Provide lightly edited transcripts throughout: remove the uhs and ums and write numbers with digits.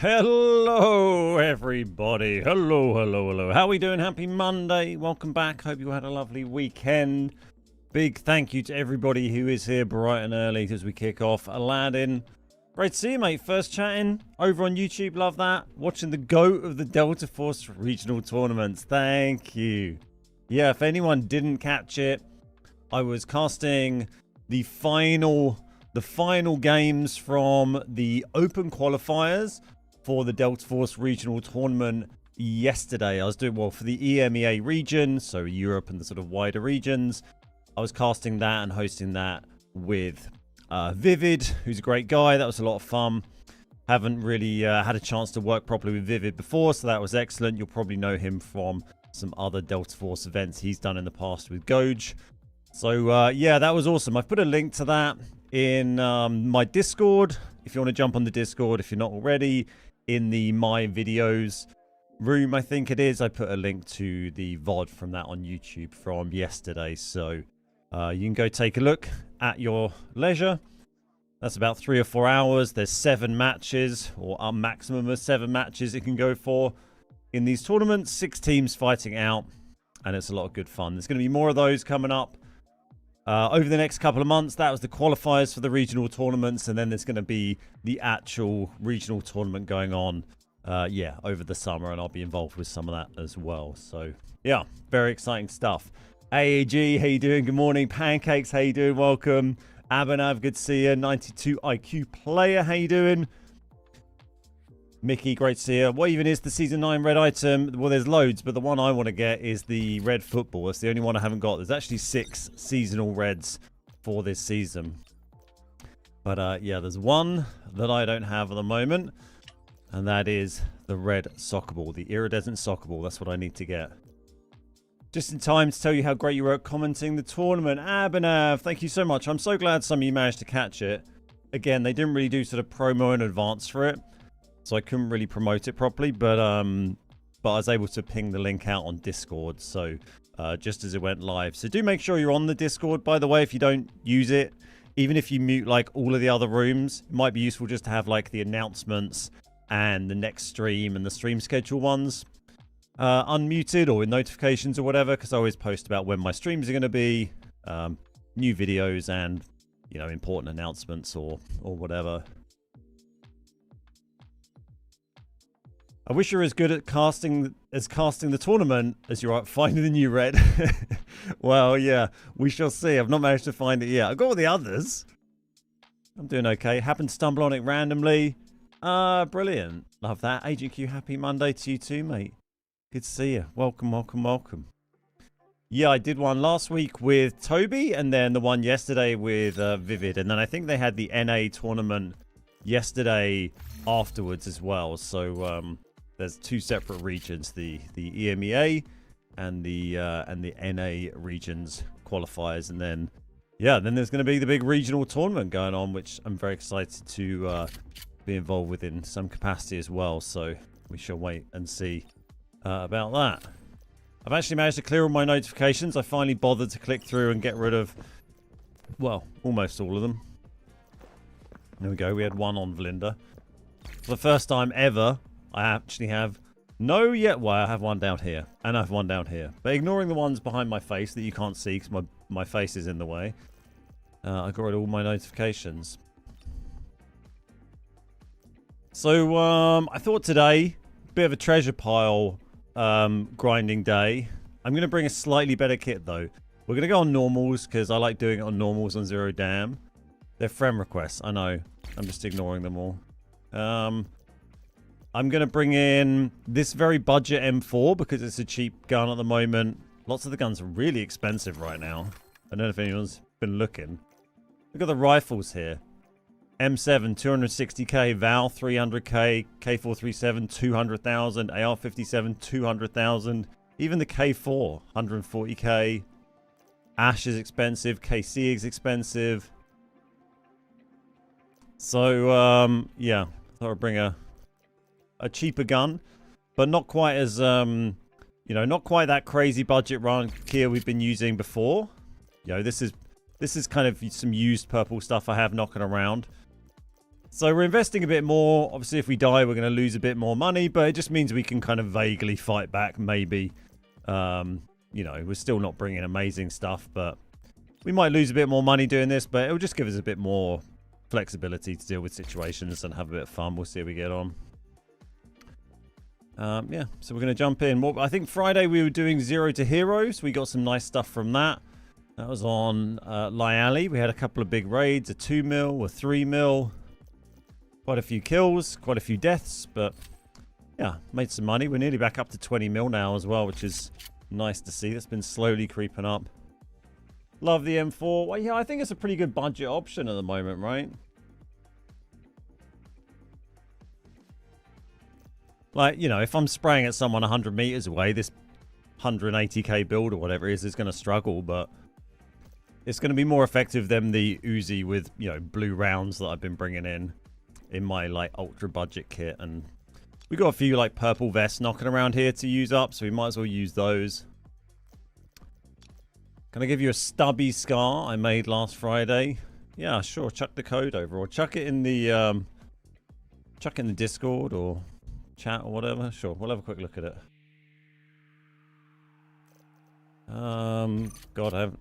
Hello, everybody. Hello. How are we doing? Happy Monday. Welcome back. Hope you had a lovely weekend. Big thank you to everybody who is here bright and early as we kick off. Aladdin, great to see you, mate. First chatting over on YouTube. Love that. Watching the GOAT of the Delta Force regional tournaments. Thank you. Yeah, if anyone didn't catch it, I was casting the final games from the open qualifiers for the Delta Force regional tournament yesterday. I was doing, well, for the EMEA region, so Europe and the sort of wider regions. I was casting that and hosting that with Vivid, who's a great guy. That was a lot of fun. Haven't really had a chance to work properly with Vivid before, so that was excellent. You'll probably know him from some other Delta Force events he's done in the past with Goj. So, yeah, that was awesome. I've put a link to that in my Discord. If you want to jump on the Discord, if you're not already, in the My Videos room, I think it is. I put a link to the VOD from that on YouTube from yesterday. So you can go take a look at your leisure. That's about 3 or 4 hours. There's 7 matches, or a maximum of 7 matches it can go for in these tournaments. 6 teams fighting out, and it's a lot of good fun. There's going to be more of those coming up over the next couple of months. That was the qualifiers for the regional tournaments, and then there's going to be the actual regional tournament going on, yeah, over the summer, and I'll be involved with some of that as well. So, yeah, very exciting stuff. AAG, how you doing? Good morning. Pancakes, how you doing? Welcome. Abhinav, good to see you. 92 IQ player, how you doing? Mickey, great to see you. What even is the Season 9 red item? Well, there's loads, but the one I want to get is the red football. That's the only one I haven't got. There's actually 6 seasonal reds for this season. But, yeah, there's one that I don't have at the moment, and that is the red soccer ball, the iridescent soccer ball. That's what I need to get. Just in time to tell you how great you were at commenting the tournament. Abhinav, thank you so much. I'm so glad some of you managed to catch it. Again, they didn't really do sort of promo in advance for it, so I couldn't really promote it properly, but I was able to ping the link out on Discord, so just as it went live. So do make sure you're on the Discord, by the way, if you don't use it. Even if you mute like all of the other rooms, it might be useful just to have like the announcements and the next stream and the stream schedule ones unmuted or with notifications or whatever, because I always post about when my streams are going to be, new videos and, you know, important announcements or whatever. I wish you were as good at casting the tournament as you are at finding the new red. Well, yeah, we shall see. I've not managed to find it yet. I've got all the others. I'm doing okay. Happened to stumble on it randomly. Brilliant. Love that. Agent Q, happy Monday to you too, mate. Good to see you. Welcome. Yeah, I did one last week with Toby, and then the one yesterday with Vivid. And then I think they had the NA tournament yesterday afterwards as well. So, there's 2 separate regions, the EMEA and the NA regions qualifiers, and then then there's going to be the big regional tournament going on, which I'm very excited to be involved with in some capacity as well. So we shall wait and see about that. I've actually managed to clear all my notifications. I finally bothered to click through and get rid of, well, almost all of them. There we go. We had one on Vlinda. For the first time ever, I actually have no yet. Well, I have one down here, and I have one down here. But ignoring the ones behind my face that you can't see because my face is in the way, I got rid of all my notifications. So I thought today, bit of a treasure pile grinding day. I'm going to bring a slightly better kit though. We're going to go on normals because I like doing it on normals on Zero Dam. They're friend requests. I know. I'm just ignoring them all. I'm going to bring in this very budget M4 because it's a cheap gun at the moment. Lots of the guns are really expensive right now. I don't know if anyone's been looking. Look at the rifles here. M7, 260k. Val, 300k. K437, 200,000. AR57, 200,000. Even the K4, 140k. Ash is expensive. KC is expensive. So, yeah. Thought I'd bring a cheaper gun, but not quite as, you know, not quite that crazy budget run gear we've been using before. You know, this is kind of some used purple stuff I have knocking around. So we're investing a bit more. Obviously, if we die, we're going to lose a bit more money, but it just means we can kind of vaguely fight back, maybe. You know, we're still not bringing amazing stuff, but we might lose a bit more money doing this, but it'll just give us a bit more flexibility to deal with situations and have a bit of fun. We'll see how we get on. Yeah, so we're going to jump in. Well, I think Friday we were doing 0 to Heroes. We got some nice stuff from that. That was on Lyali. We had a couple of big raids, a 2 mil, a 3 mil. Quite a few kills, quite a few deaths, but yeah, made some money. We're nearly back up to 20 mil now as well, which is nice to see. That's been slowly creeping up. Love the M4. Well, yeah, I think it's a pretty good budget option at the moment, right? Like, you know, if I'm spraying at someone 100 meters away, this 180k build or whatever it is going to struggle, but it's going to be more effective than the Uzi with, you know, blue rounds that I've been bringing in my, like, ultra budget kit. And we got a few, like, purple vests knocking around here to use up, so we might as well use those. Can I give you a stubby scar I made last Friday? Yeah, sure. Chuck the code over, or chuck it in the Discord or chat or whatever. Sure, we'll have a quick look at it. God, I haven't...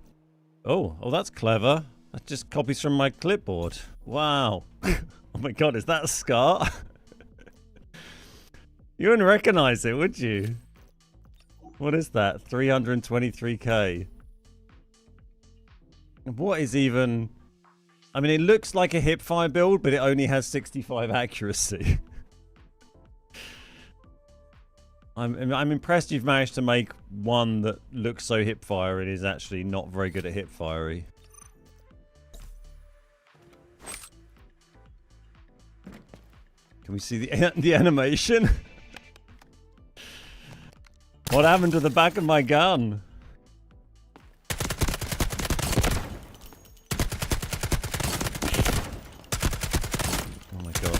Oh, that's clever. That just copies from my clipboard. Wow. Oh my god, is that a scar? You wouldn't recognize it, would you? What is that? 323k. What is even... I mean, it looks like a hipfire build, but it only has 65 accuracy. I'm impressed you've managed to make one that looks so hipfire and is actually not very good at hipfire-y. Can we see the animation? What happened to the back of my gun? Oh my god.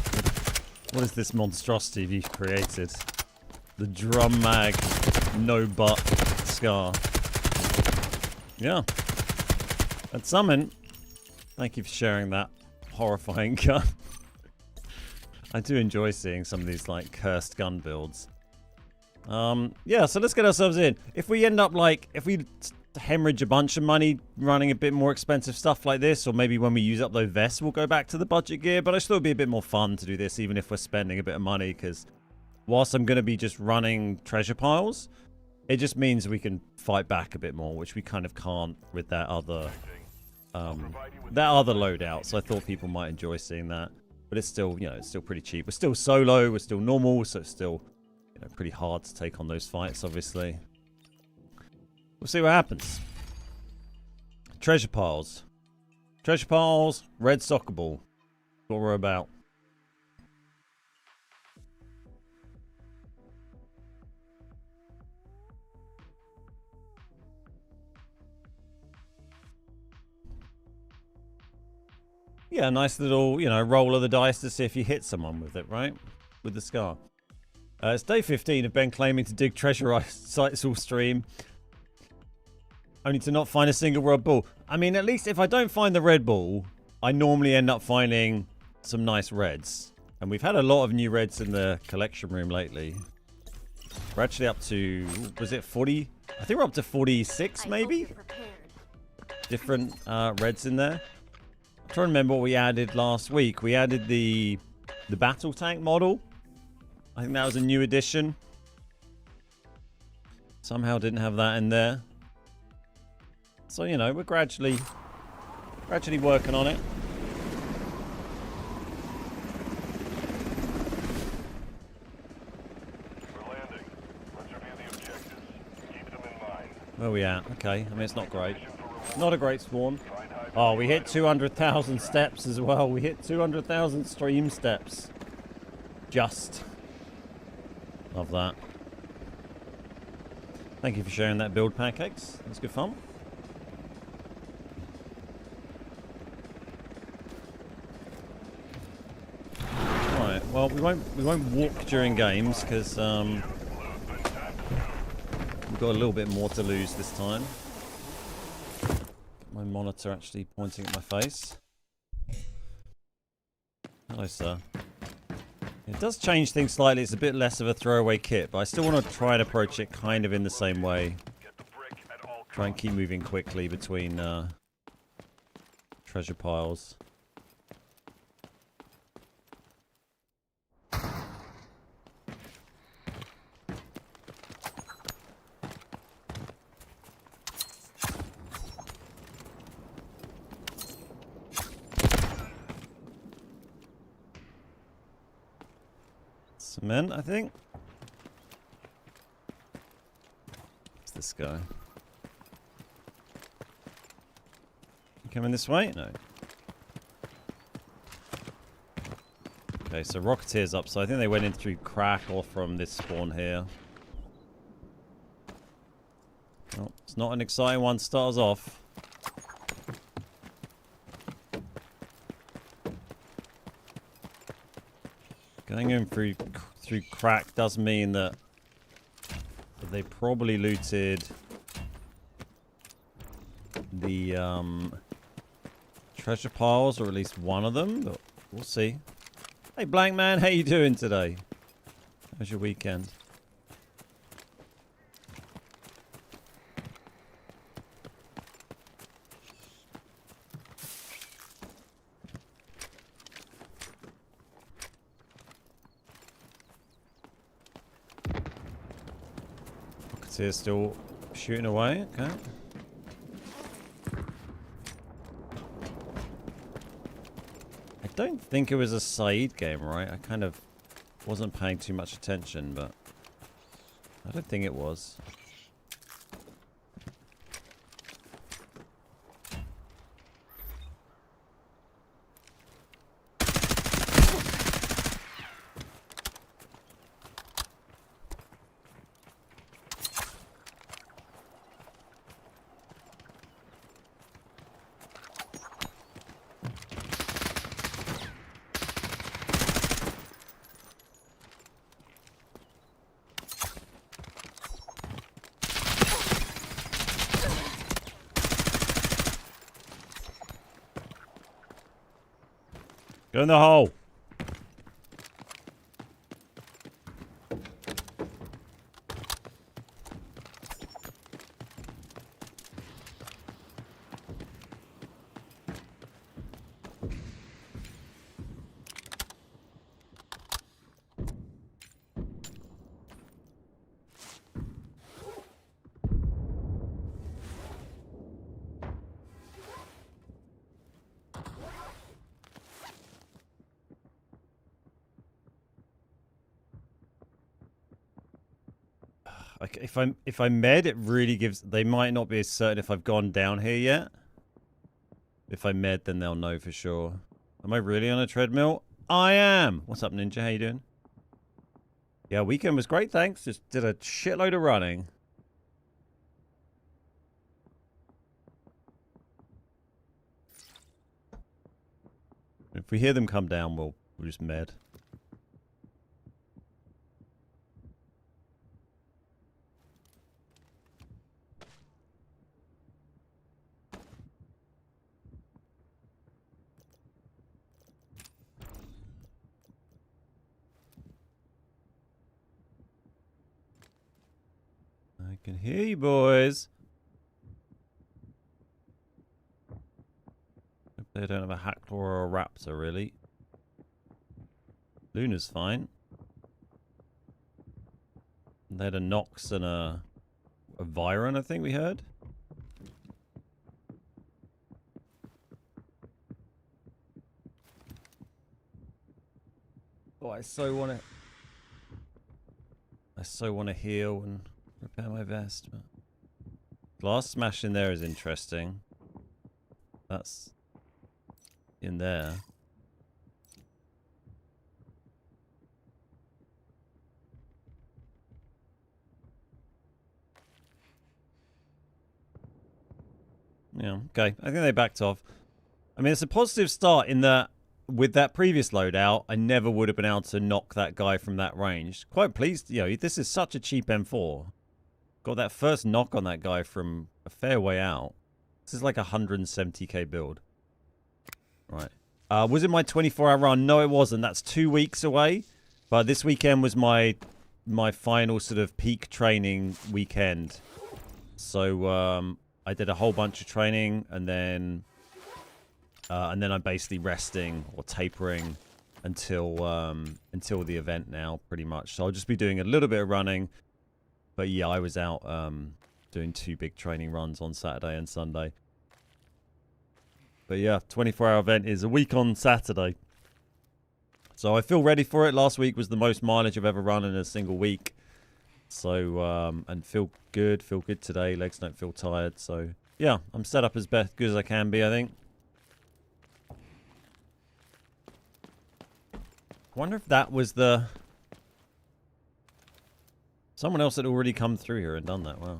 What is this monstrosity you've created? The drum mag, no butt scar. Yeah. That's something. Thank you for sharing that horrifying gun. I do enjoy seeing some of these, like, cursed gun builds. Yeah, so let's get ourselves in. If we end up, like, if we hemorrhage a bunch of money running a bit more expensive stuff like this, or maybe when we use up those vests, we'll go back to the budget gear, but I still be a bit more fun to do this, even if we're spending a bit of money, because whilst I'm going to be just running treasure piles, it just means we can fight back a bit more, which we kind of can't with that other loadout, so I thought people might enjoy seeing that. But it's still, you know, it's still pretty cheap. We're still solo, we're still normal, so it's still, you know, pretty hard to take on those fights, obviously. We'll see what happens. Treasure piles. Treasure piles, red soccer ball. That's what we're about. Yeah, nice little, you know, roll of the dice to see if you hit someone with it, right? With the scar. It's day 15 of Ben claiming to dig treasure sites all stream. Only to not find a single red ball. I mean, at least if I don't find the red ball, I normally end up finding some nice reds. And we've had a lot of new reds in the collection room lately. We're actually up to, was it 40? I think we're up to 46 maybe? Different reds in there. I'm trying to remember what we added last week. We added the battle tank model. I think that was a new addition. Somehow didn't have that in there. So, you know, we're gradually working on it. We're landing. Let's review the objectives. Keep them in mind. Where are we at? Okay, I mean, it's not great. Not a great spawn. Oh, we hit 200,000 steps as well. We hit 200,000 stream steps. Just. Love that. Thank you for sharing that build, Pancakes. That's good fun. Right, well, we won't walk during games because we've got a little bit more to lose this time. My monitor actually pointing at my face. Hello, sir. It does change things slightly. It's a bit less of a throwaway kit, but I still want to try and approach it kind of in the same way. Try and keep moving quickly between treasure piles. Cement, I think. What's this guy? You coming this way? No. Okay, so Rocketeer's up, so I think they went in through crack or from this spawn here. Oh, it's not an exciting one. Start us off. Going in through crack does mean that they probably looted the treasure piles, or at least one of them, but we'll see. Hey, Blank Man, how you doing today? How's your weekend? Rocketeer still shooting away, okay. I don't think it was a side game, right? I kind of wasn't paying too much attention, but I don't think it was. Go in the hole. Like if I med, it really gives. They might not be as certain if I've gone down here yet. If I med, then they'll know for sure. Am I really on a treadmill? I am. What's up, Ninja? How you doing? Yeah, weekend was great, thanks. Just did a shitload of running. If we hear them come down, we'll just med. I can hear you, boys. Hope they don't have a Hackler or a Raptor, really. Luna's fine. They had a Nox and a Viron, I think we heard. Oh, I so want to heal and repair my vest. But glass smash in there is interesting. That's in there. Yeah, okay. I think they backed off. I mean, it's a positive start in that with that previous loadout, I never would have been able to knock that guy from that range. Quite pleased. You know, this is such a cheap M4. Got that first knock on that guy from a fair way out. This is like a 170k build. Right. Was it my 24-hour run? No, it wasn't. That's 2 weeks away. But this weekend was my final sort of peak training weekend. So I did a whole bunch of training, and then I'm basically resting or tapering until the event now, pretty much. So I'll just be doing a little bit of running. But yeah, I was out doing 2 big training runs on Saturday and Sunday. But yeah, 24-hour event is a week on Saturday. So I feel ready for it. Last week was the most mileage I've ever run in a single week. So, and feel good today. Legs don't feel tired. So yeah, I'm set up as good as I can be, I think. I wonder if that was someone else had already come through here and done that. Wow.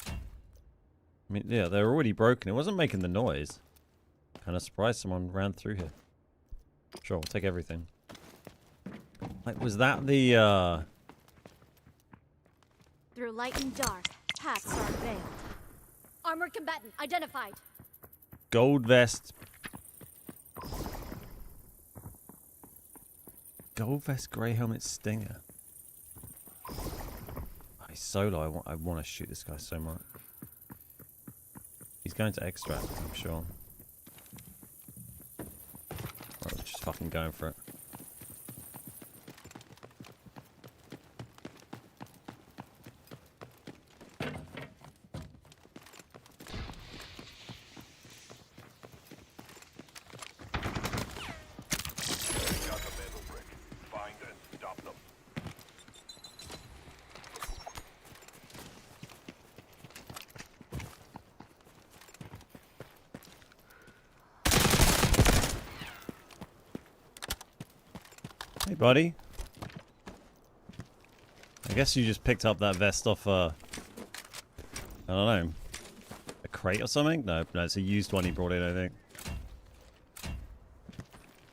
I mean, yeah, they're already broken. It wasn't making the noise. Kind of surprised someone ran through here. Sure, we'll take everything. Like, was that the, Through light and dark, paths are veiled. Armored combatant identified. gold vest? Gold vest, grey helmet, stinger. Oh, he's solo. I want to shoot this guy so much. He's going to extract, I'm sure. Right, we're just fucking going for it. Got the metal brick. Find and stop them. Hey, buddy. I guess you just picked up that vest off, I don't know, a crate or something? No, it's a used one he brought in, I think.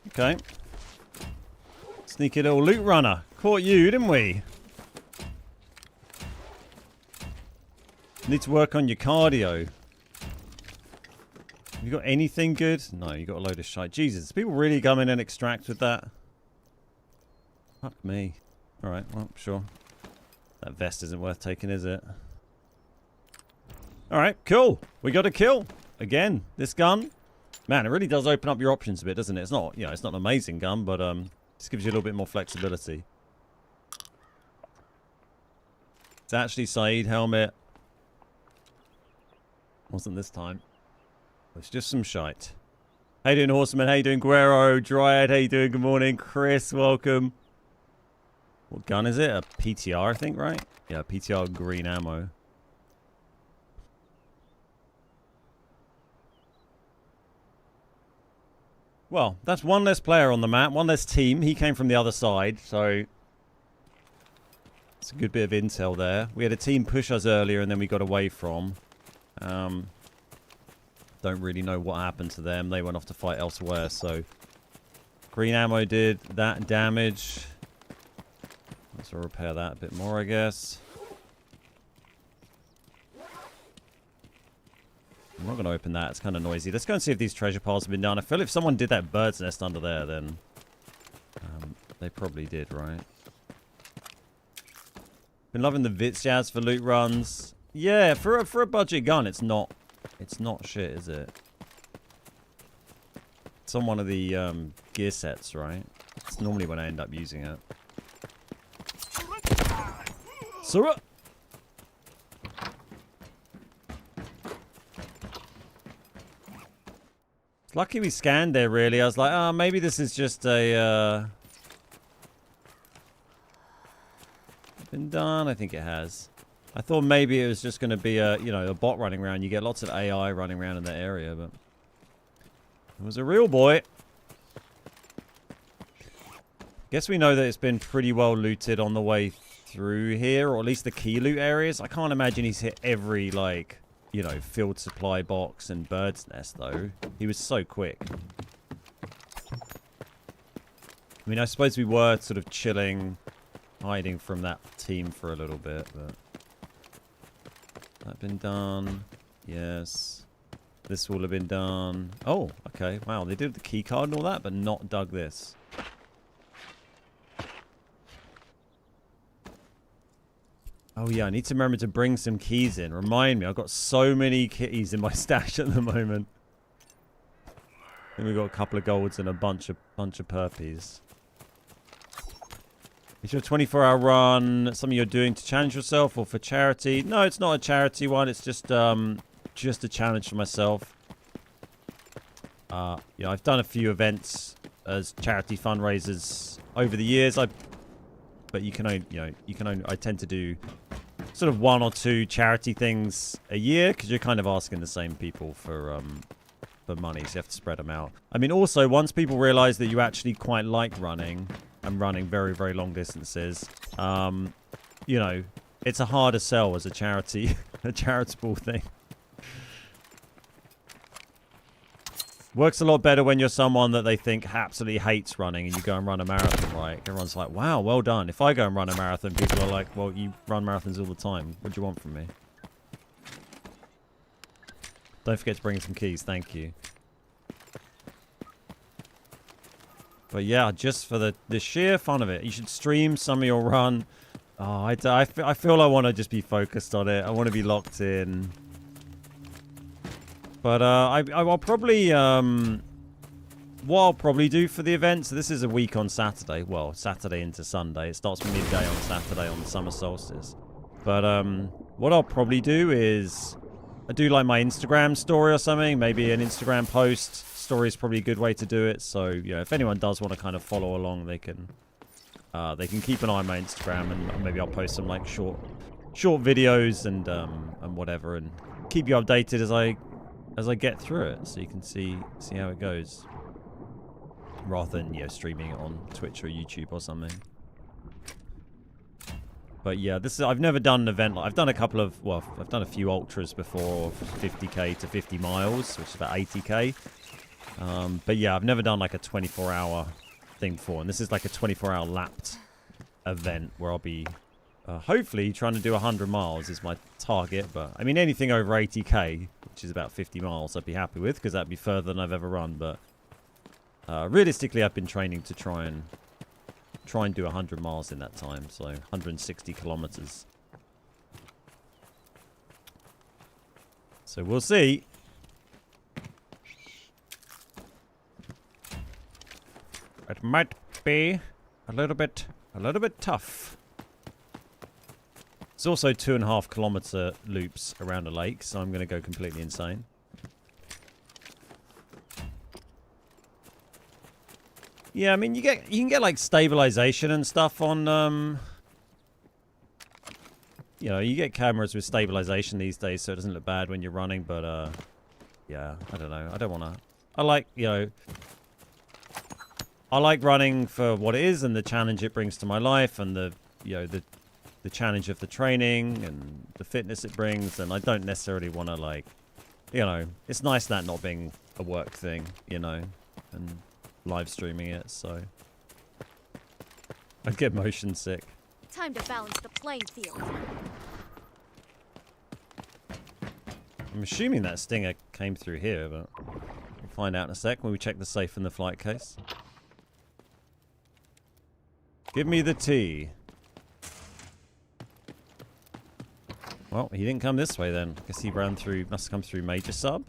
Okay. Sneaky little loot runner. Caught you, didn't we? Need to work on your cardio. Have you got anything good? No, you got a load of shite. Jesus, people really come in and extract with that? Fuck me. Alright, well, sure. That vest isn't worth taking, is it? Alright, cool. We got a kill. Again, this gun. Man, it really does open up your options a bit, doesn't it? It's not, you know, it's not an amazing gun, but just gives you a little bit more flexibility. It's actually Saeed helmet. Wasn't this time. It's just some shite. How you doing, Horseman? How you doing, Guerrero? Dryad, how you doing? Good morning. Chris, welcome. What gun is it? A PTR, I think, right? Yeah, PTR green ammo. Well, that's one less player on the map, one less team. He came from the other side, so it's a good bit of intel there. We had a team push us earlier, and then we got away from. Don't really know what happened to them. They went off to fight elsewhere, so green ammo did that damage. Let's repair that a bit more, I guess. I'm not going to open that. It's kind of noisy. Let's go and see if these treasure piles have been done. I feel if someone did that bird's nest under there, then they probably did, right? Been loving the Vits Jazz for loot runs. Yeah, for a budget gun, it's not shit, is it? It's on one of the gear sets, right? It's normally when I end up using it. Surah! It's lucky we scanned there, really. I was like, oh, maybe this is just a... Been done? I think it has. I thought maybe it was just going to be a, you know, a bot running around. You get lots of AI running around in that area, but... It was a real boy. Guess we know that it's been pretty well looted on the way through here, or at least the key loot areas. I can't imagine he's hit every, like, you know, field supply box and bird's nest, though. He was so quick. I mean, I suppose we were sort of chilling, hiding from that team for a little bit, but... That been done? Yes. This will have been done. Oh, okay. Wow, they did the key card and all that, but not dug this. Oh yeah, I need to remember to bring some keys in. Remind me, I've got so many keys in my stash at the moment. Then we've got a couple of golds and a bunch of purpies. Is your 24-hour run something you're doing to challenge yourself or for charity? No, it's not a charity one. It's just a challenge for myself. Yeah, I've done a few events as charity fundraisers over the years. But you can only, I tend to do sort of 1 or 2 charity things a year because you're kind of asking the same people for money, so you have to spread them out. I mean, also, once people realize that you actually quite like running and running very, very long distances, you know, it's a harder sell as a charity, a charitable thing. Works a lot better when you're someone that they think absolutely hates running and you go and run a marathon, right? Everyone's like, wow, well done. If I go and run a marathon, people are like, well, you run marathons all the time. What do you want from me? Don't forget to bring some keys. Thank you. But yeah, just for the sheer fun of it, you should stream some of your run. Oh, I feel I want to just be focused on it. I want to be locked in. But I'll probably what I'll probably do for the event. So this is a week on Saturday. Well, Saturday into Sunday. It starts midday on Saturday on the summer solstice. But what I'll probably do is I do like my Instagram story or something. Maybe an Instagram post. Story is probably a good way to do it. So you know, if anyone does want to kind of follow along, they can keep an eye on my Instagram, and maybe I'll post some like short videos and whatever, and keep you updated as I get through it, so you can see how it goes, rather than, you know, streaming it on Twitch or YouTube or something. But yeah, I've never done an event like, I've done a couple of, well, I've done a few ultras before, 50k to 50 miles, which is about 80k. But yeah, I've never done like a 24-hour thing before, and this is like a 24-hour lapped event where I'll be hopefully trying to do 100 miles is my target. But I mean, anything over 80k, which is about 50 miles, I'd be happy with, because that'd be further than I've ever run. But realistically, I've been training to try and do 100 miles in that time, so 160 kilometers. So we'll see. It might be a little bit tough. It's also 2.5 kilometer loops around a lake, so I'm going to go completely insane. Yeah, I mean, you can get like stabilization and stuff on you know, you get cameras with stabilization these days, so it doesn't look bad when you're running. But yeah, I don't know. I don't want to. I like, you know, I like running for what it is and the challenge it brings to my life, and the, you know, the challenge of the training and the fitness it brings. And I don't necessarily want to, like, you know, it's nice that not being a work thing, you know, and live streaming it. So I get motion sick. Time to balance the playing field. I'm assuming that stinger came through here, but we'll find out in a sec when we check the safe in the flight case. Give me the tea. Well, he didn't come this way then. I guess he ran through, must have come through major sub.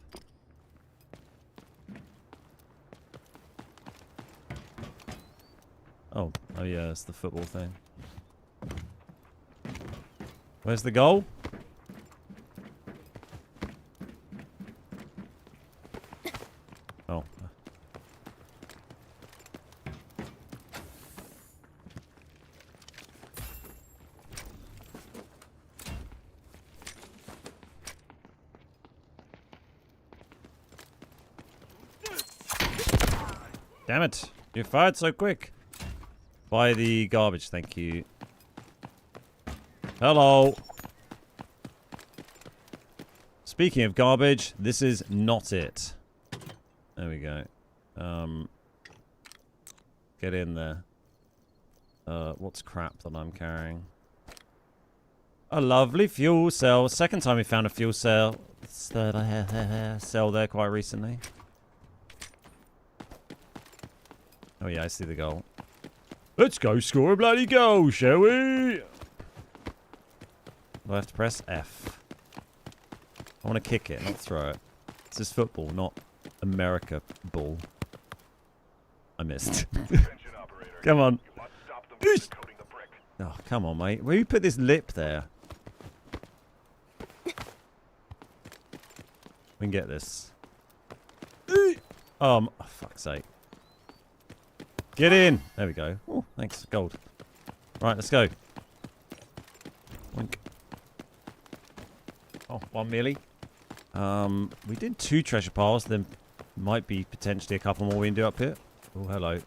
Oh yeah, it's the football thing. Where's the goal? Oh. Damn it. You fired so quick. Buy the garbage, thank you. Hello. Speaking of garbage, this is not it. There we go. Get in there. What's crap that I'm carrying? A lovely fuel cell. Second time we found a fuel cell. sell there quite recently. Oh yeah, I see the goal. Let's go score a bloody goal, shall we? Do I have to press F? I want to kick it, not throw it. This is football, not America ball. I missed. Come on. Oh, come on, mate. Where you put this lip there? We can get this. Oh, fuck's sake. Get in. There we go. Oh, thanks. Gold. Right, let's go. Wink. Oh, 1 milli. We did 2 treasure piles. There might be potentially a couple more we can do up here. Oh, hello.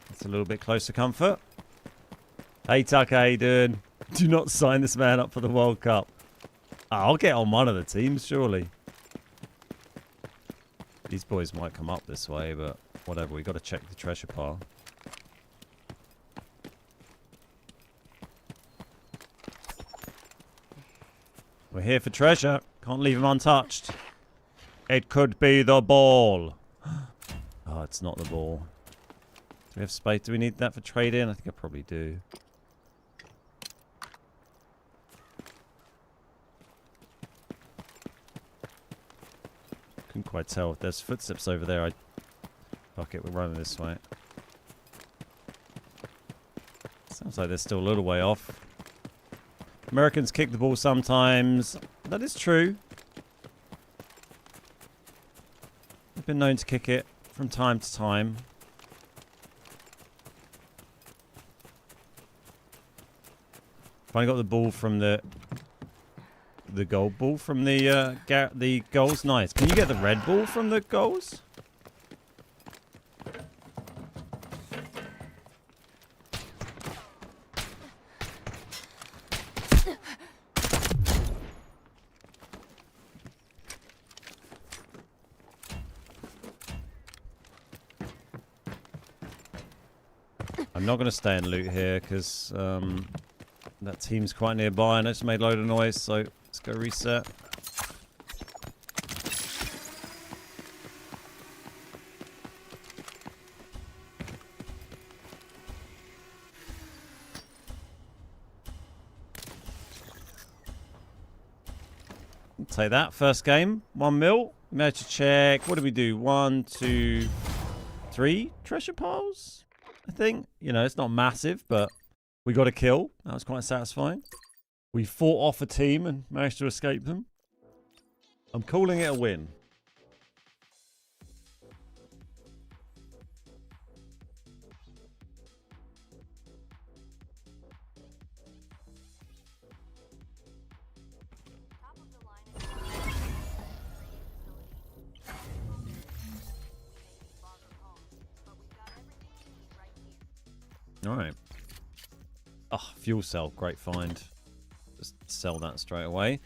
That's a little bit closer comfort. Hey Tucker, how you doing? Do not sign this man up for the World Cup. I'll get on one of the teams, surely. These boys might come up this way, but whatever. We got to check the treasure pile. We're here for treasure. Can't leave him untouched. It could be the ball. Oh, it's not the ball. Do we have space? Do we need that for trade-in? I think I probably do. Couldn't quite tell. If there's footsteps over there, fuck it, we're running this way. Sounds like they're still a little way off. Americans kick the ball sometimes. That is true. We've been known to kick it from time to time. Finally got the ball from the gold ball from the goals. Nice. Can you get the red ball from the goals? I'm not going to stay and loot here because that team's quite nearby and it's made a load of noise, so let's go reset. Take that. First game. 1 mil. We managed to check. What did we do? 1, 2, 3 treasure piles? I think. You know, it's not massive, but we got a kill. That was quite satisfying. We fought off a team and managed to escape them. I'm calling it a win. All right. Oh, fuel cell. Great find. Just sell that straight away.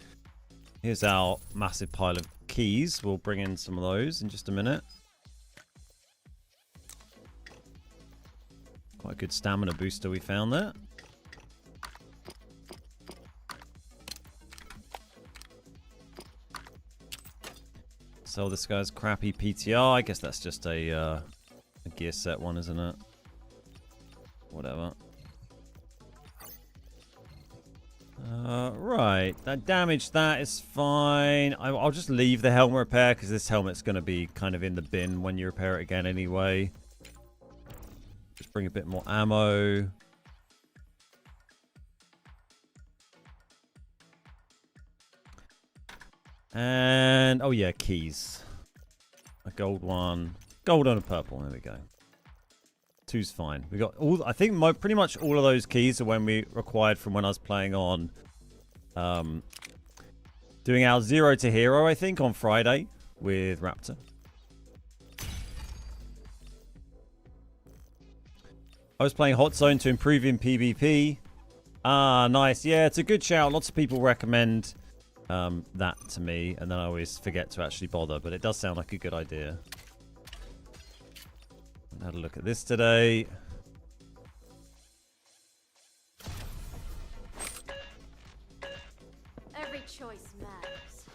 Here's our massive pile of keys. We'll bring in some of those in just a minute. Quite a good stamina booster we found there. Sell this guy's crappy PTR. I guess that's just a gear set one, isn't it? Whatever. Right. That damage, that is fine. I'll just leave the helmet repair because this helmet's going to be kind of in the bin when you repair it again anyway. Just bring a bit more ammo. And, oh yeah, keys. A gold one. Gold and a purple. There we go. 2's fine. We got all. I think pretty much all of those keys are when we required from when I was playing on, doing our 0 to hero. I think on Friday with Raptor. I was playing Hot Zone to improve in PvP. Ah, nice. Yeah, it's a good shout. Lots of people recommend that to me, and then I always forget to actually bother, but it does sound like a good idea. I had a look at this today. Every choice matters.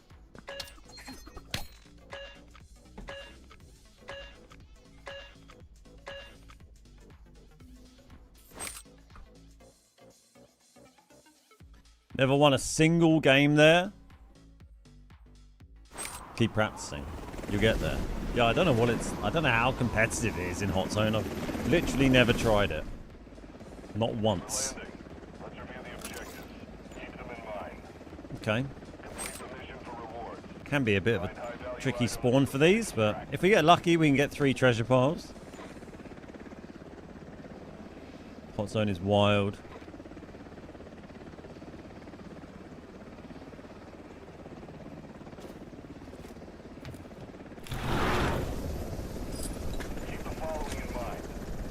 Never won a single game there. Keep practicing. You'll get there. Yeah, I don't know what it's... I don't know how competitive it is in Hot Zone. I've literally never tried it. Not once. Landing. Let's review the objectives. Keep them in mind. Okay. Complete the mission for rewards. Can be a bit of Find a high-value tricky items. spawn for these, but if we get lucky, we can get 3 treasure piles. Hot Zone is wild. Keep the following in mind.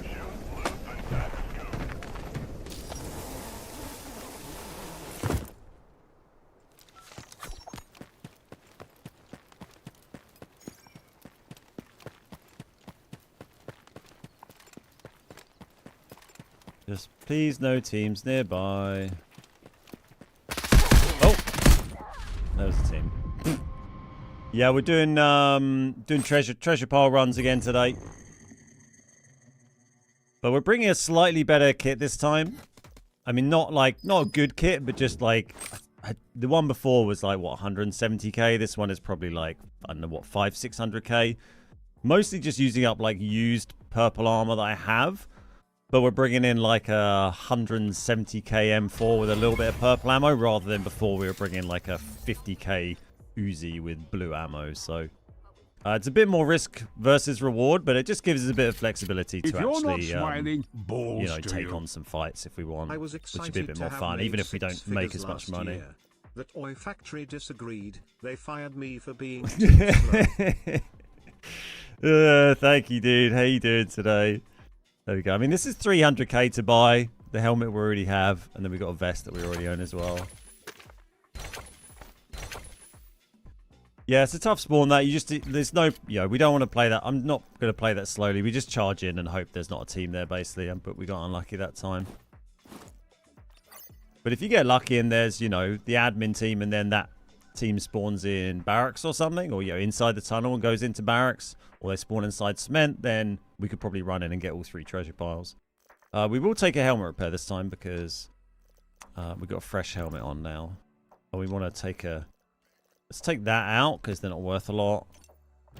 Shoot, loot, and confiscate. Just please no teams nearby. Oh! That was a team. Yeah, we're doing treasure pile runs again today. But we're bringing a slightly better kit this time. I mean, not a good kit, but just like the one before was like what 170k. This one is probably like I don't know what 500-600k. Mostly just using up like used purple armor that I have. But we're bringing in like a 170k M4 with a little bit of purple ammo, rather than before we were bringing like a 50k Uzi with blue ammo. So it's a bit more risk versus reward, but it just gives us a bit of flexibility to If you're not actually, smiling, balls you know, to take you. on some fights if we want, I was which excited would be a bit to more have fun, made even if we six don't make figures as much last money. year. That Oi Factory disagreed. They fired me for being too slow. Thank you, dude. How you doing today? There we go. I mean, this is 300k to buy. The helmet we already have, and then we got a vest that we already own as well. Yeah, it's a tough spawn that you just, there's no, you know, we don't want to play that. I'm not going to play that slowly. We just charge in and hope there's not a team there, basically. But we got unlucky that time. But if you get lucky and there's, you know, the admin team and then that team spawns in barracks or something, or, you know, inside the tunnel and goes into barracks, or they spawn inside cement, then we could probably run in and get all 3 treasure piles. We will take a helmet repair this time because we've got a fresh helmet on now. But we want to take a... Let's take that out because they're not worth a lot.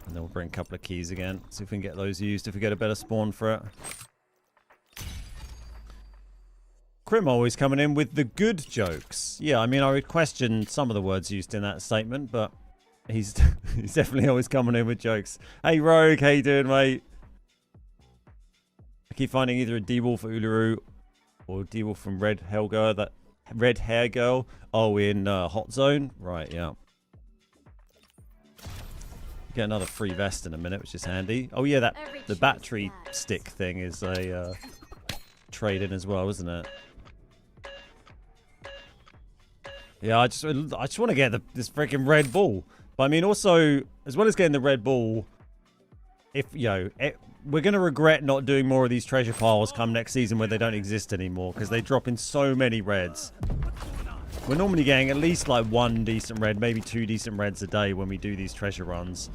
And then we'll bring a couple of keys again. See if we can get those used, if we get a better spawn for it. Crim always coming in with the good jokes. Yeah, I mean, I would question some of the words used in that statement, but he's definitely always coming in with jokes. Hey, Rogue, how you doing, mate? I keep finding either a D-Wolf for Uluru or a D-Wolf from Red Hair Girl. Oh, in Hot Zone? Right, yeah. Get another free vest in a minute, which is handy. Oh, yeah, the battery stick thing is a trade-in as well, isn't it? Yeah, I just want to get this freaking Red Bull. But I mean, also, as well as getting the Red Bull, if, you know... we're going to regret not doing more of these treasure piles come next season where they don't exist anymore because they drop in so many reds. We're normally getting at least like 1 decent red, maybe 2 decent reds a day when we do these treasure runs.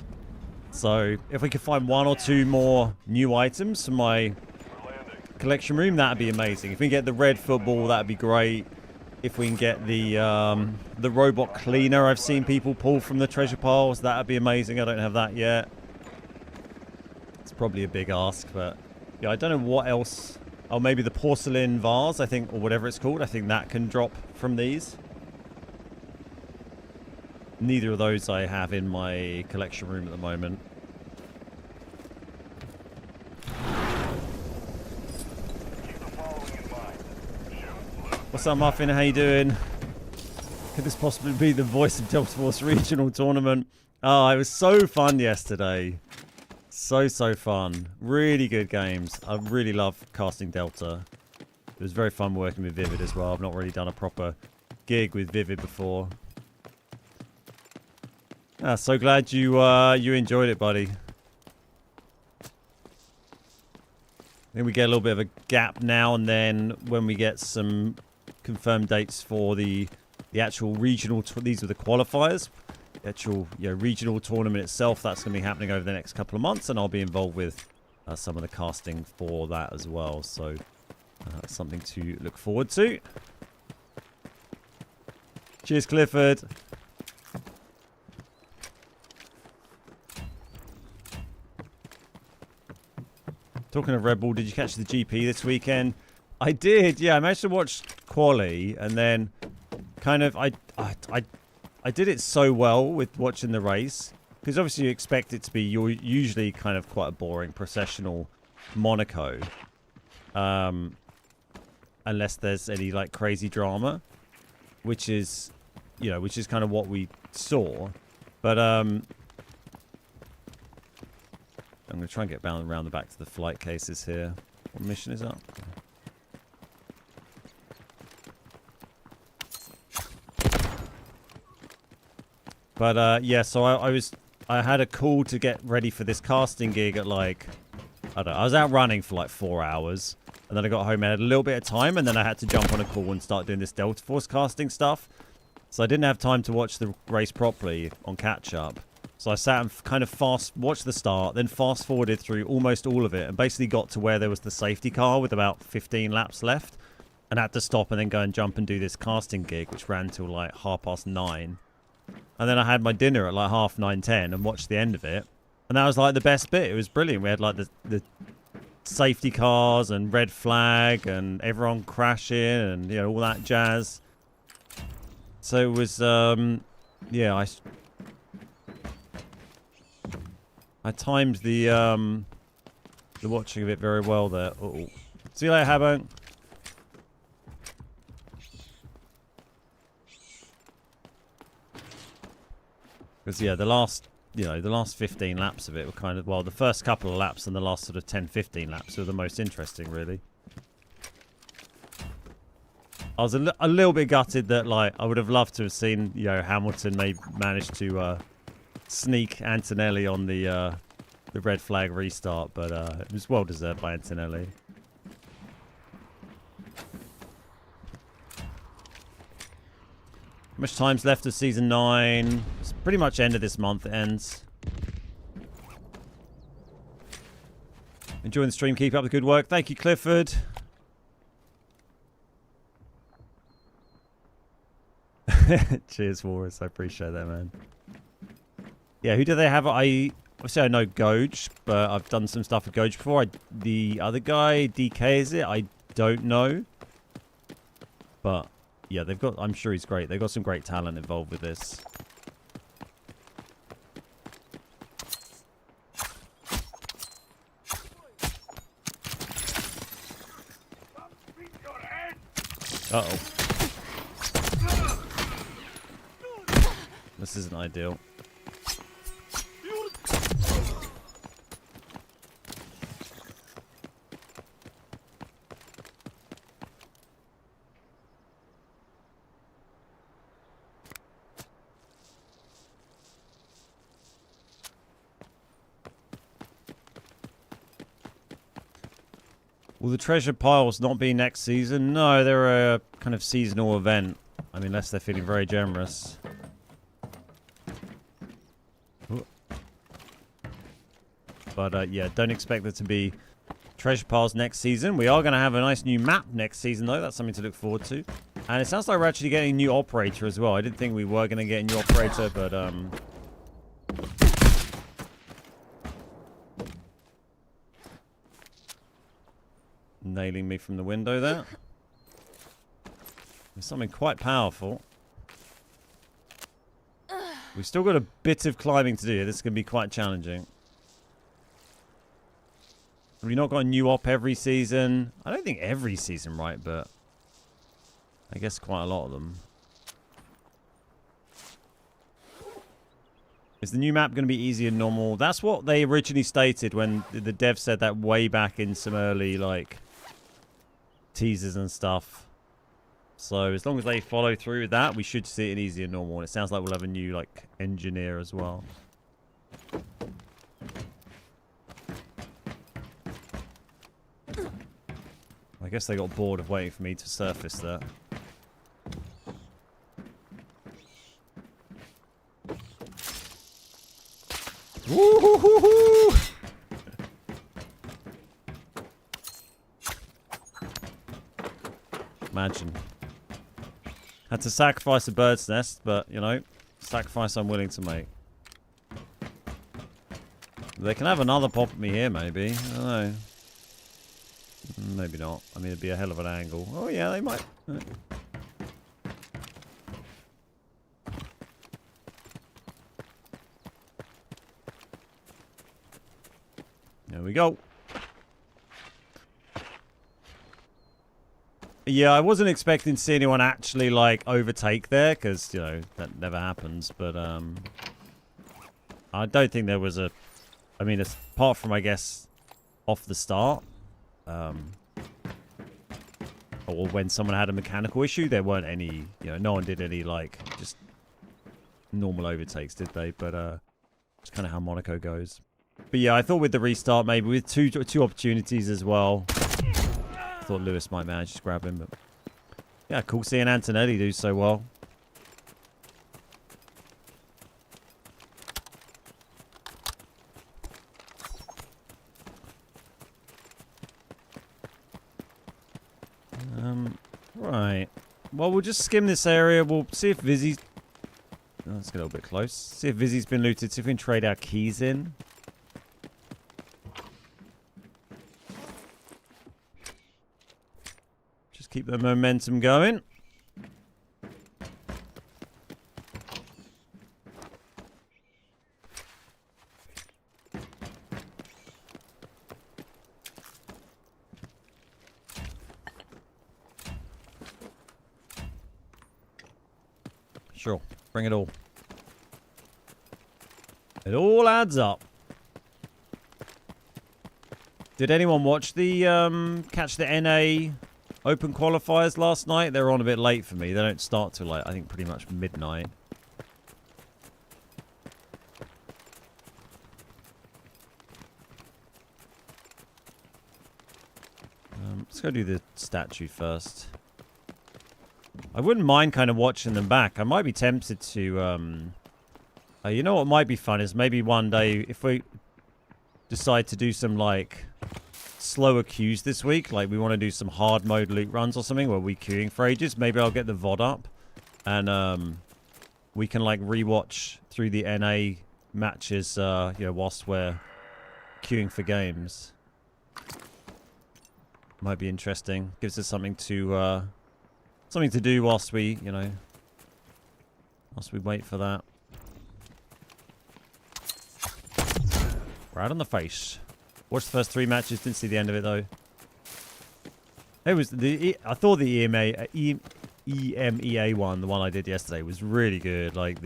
So if we could find 1 or 2 more new items for my collection room, that'd be amazing. If we can get the red football, that'd be great. If we can get the robot cleaner I've seen people pull from the treasure piles, that'd be amazing. I don't have that yet. Probably a big ask, but yeah, I don't know what else. Oh, maybe the porcelain vase, I think, or whatever it's called. I think that can drop from these. Neither of those I have in my collection room at the moment. What's up, Muffin? How you doing? Could this possibly be the voice of Delta Force Regional Tournament? Oh, it was so fun yesterday. So fun. Really good games. I really love casting Delta. It was very fun working with Vivid as well. I've not really done a proper gig with Vivid before. So glad you enjoyed it, buddy. I think we get a little bit of a gap now and then when we get some confirmed dates for the actual regional. These are the qualifiers. The actual regional tournament itself. That's going to be happening over the next couple of months, and I'll be involved with some of the casting for that as well. So something to look forward to. Cheers, Clifford. Talking of Red Bull, did you catch the GP this weekend? I did, yeah. I managed to watch quali, and then kind of I did it so well with watching the race, because obviously you expect it to be usually kind of quite a boring processional Monaco, unless there's any like crazy drama, which is kind of what we saw, but I'm going to try and get around the back to the flight cases here. What mission is up? But yeah, so I had a call to get ready for this casting gig at like, I don't know, I was out running for like 4 hours, and then I got home and had a little bit of time, and then I had to jump on a call and start doing this Delta Force casting stuff. So I didn't have time to watch the race properly on catch up. So I sat and kind of watched the start, then fast forwarded through almost all of it, and basically got to where there was the safety car with about 15 laps left, and had to stop and then go and jump and do this casting gig, which ran till like 9:30. And then I had my dinner at like 9:30 and watched the end of it, and that was like the best bit. It was brilliant. We had like the safety cars and red flag and everyone crashing and all that jazz. So it was yeah, I timed the watching of it very well there. Uh-oh. See you later, Habbo. Because yeah, the last 15 laps of it were kind of, well, the first couple of laps and the last sort of 10-15 laps were the most interesting, really. I was a little bit gutted that like I would have loved to have seen Hamilton manage to sneak Antonelli on the red flag restart, but it was well deserved by Antonelli. How much time's left of season 9? It's pretty much end of this month. It ends. Enjoying the stream. Keep up the good work. Thank you, Clifford. Cheers, Walrus. I appreciate that, man. Yeah, who do they have? Obviously I know Goj, but I've done some stuff with Goj before. The other guy, DK, is it? I don't know. But yeah, I'm sure he's great. They've got some great talent involved with this. Uh-oh. This isn't ideal. Will the treasure piles not be next season? No, they're a kind of seasonal event. I mean, unless they're feeling very generous. But yeah, don't expect there to be treasure piles next season. We are going to have a nice new map next season, though. That's something to look forward to. And it sounds like we're actually getting a new operator as well. I didn't think we were going to get a new operator, but nailing me from the window there. There's something quite powerful. We've still got a bit of climbing to do. This is going to be quite challenging. We've not got a new op every season. I don't think every season, right? But I guess quite a lot of them. Is the new map going to be easy and normal? That's what they originally stated when the dev said that way back in some early, like, teasers and stuff. So as long as they follow through with that, we should see it in easy and normal. And it sounds like we'll have a new like engineer as well. I guess they got bored of waiting for me to surface that. Woo-hoo-hoo-hoo! Imagine. Had to sacrifice a bird's nest, but, you know, sacrifice I'm willing to make. They can have another pop at me here, maybe. I don't know. Maybe not. I mean, it'd be a hell of an angle. Oh, yeah, they might. There we go. Yeah, I wasn't expecting to see anyone actually, like, overtake there, because, you know, that never happens. But, I don't think there was a... I mean, apart from, I guess, off the start, or when someone had a mechanical issue, there weren't any, you know, no one did any, like, just normal overtakes, did they? But, it's kind of how Monaco goes. But yeah, I thought with the restart, maybe with two opportunities as well. I thought Lewis might manage to grab him, but yeah, cool seeing Antonelli do so well. Right. Well, we'll just skim this area. We'll see if Vizzy's... Oh, let's get a little bit close. See if Vizzy's been looted. See if we can trade our keys in. Just keep the momentum going. Sure. Bring it all. It all adds up. Did anyone watch the catch the NA Open qualifiers last night? They're on a bit late for me. They don't start till, like, I think pretty much midnight. Let's go do the statue first. I wouldn't mind kind of watching them back. I might be tempted to, you know what might be fun is maybe one day if we decide to do some, like, slower queues this week, like we want to do some hard mode loot runs or something where we're queuing for ages, maybe I'll get the VOD up and, we can, like, rewatch through the NA matches, you know, whilst we're queuing for games. Might be interesting. Gives us something to do whilst we, you know, whilst we wait for that. Right on the face. Watched the first 3 matches, didn't see the end of it though. It was I thought the EMEA one, the one I did yesterday, was really good. Like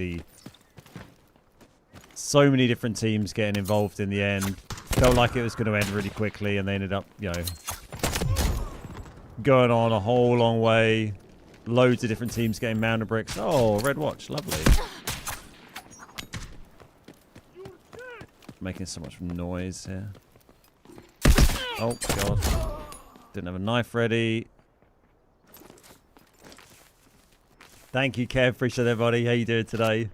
so many different teams getting involved in the end. Felt like it was going to end really quickly, and they ended up, you know, going on a whole long way. Loads of different teams getting mounted bricks. Oh, red watch, lovely. Making so much noise here. Oh god, didn't have a knife ready. Thank you, Kev. Appreciate it, buddy. How you doing today?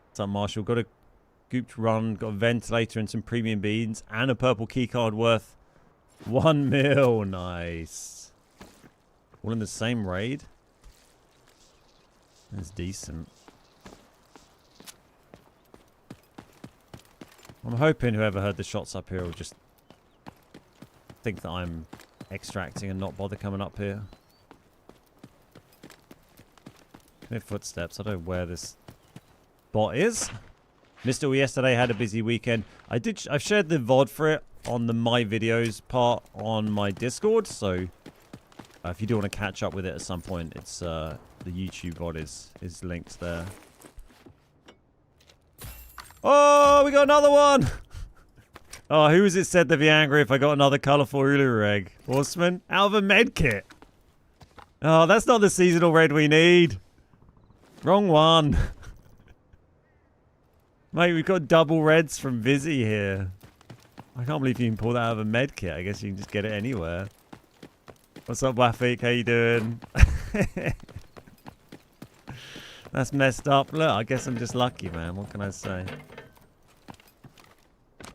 What's up, Marshall? Got a gooped run, got a ventilator and some premium beans, and a purple keycard worth 1 mil. Nice. All in the same raid. That's decent. I'm hoping whoever heard the shots up here will just think that I'm extracting and not bother coming up here. No footsteps. I don't know where this bot is. Missed it all yesterday. Had a busy weekend. I've shared the VOD for it on the My Videos part on my Discord. So if you do want to catch up with it at some point, it's the YouTube VOD is linked there. Oh, we got another one! Oh, who was it said to be angry if I got another colourful Uluru egg? Horseman? Out of a med kit! Oh, that's not the seasonal red we need. Wrong one. Mate, we've got double reds from Vizzy here. I can't believe you can pull that out of a med kit. I guess you can just get it anywhere. What's up, Wafik? How you doing? That's messed up. Look, I guess I'm just lucky, man. What can I say?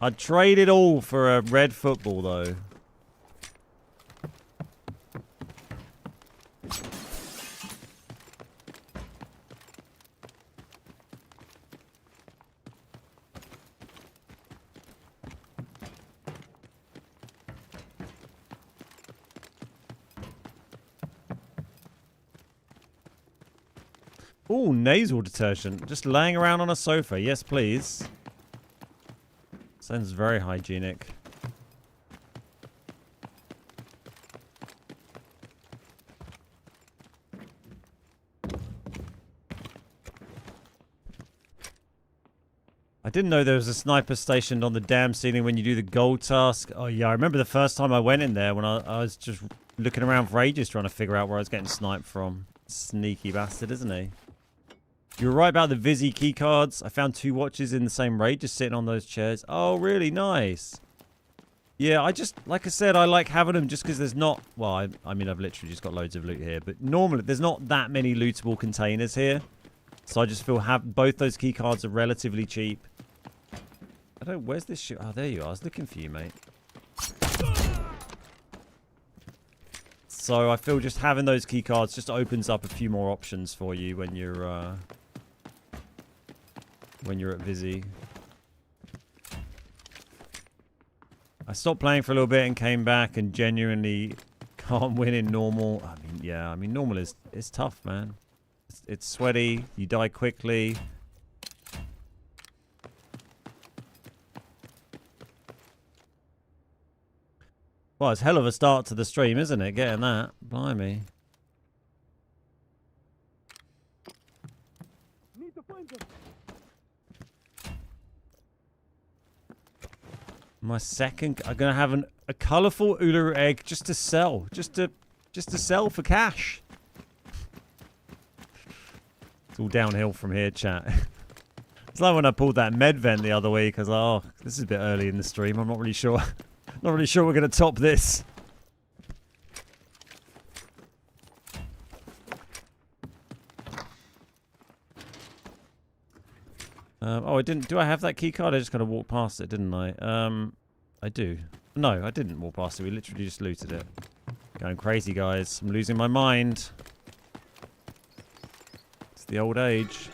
I'd trade it all for a red football, though. Ooh, nasal detergent. Just laying around on a sofa. Yes, please. Sounds very hygienic. I didn't know there was a sniper stationed on the damn ceiling when you do the gold task. Oh yeah, I remember the first time I went in there when I was just looking around for ages trying to figure out where I was getting sniped from. Sneaky bastard, isn't he? You're right about the Vizzy keycards. I found 2 watches in the same raid just sitting on those chairs. Oh, really? Nice. Yeah, I just, like I said, I like having them just because there's not, well, I mean, I've literally just got loads of loot here, but normally there's not that many lootable containers here. So I just feel both those keycards are relatively cheap. I don't, where's this shit? Oh, there you are. I was looking for you, mate. So I feel just having those keycards just opens up a few more options for you when you're at Vizzy. I stopped playing for a little bit and came back and genuinely can't win in normal. I mean, yeah, I mean, normal is tough, man. It's sweaty. You die quickly. Well, it's hell of a start to the stream, isn't it? Getting that. Blimey. My second, I'm gonna have a colourful Uluru egg just to sell, just to sell for cash. It's all downhill from here, chat. It's like when I pulled that med vent the other week. I was like, oh, this is a bit early in the stream. I'm not really sure. Not really sure we're gonna top this. Oh, I didn't. Do I have that key card? I just kind of walked past it, didn't I? I do. No, I didn't walk past it. We literally just looted it. Going crazy, guys. I'm losing my mind. It's the old age.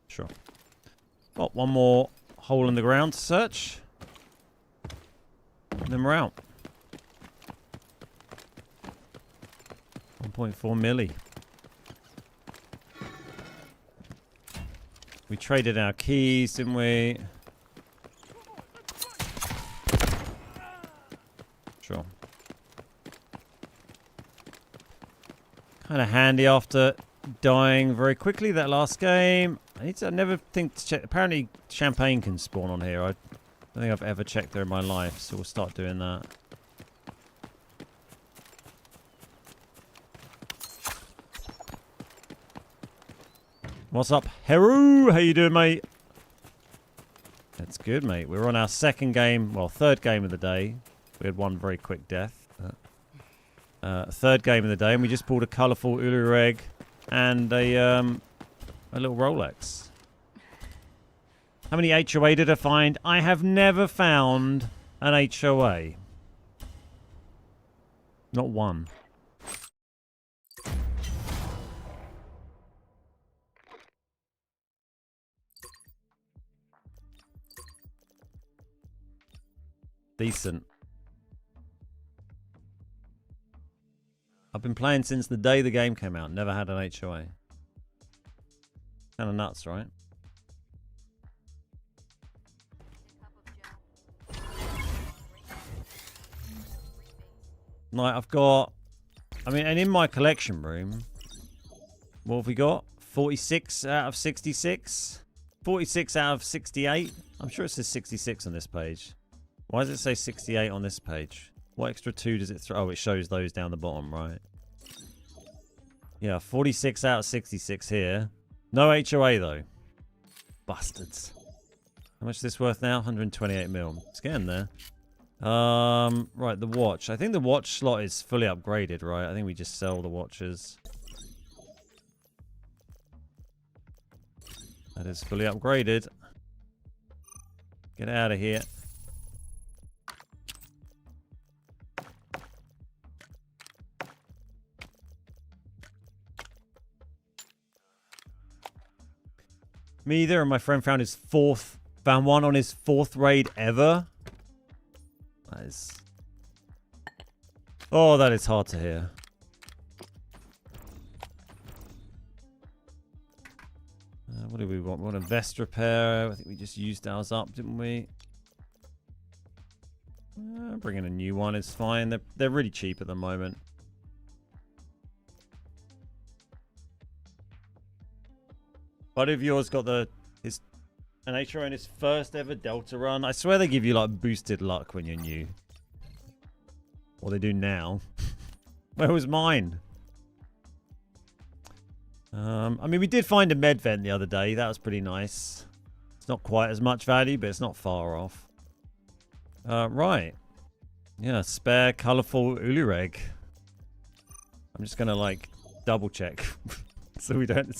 Sure. Oh, one more hole in the ground to search. And then we're out. 1.4 milli. We traded our keys, didn't we? Sure. Kind of handy after dying very quickly that last game. I never think to check. Apparently champagne can spawn on here. I don't think I've ever checked there in my life, so we'll start doing that. What's up, Heru? How you doing, mate? That's good, mate. We're on our second game, well, third game of the day. We had one very quick death. Third game of the day, and we just pulled a colourful Uluru egg and a little Rolex. How many HOA did I find? I have never found an HOA. Not one. Decent. I've been playing since the day the game came out. Never had an HOA. Kind of nuts, right? Like, I've got... I mean, and in my collection room... What have we got? 46 out of 66? 46 out of 68. I'm sure it says 66 on this page. Why does it say 68 on this page? What extra 2 does it throw? Oh, it shows those down the bottom, right? Yeah, 46 out of 66 here. No HOA, though. Bastards. How much is this worth now? 128 mil. It's getting there. Right, the watch. I think the watch slot is fully upgraded, right? I think we just sell the watches. That is fully upgraded. Get out of here. Me either, and my friend found one on his 4th raid ever. That is... Oh, that is hard to hear. What do we want? We want a vest repair. I think we just used ours up, didn't we? Bringing a new one is fine. They're really cheap at the moment. Buddy of yours got an HRO in his first ever Delta run. I swear they give you like boosted luck when you're new. Or they do now. Where was mine? I mean, we did find a med vent the other day. That was pretty nice. It's not quite as much value, but it's not far off. Right. Yeah, spare colourful Ulu egg. I'm just going to like double check. So we don't...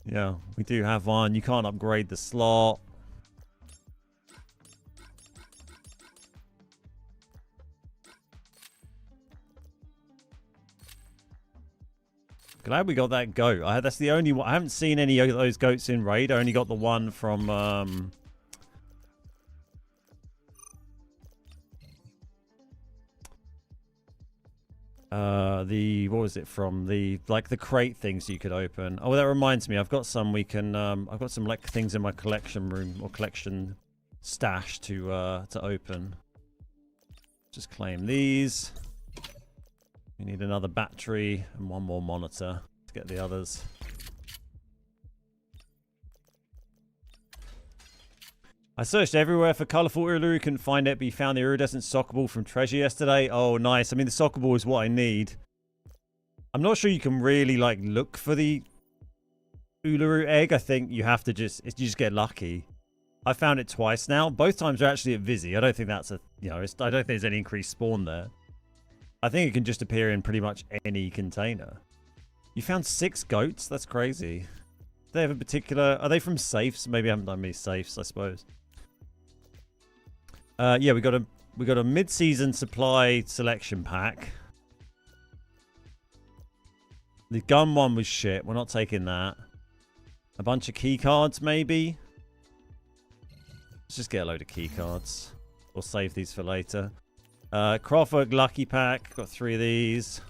Yeah, we do have one. You can't upgrade the slot. Glad we got that goat. That's the only one. I haven't seen any of those goats in raid. I only got the one from what was it from? The crate things you could open. Oh, that reminds me. I've got some I've got some like things in my collection room or collection stash to open. Just claim these. We need another battery and one more monitor to get the others. I searched everywhere for colourful Uluru, couldn't find it, but you found the iridescent soccer ball from Treasure yesterday. Oh, nice. I mean, the soccer ball is what I need. I'm not sure you can really, like, look for the Uluru egg. I think you have to you just get lucky. I found it twice now. Both times are actually at Vizzy. I don't think that's I don't think there's any increased spawn there. I think it can just appear in pretty much any container. You found 6 goats? That's crazy. Do they have a particular... Are they from safes? Maybe I haven't done many safes, I suppose. Yeah, we got a mid-season supply selection pack. The gun one was shit. We're not taking that. A bunch of key cards, maybe. Let's just get a load of key cards. We'll save these for later. Crawford Lucky Pack. Got 3 of these.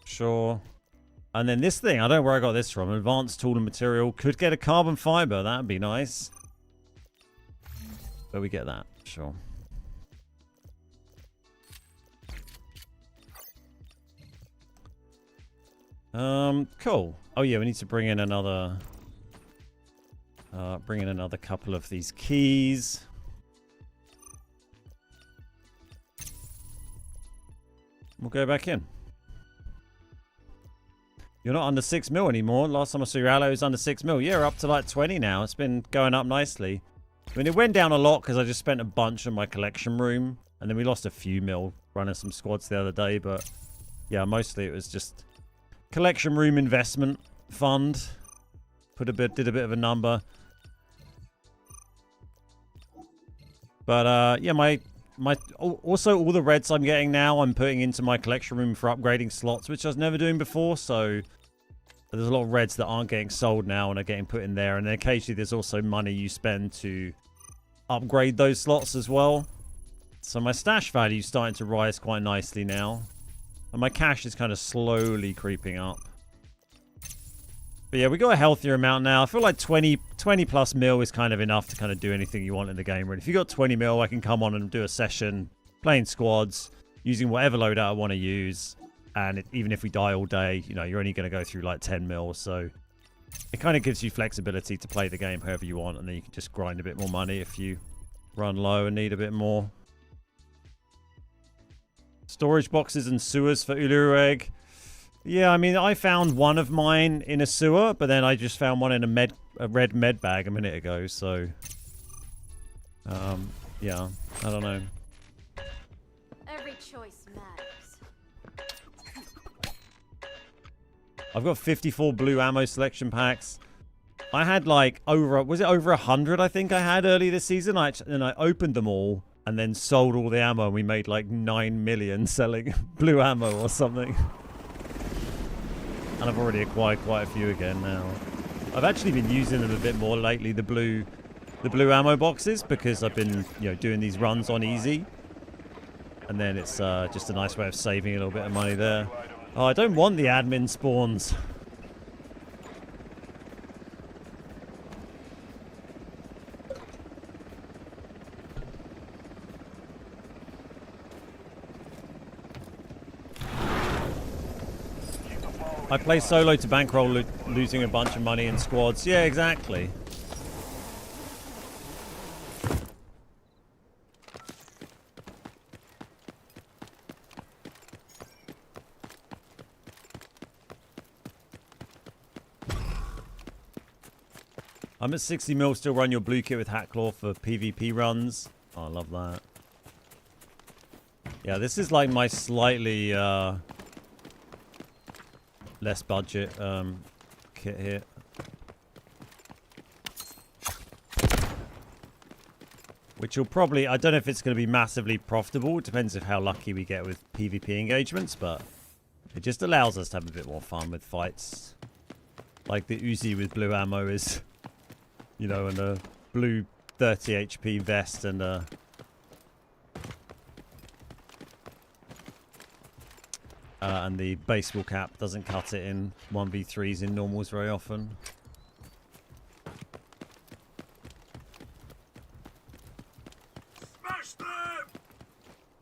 Sure. And then this thing. I don't know where I got this from. Advanced tool and material. Could get a carbon fiber. That'd be nice. Where we get that? Sure. Cool. Oh yeah, we need to bring in another... couple of these keys. We'll go back in. You're not under 6 mil anymore. Last time I saw your allo was under 6 mil. Yeah, we're up to like 20 now. It's been going up nicely. I mean, it went down a lot because I just spent a bunch on my collection room. And then we lost a few mil running some squads the other day. But yeah, mostly it was just collection room investment fund. Did a bit of a number. But yeah, also all the reds I'm getting now I'm putting into my collection room for upgrading slots, which I was never doing before. So there's a lot of reds that aren't getting sold now and are getting put in there. And then occasionally there's also money you spend to upgrade those slots as well. So my stash value is starting to rise quite nicely now. And my cash is kind of slowly creeping up. But yeah, we got a healthier amount now. I feel like 20 plus mil is kind of enough to kind of do anything you want in the game. Really. If you got 20 mil, I can come on and do a session, playing squads, using whatever loadout I want to use. And even if we die all day, you know, you're only going to go through like 10 mil. So it kind of gives you flexibility to play the game however you want, and then you can just grind a bit more money if you run low and need a bit more. Storage boxes and sewers for Uluru Egg. Yeah, I mean, I found one of mine in a sewer, but then I just found one in a red med bag a minute ago, so... yeah, I don't know. Every choice matters. I've got 54 blue ammo selection packs. I had like was it over 100 I think I had early this season? I opened them all and then sold all the ammo, and we made like 9 million selling blue ammo or something. And I've already acquired quite a few again now. I've actually been using them a bit more lately, the blue ammo boxes, because I've been, doing these runs on easy. And then it's just a nice way of saving a little bit of money there. Oh, I don't want the admin spawns. I play solo to bankroll losing a bunch of money in squads. Yeah, exactly. I'm at 60 mil, still run your blue kit with Hatclaw for PvP runs. Oh, I love that. Yeah, this is like my slightly less budget kit here. Which will probably, I don't know if it's going to be massively profitable. It depends on how lucky we get with PvP engagements, but it just allows us to have a bit more fun with fights. Like the Uzi with blue ammo is... and a blue 30 HP vest and a... and the baseball cap doesn't cut it in 1v3s in normals very often. Smash them!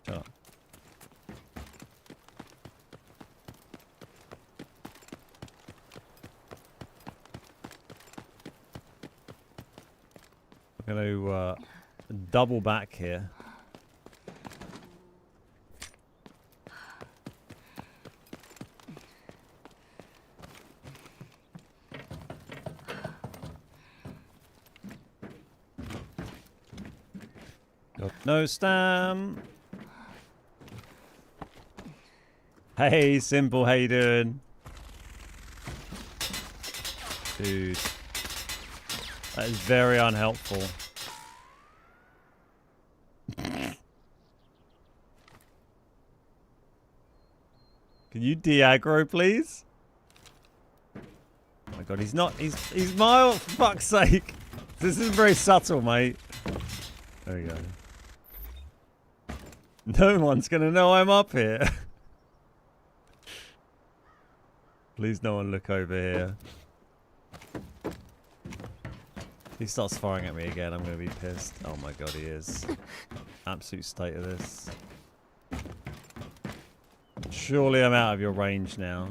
Shut up. I'm going to double back here. Got no stam. Hey, Simple, how you doing? Dude. That is very unhelpful. Can you de-aggro, please? Oh my god, he's mild, for fuck's sake. This is very subtle, mate. There we go. No one's gonna know I'm up here. Please no one look over here. If he starts firing at me again, I'm gonna be pissed. Oh my god, he is. Absolute state of this. Surely I'm out of your range now.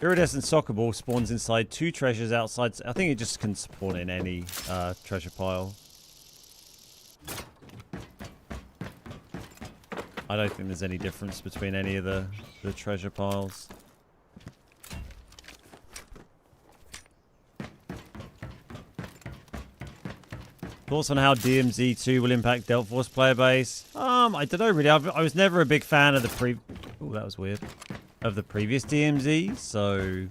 Iridescent soccer ball spawns inside 2 treasures outside. I think it just can spawn in any treasure pile. I don't think there's any difference between any of the treasure piles. Thoughts on how DMZ2 will impact Delta Force player base? I don't know really. I was never a big fan of the Oh, that was weird. Of the previous DMZ, so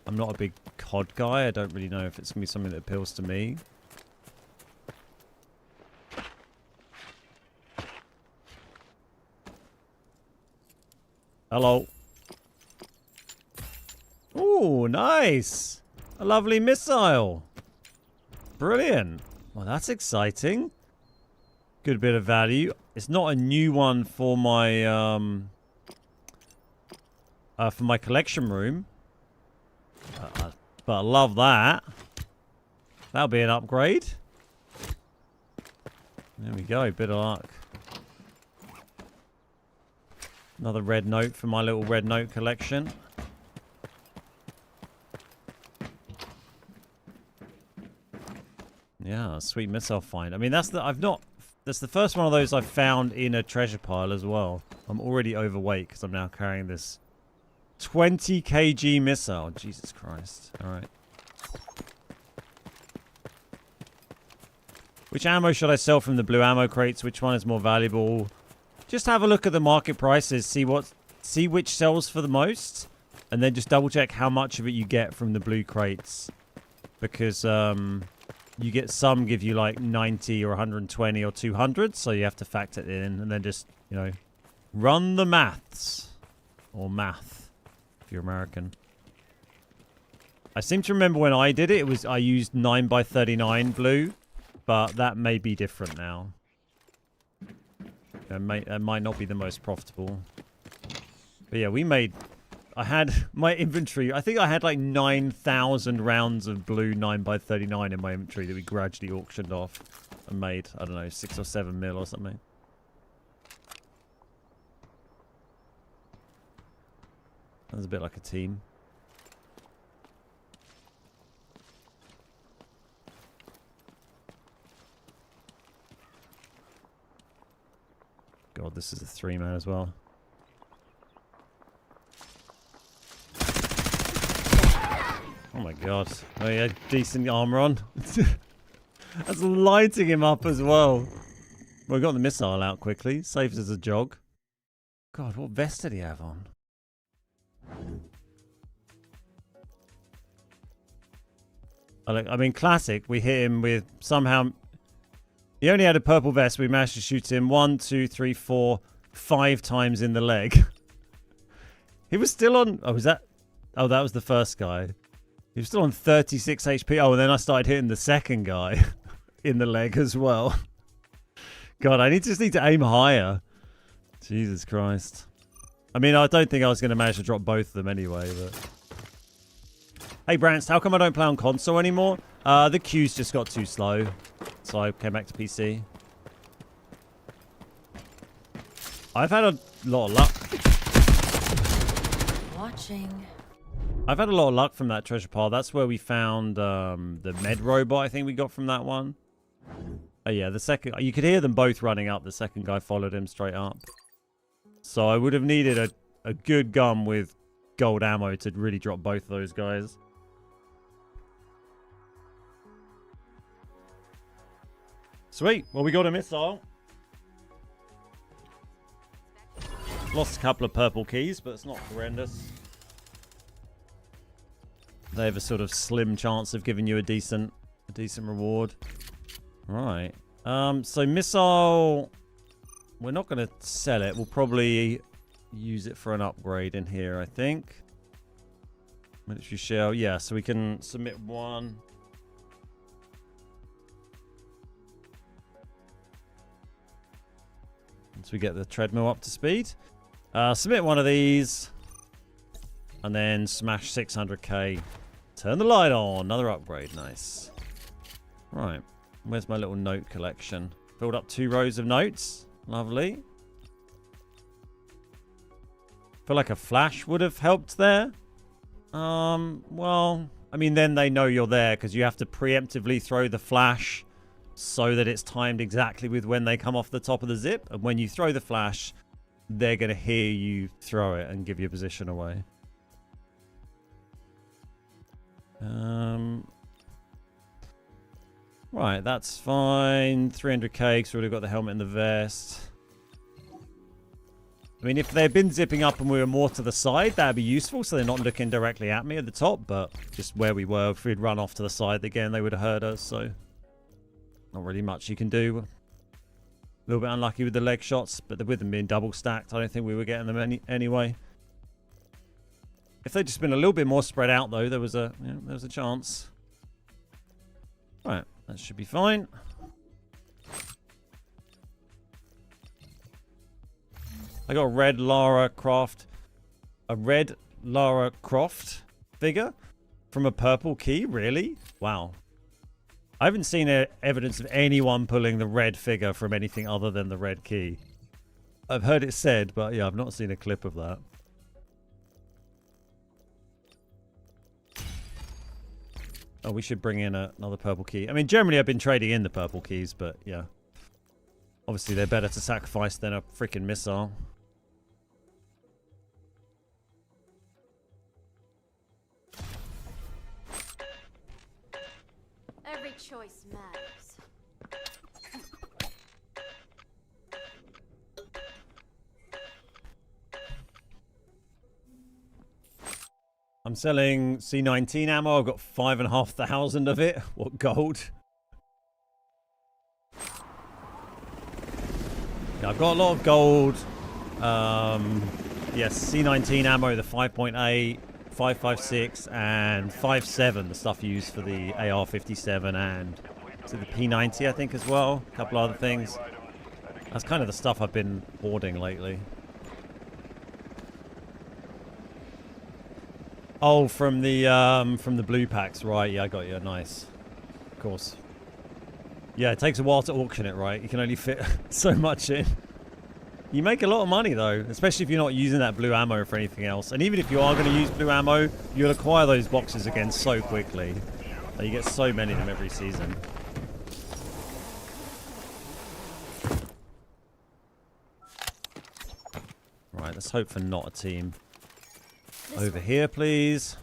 I'm not a big COD guy. I don't really know if it's gonna be something that appeals to me. Hello. Oh, nice. A lovely missile. Brilliant. Well, that's exciting. Good bit of value. It's not a new one for my collection room. But I love that. That'll be an upgrade. There we go. Bit of luck. Another red note for my little red note collection. Yeah, sweet missile find. I mean, that's the first one of those I've found in a treasure pile as well. I'm already overweight because I'm now carrying this 20 kg missile. Jesus Christ. All right. Which ammo should I sell from the blue ammo crates? Which one is more valuable? Just have a look at the market prices, see which sells for the most, and then just double check how much of it you get from the blue crates. Because you get some give you like 90 or 120 or 200, so you have to factor it in and then just, you know, run the maths. Or math, if you're American. I seem to remember when I did it, I used 9x39 blue, but that may be different now. That might not be the most profitable. But yeah, I had my inventory. I think I had like 9,000 rounds of blue 9x39 in my inventory that we gradually auctioned off and made, I don't know, 6 or 7 mil or something. That was a bit like a team. God, this is a 3-man as well. Oh my god. Oh, he had decent armor on. That's lighting him up as well. Well, we got the missile out quickly. Saves as a jog. God, what vest did he have on? I mean, classic. We hit him with somehow... He only had a purple vest. We managed to shoot him 1, 2, 3, 4, 5 times in the leg. He was still on... Oh, was that... Oh, that was the first guy. He was still on 36 HP. Oh, and then I started hitting the second guy in the leg as well. God, I just need to aim higher. Jesus Christ. I mean, I don't think I was going to manage to drop both of them anyway, but... Hey, Brance, how come I don't play on console anymore? The queues just got too slow. So I came back to PC. I've had a lot of luck. Watching. I've had a lot of luck from that treasure pile. That's where we found the med robot, I think we got from that one. Oh yeah, the second... You could hear them both running up. The second guy followed him straight up. So I would have needed a good gun with gold ammo to really drop both of those guys. Sweet. Well, we got a missile. Lost a couple of purple keys, but it's not horrendous. They have a sort of slim chance of giving you a decent reward. Right. So missile, we're not going to sell it. We'll probably use it for an upgrade in here, I think. Military shell. Yeah, so we can submit one. Once we get the treadmill up to speed. Submit one of these. And then smash 600k. Turn the light on. Another upgrade. Nice. Right. Where's my little note collection? Filled up 2 rows of notes. Lovely. Feel like a flash would have helped there. Well, I mean, then they know you're there because you have to preemptively throw the flash so that it's timed exactly with when they come off the top of the zip. And when you throw the flash, they're going to hear you throw it and give your position away. Right, that's fine. 300k, because we already got the helmet and the vest. I mean, if they'd been zipping up and we were more to the side, that'd be useful, so they're not looking directly at me at the top, but just where we were, if we'd run off to the side again, they would have heard us, so not really much you can do. A little bit unlucky with the leg shots, but with them being double stacked, I don't think we were getting them anyway. If they'd just been a little bit more spread out, though, there was a chance. Right, that should be fine. I got a red Lara Croft figure from a purple key. Really? Wow. I haven't seen evidence of anyone pulling the red figure from anything other than the red key. I've heard it said, but yeah, I've not seen a clip of that. Oh, we should bring in another purple key. I mean, generally I've been trading in the purple keys, but yeah. Obviously, they're better to sacrifice than a freaking missile. Every choice matters. I'm selling C19 ammo. I've got 5,500 of it. What gold? Yeah, I've got a lot of gold. Yes, C19 ammo, the 5.8, 5.56, and 5.7, the stuff used for the AR-57 and the P90, I think, as well. A couple other things. That's kind of the stuff I've been hoarding lately. Oh, from the blue packs, right? Yeah, I got you. Nice. Of course. Yeah, it takes a while to auction it, right? You can only fit so much in. You make a lot of money, though, especially if you're not using that blue ammo for anything else. And even if you are going to use blue ammo, you'll acquire those boxes again so quickly. You get so many of them every season. Right, let's hope for not a team. Over here, please.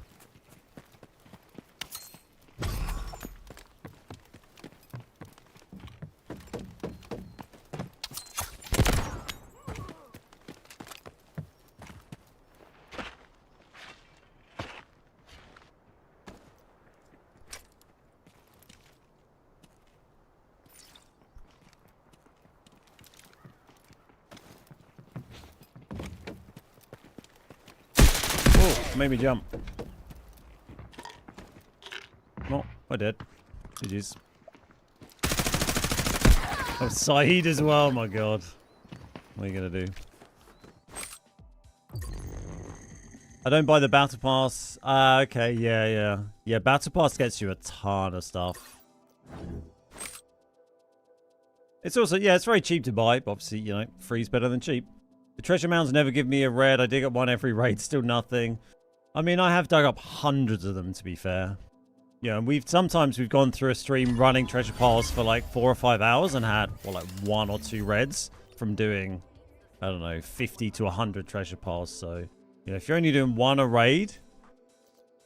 Made me jump. No, I did. GG's. Oh, Saeed as well, my god. What are you gonna do? I don't buy the battle pass. Okay, yeah. Yeah, battle pass gets you a ton of stuff. It's also, yeah, it's very cheap to buy, but obviously, you know, free's better than cheap. The treasure mounds never give me a red. I dig up one every raid, still nothing. I mean, I have dug up hundreds of them, to be fair. Yeah, and sometimes we've gone through a stream running treasure piles for like 4 or 5 hours and had, well, like 1 or 2 reds from doing, I don't know, 50 to 100 treasure piles. So, you know, if you're only doing 1 a raid,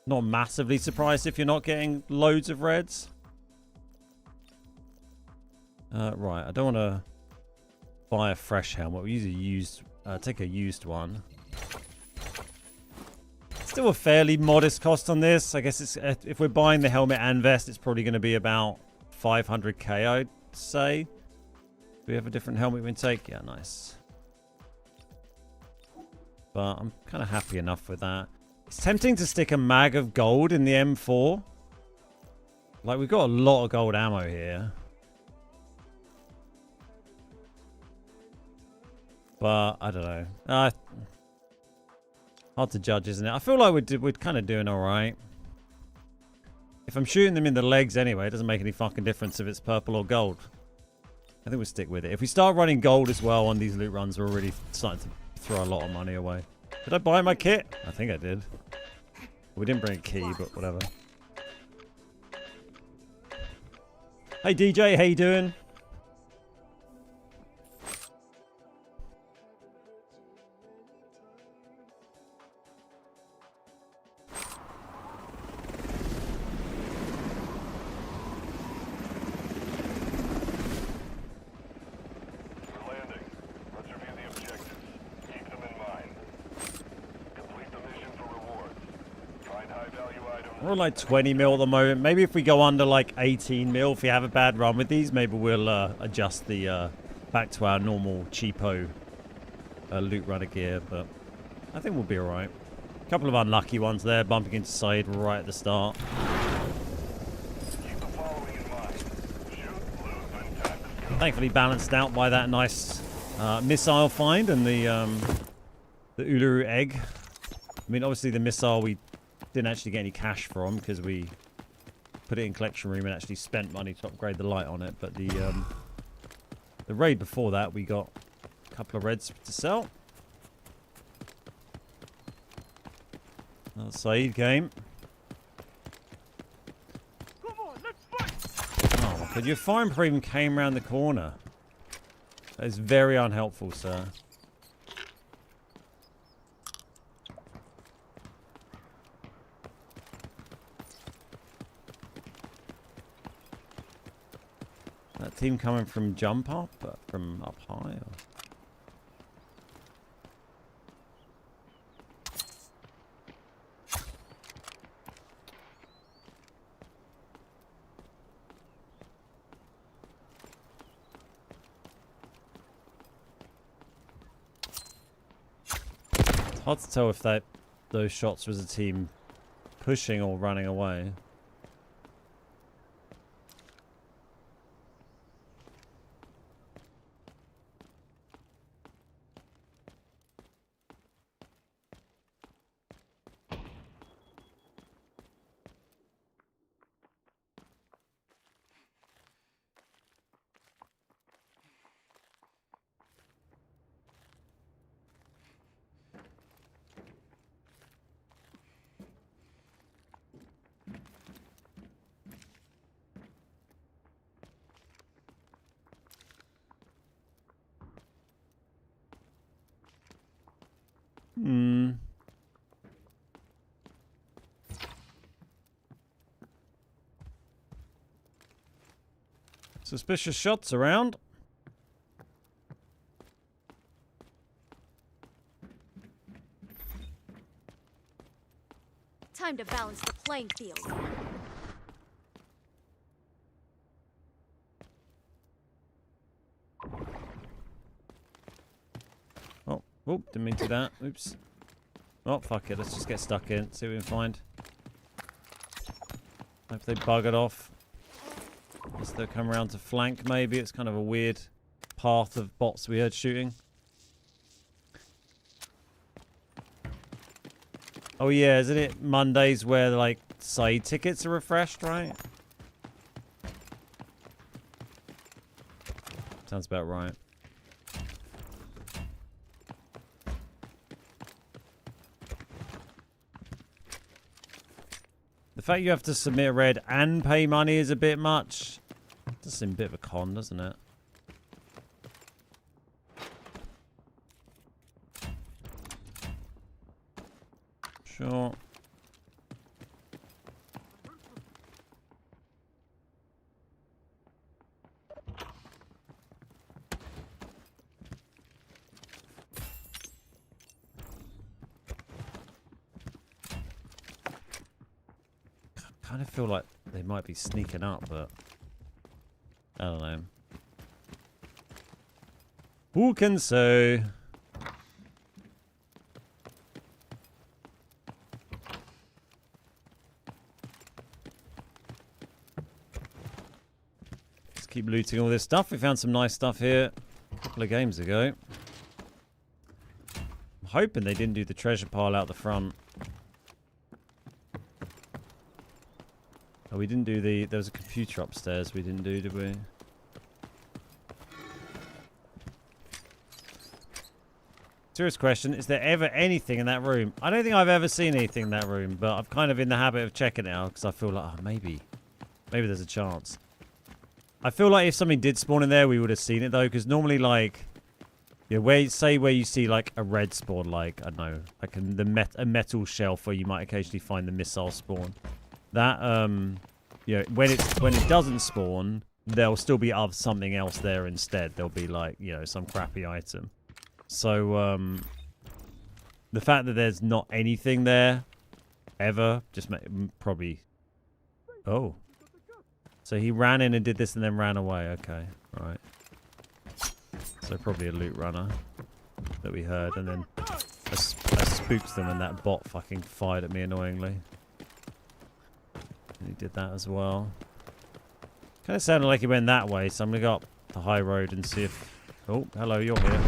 not massively surprised if you're not getting loads of reds. Right, I don't want to buy a fresh helmet. We use take a used one. Still a fairly modest cost on this. I guess it's if we're buying the helmet and vest, it's probably going to be about 500k, I'd say. Do we have a different helmet we can take? Yeah, nice. But I'm kind of happy enough with that. It's tempting to stick a mag of gold in the M4. Like, we've got a lot of gold ammo here. But I don't know. Hard to judge, isn't it? I feel like we're kind of doing all right. If I'm shooting them in the legs anyway, it doesn't make any fucking difference if it's purple or gold. I think we'll stick with it. If we start running gold as well on these loot runs, we're already starting to throw a lot of money away. Did I buy my kit? I think I did. We didn't bring a key, but whatever. Hey DJ, how you doing? We're like 20 mil at the moment. Maybe if we go under like 18 mil, if we have a bad run with these, maybe we'll adjust the back to our normal cheapo loot runner gear. But I think we'll be all right. A couple of unlucky ones there, bumping into side right at the start. Thankfully balanced out by that nice missile find and the Uluru egg. I mean, obviously the missile we didn't actually get any cash from because we put it in collection room and actually spent money to upgrade the light on it. But the raid before that, we got couple of reds to sell. Another Saeed game. Come on, let's fight. Oh my god, your fire emperor even came around the corner. That is very unhelpful, sir. That team coming from jump up, from up high? Or? It's hard to tell if those shots was a team pushing or running away. Suspicious shots around. Time to balance the playing field. Oh, didn't mean to do that. Oops. Oh, fuck it. Let's just get stuck in. See what we can find. Hope they buggered off. Guess they'll come around to flank, maybe. It's kind of a weird path of bots we heard shooting. Oh, yeah. Isn't it Mondays where, like, side tickets are refreshed, right? Sounds about right. The fact you have to submit a red and pay money is a bit much. Does seem a bit of a con, doesn't it? Sure. I kind of feel like they might be sneaking up, but I don't know. Who can say? Let's keep looting all this stuff. We found some nice stuff here a couple of games ago. I'm hoping they didn't do the treasure pile out the front. Oh, we didn't do the... There was a computer upstairs we didn't do, did we? Serious question. Is there ever anything in that room? I don't think I've ever seen anything in that room, but I'm kind of in the habit of checking it out because I feel like, oh, maybe there's a chance. I feel like if something did spawn in there, we would have seen it, though, because normally, like... Yeah, where you see, like, a red spawn, like, I don't know, like a metal shelf where you might occasionally find the missile spawn. That, you know, when it doesn't spawn, there'll still be something else there instead. There'll be, like, you know, some crappy item. So, the fact that there's not anything there, ever, just probably... Oh. So he ran in and did this and then ran away. Okay, right. So probably a loot runner that we heard, and then I spooked them and that bot fucking fired at me annoyingly. And he did that as well. Kind of sounded like he went that way, so I'm going to go up the high road and see if... Oh, hello, you're here.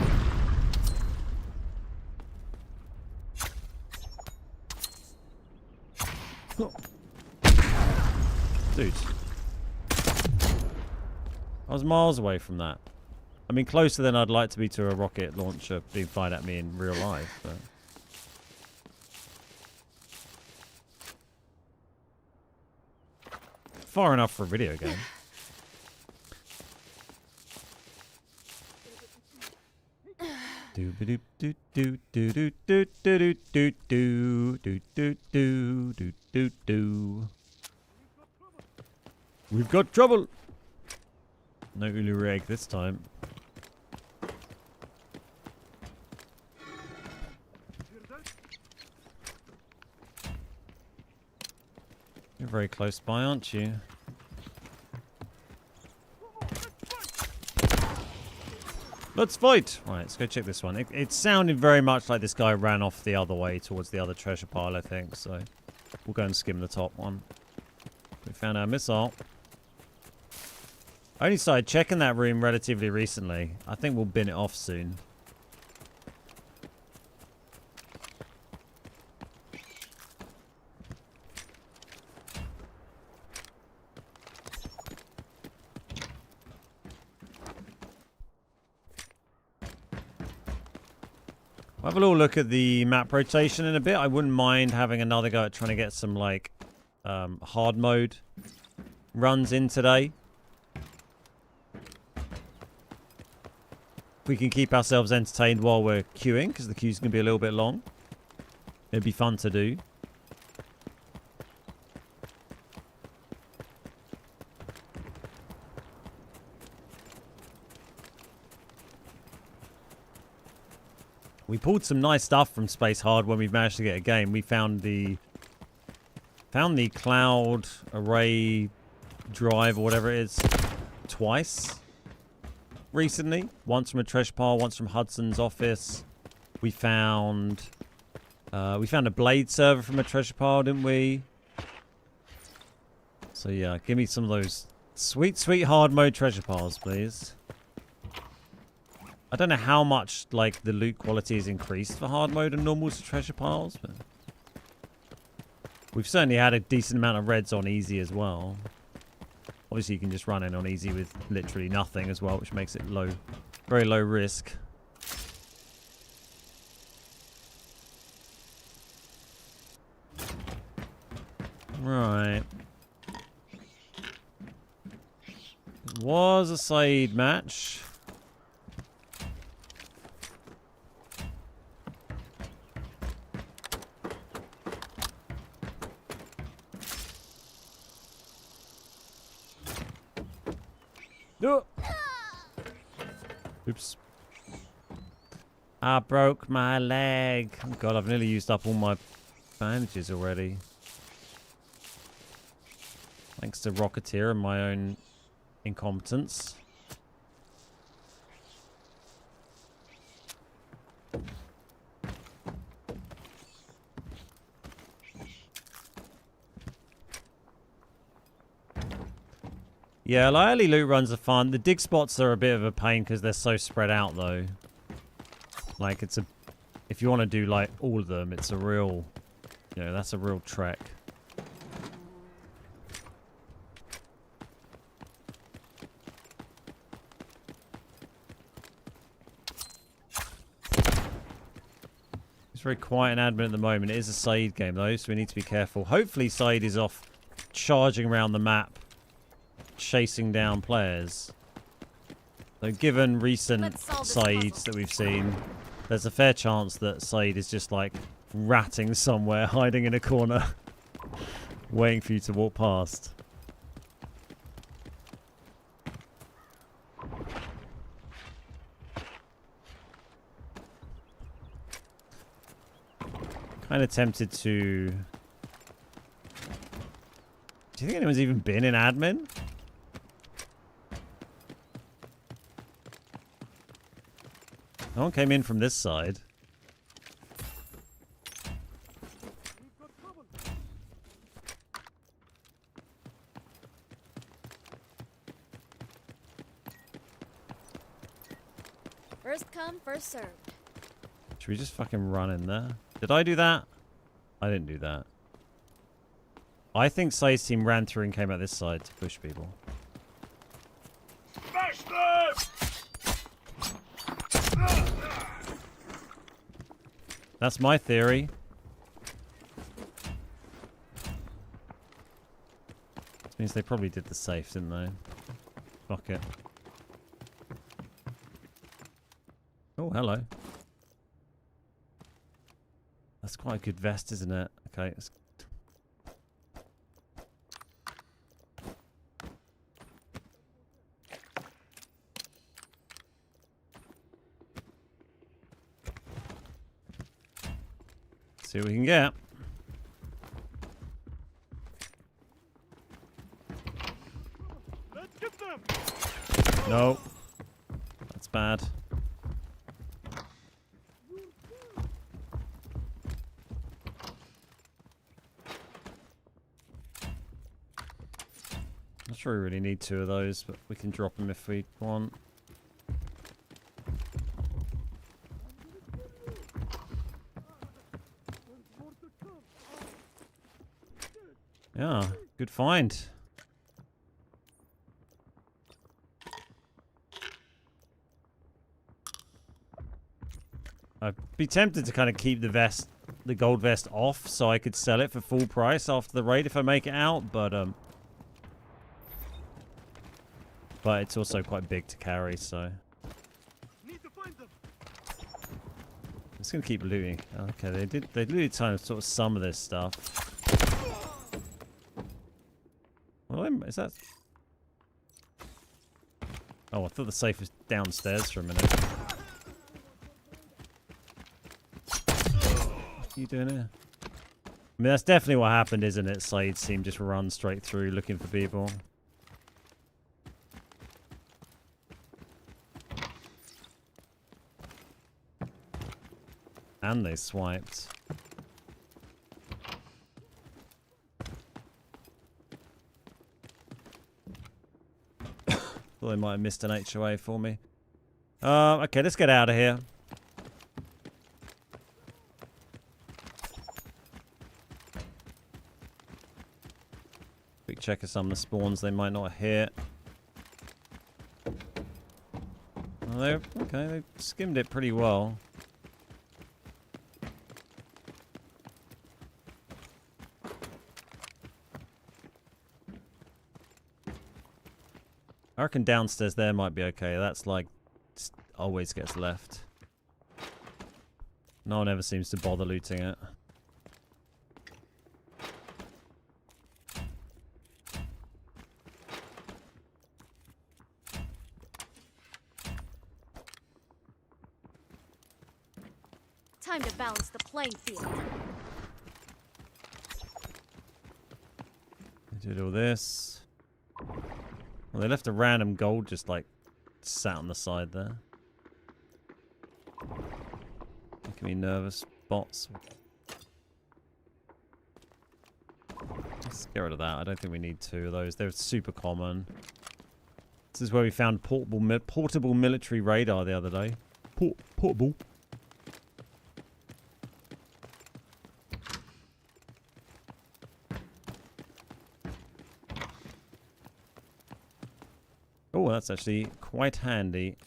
Oh. Dude. I was miles away from that. I mean, closer than I'd like to be to a rocket launcher being fired at me in real life. But. Far enough for a video game. We've got trouble. No ulu reg this time. You're very close by, aren't you? Let's fight! Right, let's go check this one. It sounded very much like this guy ran off the other way towards the other treasure pile, I think. So we'll go and skim the top one. We found our missile. I only started checking that room relatively recently. I think we'll bin it off soon. I'll have a little look at the map rotation in a bit. I wouldn't mind having another go at trying to get some, like, hard mode runs in today. We can keep ourselves entertained while we're queuing, because the queue's going to be a little bit long. It'd be fun to do. We pulled some nice stuff from Space Hard when we managed to get a game. We found the cloud array drive or whatever it is twice recently. Once from a treasure pile, once from Hudson's office. We found a blade server from a treasure pile, didn't we? So yeah, give me some of those sweet, sweet hard mode treasure piles, please. I don't know how much, like, the loot quality is increased for hard mode and normals to treasure piles, but we've certainly had a decent amount of reds on easy as well. Obviously, you can just run in on easy with literally nothing as well, which makes it low, very low risk. Right. It was a side match. Oops. I broke my leg. Oh God, I've nearly used up all my bandages already. Thanks to Rocketeer and my own incompetence. Yeah, like early loot runs are fun. The dig spots are a bit of a pain because they're so spread out, though. Like, if you want to do, like, all of them, it's a real, you know, that's a real trek. It's very quiet in admin at the moment. It is a Said game, though, so we need to be careful. Hopefully, Said is off charging around the map, chasing down players. So given recent Saids that we've seen, there's a fair chance that Said is just like ratting somewhere, hiding in a corner, waiting for you to walk past. Kind of tempted to... Do you think anyone's even been in admin? No one came in from this side. First come, first served. Should we just fucking run in there? Did I do that? I didn't do that. I think Say's team ran through and came out this side to push people. Smash them! That's my theory. This means they probably did the safe, didn't they? Fuck it. Oh, hello. That's quite a good vest, isn't it? Okay. Let's... see what we can get. Let's get them. No. That's bad. Not sure we really need 2 of those, but we can drop them if we want. Yeah, good find. I'd be tempted to kind of keep the gold vest off so I could sell it for full price after the raid if I make it out, but it's also quite big to carry, so Need to find them. I'm just gonna keep looting. Okay, they looted sort of some of this stuff. Well, is that? Oh, I thought the safe was downstairs for a minute. What are you doing here? I mean, that's definitely what happened, isn't it? Slade's team just run straight through looking for people. And they swiped. Thought they might have missed an HOA for me. Okay, let's get out of here. Quick check of some of the spawns they might not hit. Oh, okay, they skimmed it pretty well. I reckon downstairs there might be okay. That's like always gets left. No one ever seems to bother looting it. Time to balance the playing field. They did all this. Well, they left a random gold just like sat on the side there. Making me nervous. Bots. Let's get rid of that. I don't think we need 2 of those. They're super common. This is where we found portable military radar the other day. Portable. Oh, that's actually quite handy.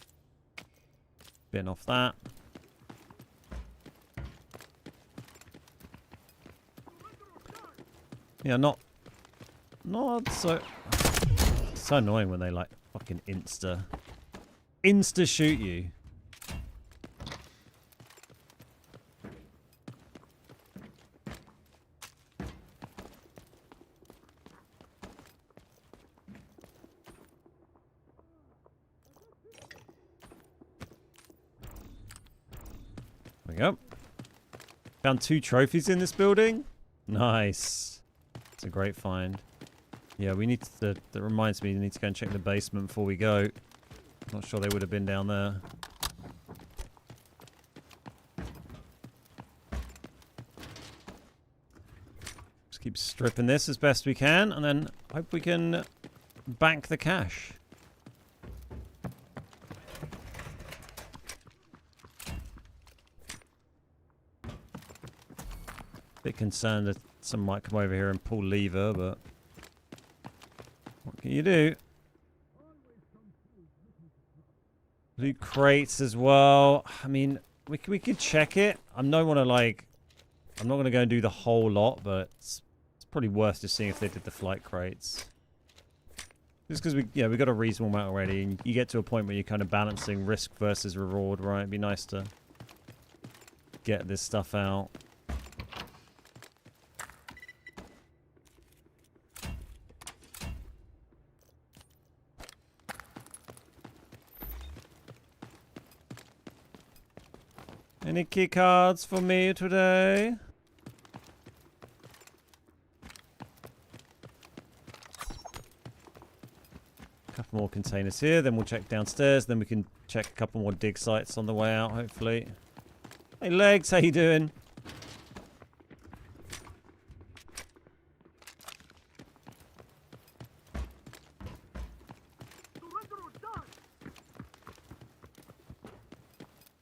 Bin off that. Yeah, not so... It's so annoying when they like fucking insta shoot you. There we go. Found 2 trophies in this building. Nice. It's a great find. Yeah, we need to... That reminds me, we need to go and check the basement before we go. Not sure they would have been down there. Just keep stripping this as best we can, and then hope we can bank the cash. Bit concerned that some might come over here and pull lever, but what can you do? Loot crates as well. I mean, we could check it. I don't want to like. I'm not going to go and do the whole lot, but it's probably worth just seeing if they did the flight crates. Just because we got a reasonable amount already, and you get to a point where you're kind of balancing risk versus reward, right? It'd be nice to get this stuff out. Any key cards for me today? Couple more containers here, then we'll check downstairs, then we can check a couple more dig sites on the way out, hopefully. Hey Legs, how you doing?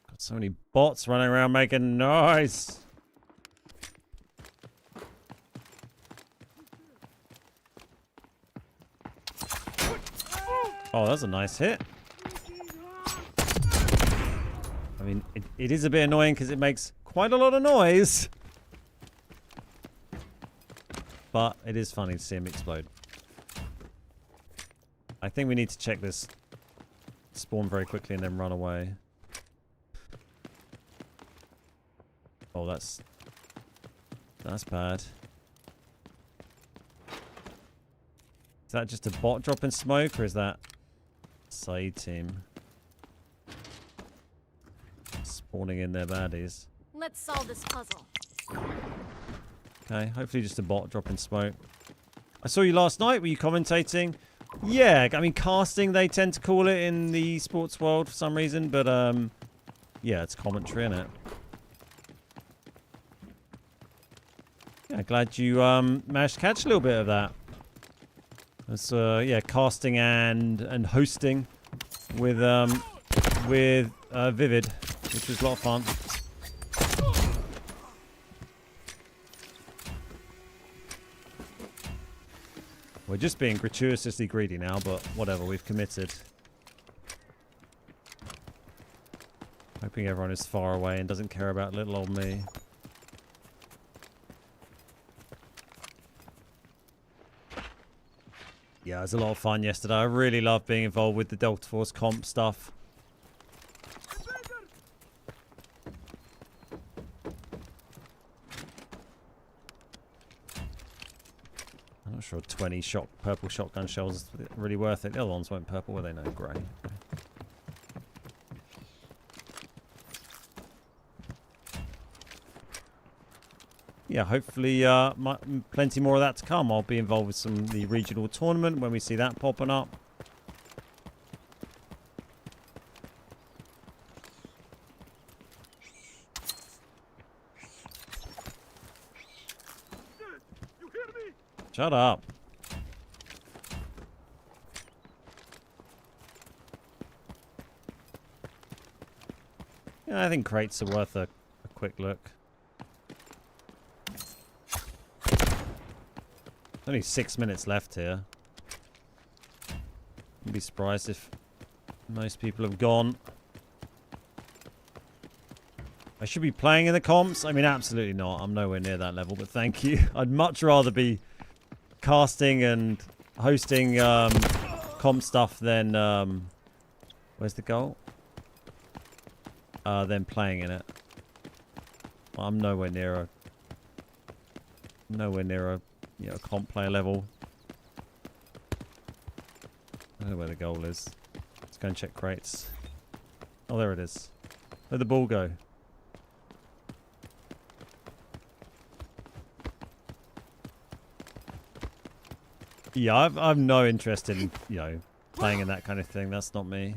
Got so many bots running around making noise. Oh, that's a nice hit. I mean, it is a bit annoying because it makes quite a lot of noise. But it is funny to see him explode. I think we need to check this spawn very quickly and then run away. Oh, that's bad. Is that just a bot dropping smoke, or is that side team spawning in their baddies? Let's solve this puzzle. Okay, hopefully just a bot dropping smoke. I saw you last night. Were you commentating? Yeah, I mean casting they tend to call it in the sports world for some reason, but yeah, it's commentary, isn't it? Yeah, glad you managed to catch a little bit of that. It's yeah, casting and hosting with Vivid, which was a lot of fun. We're just being gratuitously greedy now, but whatever, we've committed. Hoping everyone is far away and doesn't care about little old me. Yeah, it was a lot of fun yesterday. I really loved being involved with the Delta Force comp stuff. I'm not sure 20 purple shotgun shells is really worth it. The other ones weren't purple, were they? No, grey. Yeah, hopefully plenty more of that to come. I'll be involved with the regional tournament when we see that popping up. Shut up. Yeah, I think crates are worth a quick look. Only 6 minutes left here. I'd be surprised if most people have gone. I should be playing in the comps. I mean, absolutely not. I'm nowhere near that level, but thank you. I'd much rather be casting and hosting comp stuff than where's the goal? Than playing in it. I'm nowhere near a you know, comp player level. I don't know where the goal is. Let's go and check crates. Oh, there it is. Where'd the ball go? Yeah, I've no interest in, you know, playing in that kind of thing. That's not me.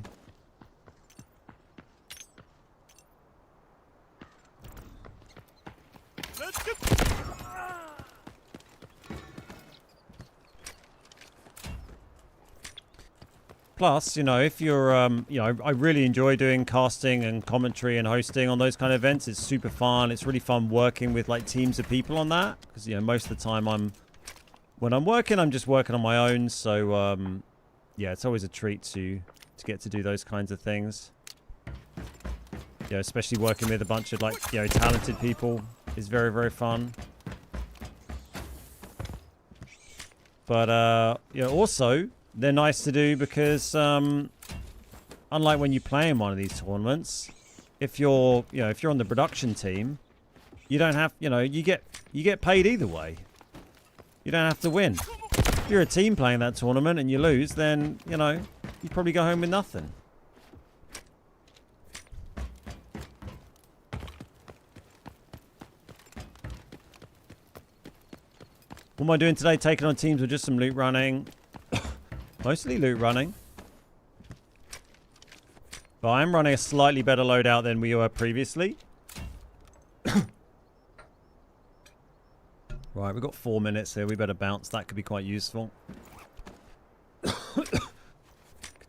Plus, you know, if you're, you know, I really enjoy doing casting and commentary and hosting on those kind of events. It's super fun. It's really fun working with like teams of people on that because, you know, most of the time when I'm working, I'm just working on my own. So, yeah, it's always a treat to get to do those kinds of things. you know, especially working with a bunch of, like, you know, talented people is very, very fun. But, you know, also, they're nice to do because, unlike when you play in one of these tournaments, if you're, you know, if you're on the production team, you don't have, you know, you get paid either way. You don't have to win. If you're a team playing that tournament and you lose, then, you know, you probably go home with nothing. What am I doing today? Taking on teams with just some loot running. Mostly loot running. But I'm running a slightly better loadout than we were previously. Right, we've got 4 minutes here. We better bounce. That could be quite useful. Could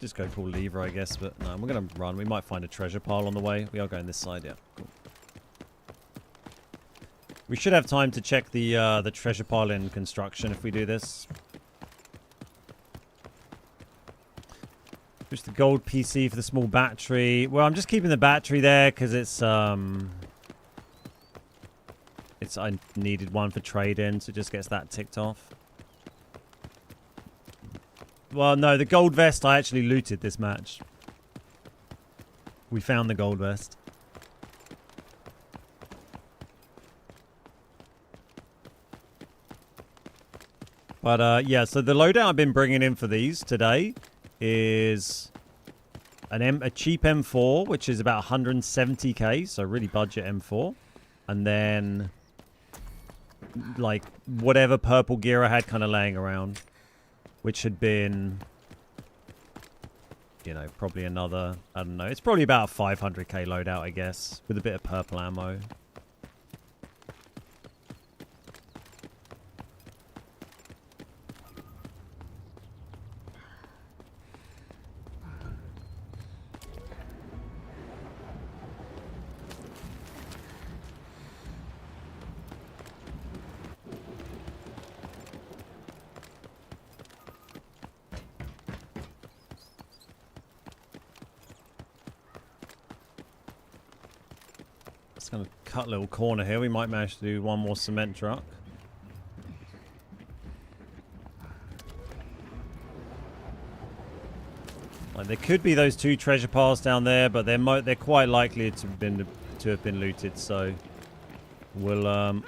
just go pull lever, I guess. But no, we're going to run. We might find a treasure pile on the way. We are going this side, yeah. Cool. We should have time to check the treasure pile in construction if we do this. Just the gold PC for the small battery. Well, I'm just keeping the battery there because I needed one for trade-in, so it just gets that ticked off. Well, no, the gold vest I actually looted this match. We found the gold vest. But, yeah, so the loadout I've been bringing in for these today is a cheap M4, which is about 170k, so really budget M4. And then, like, whatever purple gear I had kind of laying around, which had been, you know, probably another, I don't know, it's probably about a 500k loadout, I guess, with a bit of purple ammo. Going to cut a little corner here. We might manage to do one more cement truck. Like, there could be those 2 treasure piles down there, but they're quite likely to have been looted. So we'll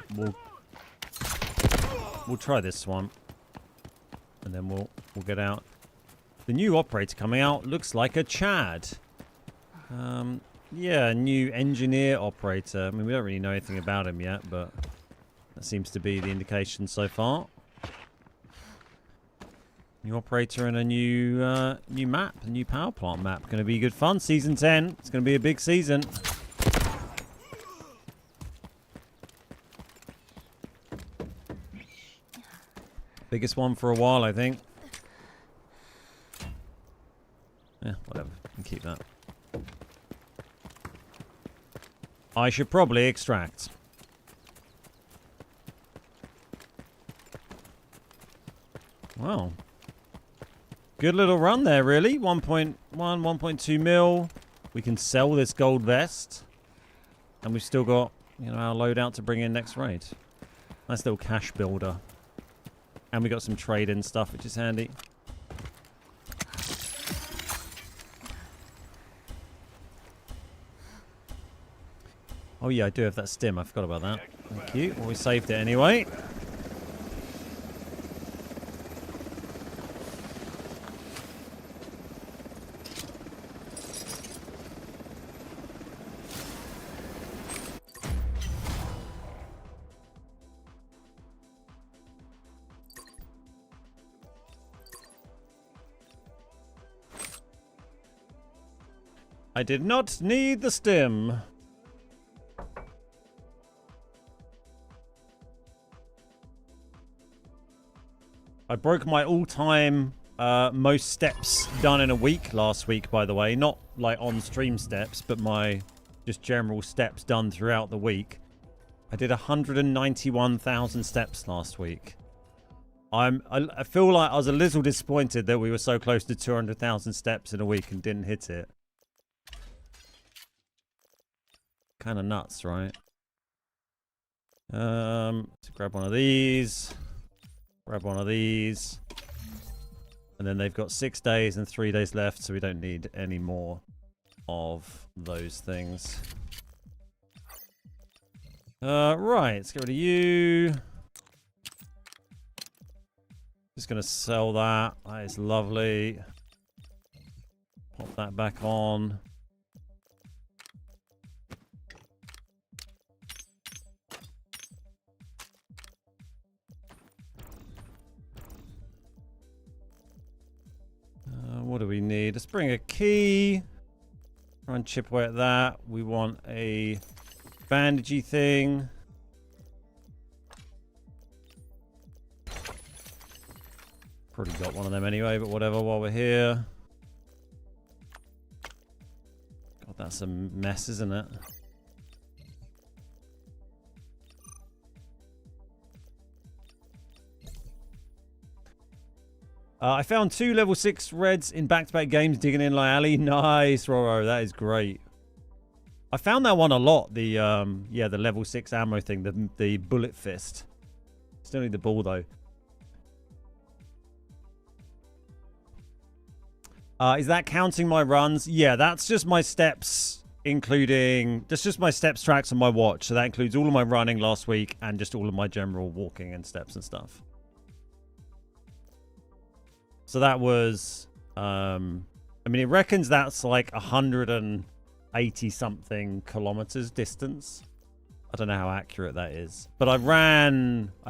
try this one, and then we'll get out. The new operator coming out looks like a Chad. Yeah, new engineer operator. I mean, we don't really know anything about him yet, but that seems to be the indication so far. New operator and a new map, a new power plant map. Going to be good fun. Season 10. It's going to be a big season. Biggest one for a while, I think. Yeah, whatever. You can keep that. I should probably extract. Wow. Good little run there, really. 1.1, 1.2 mil. We can sell this gold vest. And we've still got, you know, our loadout to bring in next raid. Nice little cash builder. And we got some trade-in stuff, which is handy. Oh yeah, I do have that stim. I forgot about that. Thank you. Well, we saved it anyway. I did not need the stim. I broke my all-time most steps done in a week last week, by the way. Not like on-stream steps, but my just general steps done throughout the week. I did 191,000 steps last week. I feel like I was a little disappointed that we were so close to 200,000 steps in a week and didn't hit it. kind of nuts, right? Let's grab one of these. Grab one of these. And then they've got 6 days and 3 days left, so we don't need any more of those things. Right, let's get rid of you. Just gonna sell that. That is lovely. Pop that back on. What do we need? Let's bring a key. Try and chip away at that. We want a bandagey thing. Probably got one of them anyway, but whatever while we're here. God, that's a mess, isn't it? I found 2 level 6 reds in back-to-back games digging in like alley. Nice, Roro. That is great. I found that one a lot. The yeah, the level 6 ammo thing, the bullet fist. Still need the ball though. Is that counting my runs? Yeah, that's just my steps, including that's just my steps tracks on my watch. So that includes all of my running last week and just all of my general walking and steps and stuff. So that was, I mean, it reckons that's like 180 something kilometers distance. I don't know how accurate that is, but I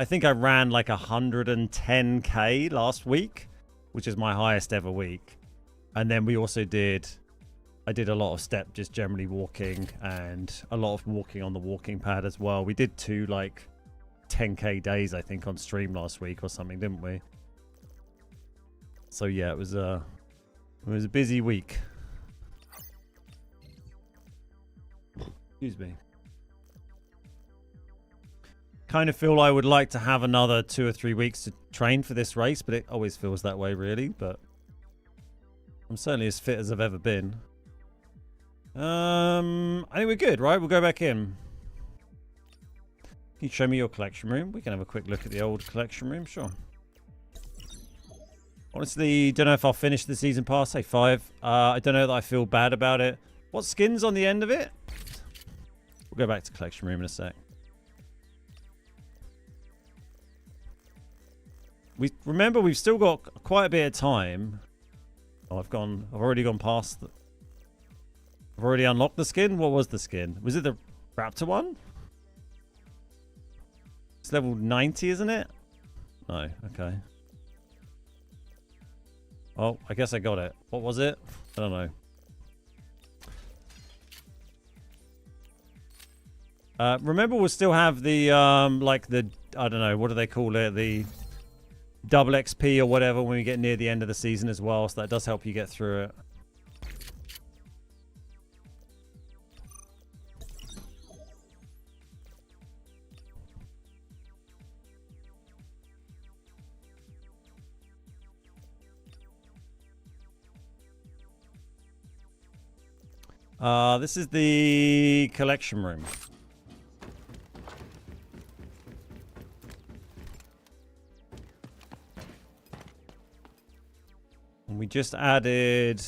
think I ran like 110k last week, which is my highest ever week. And then we also I did a lot of step, just generally walking, and a lot of walking on the walking pad as well. We did 2 like 10k days, I think, on stream last week or something, didn't we? So yeah, it was a busy week. Excuse me. Kind of feel I would like to have another 2 or 3 weeks to train for this race, but it always feels that way, really. But I'm certainly as fit as I've ever been. I think we're good, right? We'll go back in. Can you show me your collection room? We can have a quick look at the old collection room, sure. Honestly, don't know if I'll finish the season pass. Say 5. I don't know that I feel bad about it. What skin's on the end of it? We'll go back to collection room in a sec. Remember, we've still got quite a bit of time. Oh, I've already gone past. I've already unlocked the skin. What was the skin? Was it the raptor one? It's level 90, isn't it? No. Okay. Oh, I guess I got it. What was it? I don't know. Remember, we'll still have the, like the, I don't know, what do they call it? The double XP or whatever when we get near the end of the season as well. So that does help you get through it. This is the collection room. And we just added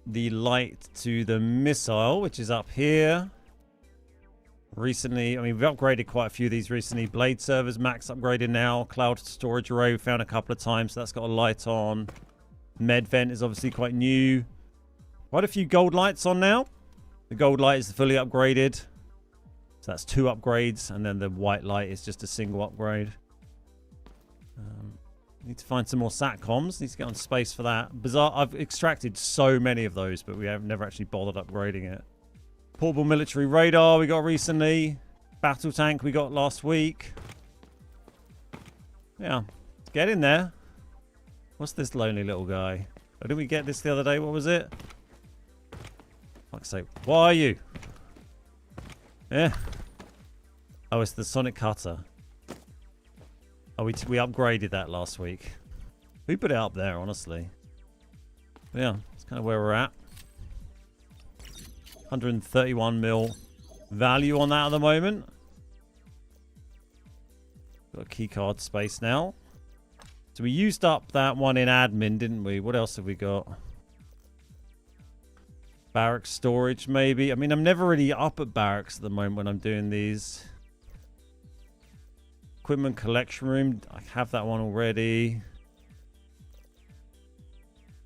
the light to the missile, which is up here. Recently, I mean, we've upgraded quite a few of these recently. Blade servers, max upgraded now. Cloud storage array, we found a couple of times. So that's got a light on. Med vent is obviously quite new. Quite a few gold lights on now. The gold light is fully upgraded. So that's 2 upgrades. And then the white light is just a single upgrade. Need to find some more satcoms. Need to get on space for that. Bizarre. I've extracted so many of those, but we have never actually bothered upgrading it. Portable military radar we got recently. Battle tank we got last week. Yeah. Let's get in there. What's this lonely little guy? Oh, didn't we get this the other day? What was it? Fuck's sake. What are you? Yeah. Oh, it's the Sonic Cutter. Oh, we upgraded that last week. We put it up there, honestly. But yeah, that's kind of where we're at. 131 mil value on that at the moment. Got a keycard space now. So we used up that one in admin, didn't we? What else have we got? Barracks storage, maybe. I mean, I'm never really up at barracks at the moment when I'm doing these. Equipment collection room. I have that one already.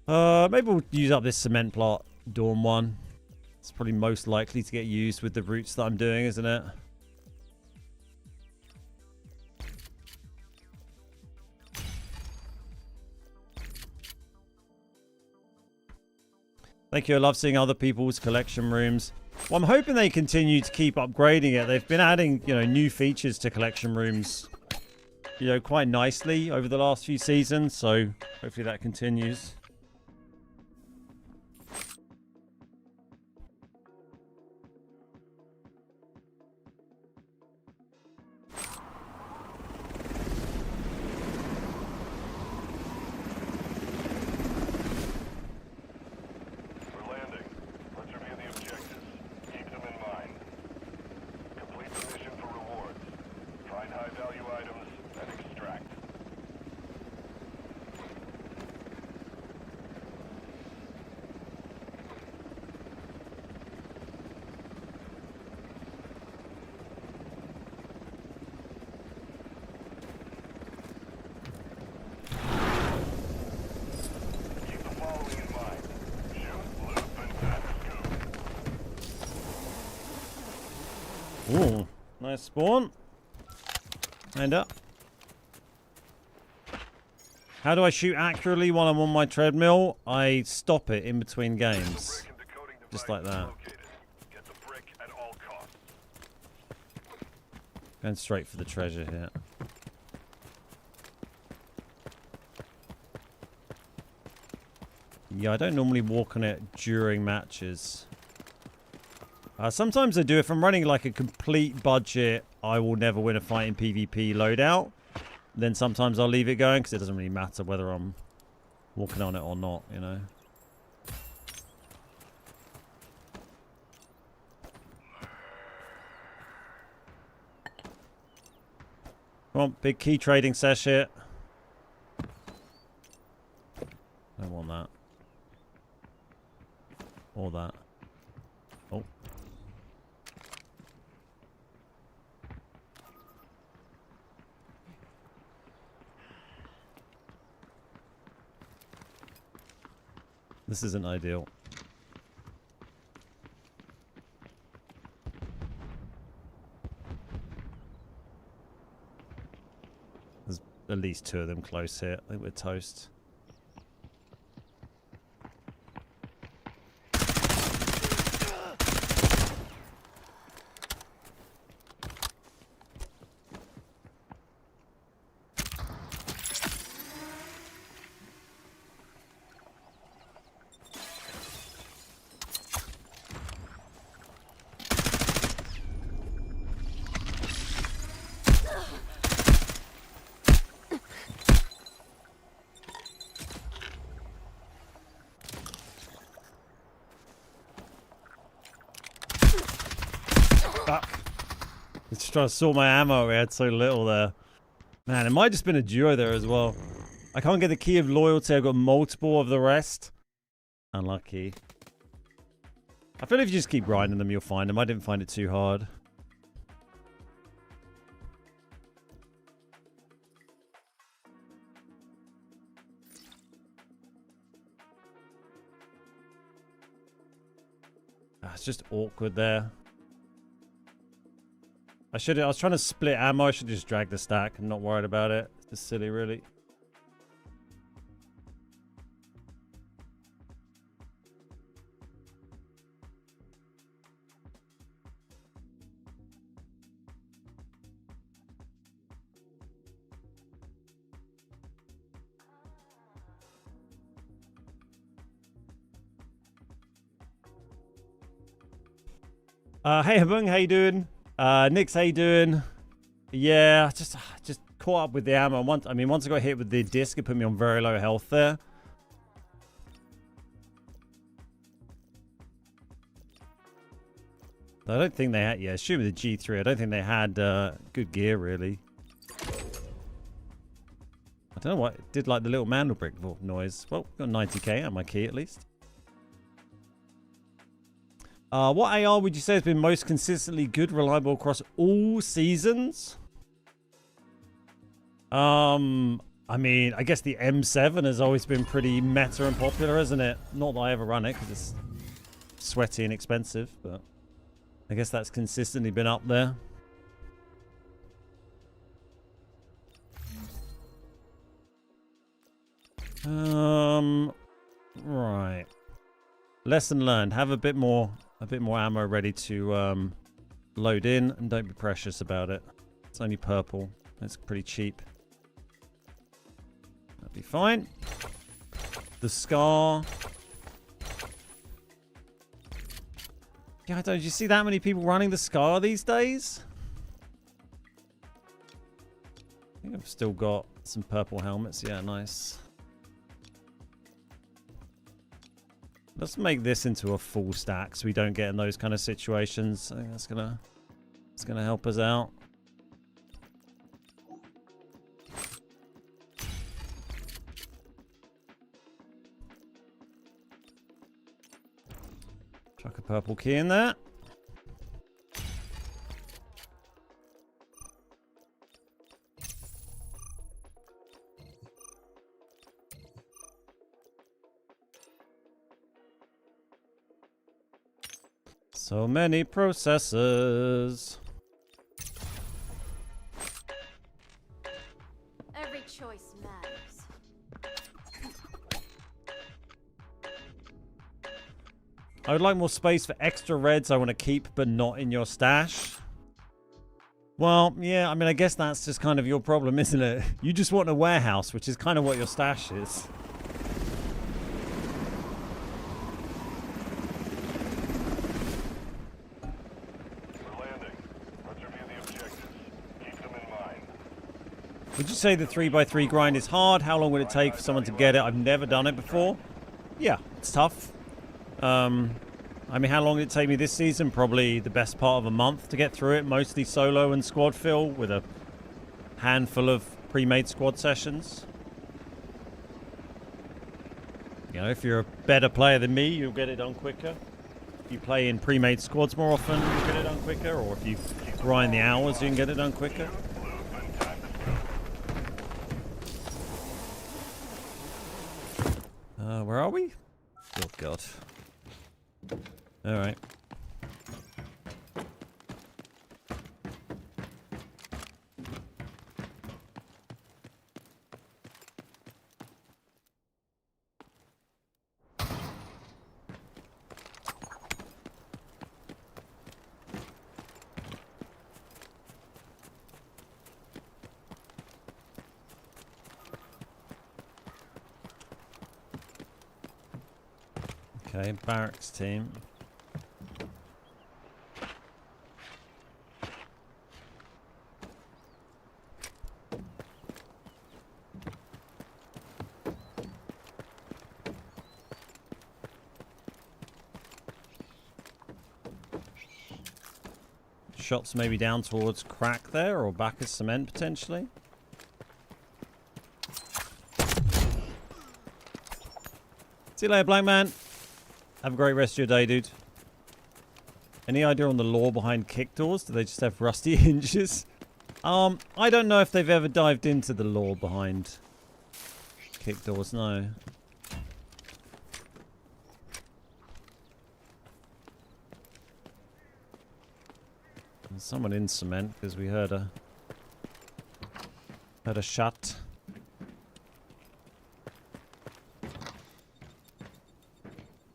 Maybe we'll use up this cement plot dorm one. It's probably most likely to get used with the routes that I'm doing, isn't it? Thank you. I love seeing other people's collection rooms. Well, I'm hoping they continue to keep upgrading it. They've been adding, new features to collection rooms, quite nicely over the last few seasons. So hopefully that continues. Ooh, nice spawn. And up. How do I shoot accurately while I'm on my treadmill? I stop it in between games. Just like that. Going straight for the treasure here. Yeah, I don't normally walk on it during matches. Sometimes I do. If I'm running like a complete budget, I will never win a fight in PvP loadout. Then sometimes I'll leave it going because it doesn't really matter whether I'm walking on it or not, Come on, big key trading session. I want that. Or that. Oh. This isn't ideal. There's at least 2 of them close here. I think we're toast. Just trying to sort my ammo. We had so little there. Man, it might have just been a duo there as well. I can't get the key of loyalty. I've got multiple of the rest. Unlucky. I feel if you just keep grinding them, you'll find them. I didn't find it too hard. It's just awkward there. I was trying to split ammo. I should just drag the stack. I'm not worried about it. It's just silly, really. Hey Habung, how you doing? Nix, how you doing? Yeah, just caught up with the ammo. Once I got hit with the disc, it put me on very low health there. I don't think they had... Yeah, shoot with the G3. I don't think they had good gear, really. I don't know what... It did like the little mandel brick noise. Well, got 90k on my key, at least. What AR would you say has been most consistently good, reliable across all seasons? I mean, I guess the M7 has always been pretty meta and popular, isn't it? Not that I ever run it, because it's sweaty and expensive, but I guess that's consistently been up there. Right. Lesson learned. Have a bit more ammo ready to load in, and don't be precious about it. It's only purple. It's pretty cheap. That'll be fine. The Scar. Yeah, don't you see that many people running the Scar these days? I think I've still got some purple helmets. Yeah, nice. Let's make this into a full stack so we don't get in those kind of situations. I think that's gonna help us out. Chuck a purple key in there. So many processes. Every choice matters. I would like more space for extra reds I want to keep, but not in your stash. Well, yeah, I mean, I guess that's just kind of your problem, isn't it? You just want a warehouse, which is kind of what your stash is. Would you say the 3x3 grind is hard? How long would it take for someone to get it? I've never done it before. Yeah, it's tough. I mean, how long did it take me this season? Probably the best part of a month to get through it. Mostly solo and squad fill with a handful of pre-made squad sessions. You know, if you're a better player than me, you'll get it done quicker. If you play in pre-made squads more often, you'll get it done quicker. Or if you grind the hours, you can get it done quicker. Where are we? Oh, God. All right. Okay, barracks team. Shots maybe down towards crack there, or back of cement potentially. See you later, Black Man. Have a great rest of your day, dude. Any idea on the lore behind kick doors? Do they just have rusty hinges? I don't know if they've ever dived into the lore behind kick doors, no. There's someone in cement because we heard a shot.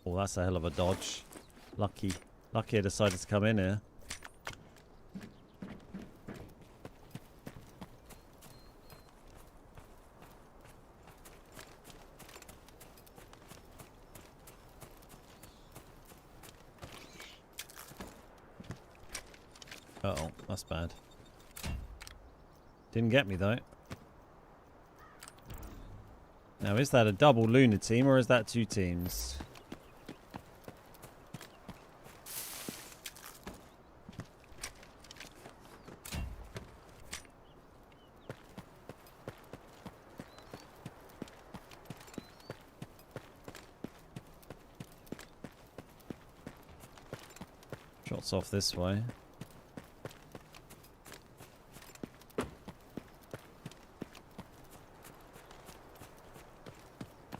Oh, that's a hell of a dodge. Lucky I decided to come in here. Uh-oh, that's bad. Didn't get me though. Now, is that a double Lunar team or is that two teams? Shots off this way.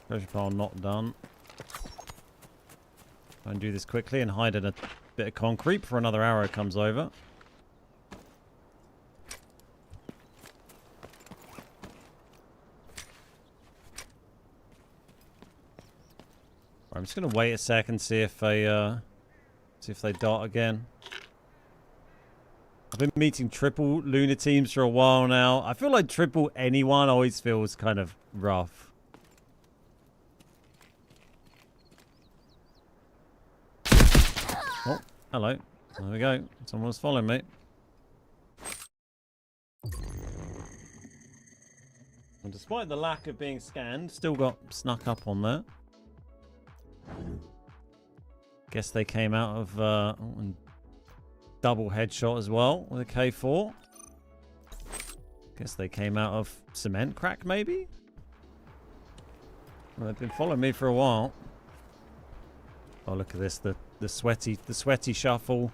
Treasure pile not done. Try and do this quickly and hide in a bit of concrete before another arrow comes over. I'm just gonna wait a second, see if they dart again. I've been meeting triple lunar teams for a while now. I feel like triple anyone always feels kind of rough. Oh, hello. There we go. Someone was following me. And despite the lack of being scanned, still got snuck up on there. Guess they came out of and double headshot as well with a K4. Guess they came out of cement crack maybe? Well, they've been following me for a while. Oh, look at this, the sweaty shuffle.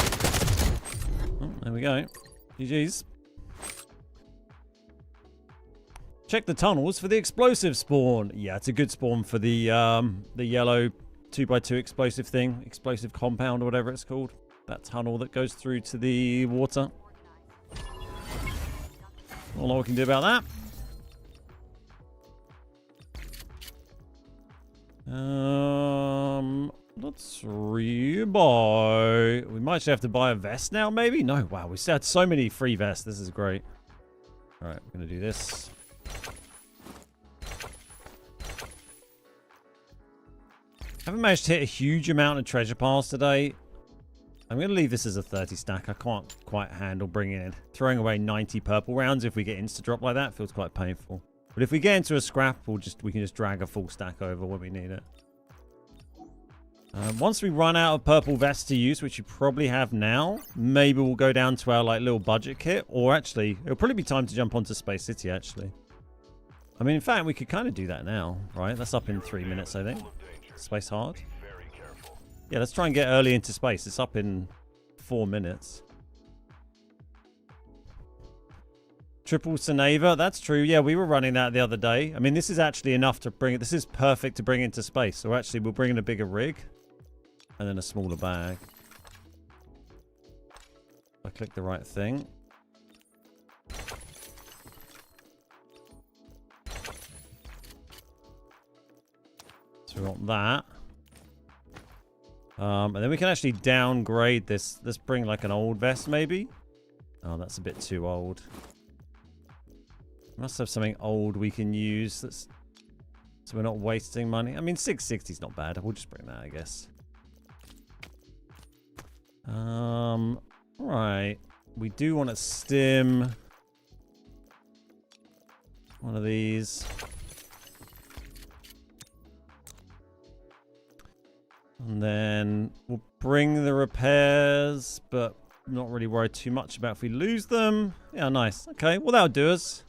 Oh, there we go. GG's. Check the tunnels for the explosive spawn. Yeah, it's a good spawn for the yellow 2x2 explosive thing, explosive compound or whatever it's called. That tunnel that goes through to the water. All I can do about that. Let's rebuy. We might actually have to buy a vest now, maybe? No, wow, we still had so many free vests. This is great. All right, we're gonna do this. Haven't managed to hit a huge amount of treasure piles today. I'm going to leave this as a 30 stack. I can't quite handle bringing in. Throwing away 90 purple rounds if we get insta-drop like that feels quite painful. But if we get into a scrap, we can just drag a full stack over when we need it. Once we run out of purple vests to use, which you probably have now, maybe we'll go down to our like little budget kit. Or actually, it'll probably be time to jump onto Space City, actually. I mean, in fact, we could kind of do that now, right? That's up in 3 minutes, I think. Space hard. Yeah, let's try and get early into space. It's up in 4 minutes. Triple Seneva, that's true. Yeah, we were running that the other day. I mean, this is actually enough to bring it. This is perfect to bring into space. So actually, we'll bring in a bigger rig and then a smaller bag. I click the right thing. So we want that. And then we can actually downgrade this. Let's bring like an old vest maybe. Oh, that's a bit too old. Must have something old we can use. So we're not wasting money. I mean, 660 is not bad. We'll just bring that, I guess. Right. We do want to stim one of these. And then we'll bring the repairs, but not really worried too much about if we lose them. Yeah, nice. Okay, well, that'll do us.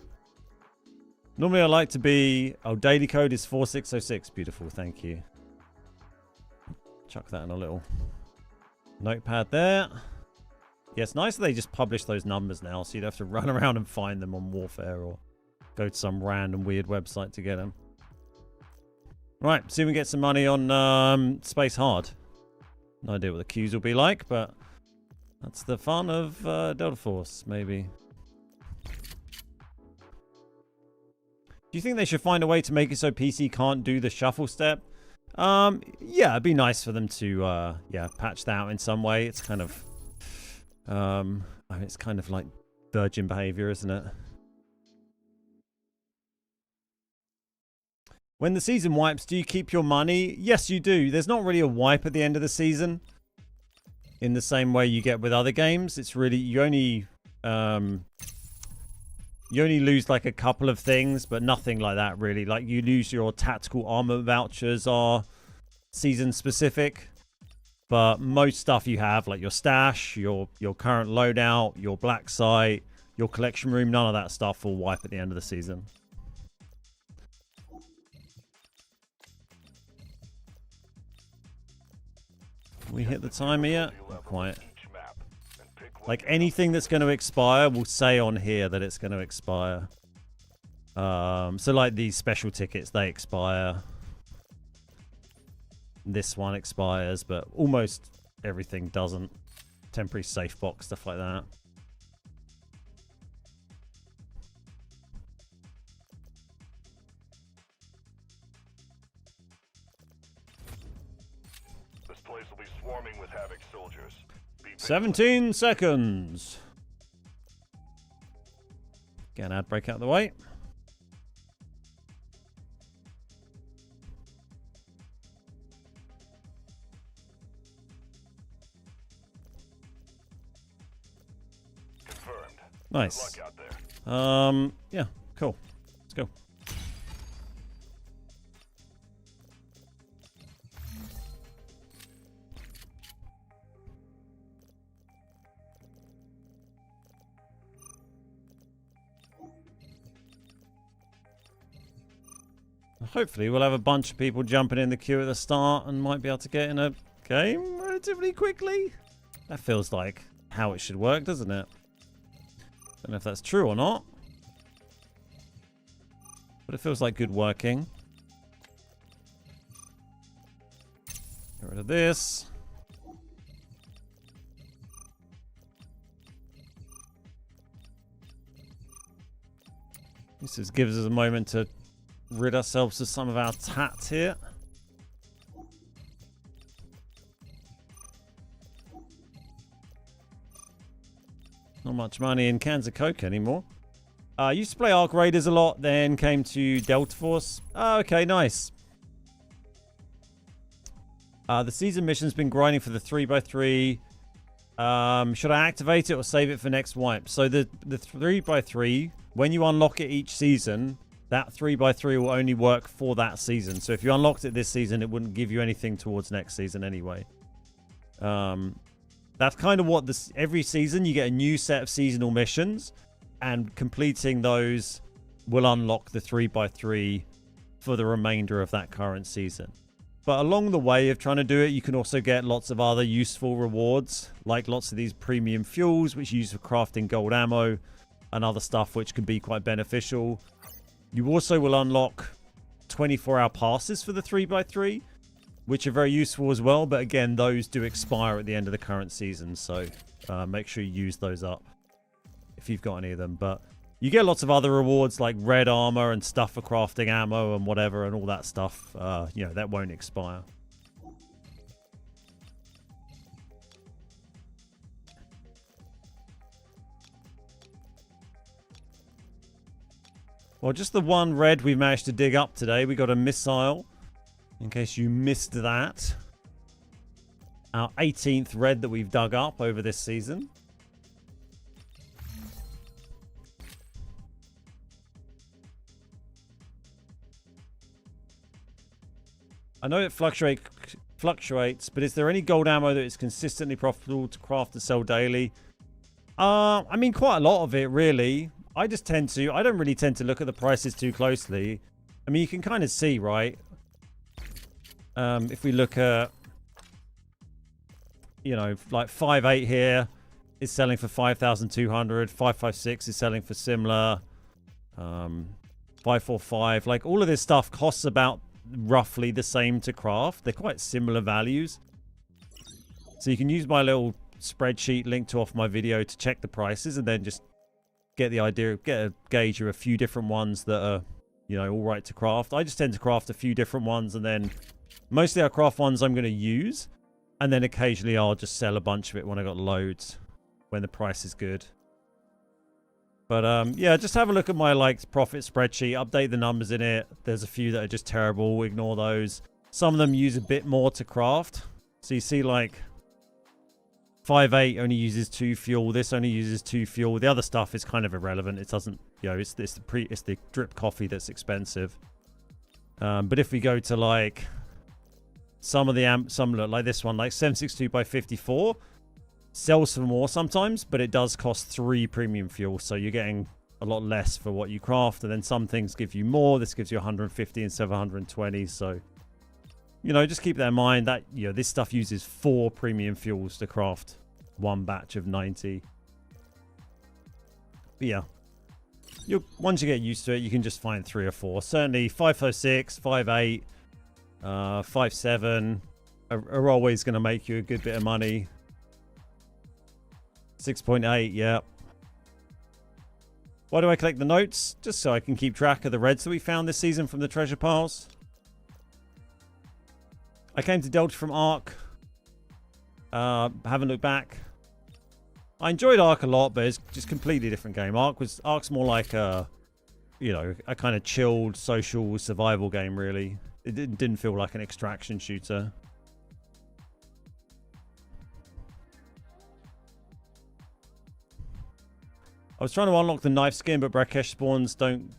Normally I like to be... Oh, daily code is 4606. Beautiful, thank you. Chuck that in a little notepad there. Yeah, it's nice that they just publish those numbers now, so you don't have to run around and find them on Warfare or go to some random weird website to get them. Right, see if we can get some money on Space Hard. No idea what the queues will be like, but that's the fun of Delta Force, maybe. Do you think they should find a way to make it so PC can't do the shuffle step? Yeah, it'd be nice for them to patch that out in some way. It's kind of I mean, it's kind of like virgin behavior, isn't it? When the season wipes, do you keep your money? Yes, you do. There's not really a wipe at the end of the season in the same way you get with other games. It's really, you only lose like a couple of things, but nothing like that really. Like you lose your tactical armor vouchers are season specific, but most stuff you have, like your stash, your current loadout, your black site, your collection room, none of that stuff will wipe at the end of the season. We hit the timer yet? Difficulty Not level quite. each map, and pick one Like to anything that's going to expire will say on here that it's going to expire. So like these special tickets, they expire. This one expires, but almost everything doesn't. Temporary safe box, stuff like that. This place will be swarming with Havoc soldiers. Be vigilant. 17 seconds. Get an ad break out of the way. Confirmed. Nice. Good luck out there. Yeah, cool. Let's go. Hopefully we'll have a bunch of people jumping in the queue at the start and might be able to get in a game relatively quickly. That feels like how it should work, doesn't it? Don't know if that's true or not. But it feels like good working. Get rid of this. This just gives us a moment to rid ourselves of some of our tats here. Not much money in cans of Coke anymore. Used to play Arc Raiders a lot, then came to Delta Force. Oh, okay, nice. The season mission's been grinding for the 3x3. Should I activate it or save it for next wipe? So the 3x3, when you unlock it each season, that 3x3 will only work for that season. So if you unlocked it this season, it wouldn't give you anything towards next season anyway. That's kind of what this... Every season, you get a new set of seasonal missions. And completing those will unlock the 3x3 for the remainder of that current season. But along the way of trying to do it, you can also get lots of other useful rewards. Like lots of these premium fuels, which you use for crafting gold ammo. And other stuff, which can be quite beneficial. You also will unlock 24-hour passes for the 3x3, which are very useful as well. But again, those do expire at the end of the current season. So make sure you use those up if you've got any of them. But you get lots of other rewards like red armor and stuff for crafting ammo and whatever and all that stuff. You know, that won't expire. Well, just the one red we managed to dig up today. We got a missile, in case you missed that. Our 18th red that we've dug up over this season. I know it fluctuates, but is there any gold ammo that is consistently profitable to craft and sell daily? I mean, quite a lot of it, really. I don't really tend to look at the prices too closely. I mean, you can kind of see, right? If we look at, you know, like 5.8 here is selling for 5,200. 5.56 is selling for similar. 5.45, like all of this stuff costs about roughly the same to craft. They're quite similar values. So you can use my little spreadsheet linked to off my video to check the prices and then just get the idea, get a gauge of a few different ones that are, you know, all right to craft. I just tend to craft a few different ones, and then mostly I craft ones I'm going to use, and then occasionally I'll just sell a bunch of it when I got loads, when the price is good. But yeah, just have a look at my like profit spreadsheet, update the numbers in it. There's a few that are just terrible, ignore those. Some of them use a bit more to craft. So you see like 5.8 only uses 2 fuel. This only uses 2 fuel. The other stuff is kind of irrelevant. It doesn't, you know, it's the drip coffee that's expensive. But if we go to like some look like this one, like 762 by 54, sells for more sometimes, but it does cost 3 premium fuel, so you're getting a lot less for what you craft. And then some things give you more. This gives you 150 instead of 120. So You know, just keep that in mind that, you know, this stuff uses 4 premium fuels to craft one batch of 90. But yeah, once you get used to it, you can just find 3 or 4. Certainly 556, 58, 57 are always going to make you a good bit of money. 6.8, yeah. Why do I collect the notes? Just so I can keep track of the reds that we found this season from the treasure piles. I came to Delta from Ark. Haven't looked back. I enjoyed Ark a lot, but it's just a completely different game. Ark's more like a, you know, a kind of chilled social survival game, really. It didn't feel like an extraction shooter. I was trying to unlock the knife skin, but Brakesh spawns don't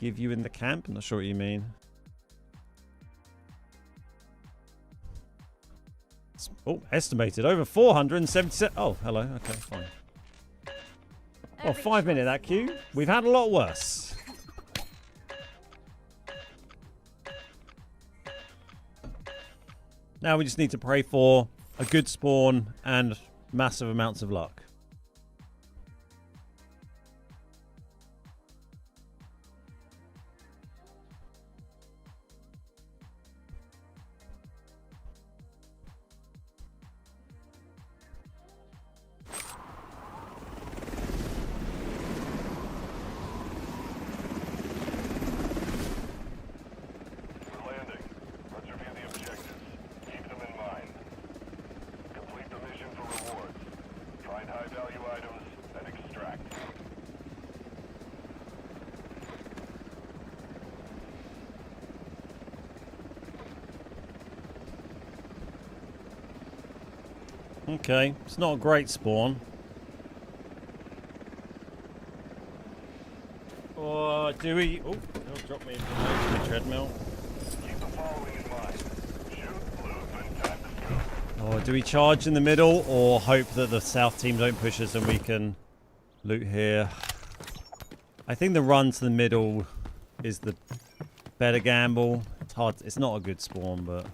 give you in the camp. I'm not sure what you mean. Oh, estimated over 477. Oh, hello. Okay, fine. Oh, 5 minute that queue. We've had a lot worse. Now we just need to pray for a good spawn and massive amounts of luck. Okay, it's not a great spawn. Or do we... Oh, don't drop me into the treadmill. Keep the following in mind. Shoot, loot, and time to go. Or do we charge in the middle or hope that the south team don't push us and we can loot here? I think the run to the middle is the better gamble. It's hard. It's not a good spawn, but...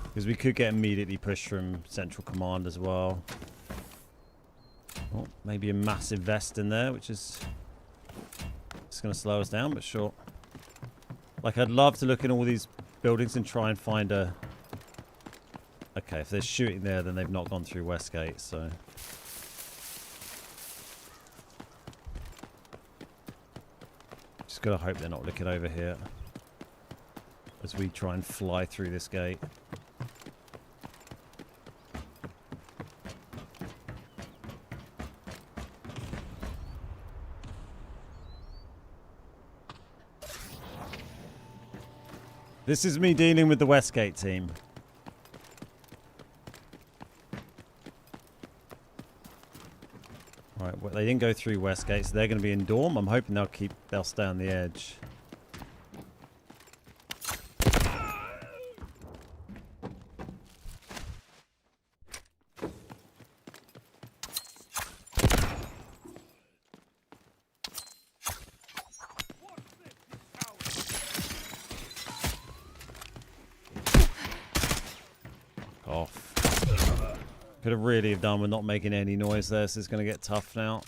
because we could get immediately pushed from Central Command as well. Oh, maybe a massive vest in there, which is just going to slow us down, but sure. Like, I'd love to look in all these buildings and try and find a... Okay, if they're shooting there, then they've not gone through Westgate, so... just got to hope they're not looking over here as we try and fly through this gate. This is me dealing with the Westgate team. Alright, well, they didn't go through Westgate, so they're going to be in Dorm. I'm hoping they'll stay on the edge. Could have really have done with not making any noise there, so it's going to get tough now.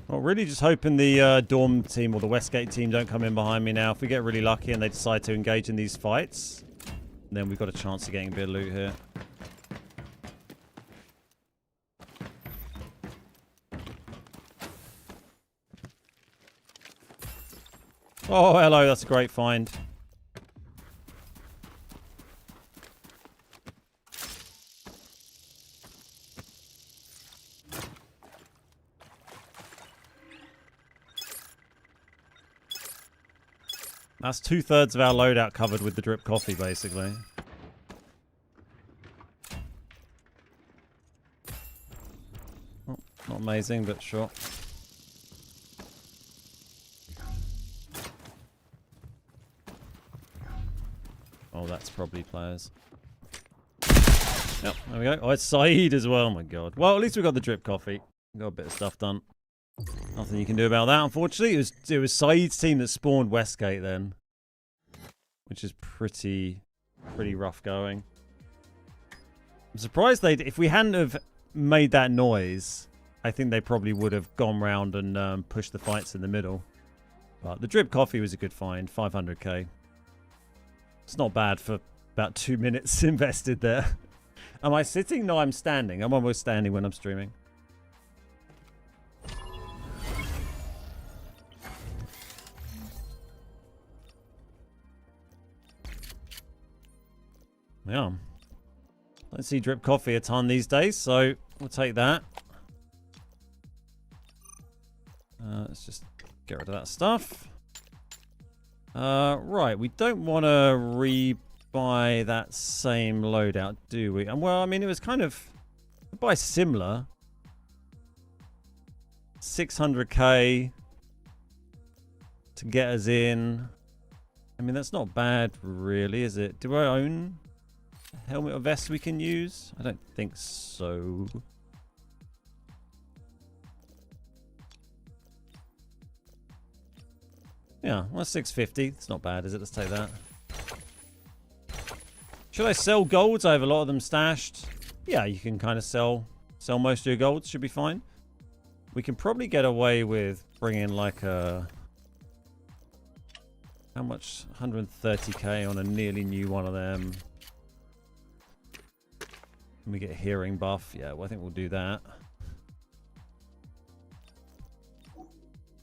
Well, really just hoping the Dorm team or the Westgate team don't come in behind me now. If we get really lucky and they decide to engage in these fights, then we've got a chance of getting a bit of loot here. Oh, hello, that's a great find. That's 2/3 of our loadout covered with the drip coffee, basically. Oh, not amazing, but sure. Oh, that's probably players. Yep, there we go. Oh, it's Saeed as well. Oh my god. Well, at least we got the drip coffee. Got a bit of stuff done. Nothing you can do about that, unfortunately. It was Saeed's team that spawned Westgate then, which is pretty rough going. I'm surprised if we hadn't have made that noise, I think they probably would have gone round and pushed the fights in the middle. But the drip coffee was a good find, 500k. It's not bad for about 2 minutes invested there. Am I sitting? No, I'm standing. I'm almost standing when I'm streaming. Yeah. Don't see drip coffee a ton these days, so we'll take that. Let's just get rid of that stuff. Right, we don't want to rebuy that same loadout, do we? And well, I mean, it was kind of buy similar. 600k to get us in. I mean, that's not bad, really, is it? Do I own a helmet or vest we can use? I don't think so. Yeah, well, 650. It's not bad, is it? Let's take that. Should I sell golds? I have a lot of them stashed. Yeah, you can kind of sell most of your golds. Should be fine. We can probably get away with bringing like a... How much? 130k on a nearly new one of them. Can we get a hearing buff? Yeah, well, I think we'll do that.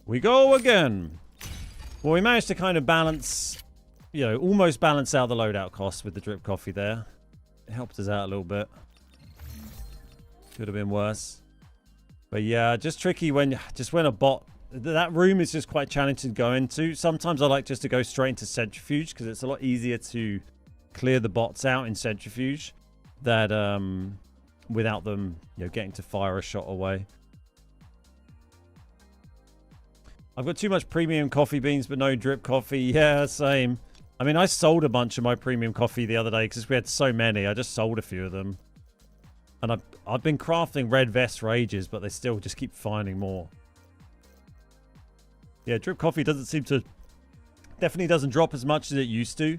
We go again. Well, we managed to kind of balance, you know, almost balance out the loadout costs with the drip coffee there. It helped us out a little bit. Could have been worse. But yeah, just tricky when a bot... That room is just quite challenging to go into. Sometimes I like just to go straight into Centrifuge because it's a lot easier to clear the bots out in Centrifuge that without them, you know, getting to fire a shot away. I've got too much premium coffee beans, but no drip coffee. Yeah, same. I mean, I sold a bunch of my premium coffee the other day because we had so many. I just sold a few of them. And I've been crafting red vests for ages, but they still just keep finding more. Yeah, drip coffee doesn't seem to... Definitely doesn't drop as much as it used to.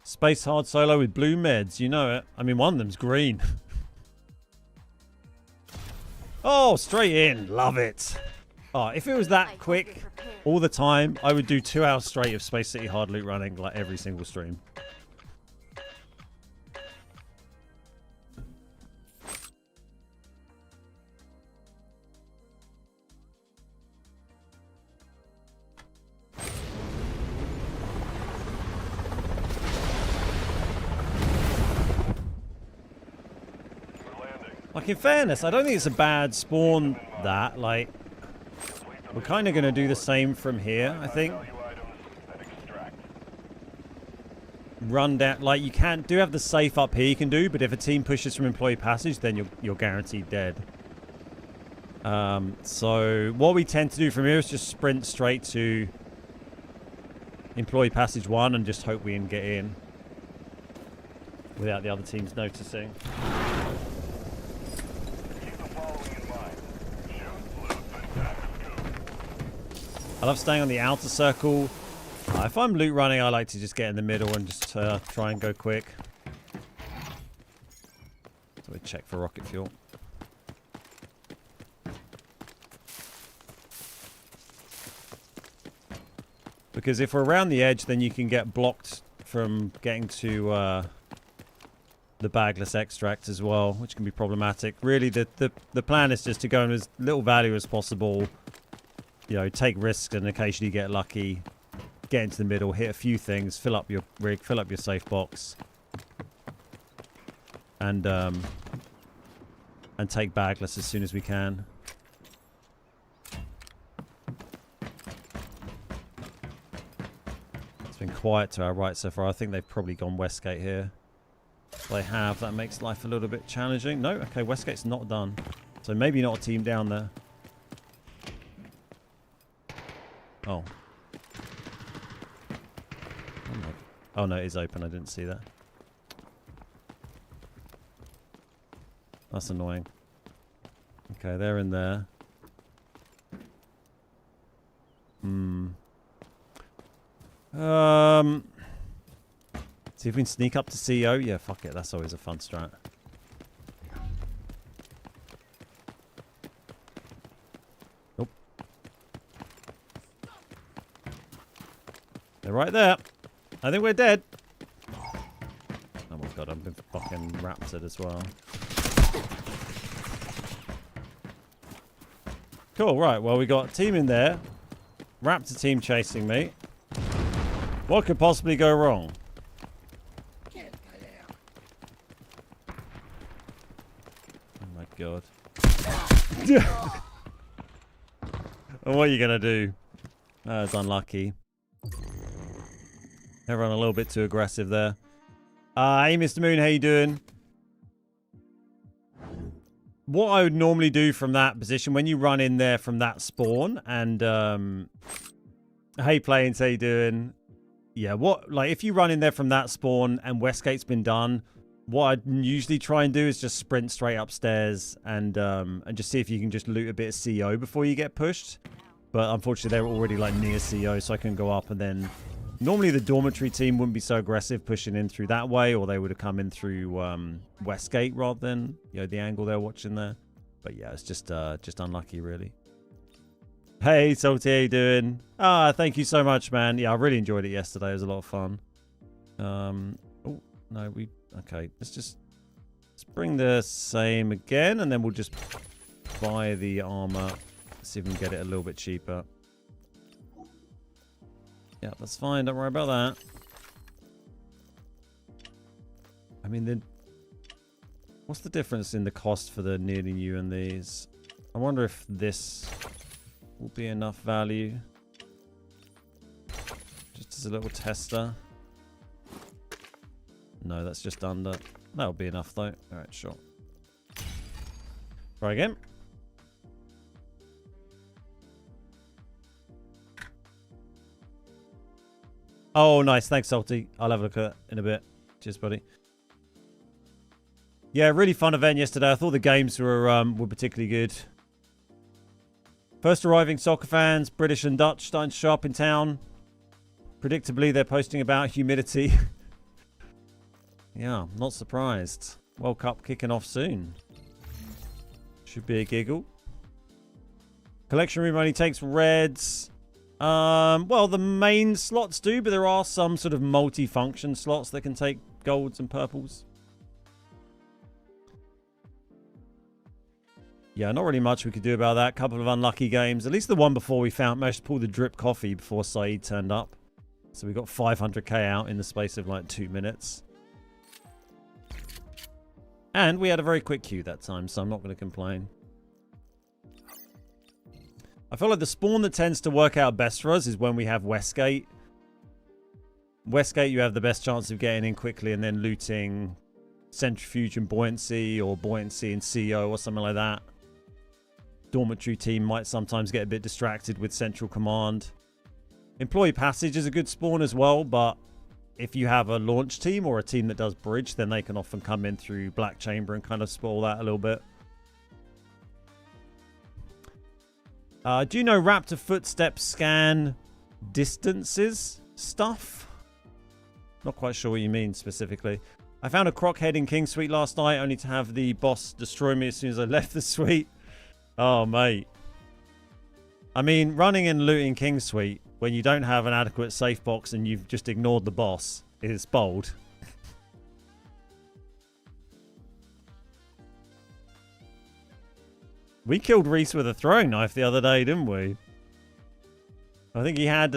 Space hard solo with blue meds. You know it. I mean, one of them's green. Oh, straight in. Love it. Oh, if it was that quick all the time, I would do 2 hours straight of Space City hard loot running like every single stream. Like, in fairness, I don't think it's a bad spawn that. Like, we're kind of going to do the same from here, I think. Run down. Like, you do have the safe up here you can do, but if a team pushes from Employee Passage, then you're guaranteed dead. So, what we tend to do from here is just sprint straight to Employee Passage 1 and just hope we can get in without the other teams noticing. I love staying on the outer circle. If I'm loot running, I like to just get in the middle and just try and go quick. So we check for rocket fuel. Because if we're around the edge, then you can get blocked from getting to the bagless extract as well, which can be problematic. Really, the plan is just to go in as little value as possible. You know, take risks and occasionally get lucky. Get into the middle, hit a few things, fill up your rig, fill up your safe box, and take bagless as soon as we can. It's been quiet to our right so far. I think they've probably gone Westgate here. If they have, that makes life a little bit challenging. No, okay, Westgate's not done. So maybe not a team down there. Oh. Oh no, it is open. I didn't see that. That's annoying. Okay, they're in there. See if we can sneak up to CEO. Yeah, fuck it. That's always a fun strat. Nope. They're right there. I think we're dead. Oh my god, I've been fucking raptored as well. Cool, right. Well, we got a team in there. Raptor team chasing me. What could possibly go wrong? Oh my god. And what are you going to do? Oh, it's unlucky. Everyone a little bit too aggressive there. Hey, Mr. Moon, how you doing? What I would normally do from that position, when you run in there from that spawn, and hey, Planes, how you doing? Yeah, if you run in there from that spawn and Westgate's been done, what I'd usually try and do is just sprint straight upstairs and just see if you can just loot a bit of CO before you get pushed. But unfortunately, they're already like near CO, so I can go up and then. Normally, the dormitory team wouldn't be so aggressive pushing in through that way, or they would have come in through Westgate rather than the angle they're watching there. But yeah, it's just unlucky, really. Hey, Salty, how you doing? Thank you so much, man. Yeah, I really enjoyed it yesterday. It was a lot of fun. Oh no, okay. Let's bring the same again, and then we'll just buy the armor. See if we can get it a little bit cheaper. Yeah, that's fine. Don't worry about that. I mean, what's the difference in the cost for the nearly new and these? I wonder if this will be enough value. Just as a little tester. No, that's just under. That'll be enough, though. All right, sure. Try again. Oh, nice. Thanks, Salty. I'll have a look at it in a bit. Cheers, buddy. Yeah, really fun event yesterday. I thought the games were particularly good. First arriving soccer fans, British and Dutch, starting to show up in town. Predictably, they're posting about humidity. Yeah, not surprised. World Cup kicking off soon. Should be a giggle. Collection room only takes reds. Well, the main slots do, but there are some sort of multi-function slots that can take golds and purples. Yeah, not really much we could do about that. Couple of unlucky games. At least the one before we managed to pull the drip coffee before Saeed turned up. So we got 500k out in the space of like 2 minutes. And we had a very quick queue that time, so I'm not going to complain. I feel like the spawn that tends to work out best for us is when we have Westgate. Westgate, you have the best chance of getting in quickly and then looting Centrifuge and Buoyancy, or Buoyancy and CO or something like that. Dormitory team might sometimes get a bit distracted with Central Command. Employee Passage is a good spawn as well, but if you have a launch team or a team that does bridge, then they can often come in through Black Chamber and kind of spoil that a little bit. Do you know Raptor footsteps scan distances stuff? Not quite sure what you mean specifically. I found a croc head in King Suite last night, only to have the boss destroy me as soon as I left the suite. Oh, mate. I mean, running and looting King Suite when you don't have an adequate safe box and you've just ignored the boss is bold. We killed Reese with a throwing knife the other day, didn't we? I think he had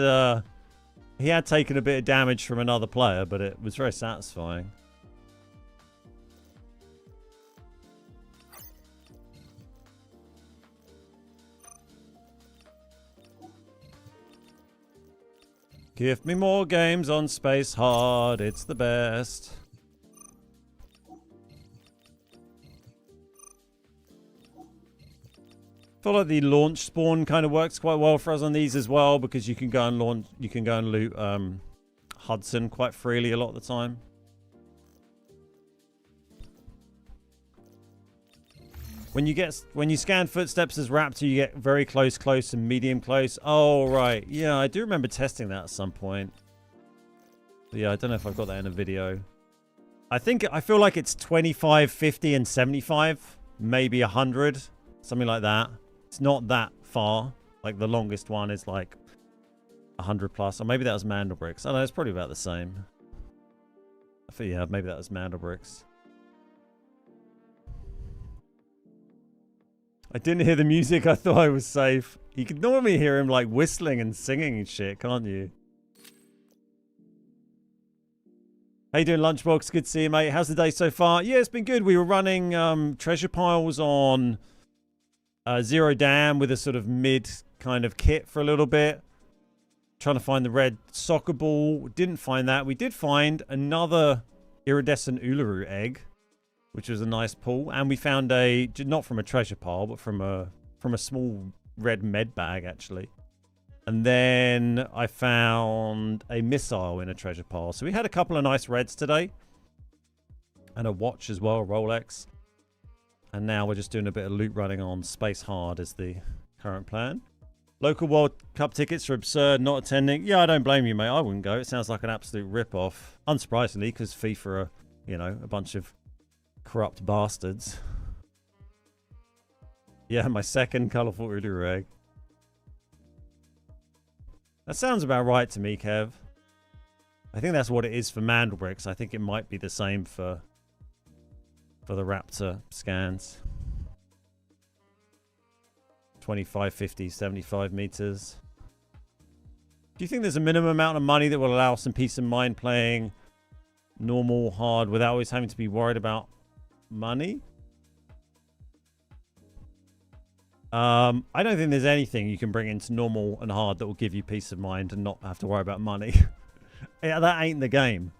taken a bit of damage from another player, but it was very satisfying. Give me more games on Space Hard, it's the best. I feel like the launch spawn kind of works quite well for us on these as well, because you can go and launch, you can go and loot Hudson quite freely a lot of the time. When you scan footsteps as raptor, you get very close, close, and medium close. Oh, right. Yeah, I do remember testing that at some point. But yeah, I don't know if I've got that in a video. I feel like it's 25, 50, and 75. Maybe 100. Something like that. It's not that far. Like, the longest one is like 100 plus. Or maybe that was Mandelbricks. I don't know, it's probably about the same. I think, yeah, maybe that was Mandelbricks. I didn't hear the music. I thought I was safe. You can normally hear him like whistling and singing and shit, can't you? How you doing, Lunchbox? Good to see you, mate. How's the day so far? Yeah, it's been good. We were running treasure piles on Zero Dam with a sort of mid kind of kit for a little bit. Trying to find the red soccer ball. Didn't find that. We did find another iridescent Uluru egg, which was a nice pull. And we found not from a treasure pile, but from a small red med bag, actually. And then I found a missile in a treasure pile. So we had a couple of nice reds today. And a watch as well, a Rolex. And now we're just doing a bit of loot running on Space Hard is the current plan. Local World Cup tickets are absurd, not attending. Yeah, I don't blame you, mate. I wouldn't go. It sounds like an absolute rip-off. Unsurprisingly, because FIFA are, you know, a bunch of corrupt bastards. Yeah, my second colourful Uluru egg. That sounds about right to me, Kev. I think that's what it is for Mandelbricks. I think it might be the same for the Raptor scans. 25, 50, 75 meters. Do you think there's a minimum amount of money that will allow some peace of mind playing normal hard without always having to be worried about money? I don't think there's anything you can bring into normal and hard that will give you peace of mind and not have to worry about money. Yeah, that ain't the game.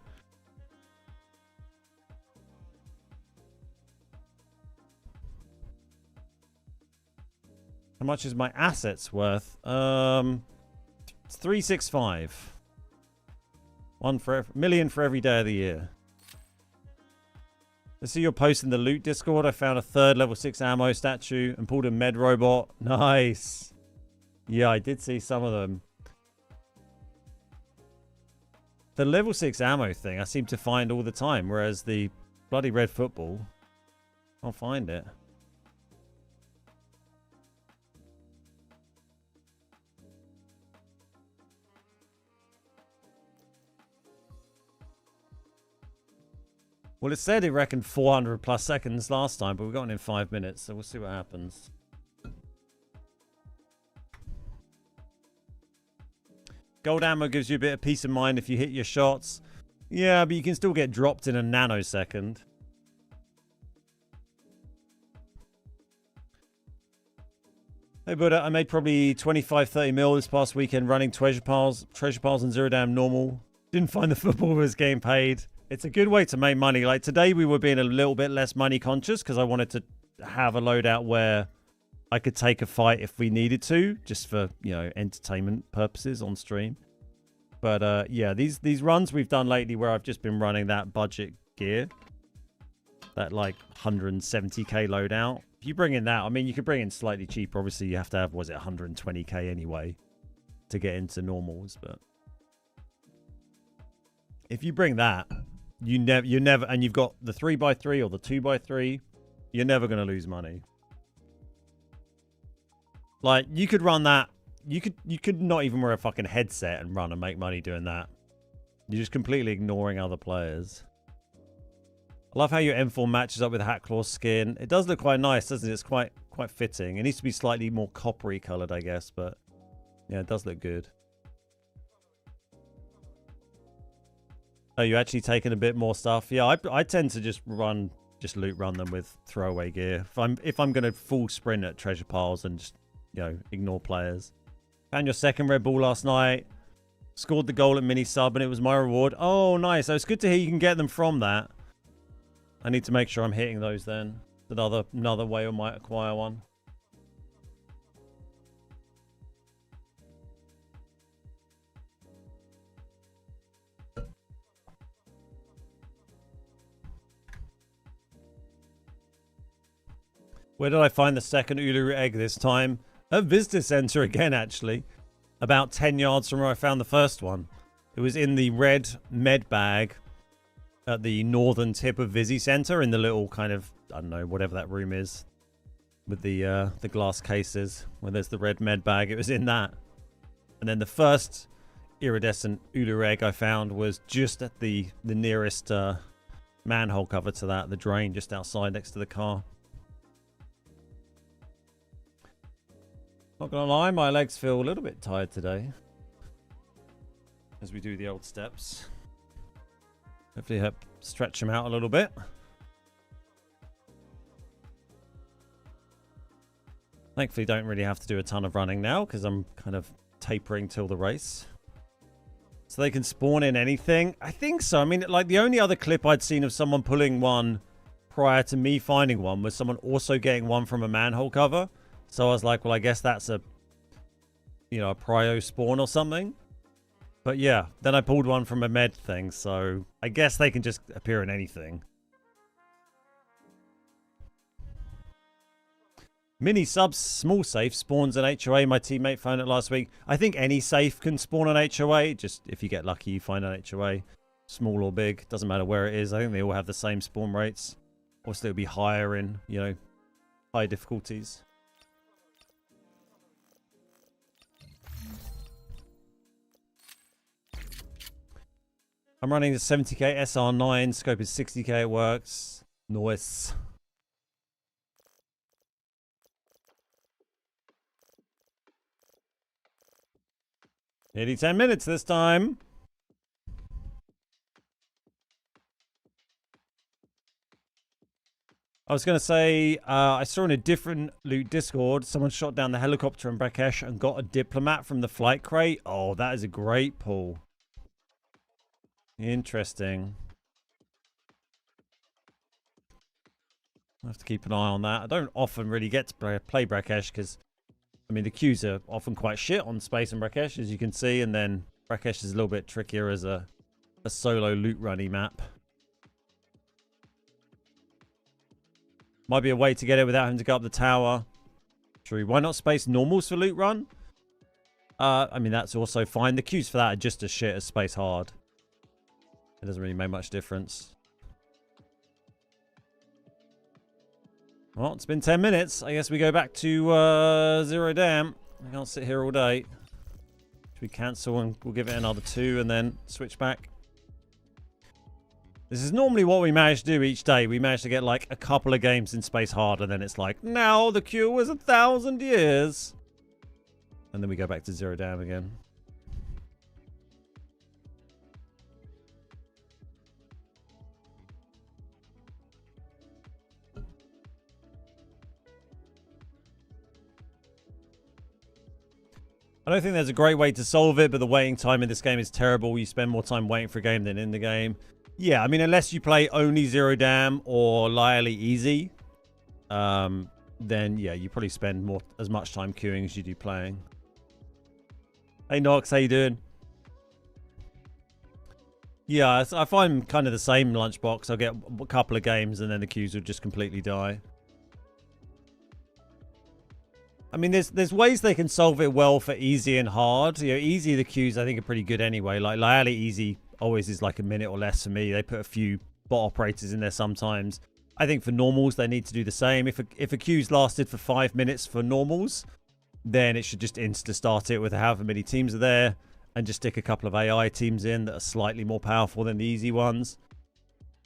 How much is my assets worth? It's 365. Million for every day of the year. I see you're posting the loot Discord. I found a third level 6 ammo statue and pulled a med robot. Nice. Yeah, I did see some of them. The level 6 ammo thing I seem to find all the time, whereas the bloody red football, I'll find it. Well, it said it reckoned 400 plus seconds last time, but we've gotten in 5 minutes, so we'll see what happens. Gold ammo gives you a bit of peace of mind if you hit your shots. Yeah, but you can still get dropped in a nanosecond. Hey, Buddha, I made probably 25-30 mil this past weekend running treasure piles and Zero Dam normal. Didn't find the football was getting paid. It's a good way to make money. Like today we were being a little bit less money conscious because I wanted to have a loadout where I could take a fight if we needed to, just for, you know, entertainment purposes on stream. But yeah, these runs we've done lately where I've just been running that budget gear, that like 170k loadout. If you bring in that, I mean, you could bring in slightly cheaper. Obviously, you have to have, was it 120k anyway to get into normals, but if you bring that, you never, and you've got the 3x3 or the 2x3, you're never going to lose money. Like, you could run that, you could not even wear a fucking headset and run and make money doing that. You're just completely ignoring other players. I love how your M4 matches up with Hatclaw's skin. It does look quite nice, doesn't it? It's quite fitting. It needs to be slightly more coppery coloured, I guess, but yeah, it does look good. Oh, you actually taking a bit more stuff? Yeah, I tend to just loot run them with throwaway gear. If I'm gonna full sprint at treasure piles and just, you know, ignore players. Found your second Red Bull last night. Scored the goal at mini sub and it was my reward. Oh, nice. So it's good to hear you can get them from that. I need to make sure I'm hitting those then. Another way I might acquire one. Where did I find the second Uluru egg this time? A visitor center again, actually. About 10 yards from where I found the first one. It was in the red med bag at the northern tip of Visi Center in the little kind of, I don't know, whatever that room is with the glass cases where there's the red med bag. It was in that. And then the first iridescent Uluru egg I found was just at the nearest manhole cover to that, the drain just outside next to the car. Not gonna lie, my legs feel a little bit tired today as we do the old steps. Hopefully help stretch them out a little bit. Thankfully don't really have to do a ton of running now because I'm kind of tapering till the race. So they can spawn in anything? I think so. I mean, like the only other clip I'd seen of someone pulling one prior to me finding one was someone also getting one from a manhole cover. So I was like, well, I guess that's a, you know, a prio spawn or something. But yeah, then I pulled one from a med thing. So I guess they can just appear in anything. Mini subs small safe spawns an HOA. My teammate found it last week. I think any safe can spawn an HOA. Just if you get lucky, you find an HOA. Small or big. Doesn't matter where it is. I think they all have the same spawn rates. Obviously, it'll be higher in, you know, high difficulties. I'm running the 70k SR9. Scope is 60k. It works. Nice. Nearly 10 minutes this time. I was going to say, I saw in a different loot Discord, someone shot down the helicopter in Brakesh and got a diplomat from the flight crate. Oh, that is a great pull. Interesting. I have to keep an eye on that. I don't often really get to play Brakesh because, I mean, the queues are often quite shit on Space and Brakesh, as you can see, and then Brakesh is a little bit trickier as a solo loot runny map. Might be a way to get it without having to go up the tower. True. Why not Space normals for loot run? I mean, that's also fine. The queues for that are just as shit as Space hard. It doesn't really make much difference. Well, it's been 10 minutes. I guess we go back to Zero Dam. I can't sit here all day. Should we cancel and we'll give it another 2 and then switch back? This is normally what we manage to do each day. We manage to get like a couple of games in Space hard and then it's like, now the queue was 1,000 years. And then we go back to Zero Dam again. I don't think there's a great way to solve it, but the waiting time in this game is terrible. You spend more time waiting for a game than in the game. Yeah, I mean, unless you play only Zero Dam or Lyally Easy, then yeah, you probably spend as much time queuing as you do playing. Hey Nox, how you doing? Yeah, I find kind of the same Lunchbox. I'll get a couple of games and then the queues will just completely die. I mean, there's ways they can solve it well for easy and hard. You know, easy, the queues I think are pretty good anyway. Like Lyally Easy always is like a minute or less for me. They put a few bot operators in there sometimes. I think for normals they need to do the same. If a queue's lasted for 5 minutes for normals, then it should just insta start it with however many teams are there and just stick a couple of AI teams in that are slightly more powerful than the easy ones.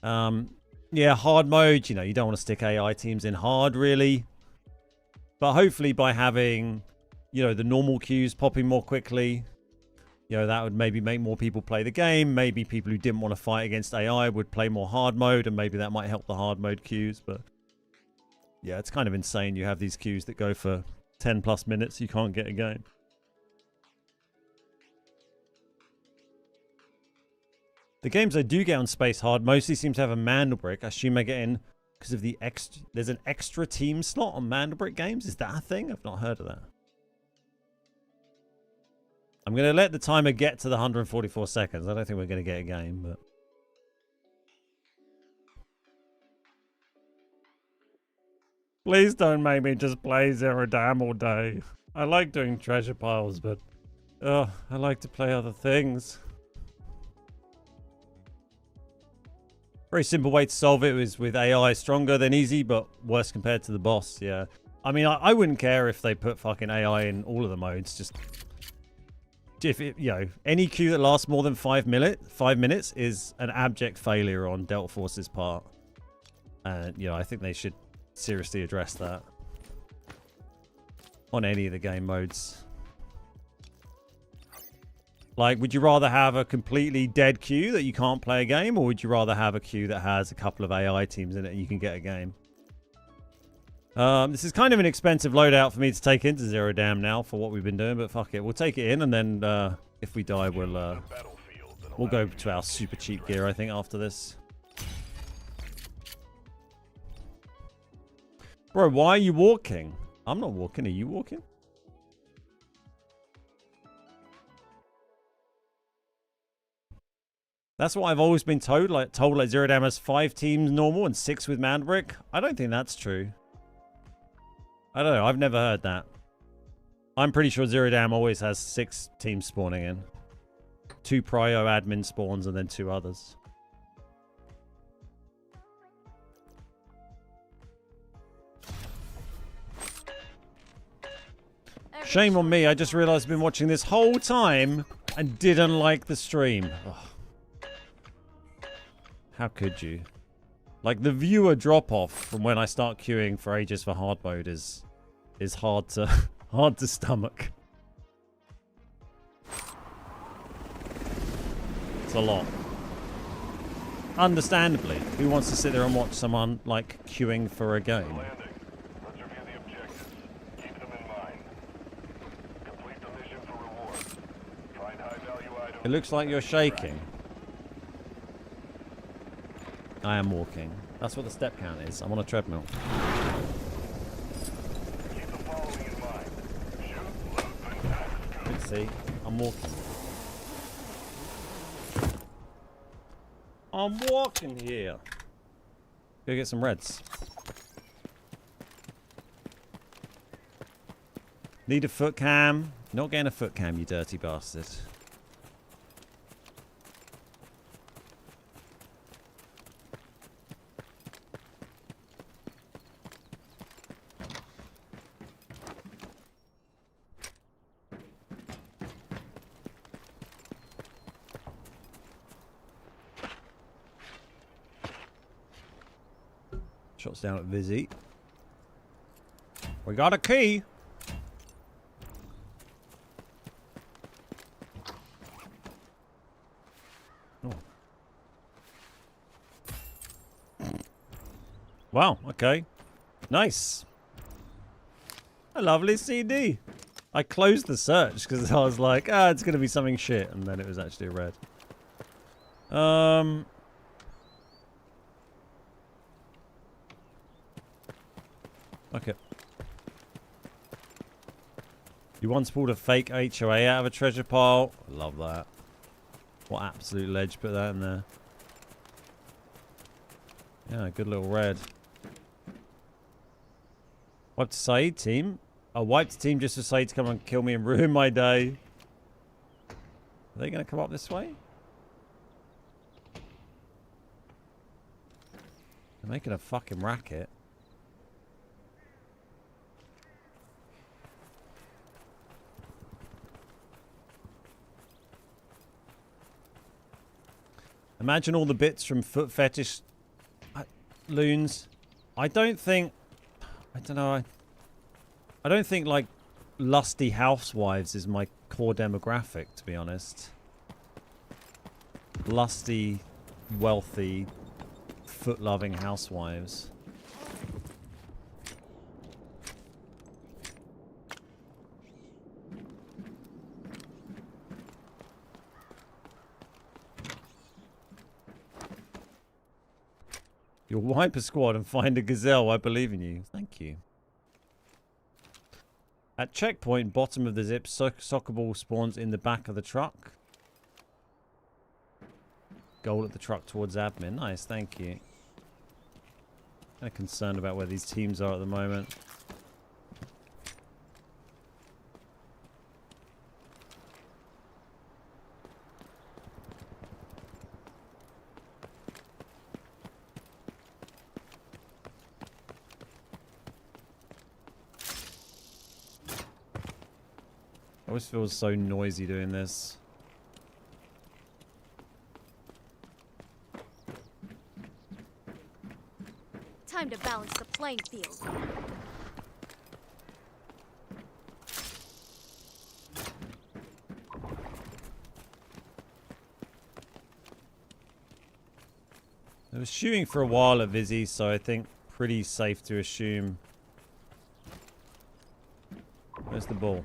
Yeah, hard mode, you know, you don't want to stick AI teams in hard really. But hopefully by having, you know, the normal queues popping more quickly, you know, that would maybe make more people play the game. Maybe people who didn't want to fight against AI would play more hard mode, and maybe that might help the hard mode queues. But yeah, it's kind of insane. You have these queues that go for 10 plus minutes. You can't get a game. The games I do get on Space Hard mostly seem to have a Mandelbrick. I assume I get in because of the extra. There's an extra team slot on Mandelbrick games. Is that a thing? I've not heard of that. I'm going to let the timer get to the 144 seconds. I don't think we're going to get a game, but. Please don't make me just play Zero Dam all day. I like doing treasure piles, but I like to play other things. Very simple way to solve it was with AI stronger than easy, but worse compared to the boss. Yeah. I mean, I wouldn't care if they put fucking AI in all of the modes. Just if it, any queue that lasts more than 5 minutes is an abject failure on Delta Force's part. And I think they should seriously address that on any of the game modes. Like, would you rather have a completely dead queue that you can't play a game, or would you rather have a queue that has a couple of AI teams in it and you can get a game? This is kind of an expensive loadout for me to take into Zero Dam now for what we've been doing, but fuck it. We'll take it in, and then if we die, we'll go to our super cheap gear, I think, after this. Bro, why are you walking? I'm not walking. Are you walking? That's what I've always been told. Like Zero Dam has 5 teams normal and 6 with Manbrick. I don't think that's true. I don't know. I've never heard that. I'm pretty sure Zero Dam always has 6 teams spawning in. 2 prio admin spawns and then 2 others. Shame on me. I just realized I've been watching this whole time and didn't like the stream. Ugh. How could you? Like, the viewer drop-off from when I start queuing for ages for hard mode is hard to stomach. It's a lot. Understandably, who wants to sit there and watch someone like queuing for a game? Landing. Let's review the objectives. Keep them in mind. Complete the mission for rewards. Find high-value items. It looks like you're shaking. I am walking. That's what the step count is. I'm on a treadmill. Keep the following in mind. Shoot, loot, and tactics. Let's see. I'm walking. I'm walking here. Go get some reds. Need a foot cam. Not getting a foot cam, you dirty bastard. Shots down at Vizzy. We got a key. Oh. Wow, okay. Nice. A lovely CD. I closed the search because I was like, it's going to be something shit. And then it was actually a red. Okay. You once pulled a fake HOA out of a treasure pile. I love that. What absolute ledge put that in there. Yeah, good little red. Wiped to Said team. I wiped a team just for Said to come and kill me and ruin my day. Are they going to come up this way? They're making a fucking racket. Imagine all the bits from Foot Fetish loons. I don't think like lusty housewives is my core demographic, to be honest. Lusty, wealthy, foot-loving housewives. You'll wipe a squad and find a gazelle. I believe in you. Thank you. At checkpoint, bottom of the zip, soccer ball spawns in the back of the truck. Goal at the truck towards admin. Nice, thank you. Kind of concerned about where these teams are at the moment. I always feels so noisy doing this. Time to balance the playing field. I was shooting for a while at Vizzy, so I think pretty safe to assume. Where's the ball?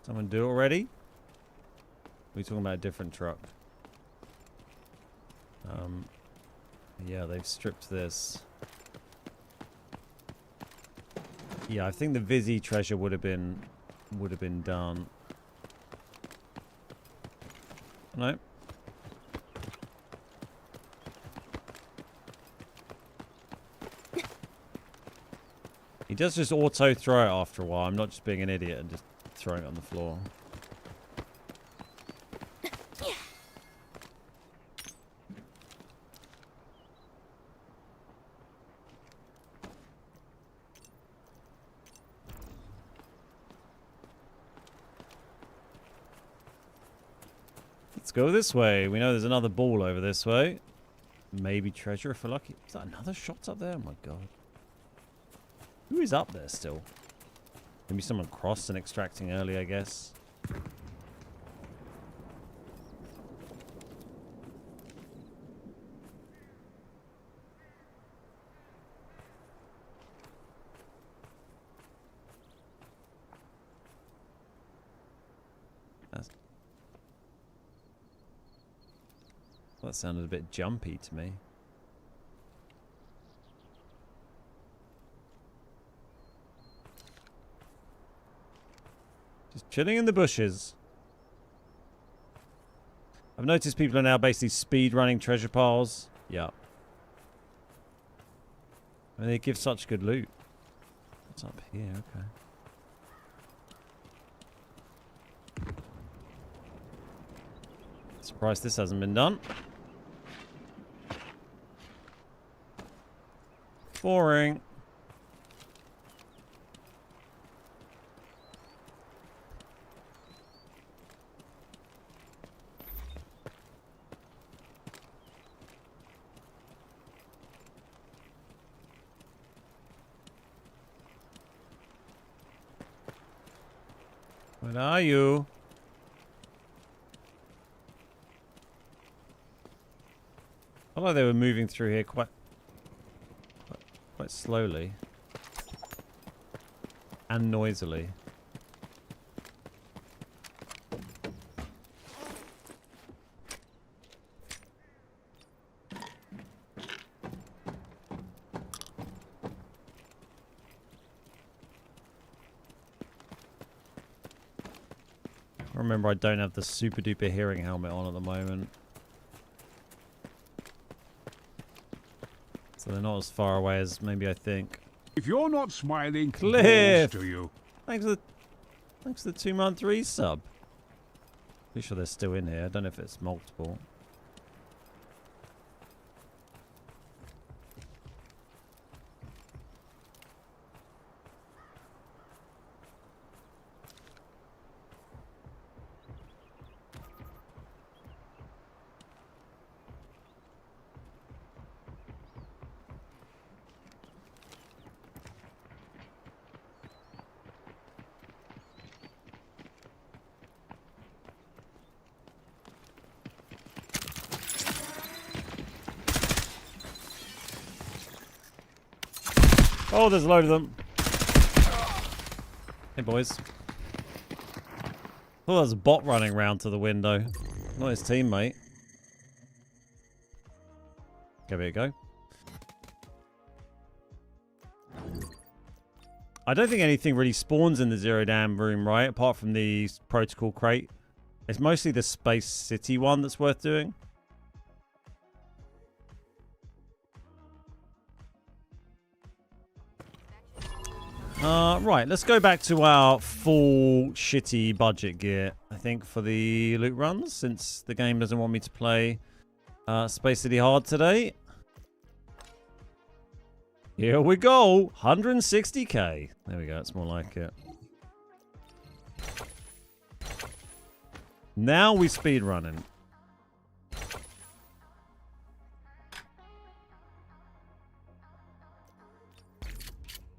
Someone do it already? We're talking about a different truck. Yeah, they've stripped this. Yeah, I think the Vizzy treasure would have been done. No. He does just auto throw it after a while. I'm not just being an idiot and just throwing it on the floor. Let's go this way. We know there's another ball over this way. Maybe treasure if we're lucky. Is that another shot up there? Oh my god. Who is up there still? Maybe someone crossed and extracting early, I guess. That sounded a bit jumpy to me. Just chilling in the bushes. I've noticed people are now basically speed running treasure piles. Yeah. I mean, they give such good loot. What's up here? Okay. Surprised this hasn't been done. Boring. What are you? I thought they were moving through here quite slowly and noisily. Remember, I don't have the super duper hearing helmet on at the moment. So they're not as far away as maybe I think. If you're not smiling, Cliff! balls to you. Thanks for the 2-month resub. Pretty sure they're still in here. I don't know if it's multiple. Oh, there's a load of them. Hey, boys. Oh, there's a bot running round to the window. Not his teammate. Give it a go. I don't think anything really spawns in the Zero Dam room, right? Apart from the protocol crate. It's mostly the Space City one that's worth doing. Right, let's go back to our full shitty budget gear, I think, for the loot runs, since the game doesn't want me to play Space City Hard today. Here we go. 160k. There we go. It's more like it. Now we speed running.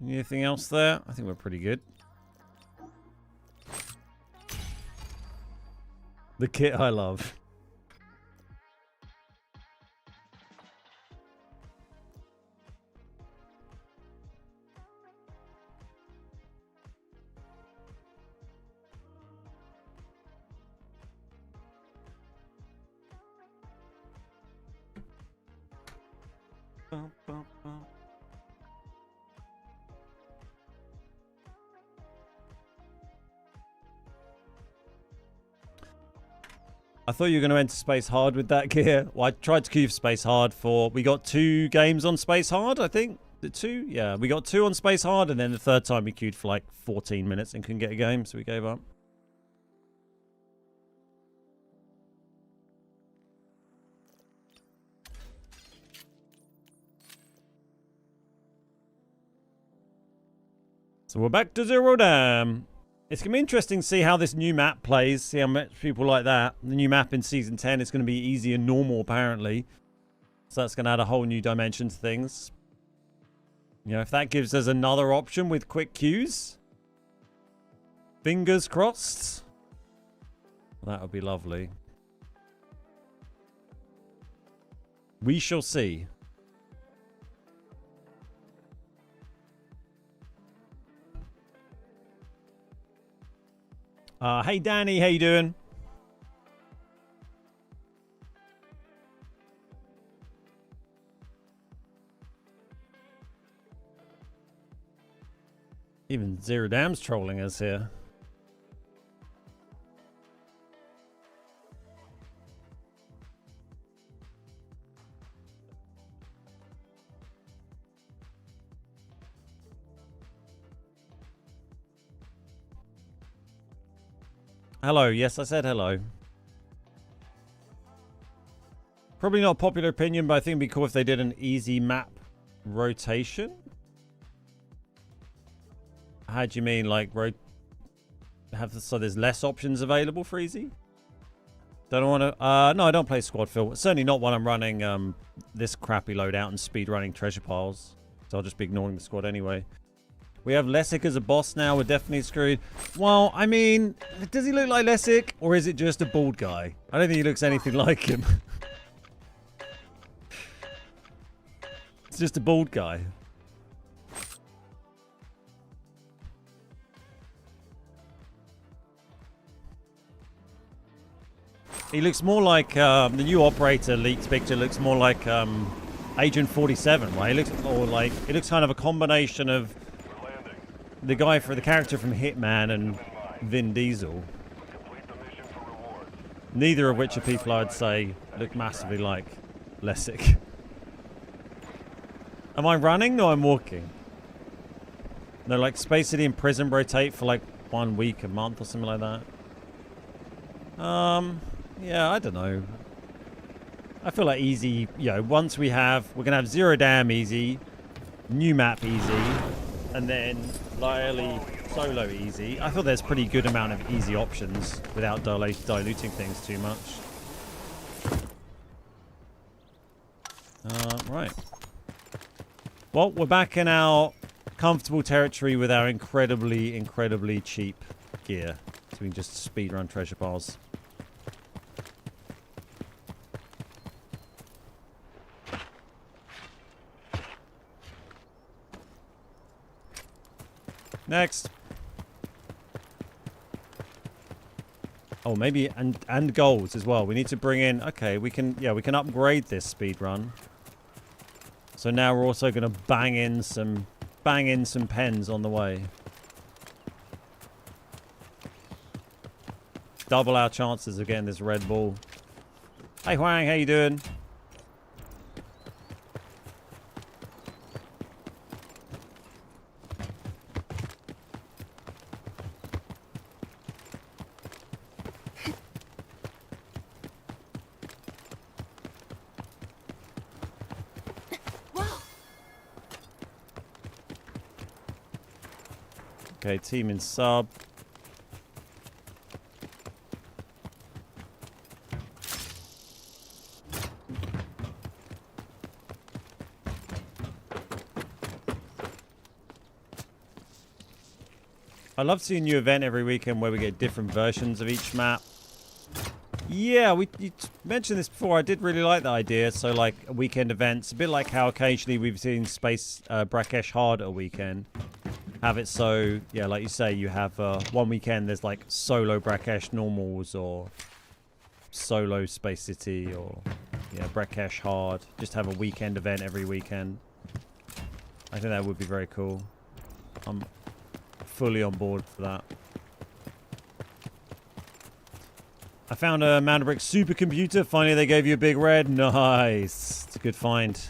Anything else there? I think we're pretty good. The kit I love. I thought you were going to enter Space Hard with that gear. Well, I tried to queue for Space Hard for... We got 2 games on Space Hard, I think. The 2? Yeah, we got 2 on Space Hard, and then the third time we queued for like 14 minutes and couldn't get a game, so we gave up. So we're back to Zero Dam. It's going to be interesting to see how this new map plays, see how much people like that. The new map in Season 10 is going to be easy and normal, apparently. So that's going to add a whole new dimension to things. You know, if that gives us another option with quick queues, fingers crossed, that would be lovely. We shall see. Hey Danny, how you doing? Even Zero Dam's trolling us here. Hello, yes, I said hello. Probably not a popular opinion, but I think it'd be cool if they did an easy map rotation. How do you mean, like, so there's less options available for easy? Don't want to... no, I don't play squad fill. Certainly not when I'm running this crappy loadout and speed running treasure piles. So I'll just be ignoring the squad anyway. We have Lessick as a boss now. We're definitely screwed. Well, I mean, does he look like Lessick? Or is it just a bald guy? I don't think he looks anything like him. It's just a bald guy. He looks more like the new operator leaked picture looks more like Agent 47, right? It looks kind of a combination of the guy for the character from Hitman and Vin Diesel. Neither of which are people I'd say look massively like Lessick. Am I running? No, I'm walking. No, like Space City and Prison rotate for like 1 week, a month or something like that. Yeah, I don't know. I feel like easy, you know, once we're going to have Zero Dam easy, new map easy, and then Lyerly solo easy. I thought there's pretty good amount of easy options without diluting things too much. Right. Well, we're back in our comfortable territory with our incredibly, incredibly cheap gear. So we can just speedrun treasure piles. Next. Oh, maybe and golds as well. We need to bring in. Okay, we can upgrade this speed run. So now we're also going to bang in some pens on the way. Double our chances of getting this red ball. Hey Huang, how you doing? Okay, team in sub. I love seeing a new event every weekend where we get different versions of each map. Yeah, you mentioned this before. I did really like the idea. So, like, weekend events, a bit like how occasionally we've seen Space Brakesh Hard at a weekend. Have it so, yeah, like you say, you have one weekend there's like solo Brakesh normals or solo Space City or, yeah, Brakesh Hard. Just have a weekend event every weekend. I think that would be very cool. I'm fully on board for that. I found a Mandelbrick supercomputer. Finally, they gave you a big red. Nice. It's a good find.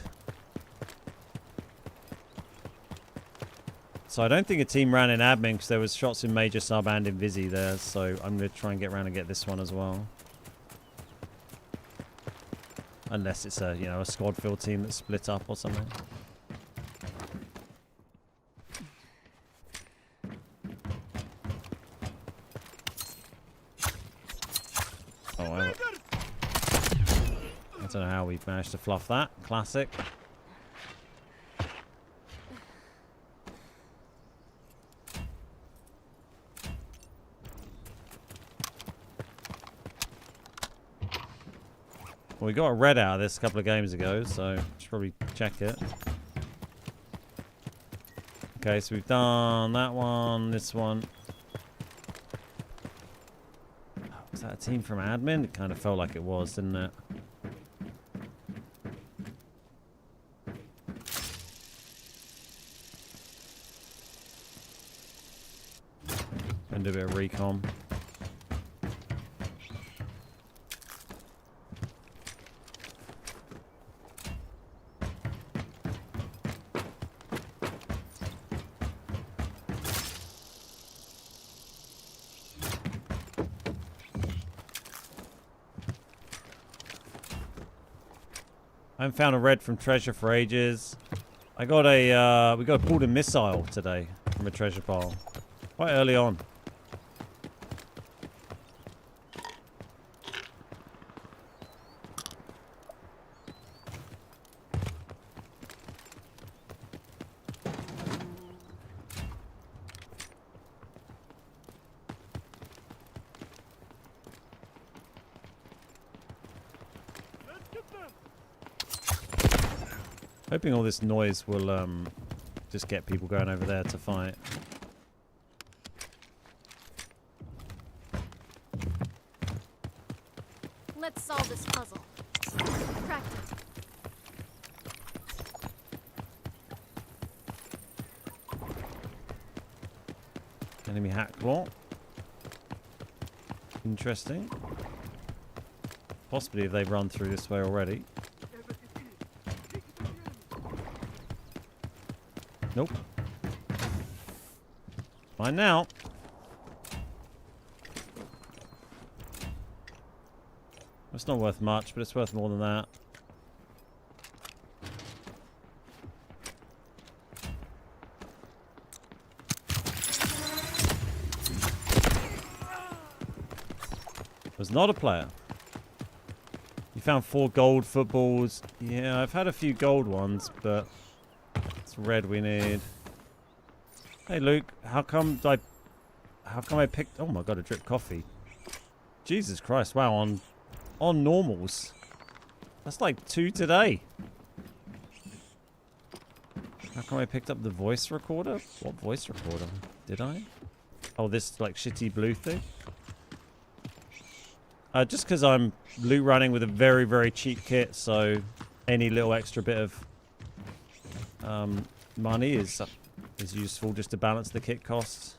So I don't think a team ran in admin because there was shots in major sub and in Visi there. So I'm going to try and get around and get this one as well. Unless it's a, you know, a squad field team that's split up or something. Oh, I don't know how we've managed to fluff that. Classic. Well, we got a red out of this a couple of games ago, so should probably check it. Okay, so we've done that one, this one. Was that a team from admin? It kind of felt like it was, didn't it? And do a bit of recon. I haven't found a red from treasure for ages. I got a, we got a pulled a missile today from a treasure pile. Quite early on. Hoping all this noise will just get people going over there to fight. Let's solve this puzzle. Cracked it. Enemy hack claw. Interesting. Possibly if they've run through this way already. Nope. Fine now. It's not worth much, but it's worth more than that. Was not a player. You found 4 gold footballs. Yeah, I've had a few gold ones, but it's red we need. Hey Luke, how come I picked, oh my god, a drip coffee. Jesus Christ, wow, on normals. That's like 2 today. How come I picked up the voice recorder? What voice recorder? Did I? Oh, this like shitty blue thing? Just because I'm loot running with a very, very cheap kit, so any little extra bit of money is useful just to balance the kit costs.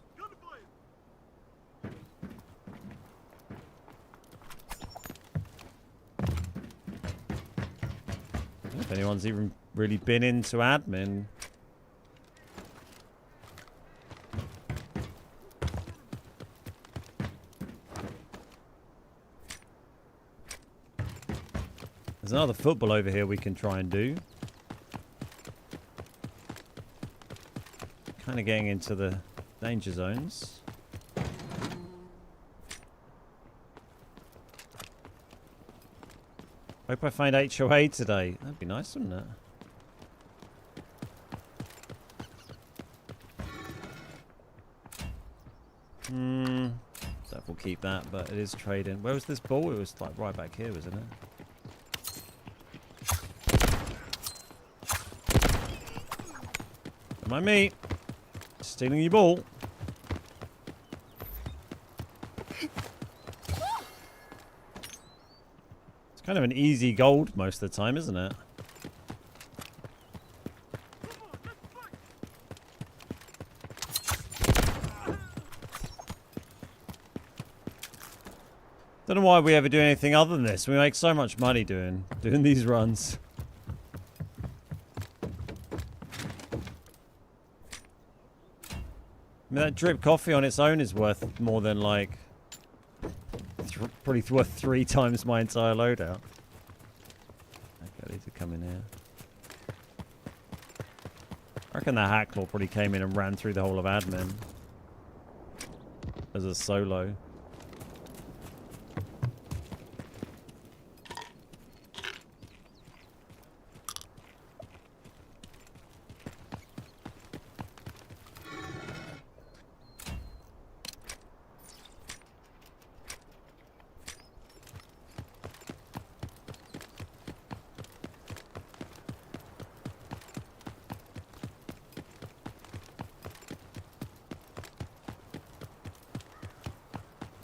If anyone's even really been into admin. There's another football over here we can try and do. Kind of getting into the danger zones. Hope I find HOA today. That'd be nice, wouldn't it? That will keep that, but it is trading. Where was this ball? It was like right back here, wasn't it? Don't mind me. Stealing your ball. It's kind of an easy gold most of the time, isn't it? Don't know why we ever do anything other than this. We make so much money doing these runs. I mean, that drip coffee on its own is worth more than like probably worth 3 times my entire loadout. Okay, I need to come in here. I reckon that Hacklaw probably came in and ran through the whole of admin as a solo.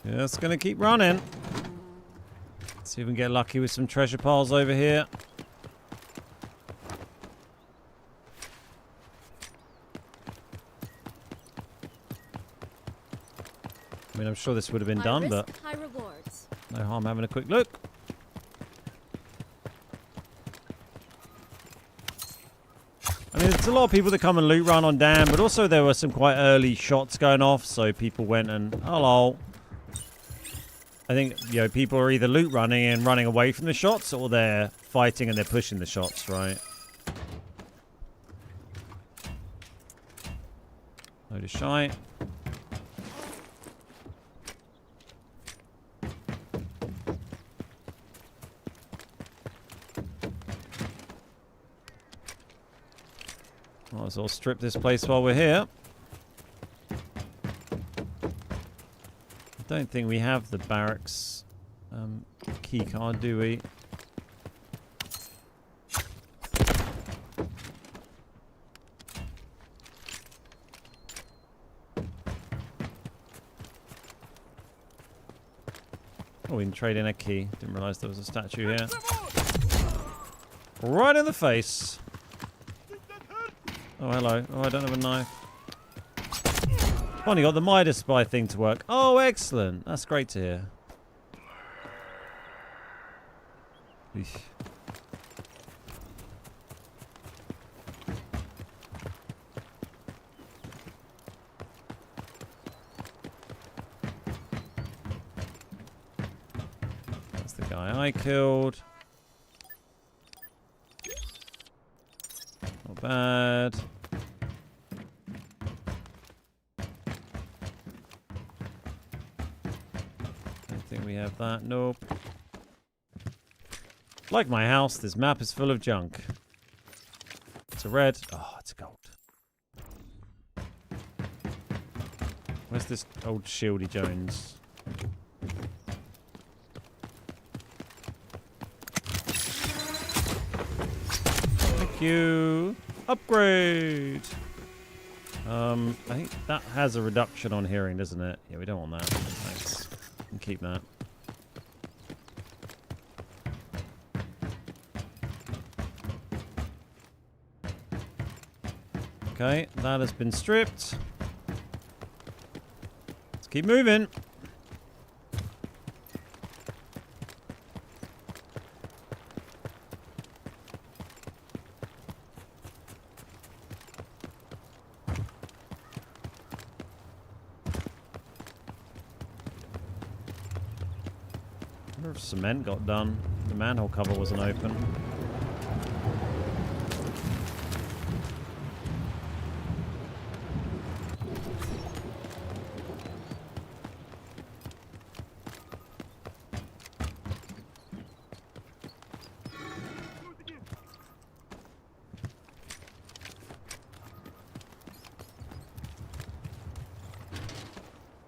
Yeah, it's gonna keep running. Let's see if we can get lucky with some treasure piles over here. I mean, I'm sure this would have been High done, risk, but high rewards. no harm having a quick look. I mean, there's a lot of people that come and loot run on Dam, but also there were some quite early shots going off, so people went and, hello. I think, you know, people are either loot running and running away from the shots, or they're fighting and they're pushing the shots, right? Load of shite. Might as well strip this place while we're here. I don't think we have the barracks key card, do we? Oh, we can trade in a key. Didn't realise there was a statue here. Right in the face. Oh, hello. Oh, I don't have a knife. Finally got the Midas spy thing to work. Oh, excellent. That's great to hear. Eesh. That's the guy I killed. Not bad. We have that. Nope. Like my house, this map is full of junk. It's a red. Oh, it's a gold. Where's this old Shieldy Jones? Thank you. Upgrade. I think that has a reduction on hearing, doesn't it? Yeah, we don't want that. Thanks. We can keep that. Okay, that has been stripped. Let's keep moving. I wonder if cement got done. The manhole cover wasn't open.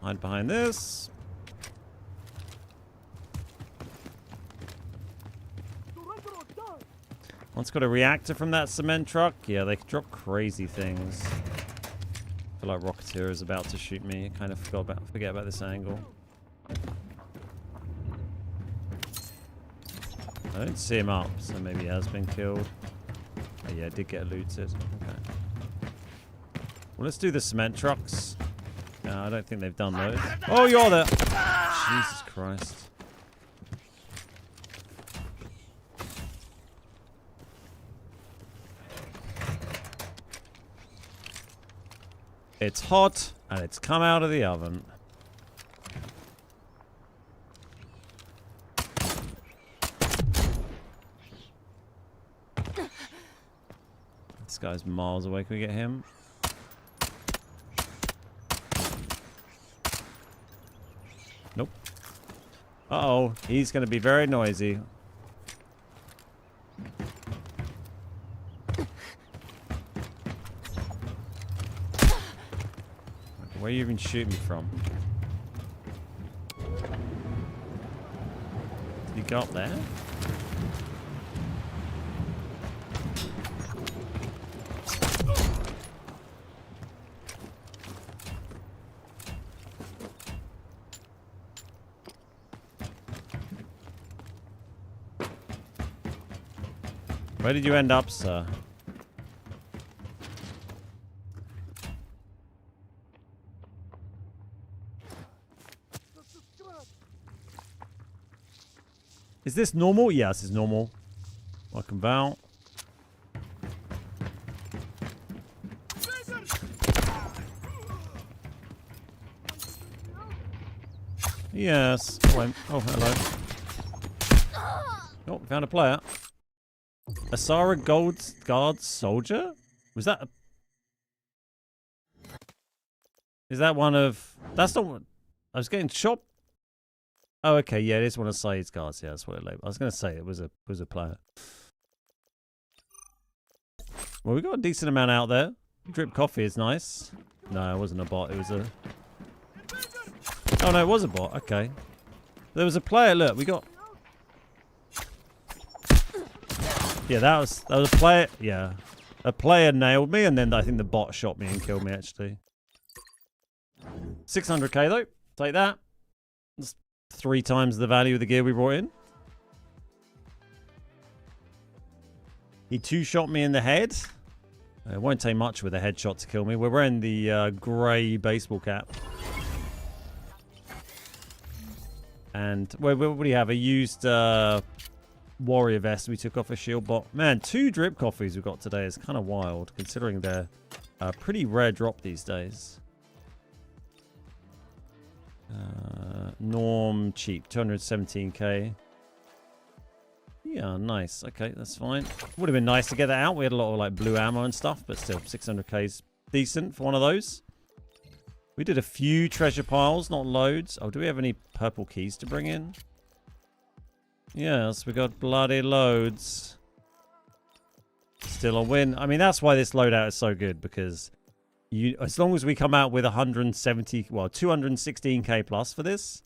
Hide behind this. One's got a reactor from that cement truck. Yeah, they can drop crazy things. I feel like Rocketeer is about to shoot me. I kind of forget about this angle. I don't see him up, so maybe he has been killed. Oh, yeah, did get looted. Okay. Well, let's do the cement trucks. No, I don't think they've done those. Oh, you're there! Jesus Christ. It's hot, and it's come out of the oven. This guy's miles away. Can we get him? Nope. Uh-oh. He's going to be very noisy. Where are you even shooting me from? Did he go up there? Where did you end up, sir? Is this normal? Yeah, this is normal. Welcome, Val. Yes. Oh, hello. Oh, we found a player. Asara Guard Soldier? Was that Is that one of... That's not one... I was getting shot... Oh, okay, yeah, it is one of Saeed's guards. Yeah, that's what it labeled. I was going to say it was a player. Well, we got a decent amount out there. Drip coffee is nice. No, it wasn't a bot. It was a... Oh, no, it was a bot. Okay. There was a player. Look, we got... Yeah, that was a player. Yeah. A player nailed me, and then I think the bot shot me and killed me, actually. 600k, though. Take that. That's 3 times the value of the gear we brought in. He 2-shot me in the head. It won't take much with a headshot to kill me. We're wearing the grey baseball cap. And what do you have? A used warrior vest we took off a shield bot. Man, 2 drip coffees we've got today is kind of wild, considering they're a pretty rare drop these days. Norm cheap, 217k. Yeah, nice. Okay, that's fine. Would have been nice to get that out. We had a lot of like blue ammo and stuff, but still, 600k is decent for one of those. We did a few treasure piles, not loads. Oh, do we have any purple keys to bring in? Yes, we got bloody loads. Still a win. I mean, that's why this loadout is so good, because as long as we come out with 170, well, 216k plus for this,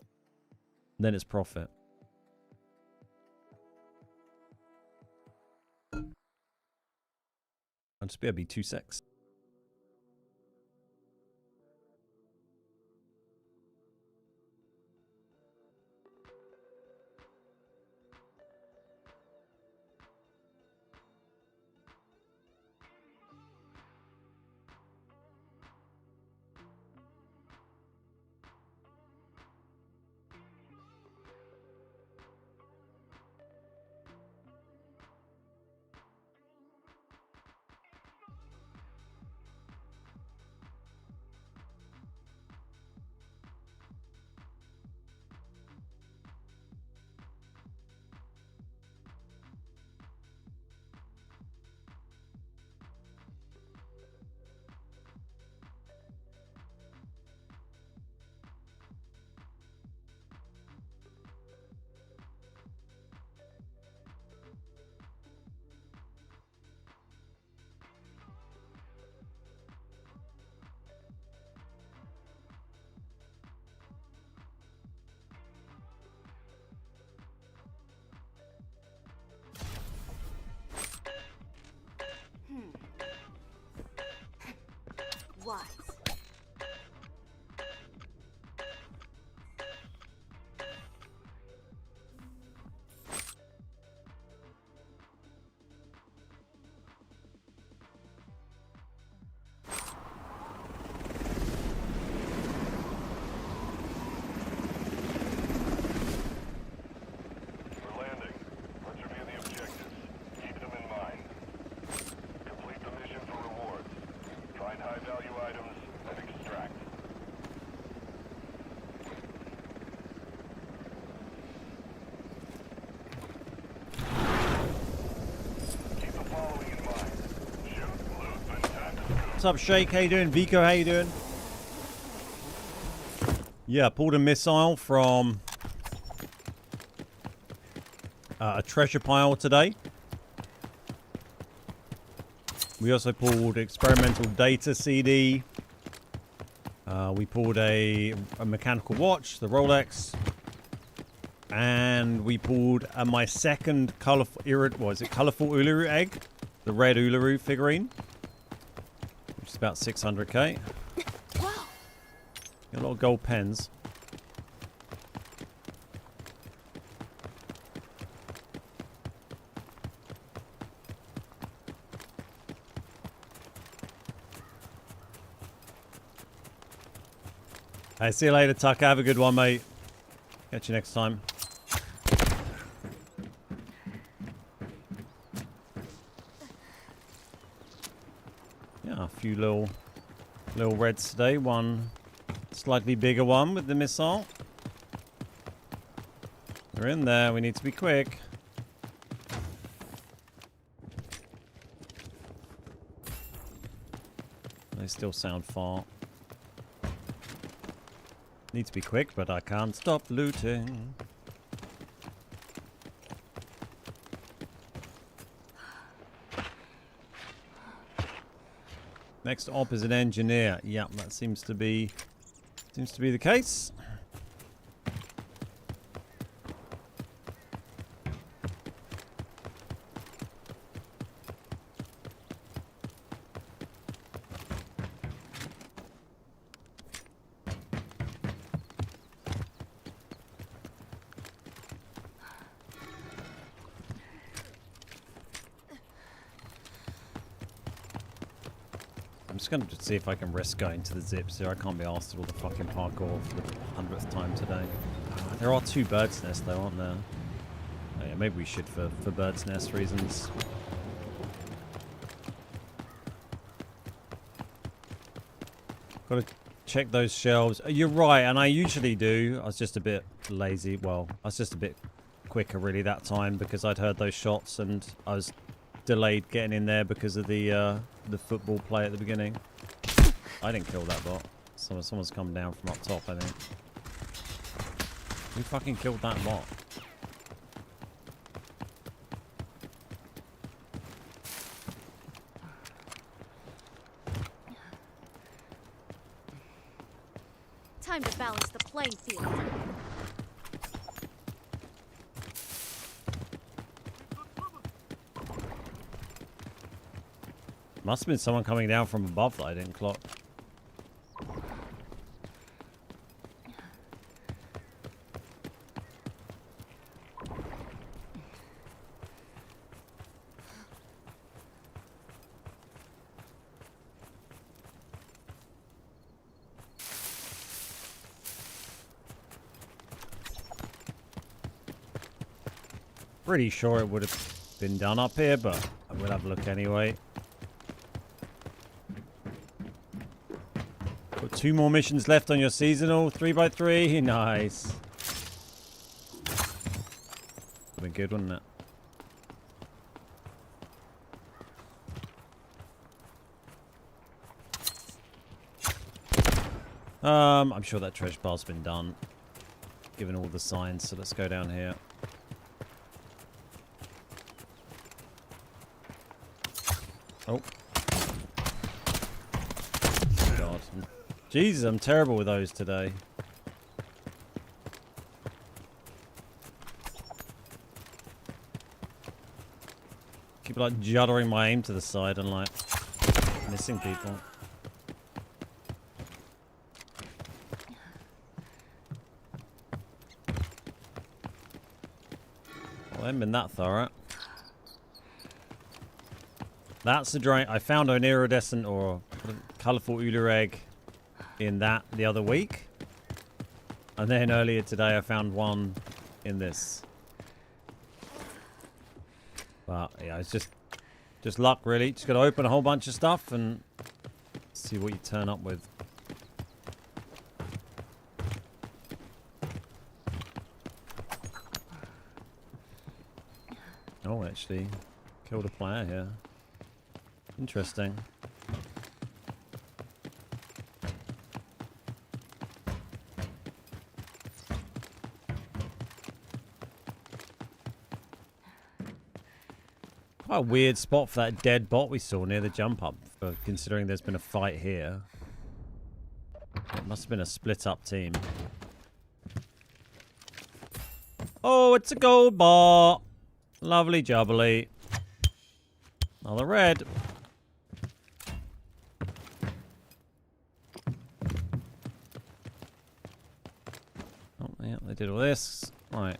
then it's profit. I'll just be able to be 2 secs. What's up, Shake? How you doing? Vico, how you doing? Yeah, I pulled a missile from a treasure pile today. We also pulled experimental data CD. We pulled a mechanical watch, the Rolex. And we pulled my second colorful Uluru egg? The red Uluru figurine. Which is about 600k. Wow. Got a lot of gold pens. Hey, see you later, Tucker. Have a good one, mate. Catch you next time. Yeah, a few little reds today. One slightly bigger one with the missile. They're in there. We need to be quick. They still sound far. Need to be quick, but I can't stop looting. Next op is an engineer. Yeah, that seems to be the case. I'm just going to see if I can risk going to the zips here. I can't be asked to do all the fucking parkour for the 100th time today. There are 2 bird's nests though, aren't there? Oh, yeah, maybe we should for bird's nest reasons. Got to check those shelves. You're right, and I usually do. I was just a bit lazy. Well, I was just a bit quicker really that time because I'd heard those shots and I was delayed getting in there because of the football play at the beginning. I didn't kill that bot. Someone's come down from up top, I think. Who fucking killed that bot? Time to balance the playing field. Must have been someone coming down from above that I didn't clock. Pretty sure it would have been done up here, but I will have a look anyway. Got 2 more missions left on your seasonal 3x3. Nice. Would been good, wouldn't it? I'm sure that treasure bar's been done, given all the signs. So let's go down here. Oh. God. Jesus, I'm terrible with those today. Keep like juddering my aim to the side and like missing people. Well, I haven't been that thorough. That's the drone. I found an iridescent or colourful Ula egg in that the other week. And then earlier today I found one in this. But yeah, it's just luck really. Just got to open a whole bunch of stuff and see what you turn up with. Oh, actually killed a player here. Interesting. Quite a weird spot for that dead bot we saw near the jump up, considering there's been a fight here. It must have been a split up team. Oh, it's a gold bot. Lovely jubbly. Another red. Oh, yeah, they did all this. Right.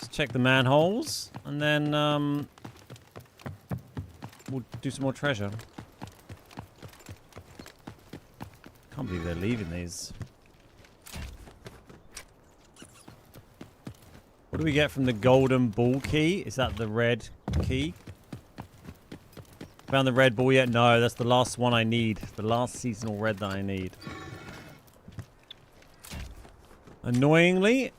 Let's check the manholes, and then we'll do some more treasure. Can't believe they're leaving these. What do we get from the golden ball key? Is that the red key? Found the red ball yet? No, that's the last one I need. The last seasonal red that I need. Annoyingly.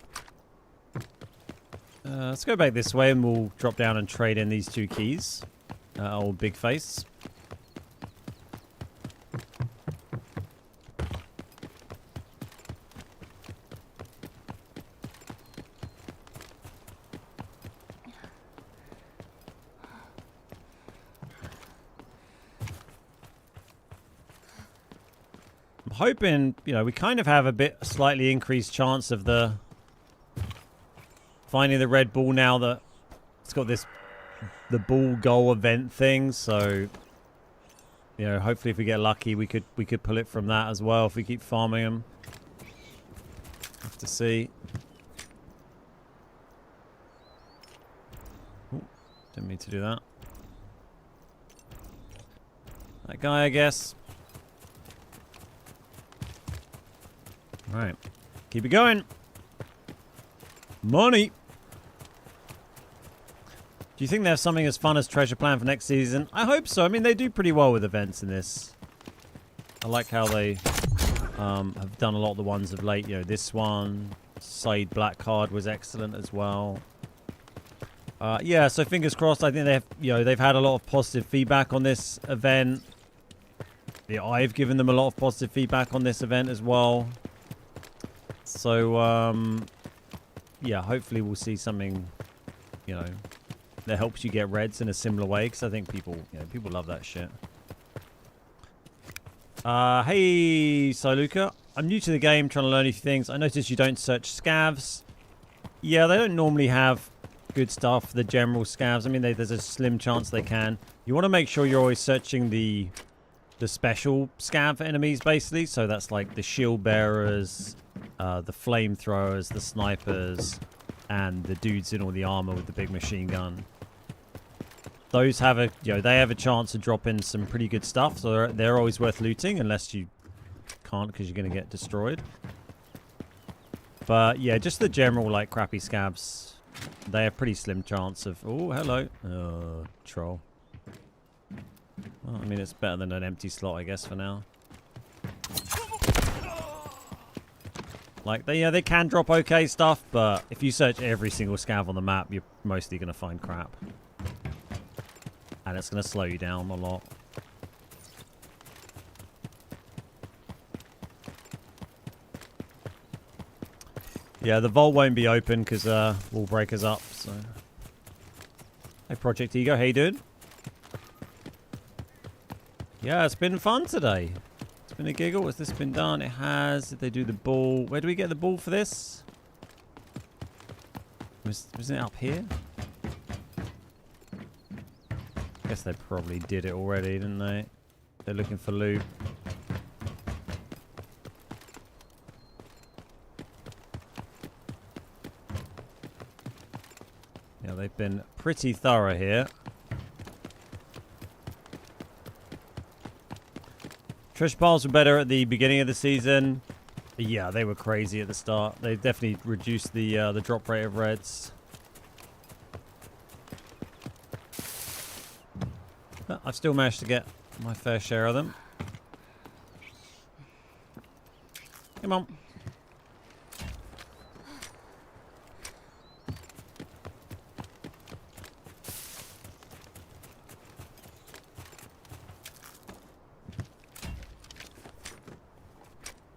Let's go back this way and we'll drop down and trade in these two keys. Old big face. Hoping, you know, we kind of have a slightly increased chance of finding the red ball now that it's got the ball goal event thing. So, you know, hopefully if we get lucky, we could pull it from that as well if we keep farming them. Have to see. Ooh, didn't mean to do that. That guy, I guess. Alright. Keep it going. Money. Do you think they have something as fun as treasure plan for next season? I hope so. I mean, they do pretty well with events in this. I like how they have done a lot of the ones of late. You know, this one, Side Black Card was excellent as well. Yeah, so fingers crossed. I think they've had a lot of positive feedback on this event. Yeah, I've given them a lot of positive feedback on this event as well. So, yeah, hopefully we'll see something, you know, that helps you get reds in a similar way, because I think people love that shit. Hey, Siluka. I'm new to the game, trying to learn a few things. I noticed you don't search scavs. Yeah, they don't normally have good stuff, the general scavs. I mean, there's a slim chance they can. You want to make sure you're always searching the special scav enemies, basically. So that's like the shield bearers, the flamethrowers, the snipers, and the dudes in all the armor with the big machine gun. Those have they have a chance to drop in some pretty good stuff, so they're always worth looting, unless you can't because you're going to get destroyed. But yeah, just the general like crappy scabs, they have pretty slim chance of. Oh, hello, troll. Well, I mean, it's better than an empty slot, I guess, for now. Like, they can drop okay stuff, but if you search every single scav on the map, you're mostly going to find crap. And it's going to slow you down a lot. Yeah, the vault won't be open because wall breaker's up, so... Hey, Project Ego, hey, dude. Yeah, it's been fun today. It's been a giggle. Has this been done? It has. Did they do the ball? Where do we get the ball for this? Wasn't it up here? I guess they probably did it already, didn't they? They're looking for loot. Yeah, they've been pretty thorough here. Treasure piles were better at the beginning of the season. Yeah, they were crazy at the start. They definitely reduced the drop rate of reds. But I've still managed to get my fair share of them. Come on.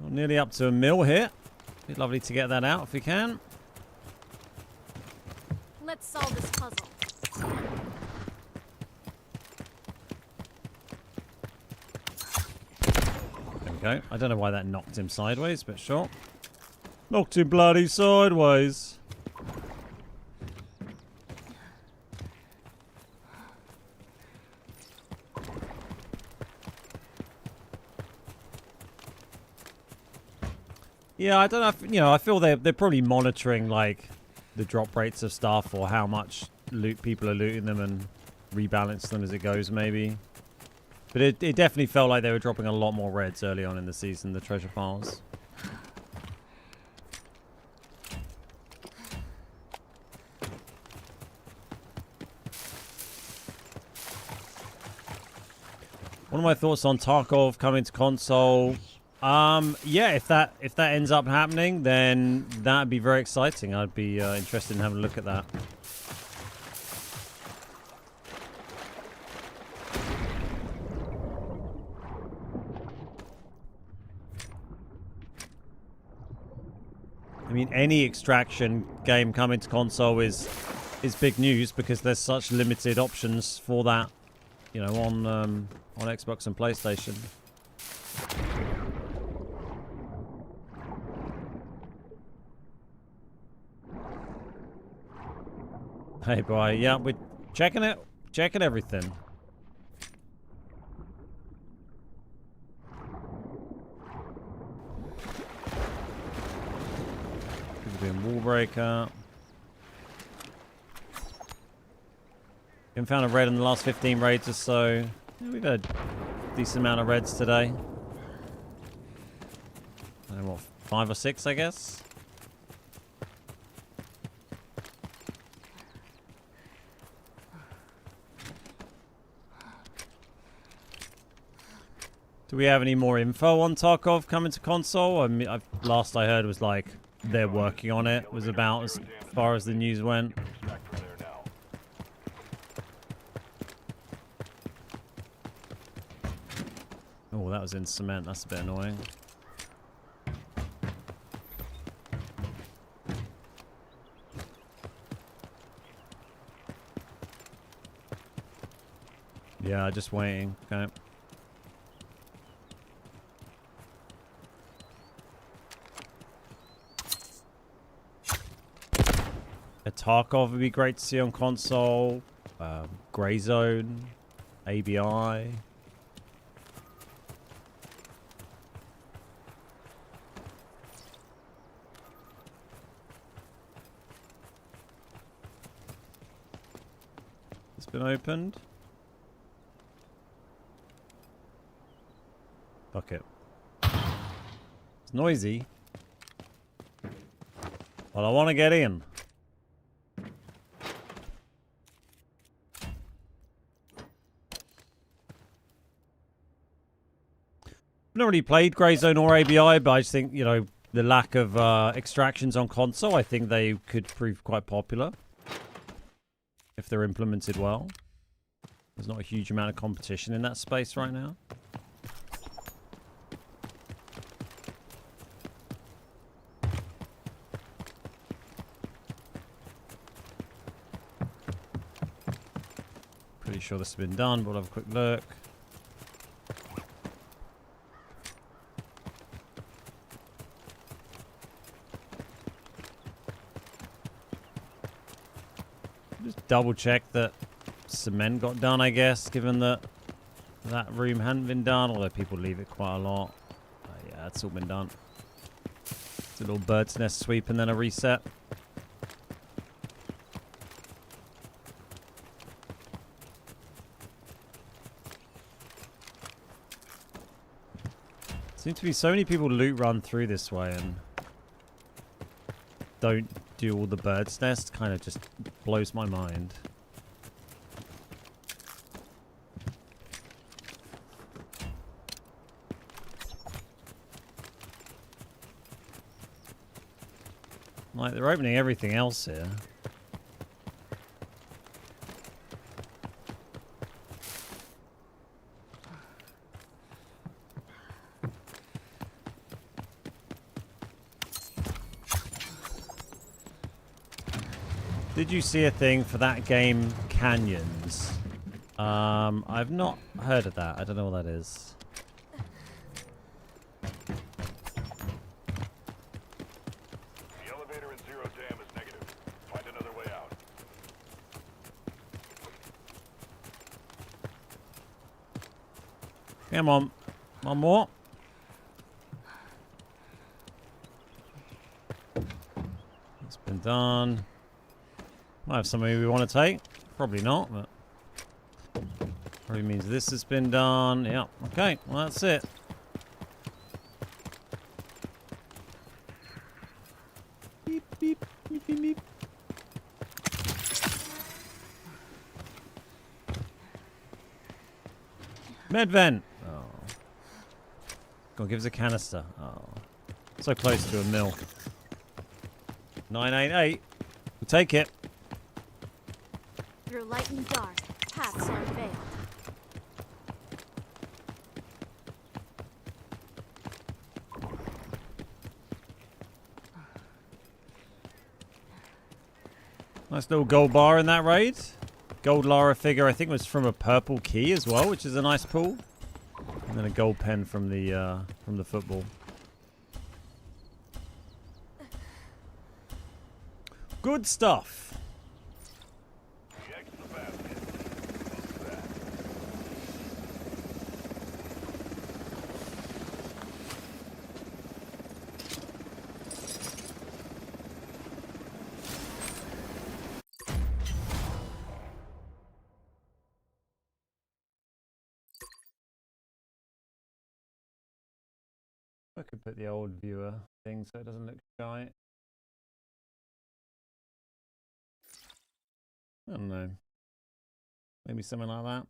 Well, nearly up to a mil here. Be lovely to get that out if we can. Let's solve this puzzle. go. I don't know why that knocked him sideways, but sure. Knocked him bloody sideways. Yeah, I don't know. If, I feel they're probably monitoring like the drop rates of stuff or how much loot people are looting them and rebalance them as it goes, maybe. But it definitely felt like they were dropping a lot more reds early on in the season, the treasure files. What are my thoughts on Tarkov coming to console? Yeah, if that ends up happening, then that'd be very exciting. I'd be interested in having a look at that. I mean, any extraction game coming to console is big news because there's such limited options for that, on Xbox and PlayStation. Hey, boy. Yeah, we're checking it. Checking everything. People doing wall breaker. Haven't found a red in the last 15 raids or so. Yeah, we've had a decent amount of reds today. I don't know, what, 5 or 6, I guess? Do we have any more info on Tarkov coming to console? I mean, last I heard was like they're working on it. Was about as far as the news went. Oh, that was in cement. That's a bit annoying. Yeah, just waiting. Okay. A Tarkov would be great to see on console. Grey Zone, ABI. It's been opened. Fuck it. It's noisy. Well, I want to get in. I've not really played Grey Zone or ABI, but I just think, the lack of extractions on console, I think they could prove quite popular if they're implemented well. There's not a huge amount of competition in that space right now. Pretty sure this has been done, but we'll have a quick look. Double check that cement got done, I guess, given that that room hadn't been done, although people leave it quite a lot. Yeah, it's all been done. It's a little bird's nest sweep and then a reset. Seems to be so many people loot run through this way and don't do all the bird's nest. Kind of just blows my mind. Like, they're opening everything else here. Did you see a thing for that game, Canyons? I've not heard of that. I don't know what that is. Zero dam is negative. Find another way out. Come on. One more. It's been done. Might have something we want to take. Probably not, but probably means this has been done. Yeah. Okay. Well, that's it. Beep, beep, beep, beep, beep. Med vent. Oh. Go on, give us a canister. Oh. So close to a mill. 988. We'll take it. Through light and dark, paths are veiled. Nice little gold bar in that raid. Gold Lara figure, I think, was from a purple key as well, which is a nice pull. And then a gold pen from the football. Good stuff. The X the basket. What's that? I could put the old viewer thing so it doesn't look shy. I don't know. Maybe something like that.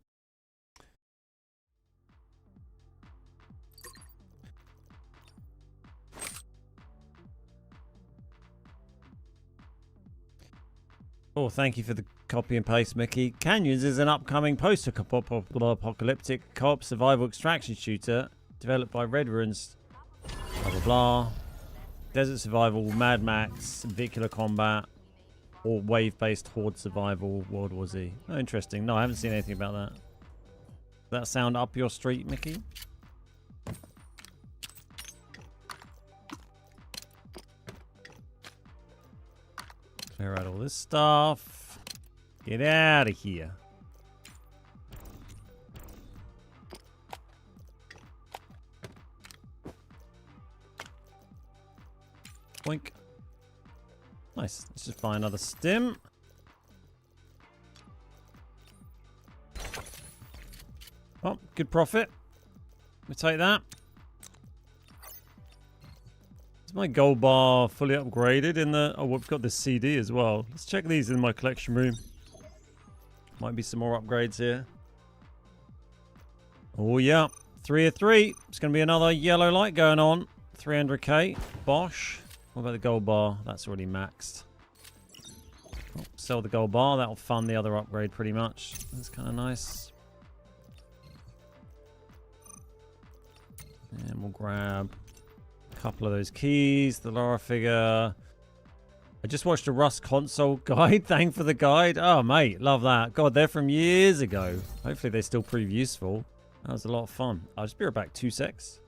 Oh, thank you for the copy and paste, Mickey. Canyons is an upcoming post-apocalyptic co-op survival extraction shooter developed by Red Ruins. Blah, blah, blah. Desert survival, Mad Max, vehicular combat, or wave-based horde survival, World War Z. Oh, interesting. No, I haven't seen anything about that. Does that sound up your street, Mickey? Clear out all this stuff. Get out of here. Boink. Nice. Let's just buy another stim. Oh, good profit. We'll take that. Is my gold bar fully upgraded in the... Oh, we've got this CD as well. Let's check these in my collection room. Might be some more upgrades here. Oh, yeah. 3 of 3. It's going to be another yellow light going on. 300k. Bosh. What about the gold bar? That's already maxed. Oh, sell the gold bar. That'll fund the other upgrade pretty much. That's kind of nice. And we'll grab a couple of those keys. The Lara figure. I just watched a Rust console guide. Thank for the guide. Oh, mate. Love that. God, they're from years ago. Hopefully they still prove useful. That was a lot of fun. I'll just be right back. 2 secs.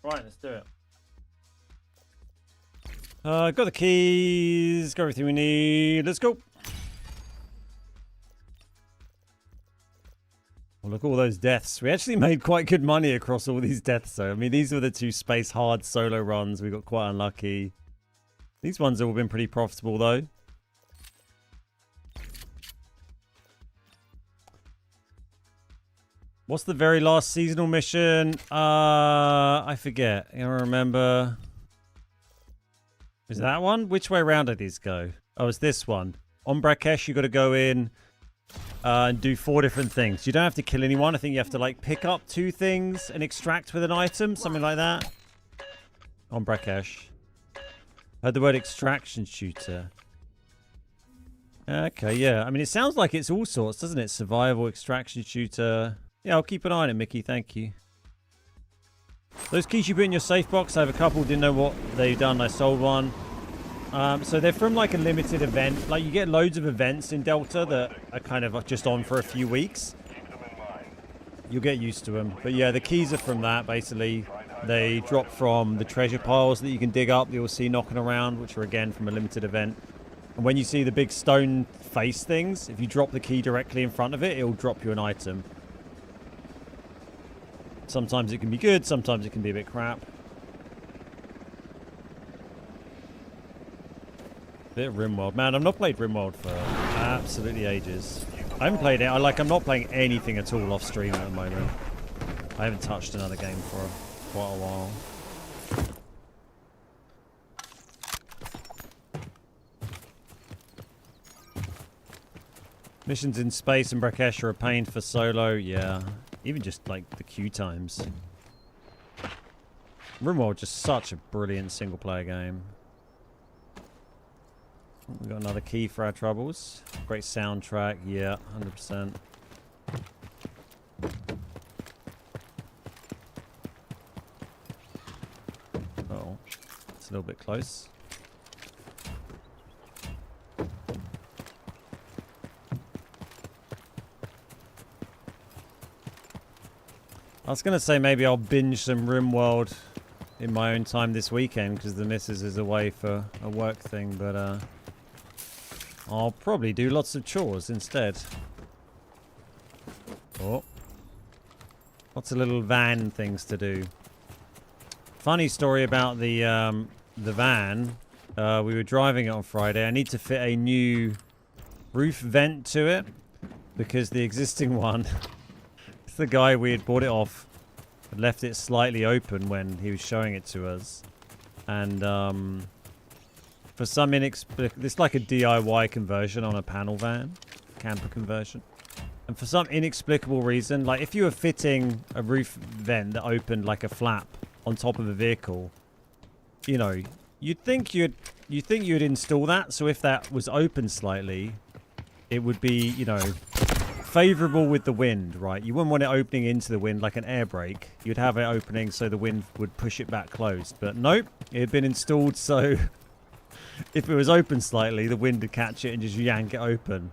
Right, let's do it. Got the keys, got everything we need. Let's go. Well, look, all those deaths. We actually made quite good money across all these deaths, though. I mean, these were the 2 space hard solo runs. We got quite unlucky. These ones have all been pretty profitable, though. What's the very last seasonal mission? I forget. I don't remember. Is that one? Which way around did these go? Oh, it's this one. On Brakesh, you got to go in and do 4 different things. You don't have to kill anyone. I think you have to like pick up 2 things and extract with an item, something like that. On Brakesh. Heard the word extraction shooter. Okay, yeah. I mean, it sounds like it's all sorts, doesn't it? Survival, extraction shooter. Yeah, I'll keep an eye on it, Mickey. Thank you. Those keys you put in your safe box, I have a couple. Didn't know what they've done. I sold one. So they're from like a limited event. Like you get loads of events in Delta that are kind of just on for a few weeks. You'll get used to them. But yeah, the keys are from that, basically. They drop from the treasure piles that you can dig up. You'll see knocking around, which are again from a limited event. And when you see the big stone face things, if you drop the key directly in front of it, it'll drop you an item. Sometimes it can be good, sometimes it can be a bit crap. Bit of RimWorld. Man, I've not played RimWorld for absolutely ages. I haven't played it. I'm not playing anything at all off stream at the moment. I haven't touched another game for quite a while. Missions in space and Brakesh are a pain for solo, yeah. Even just like the queue times. RimWorld just such a brilliant single player game. We got another key for our troubles. Great soundtrack, yeah, 100%. Oh, it's a little bit close. I was going to say maybe I'll binge some RimWorld in my own time this weekend because the missus is away for a work thing, but I'll probably do lots of chores instead. Oh. Lots of little van things to do. Funny story about the van. We were driving it on Friday. I need to fit a new roof vent to it because the existing one... the guy we had bought it off had left it slightly open when he was showing it to us, and for some it's like a DIY conversion on a panel van, camper conversion, and for some inexplicable reason, like if you were fitting a roof vent that opened like a flap on top of a vehicle, you know, you'd think you'd install that, so if that was open slightly, it would be, you know, favorable with the wind, right? You wouldn't want it opening into the wind like an air brake. You'd have it opening so the wind would push it back closed. But nope, it had been installed so if it was open slightly, the wind would catch it and just yank it open.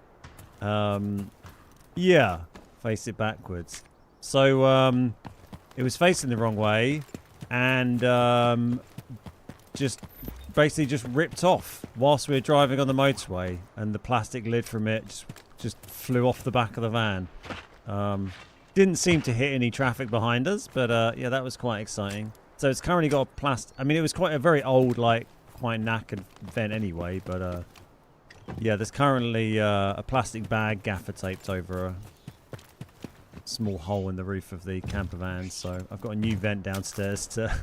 Yeah, face it backwards. So it was facing the wrong way and just basically just ripped off whilst we were driving on the motorway, and the plastic lid from it just flew off the back of the van. Didn't seem to hit any traffic behind us, but yeah, that was quite exciting. So it's currently got a plastic... I mean, it was quite a very old, like, quite knackered vent anyway, but yeah, there's currently a plastic bag gaffer taped over a small hole in the roof of the camper van, so I've got a new vent downstairs to...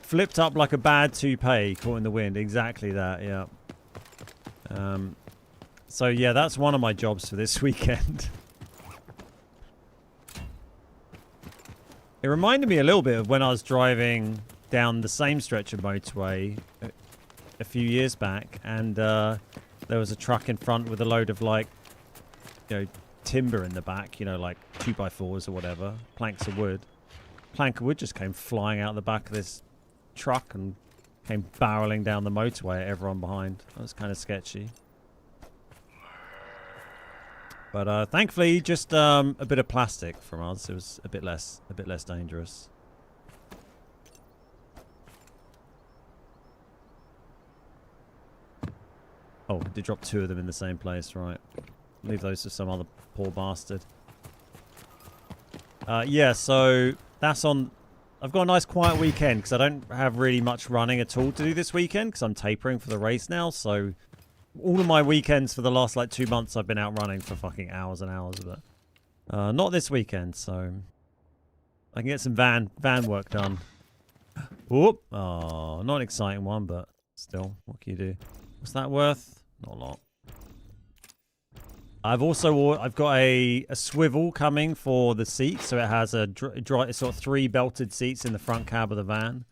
Flipped up like a bad toupee caught in the wind. Exactly that, yeah. So yeah, that's one of my jobs for this weekend. It reminded me a little bit of when I was driving down the same stretch of motorway a few years back, and there was a truck in front with a load of, like, you know, timber in the back, you know, like 2x4s or whatever, planks of wood. Plank of wood just came flying out the back of this truck and came barreling down the motorway at everyone behind. That was kind of sketchy. But thankfully, just a bit of plastic from us. It was a bit less dangerous. Oh, I did drop 2 of them in the same place, right. Leave those to some other poor bastard. Yeah, so that's on... I've got a nice quiet weekend because I don't have really much running at all to do this weekend because I'm tapering for the race now, so... All of my weekends for the last, like, 2 months I've been out running for fucking hours and hours, but... not this weekend, so... I can get some van work done. Whoop! Oh, not an exciting one, but still, what can you do? What's that worth? Not a lot. I've got a swivel coming for the seat, so it has a sort of 3 belted seats in the front cab of the van,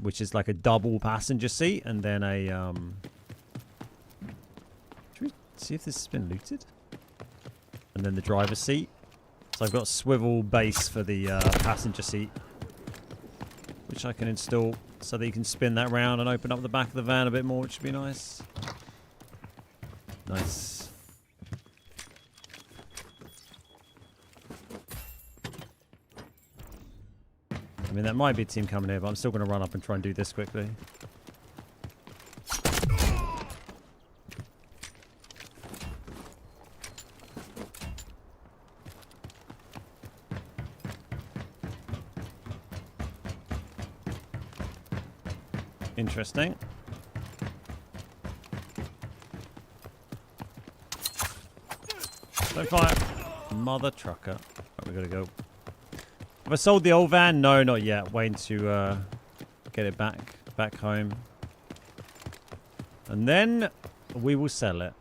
which is like a double passenger seat, and then a should we see if this has been looted? And then the driver's seat. So I've got a swivel base for the passenger seat, which I can install so that you can spin that round and open up the back of the van a bit more, which would be nice. Nice. I mean, that might be a team coming here, but I'm still going to run up and try and do this quickly. Interesting. Don't fire. Mother trucker. Right, we gotta go. Have I sold the old van? No, not yet. Waiting to get it back home. And then we will sell it.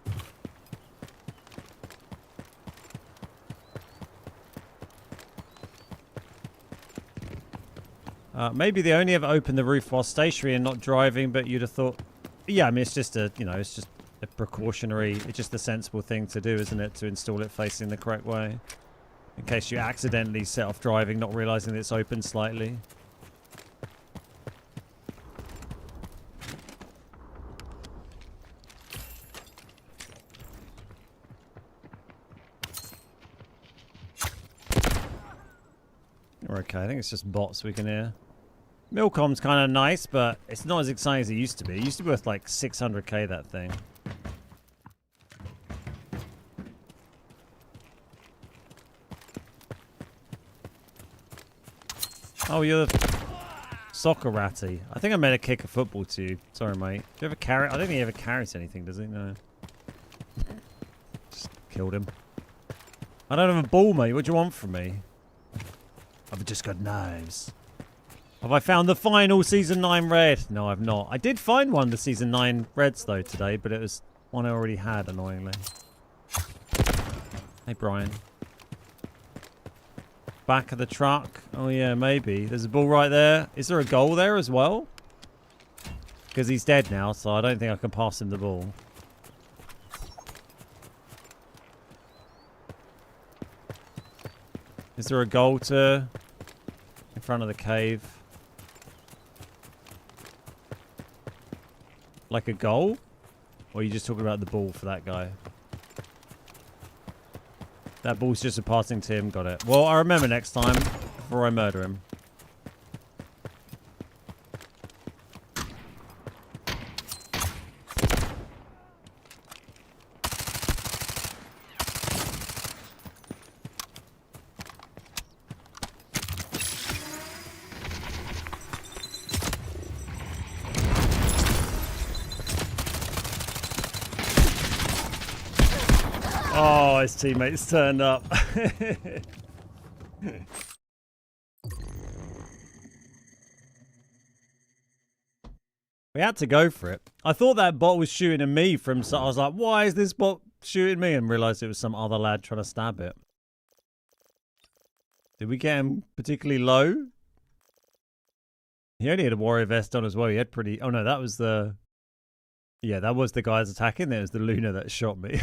Maybe they only ever open the roof while stationary and not driving, but you'd have thought... Yeah, I mean, it's just a, it's just a precautionary... It's just a sensible thing to do, isn't it? To install it facing the correct way. In case you accidentally set off driving, not realizing that it's open slightly. We're okay. I think it's just bots we can hear. Milcom's kind of nice, but it's not as exciting as it used to be. It used to be worth like 600k, that thing. Oh, you're the soccer ratty. I think I meant to kick a football to you. Sorry, mate. Do you ever carry? I don't think he ever carries anything, does he? No. Just killed him. I don't have a ball, mate. What do you want from me? I've just got knives. Have I found the final Season 9 red? No, I've not. I did find one of the Season 9 reds, though, today, but it was one I already had, annoyingly. Hey, Brian. Back of the truck. Oh, yeah, maybe. There's a ball right there. Is there a goal there as well? Because he's dead now, so I don't think I can pass him the ball. Is there a goal to... in front of the cave? Like a goal? Or are you just talking about the ball for that guy? That ball's just a passing to him. Got it. Well, I remember next time before I murder him. Oh, his teammates turned up. We had to go for it. I thought that bot was shooting at me from... So I was like, why is this bot shooting me? And realised it was some other lad trying to stab it. Did we get him particularly low? He only had a warrior vest on as well. He had pretty... Oh, no, that was the... Yeah, that was the guys attacking. There was the Luna that shot me.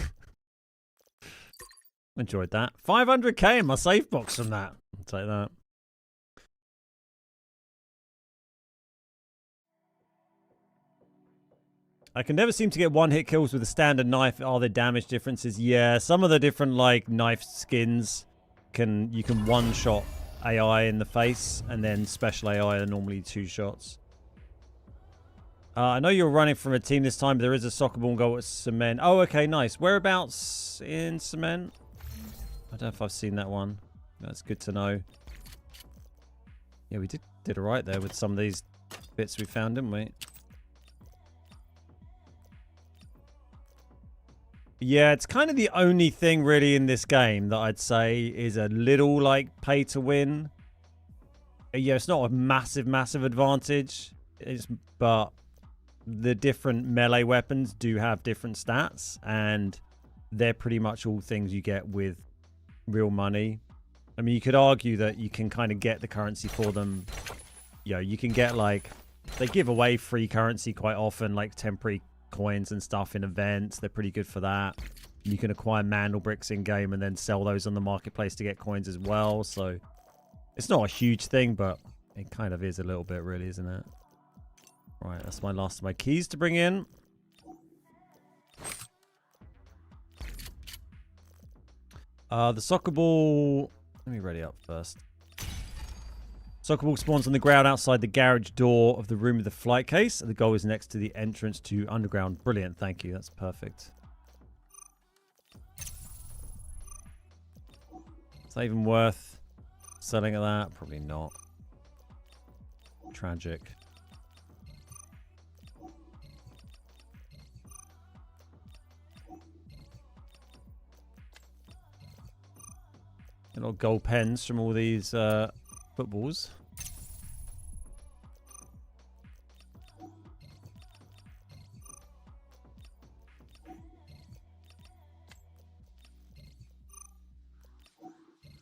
Enjoyed that. 500k in my safe box from that. I'll take that. I can never seem to get one-hit kills with a standard knife. Are there damage differences? Yeah, some of the different like knife skins you can one-shot AI in the face, and then special AI are normally 2 shots. I know you're running from a team this time, but there is a soccer ball and goal at Cement. Oh, okay, nice. Whereabouts in Cement? I don't know if I've seen that one. That's good to know. Yeah, we did all right there with some of these bits we found, didn't we? Yeah, it's kind of the only thing really in this game that I'd say is a little like pay to win. Yeah, it's not a massive advantage. But the different melee weapons do have different stats, and they're pretty much all things you get with real money. I mean, you could argue that you can kind of get the currency for them. You know, you can get like, they give away free currency quite often, like temporary coins and stuff in events. They're pretty good for that. You can acquire mandel bricks in game and then sell those on the marketplace to get coins as well. So it's not a huge thing, but it kind of is a little bit, really, isn't it? Right, that's my last of my keys to bring in. The soccer ball... Let me ready up first. Soccer ball spawns on the ground outside the garage door of the room with the flight case. The goal is next to the entrance to underground. Brilliant, thank you. That's perfect. Is that even worth selling at that? Probably not. Tragic. Little gold pens from all these footballs.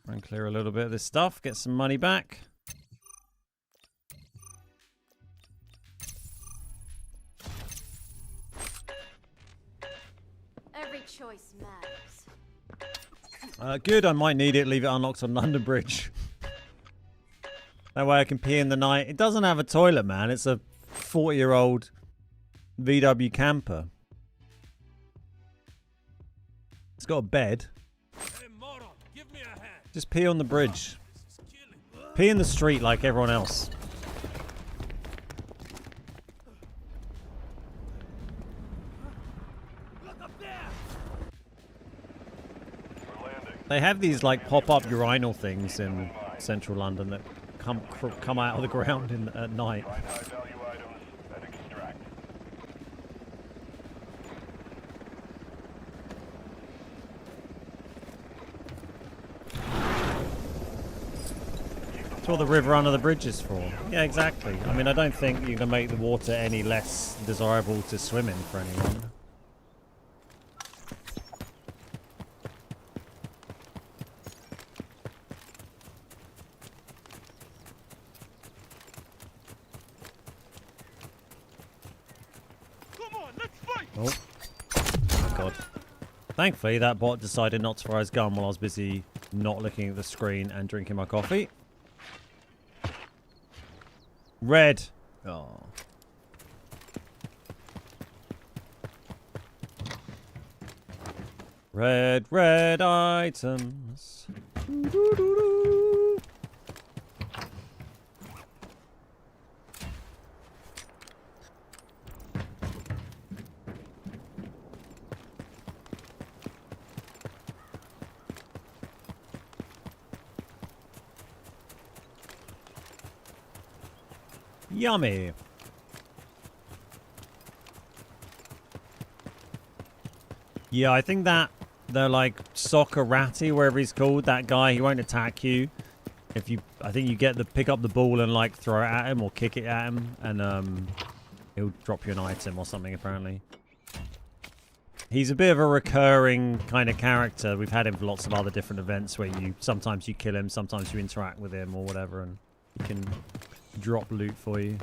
And clear a little bit of this stuff, get some money back. Every choice matters. Good, I might need it. Leave it unlocked on London Bridge. That way I can pee in the night. It doesn't have a toilet, man. It's a 40-year-old VW camper. It's got a bed. Hey, moron, give me a hand. Just pee on the bridge. Pee in the street like everyone else. Look up there. We're landing. They have these like pop-up urinal things in central London that come out of the ground at night. Find high-value items and extract. That's what the river under the bridge is for. Yeah, exactly. I mean, I don't think you're going to make the water any less desirable to swim in for anyone. Come on, let's fight. Oh. Oh, God. Thankfully, that bot decided not to fire his gun while I was busy not looking at the screen and drinking my coffee. Red. Oh. Red items. Doo-doo-doo-doo. Yummy. Yeah, I think that they're like Soccerati, wherever he's called, that guy, he won't attack you. If you, I think you get the pick up the ball and like throw it at him or kick it at him, and he'll drop you an item or something apparently. He's a bit of a recurring kind of character. We've had him for lots of other different events where sometimes you kill him, sometimes you interact with him or whatever, and he can drop loot for you.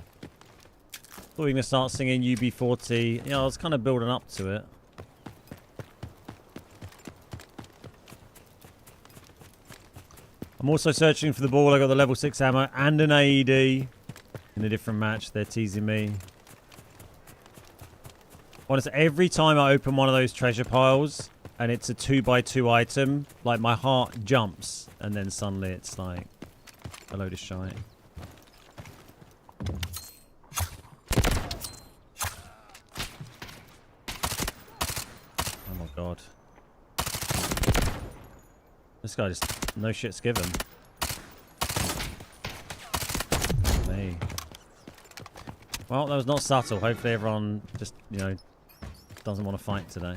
Thought we were going to start singing UB40. Yeah, I was kind of building up to it. I'm also searching for the ball. I got the level 6 ammo and an AED in a different match. They're teasing me. Honestly, every time I open one of those treasure piles and it's a 2x2 item, like my heart jumps, and then suddenly it's like a load of shite. This guy just no shit's given. Me. Well, that was not subtle. Hopefully everyone just, you know, doesn't want to fight today.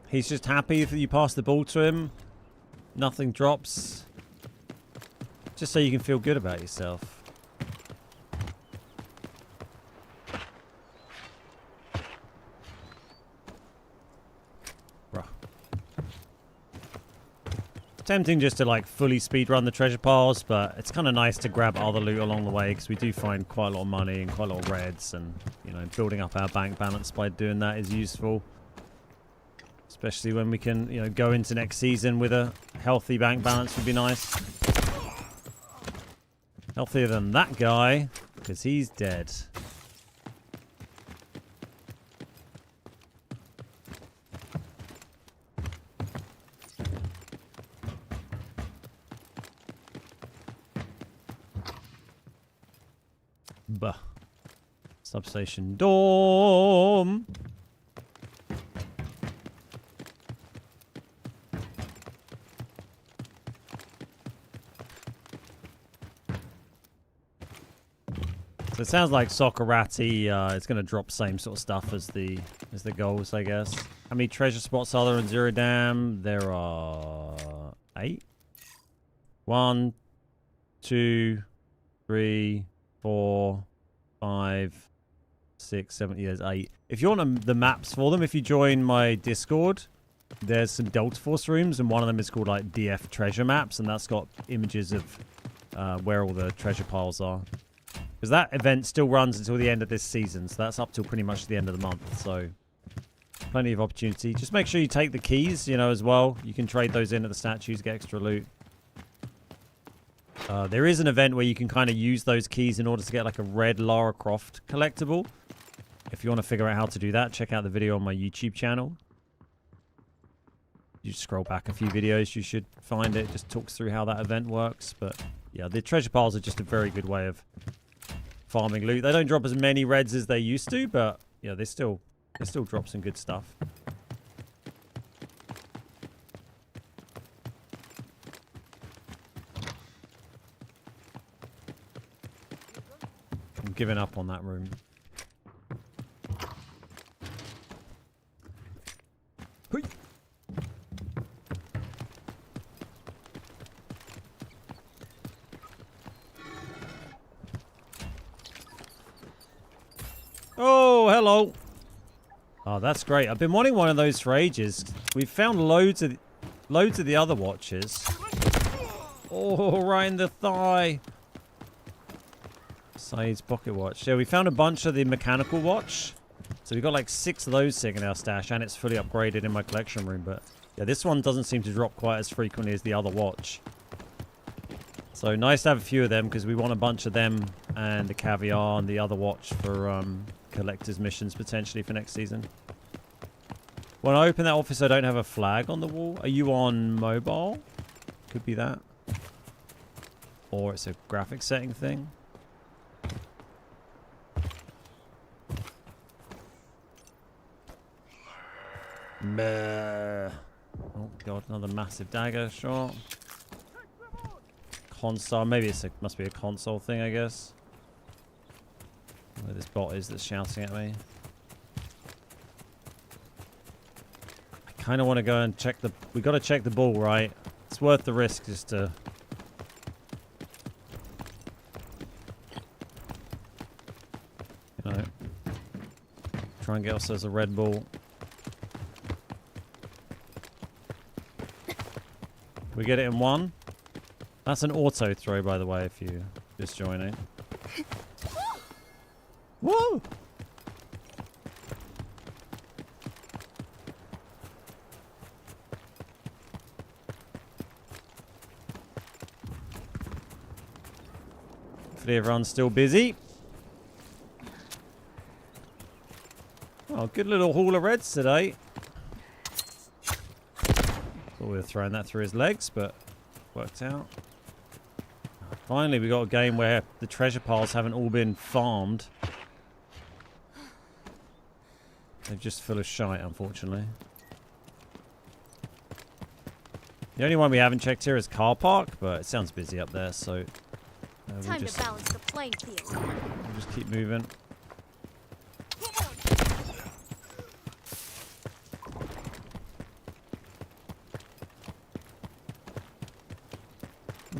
He's just happy that you pass the ball to him. Nothing drops. Just so you can feel good about yourself. Tempting just to like fully speedrun the treasure piles, but it's kind of nice to grab other loot along the way because we do find quite a lot of money and quite a lot of reds, and you know, building up our bank balance by doing that is useful, especially when we can, you know, go into next season with a healthy bank balance would be nice. Healthier than that guy because he's dead. Bah. Substation dorm. So it sounds like Soccerati is going to drop same sort of stuff as the goals, I guess. How many treasure spots are there in Zero Dam? There are 8. 1, 2, 3, 4, 5, 6, 7. Yeah, there's 8. If you want the maps for them, if you join my Discord, there's some Delta Force rooms, and one of them is called like DF Treasure Maps, and that's got images of where all the treasure piles are. Because that event still runs until the end of this season, so that's up till pretty much the end of the month. So plenty of opportunity. Just make sure you take the keys, you know, as well. You can trade those in at the statues, get extra loot. There is an event where you can kind of use those keys in order to get like a red Lara Croft collectible. If you want to figure out how to do that, check out the video on my YouTube channel. You scroll back a few videos, you should find it. Just talks through how that event works. But yeah, the treasure piles are just a very good way of farming loot. They don't drop as many reds as they used to, but yeah, they still drop some good stuff. I'm giving up on that room. Hui. Oh, hello. Oh, that's great. I've been wanting one of those for ages. We've found loads of the other watches. Oh, right in the thigh. Saeed's pocket watch. Yeah, we found a bunch of the mechanical watch. So we've got like 6 of those sitting in our stash, and it's fully upgraded in my collection room. But yeah, this one doesn't seem to drop quite as frequently as the other watch. So nice to have a few of them because we want a bunch of them and the caviar and the other watch for collector's missions potentially for next season. When I open that office, I don't have a flag on the wall. Are you on mobile? Could be that. Or it's a graphic setting thing. Meh. Oh god, another massive dagger shot. Console, maybe must be a console thing, I guess. Where this bot is that's shouting at me. I kind of want to go and check the... We got to check the ball, right? It's worth the risk just to... You know... Try and get ourselves a red ball. We get it in 1. That's an auto throw, by the way, if you just joining. Whoa! Hopefully everyone's still busy. Oh, good little haul of reds today. Thought we were throwing that through his legs, but worked out. Finally, we got a game where the treasure piles haven't all been farmed. They're just full of shite, unfortunately. The only one we haven't checked here is car park, but it sounds busy up there, so we'll Time to balance the playing field. we'll just keep moving.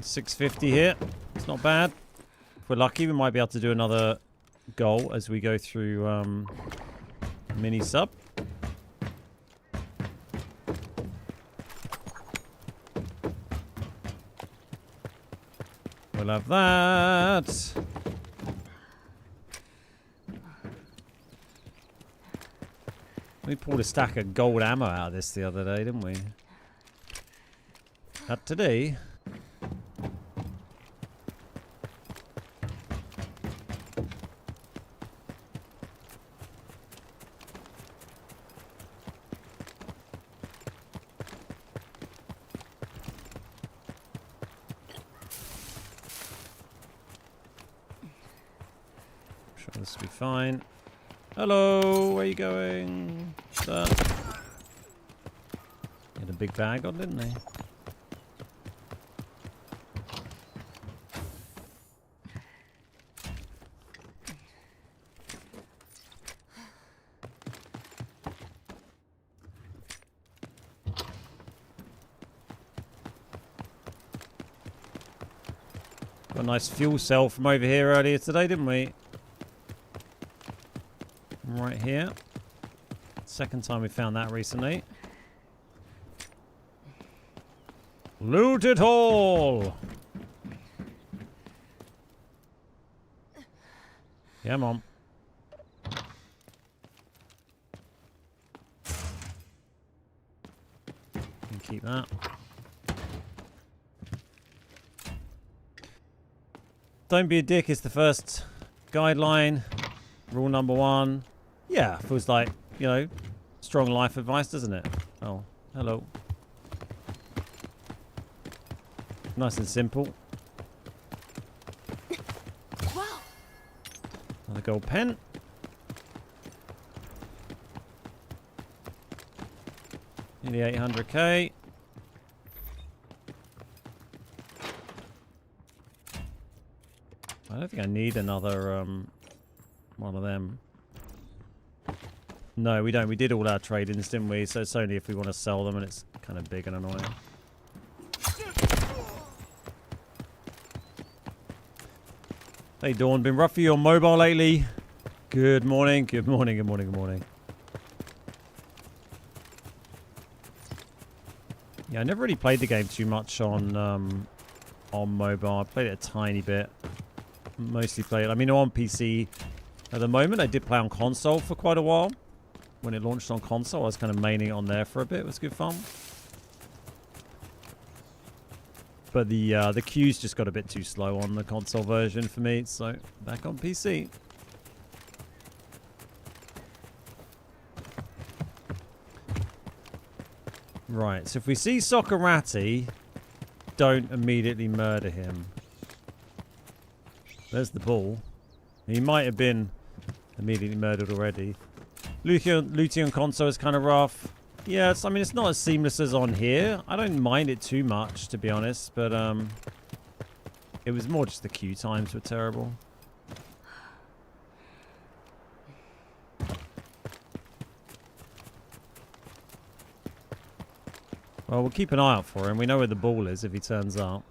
650 here. It's not bad. If we're lucky, we might be able to do another goal as we go through mini sub. We'll have that. We pulled a stack of gold ammo out of this the other day, didn't we? Not today. Sure, this will be fine. Hello, where are you going? Sir? Had a big bag on, didn't they? Got a nice fuel cell from over here earlier today, didn't we? Right here. Second time we found that recently. Loot it all! Yeah, Mom. You can keep that. Don't be a dick is the first guideline. Rule number 1. Yeah, feels like, you know, strong life advice, doesn't it? Oh, hello. Nice and simple. Wow. Another gold pen. Nearly 800k. I don't think I need another one of them. No, we don't. We did all our trade-ins, didn't we? So it's only if we want to sell them, and it's kind of big and annoying. Hey, Dawn. Been rough for you on mobile lately? Good morning. Good morning. Good morning. Good morning. Yeah, I never really played the game too much on mobile. I played it a tiny bit. Mostly played. I mean, on PC at the moment. I did play on console for quite a while. When it launched on console, I was kind of maining it on there for a bit. It was good fun. But the queues just got a bit too slow on the console version for me, so back on PC. Right, so if we see Soccerati, don't immediately murder him. There's the ball. He might have been immediately murdered already. Looting on console is kind of rough. Yeah, I mean, it's not as seamless as on here. I don't mind it too much, to be honest, but it was more just the queue times were terrible. Well, we'll keep an eye out for him. We know where the ball is if he turns up.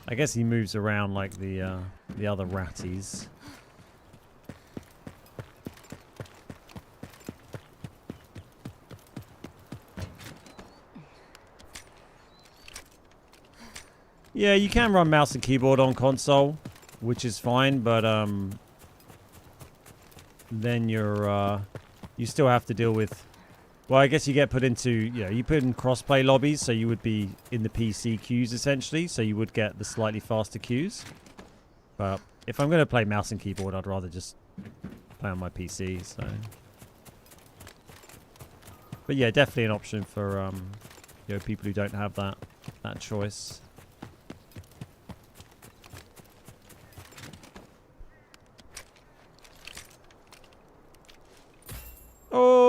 I guess he moves around like the other ratties. Yeah, you can run mouse and keyboard on console, which is fine, but then you still have to deal with. Well, I guess you get put into, you put in crossplay lobbies, so you would be in the PC queues essentially, so you would get the slightly faster queues. But if I'm going to play mouse and keyboard, I'd rather just play on my PC. So, but yeah, definitely an option for people who don't have that choice.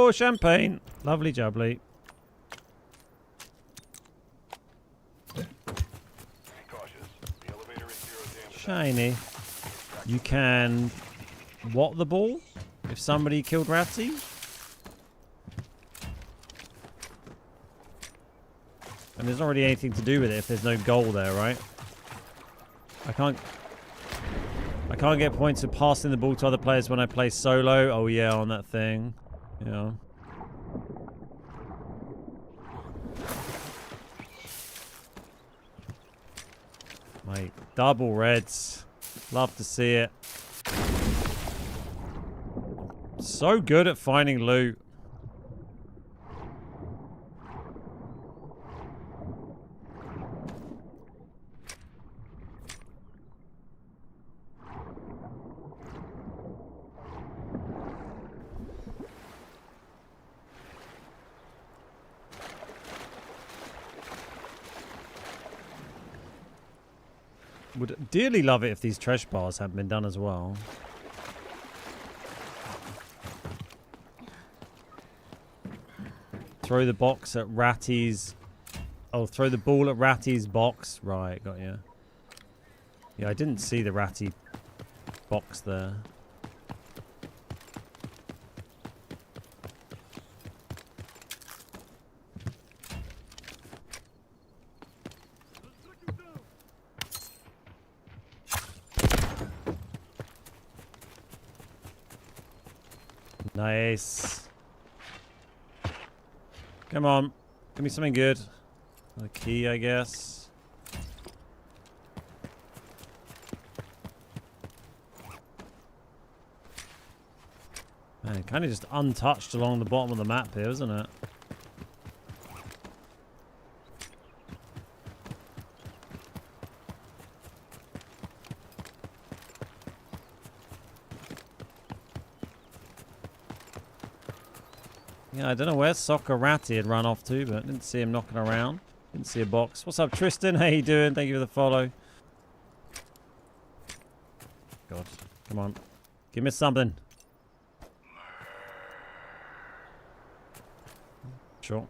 Oh, champagne. Lovely jubbly. Be cautious. The elevator is zero damage. Shiny. You can... What the ball? If somebody killed Ratty? And there's not really anything to do with it if there's no goal there, right? I can't get points for passing the ball to other players when I play solo. Oh yeah, on that thing. Yeah. Mate, double reds. Love to see it. So good at finding loot. Would dearly love it if these treasure bars hadn't been done as well. Throw the box at Ratty's... Oh, throw the ball at Ratty's box. Right, got you. Yeah, I didn't see the Ratty box there. Nice. Come on. Give me something good. A key, I guess. Man, kind of just untouched along the bottom of the map here, isn't it? Yeah, I don't know where Soccer Ratty had run off to, but I didn't see him knocking around. Didn't see a box. What's up, Tristan? How you doing? Thank you for the follow. God, come on. Give me something. Sure.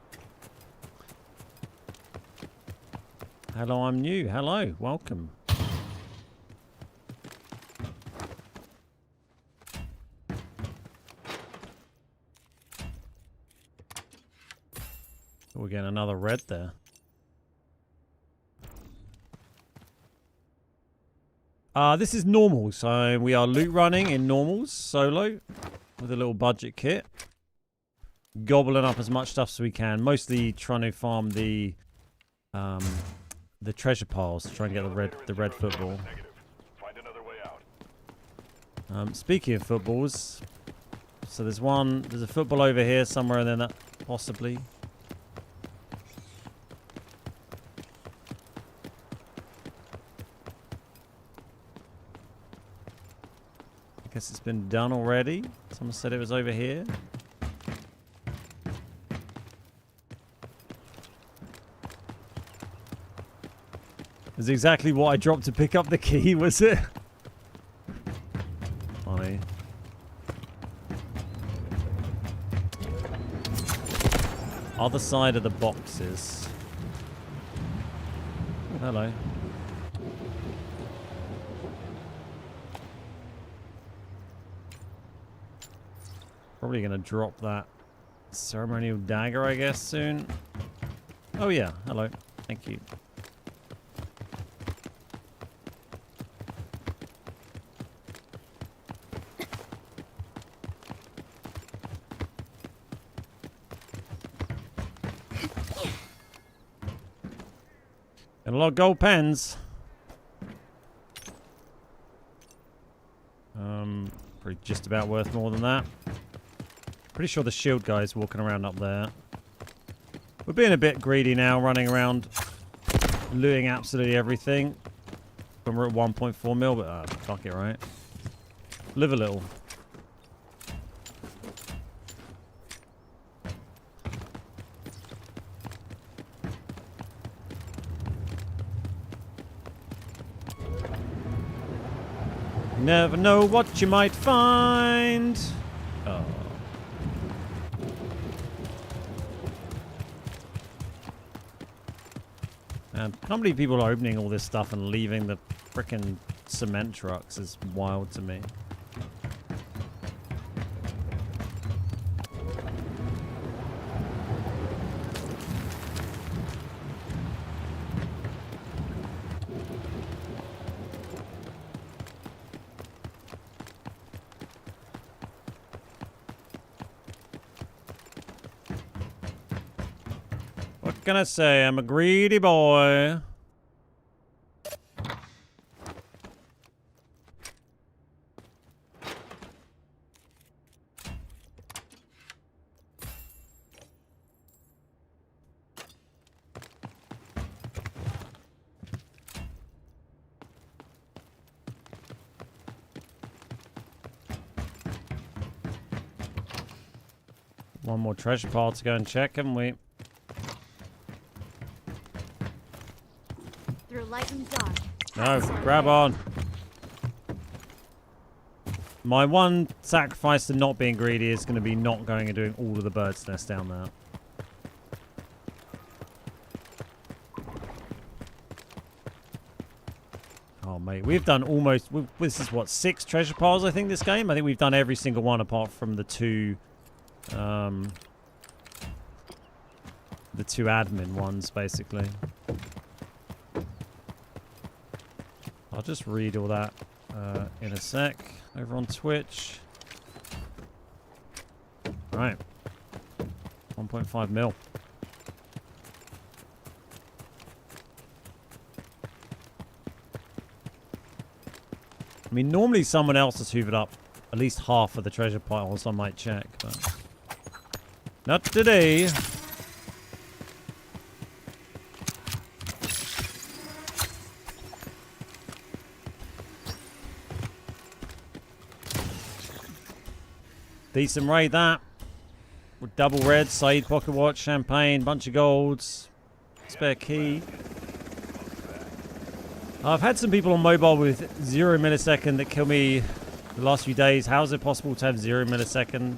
Hello, I'm new. Hello, welcome. We're getting another red there. This is normal, so we are loot running in normals, solo, with a little budget kit. Gobbling up as much stuff as we can, mostly trying to farm the treasure piles to try and get the red football. Find another way out. Speaking of footballs, so there's a football over here somewhere, and then that possibly. Guess it's been done already. Someone said it was over here. It's exactly what I dropped to pick up the key, was it? Funny. Other side of the boxes. Oh, hello. Probably going to drop that ceremonial dagger, I guess, soon. Oh, yeah. Hello. Thank you. And a lot of gold pens. Probably just about worth more than that. Pretty sure the shield guy's walking around up there. We're being a bit greedy now, running around looting absolutely everything. When we're at 1.4 mil, but fuck it, right? Live a little. Never know what you might find. Oh. And can't believe people are opening all this stuff and leaving the frickin' cement trucks is wild to me. What can I say? I'm a greedy boy. One more treasure pile to go and check, haven't we? Through light and dark. No, paths are grab veiled. on. My one sacrifice to not being greedy is going to be not going and doing all of the bird's nest down there. Oh, mate. We've done almost... This is, what, 6 treasure piles, I think, this game? I think we've done every single one apart from the 2... the 2 admin ones, basically. I'll just read all that in a sec over on Twitch. All right. 1.5 mil. I mean, normally someone else has hoovered up at least half of the treasure piles. I might check, but not today. Decent raid that. With double red, side pocket watch, champagne, bunch of golds, spare key. I've had some people on mobile with 0 millisecond that kill me the last few days. How is it possible to have 0 millisecond?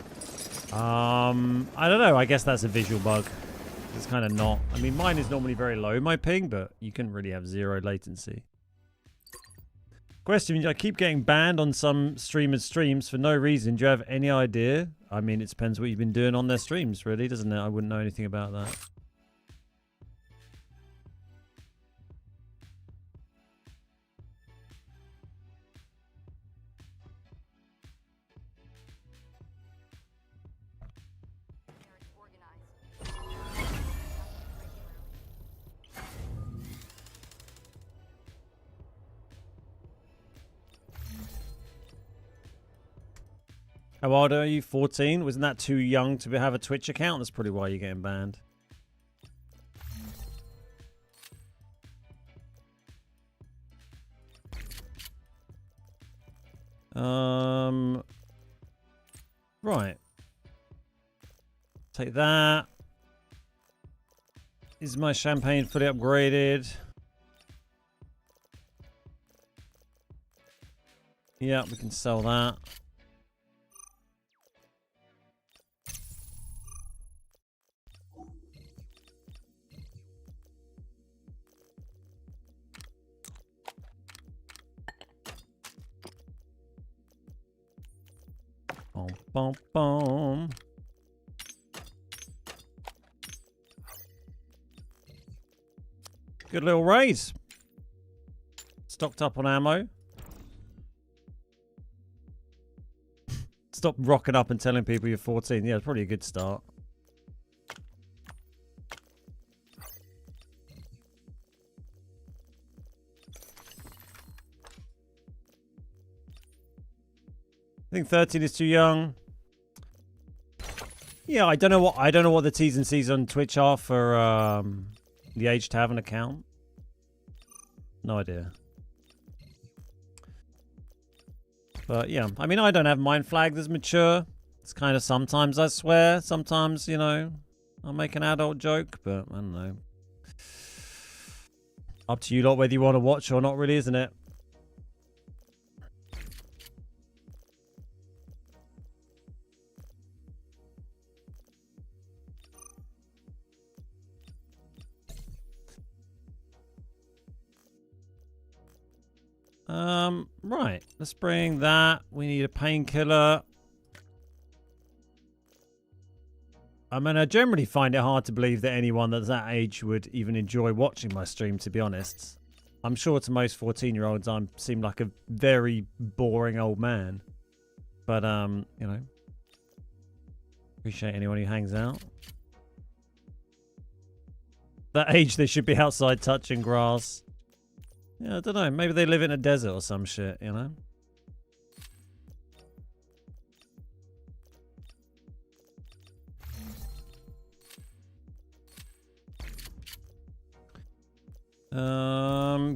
I don't know. I guess that's a visual bug. It's kind of not. I mean, mine is normally very low, my ping, but you can really have 0 latency. Question, I keep getting banned on some streamers' streams for no reason. Do you have any idea? I mean, it depends what you've been doing on their streams, really, doesn't it? I wouldn't know anything about that. How old are you? 14? Wasn't that too young to have a Twitch account? That's probably why you're getting banned. Right. Take that. Is my champagne fully upgraded? Yeah, we can sell that. Boom, boom, boom. Good little raise. Stocked up on ammo. Stop rocking up and telling people you're 14. Yeah, it's probably a good start. I think 13 is too young. Yeah, I don't know what the T's and C's on Twitch are for the age to have an account. No idea. But yeah, I mean, I don't have mine flagged as mature. It's kind of sometimes I swear, sometimes, you know, I'll make an adult joke, but I don't know. Up to you lot whether you want to watch or not, really, isn't it? Right. Let's bring that. We need a painkiller. I mean, I generally find it hard to believe that anyone that's that age would even enjoy watching my stream, to be honest. I'm sure to most 14-year-olds I seem like a very boring old man. But, you know, appreciate anyone who hangs out. That age, they should be outside touching grass. Yeah, I don't know. Maybe they live in a desert or some shit, you know?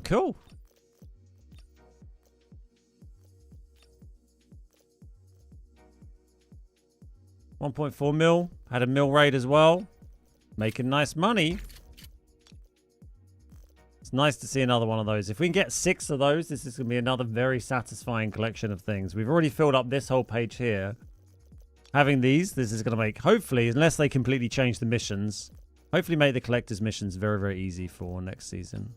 Cool. $1.4 mil. Had a mil raid as well. Making nice money. It's nice to see another one of those. If we can get 6 of those, this is going to be another very satisfying collection of things. We've already filled up this whole page here. Having these, this is going to make, hopefully, unless they completely change the missions, hopefully make the collector's missions very, very easy for next season.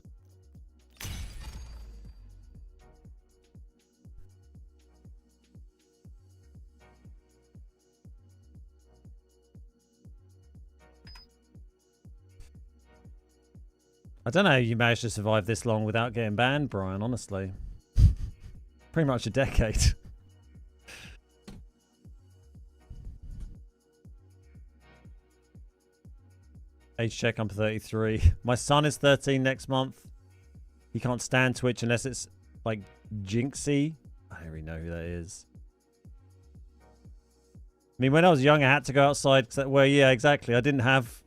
I don't know how you managed to survive this long without getting banned, Brian, honestly. Pretty much a decade. Age check, I'm 33. My son is 13 next month. He can't stand Twitch unless it's, like, Jinxie. I don't really know who that is. I mean, when I was young, I had to go outside. Well, yeah, exactly. I didn't have...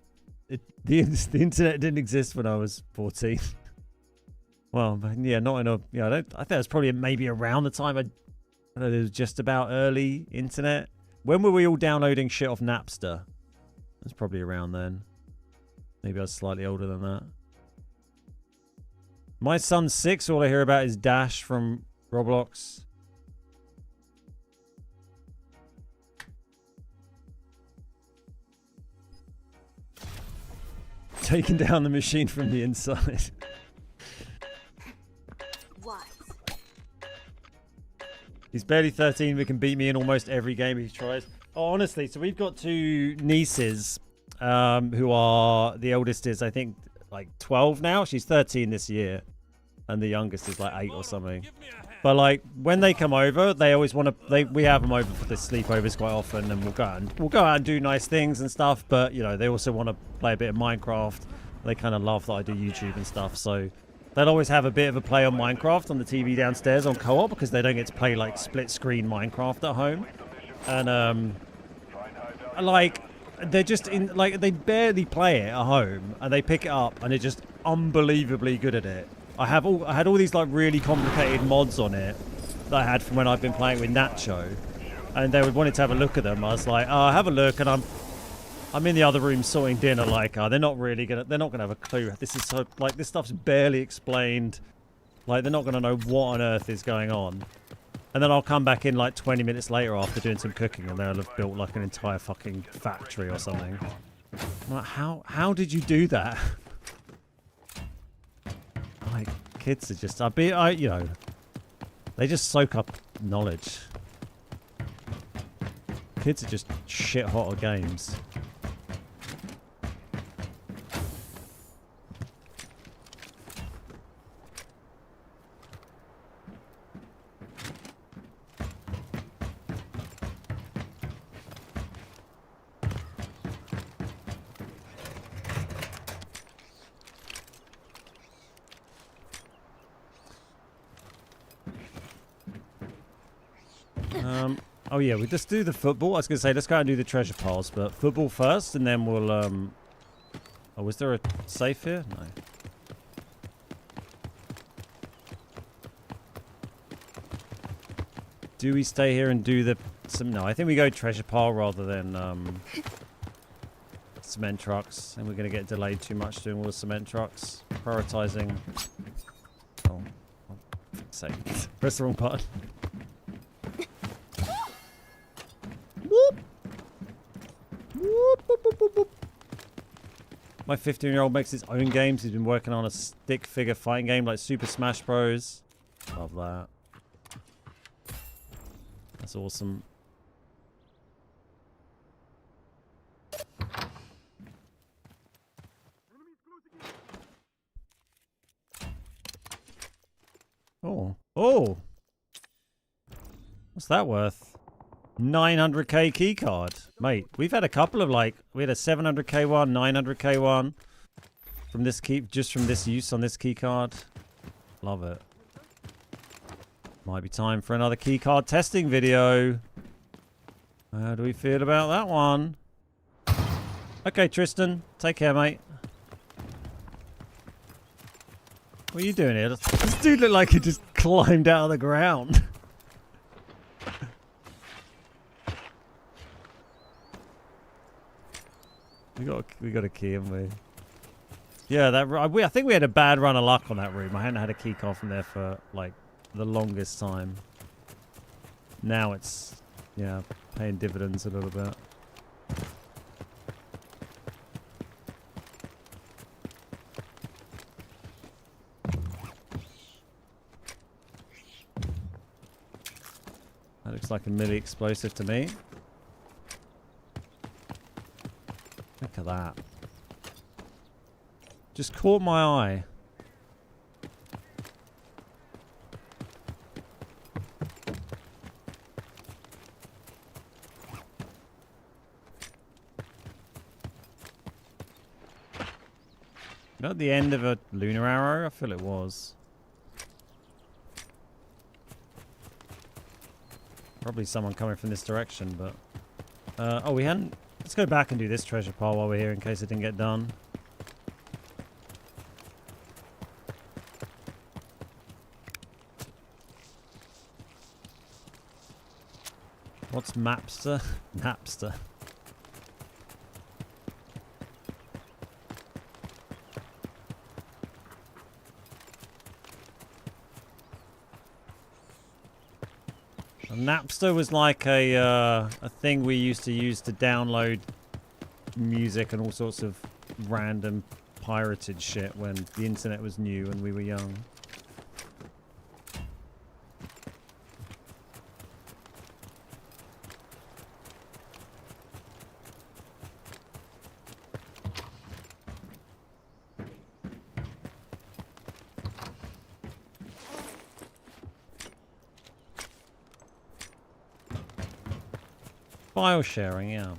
The internet didn't exist when I was 14. Well, yeah, not in a... Yeah, I think it was probably maybe around the time I don't know, it was just about early internet. When were we all downloading shit off Napster? It was probably around then. Maybe I was slightly older than that. My son's 6. All I hear about is Dash from Roblox. Taking down the machine from the inside. He's barely 13, but can beat me in almost every game he tries. Oh, honestly, so we've got 2 nieces who are... The eldest is, I think, like 12 now. She's 13 this year. And the youngest is like 8 or something. But like, when they come over, they always want to... We have them over for the sleepovers quite often, and we'll go out and do nice things and stuff. But, you know, they also want to play a bit of Minecraft. They kind of love that I do YouTube and stuff. So they'll always have a bit of a play on Minecraft on the TV downstairs on co-op, because they don't get to play like split-screen Minecraft at home. And like, they're just in... Like, they barely play it at home, and they pick it up, and they're just unbelievably good at it. I had all these like really complicated mods on it that I had from when I've been playing with Nacho, and they wanted to have a look at them. I was like, oh, have a look, and I'm in the other room sorting dinner. Like, they're not gonna have a clue. This is so, like, this stuff's barely explained. Like, they're not gonna know what on earth is going on. And then I'll come back in like 20 minutes later after doing some cooking, and they'll have built like an entire fucking factory or something. I'm like, how did you do that? Like, kids are just... you know, they just soak up knowledge. Kids are just shit hot at games. Oh yeah, we just do the football. I was going to say, let's go and do the treasure piles, but football first, and then we'll, Oh, was there a safe here? No. Do we stay here and do the... No, I think we go treasure pile rather than, cement trucks, and we're going to get delayed too much doing all the cement trucks. Prioritizing... Oh, for fuck's sake. Press the wrong button. My 15-year-old makes his own games. He's been working on a stick figure fighting game like Super Smash Bros. Oh, Love that. That's awesome. Oh. Oh! What's that worth? 900k key card. Mate, we've had a couple of we had a 700k one, 900k one. From this just from this use on this key card. Love it. Might be time for another key card testing video. How do we feel about that one? Okay, Tristan. Take care, mate. What are you doing here? This dude looked like he just climbed out of the ground. we got a key, haven't we? Yeah, I think we had a bad run of luck on that room. I hadn't had a key card from there for like the longest time. Now it's paying dividends a little bit. That looks like a melee explosive to me. Look at that. Just caught my eye. Not the end of a lunar arrow? I feel it was. Probably someone coming from this direction, but... oh, we hadn't... Let's go back and do this treasure pile while we're here in case it didn't get done. What's Mapster? Napster. Napster was like a thing we used to use to download music and all sorts of random pirated shit when the internet was new and we were young. File sharing, yeah.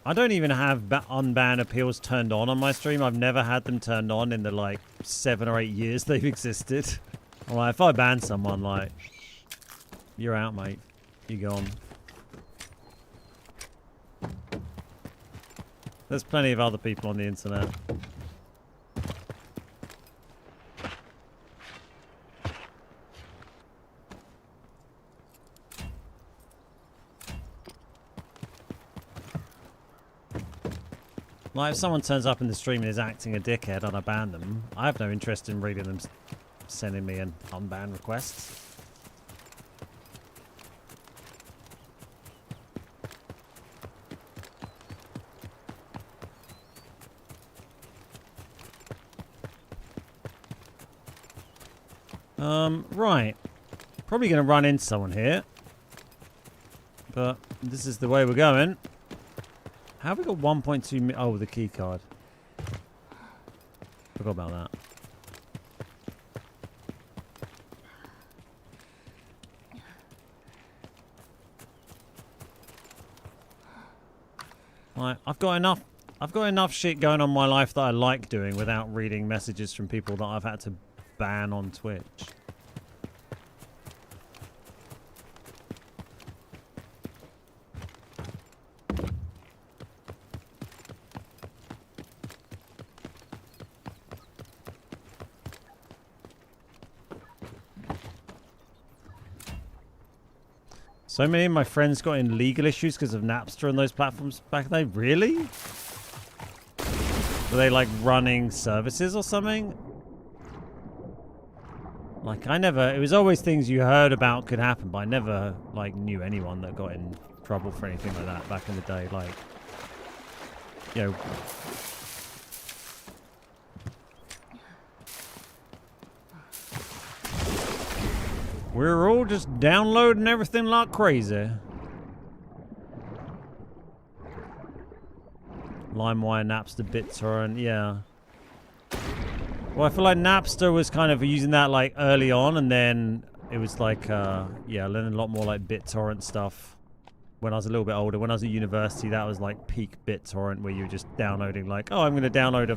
I don't even have unban appeals turned on my stream. I've never had them turned on in the like 7 or 8 years they've existed. Well, if I ban someone, like, you're out, mate. You're gone. There's plenty of other people on the internet. Like, if someone turns up in the stream and is acting a dickhead and I ban them, I have no interest in reading them sending me an unban request. Right. Probably going to run into someone here. But this is the way we're going. How have we got 1.2 oh, the key card. Forgot about that. Right, I've got enough shit going on in my life that I like doing without reading messages from people that I've had to ban on Twitch. So many of my friends got in legal issues because of Napster and those platforms back then. Really? Were they like running services or something? Like, it was always things you heard about could happen, but I never, like, knew anyone that got in trouble for anything like that back in the day. Like, you know. We're all just downloading everything like crazy. LimeWire, Napster, BitTorrent, yeah. Well, I feel like Napster was kind of using that like early on, and then it was like, yeah, learning a lot more like BitTorrent stuff when I was a little bit older. When I was at university, that was like peak BitTorrent, where you were just downloading like, oh, I'm going to download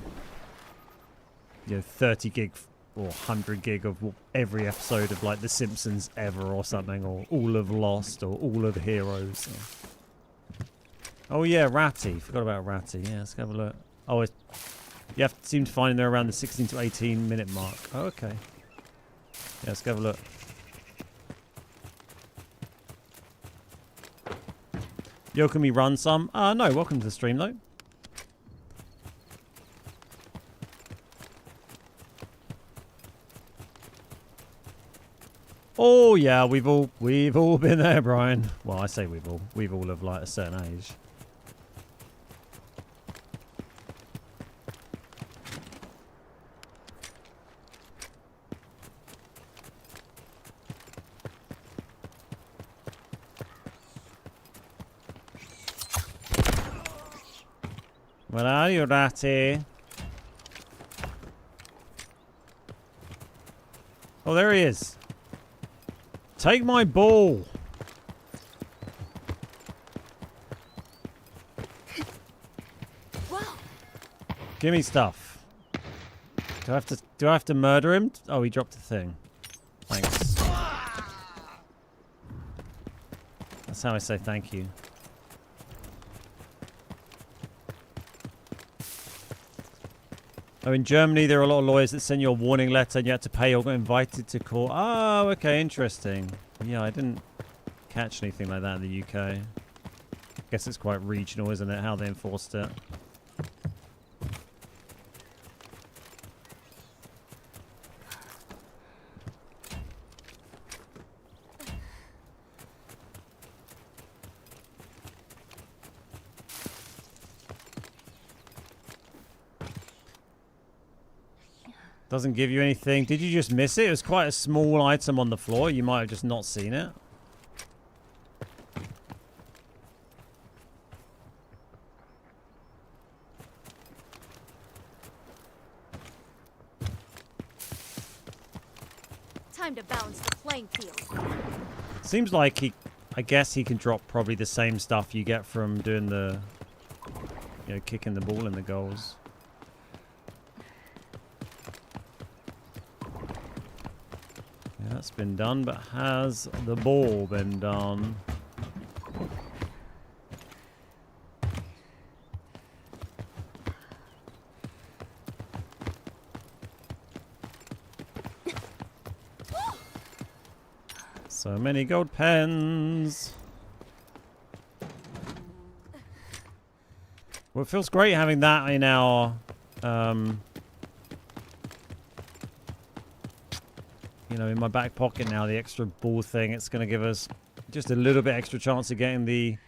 a 30 gig or 100 gig of every episode of like The Simpsons ever or something, or all of Lost or all of Heroes. Oh yeah, Ratty. Forgot about Ratty. Yeah, let's have a look. Oh, you have to seem to find them around the 16 to 18 minute mark. Oh, okay. Yeah, let's have a look. Yo, can we run some? No, welcome to the stream though. Oh yeah, we've all been there, Brian. Well, I say we've all of like a certain age. Where are you, Ratty? Oh, there he is. Take my ball. Wow. Give me stuff. Do I have to murder him? Oh, he dropped a thing. Thanks. That's how I say thank you. Oh, in Germany, there are a lot of lawyers that send you a warning letter and you have to pay or get invited to court. Oh, okay, interesting. Yeah, I didn't catch anything like that in the UK. Guess it's quite regional, isn't it, how they enforced it. Doesn't give you anything. Did you just miss it? It was quite a small item on the floor. You might have just not seen it. Time to balance the playing field. Seems like I guess he can drop probably the same stuff you get from doing the, kicking the ball in the goals. That's been done, but has the ball been done? So many gold pens. Well, it feels great having that in our in my back pocket now, the extra ball thing. It's going to give us just a little bit extra chance of getting the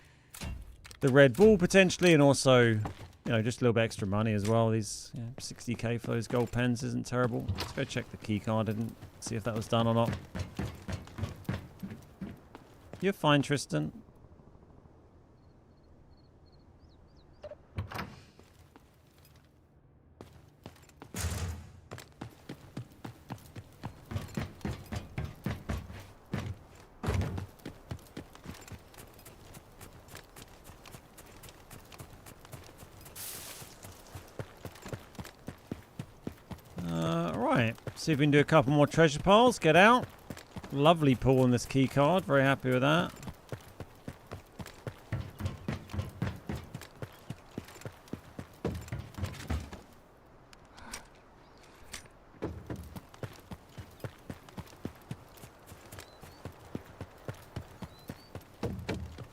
red ball potentially, and also, just a little bit extra money as well. These 60k for those gold pens isn't terrible. Let's go check the key card. I didn't see if that was done or not. You're fine, Tristan. Right, see if we can do a couple more treasure piles. Get out. Lovely pull on this key card. Very happy with that.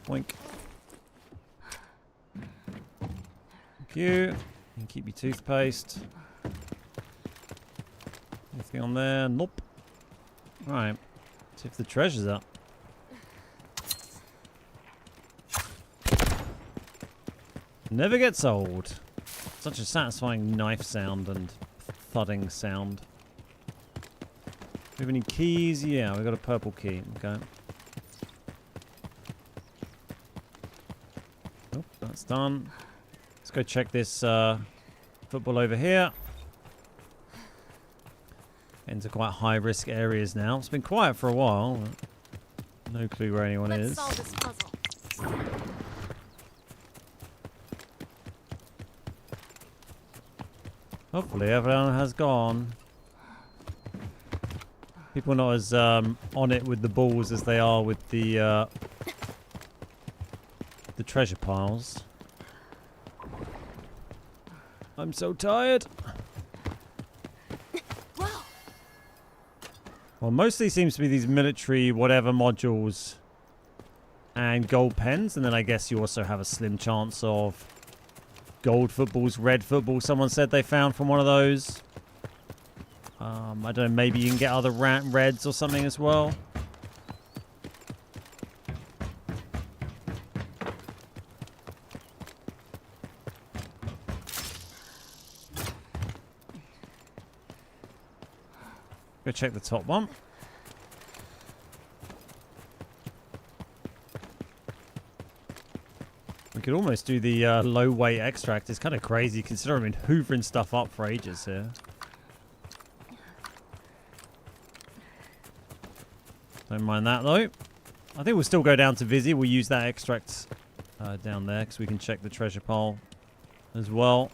Boink. Thank you. You can keep your toothpaste. Anything on there? Nope. Right. See if the treasure's up. Never gets old. Such a satisfying knife sound and thudding sound. Do we have any keys? Yeah, we got a purple key. Okay. Oh, that's done. Let's go check this football over here. Into quite high-risk areas now. It's been quiet for a while. No clue where anyone Let's is. solve this puzzle. Hopefully everyone has gone. People are not as on it with the balls as they are with the treasure piles. I'm so tired. Wow. Well, mostly seems to be these military whatever modules and gold pens, and then I guess you also have a slim chance of gold footballs, red footballs. Someone said they found from one of those. I don't know, maybe you can get other reds or something as well. Go check the top one. We could almost do the low weight extract. It's kind of crazy considering I've been hoovering stuff up for ages here. Don't mind that though. I think we'll still go down to Vizzy. We'll use that extract down there because we can check the treasure pile as well.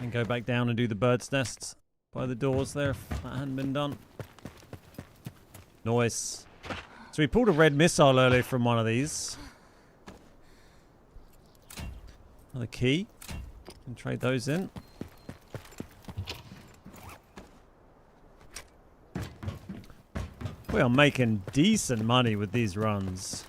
And go back down and do the bird's nests by the doors there if that hadn't been done. Nice. So we pulled a red missile earlier from one of these. Another key. Can trade those in. We are making decent money with these runs.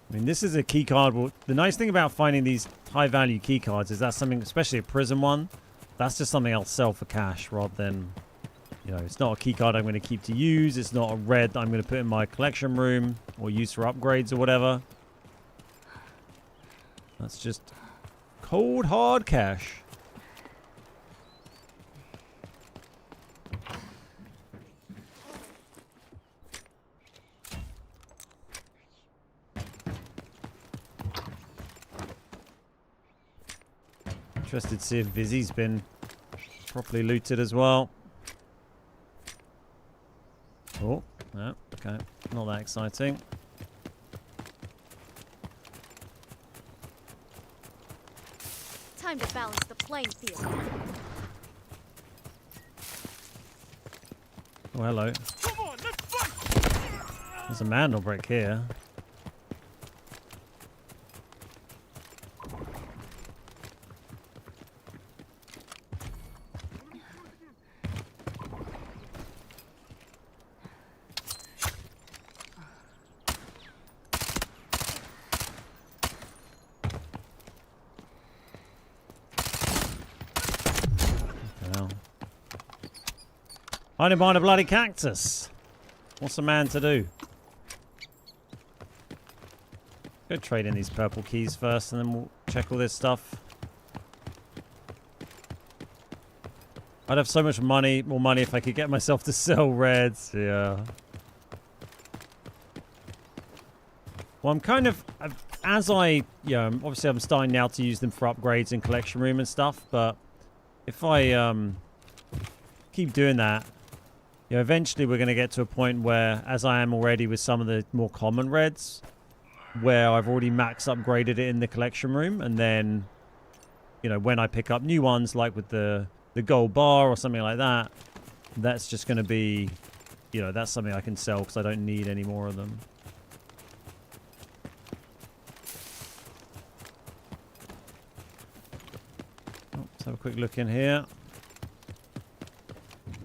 I mean, this is a key card. Well, the nice thing about finding these high value key cards is that's something, especially a prison one, that's just something I'll sell for cash rather than, you know, it's not a key card I'm going to keep to use. It's not a red that I'm going to put in my collection room or use for upgrades or whatever. That's just cold hard cash. Interested to see if Vizzy's been properly looted as well. Oh, no, okay. Not that exciting. Time to balance the playing field. Oh, hello. Come on, let's fight! There's a mandel brick here. Hiding behind a bloody cactus. What's a man to do? Go trade in these purple keys first and then we'll check all this stuff. I'd have so much money, more money if I could get myself to sell reds. Yeah. Well, I'm kind of, as I, obviously I'm starting now to use them for upgrades in collection room and stuff, but if I keep doing that, you know, eventually we're going to get to a point where, as I am already with some of the more common reds, where I've already max upgraded it in the collection room, and then, you know, when I pick up new ones, like with the gold bar or something like that, that's just going to be, you know, that's something I can sell because I don't need any more of them. Oh, let's have a quick look in here.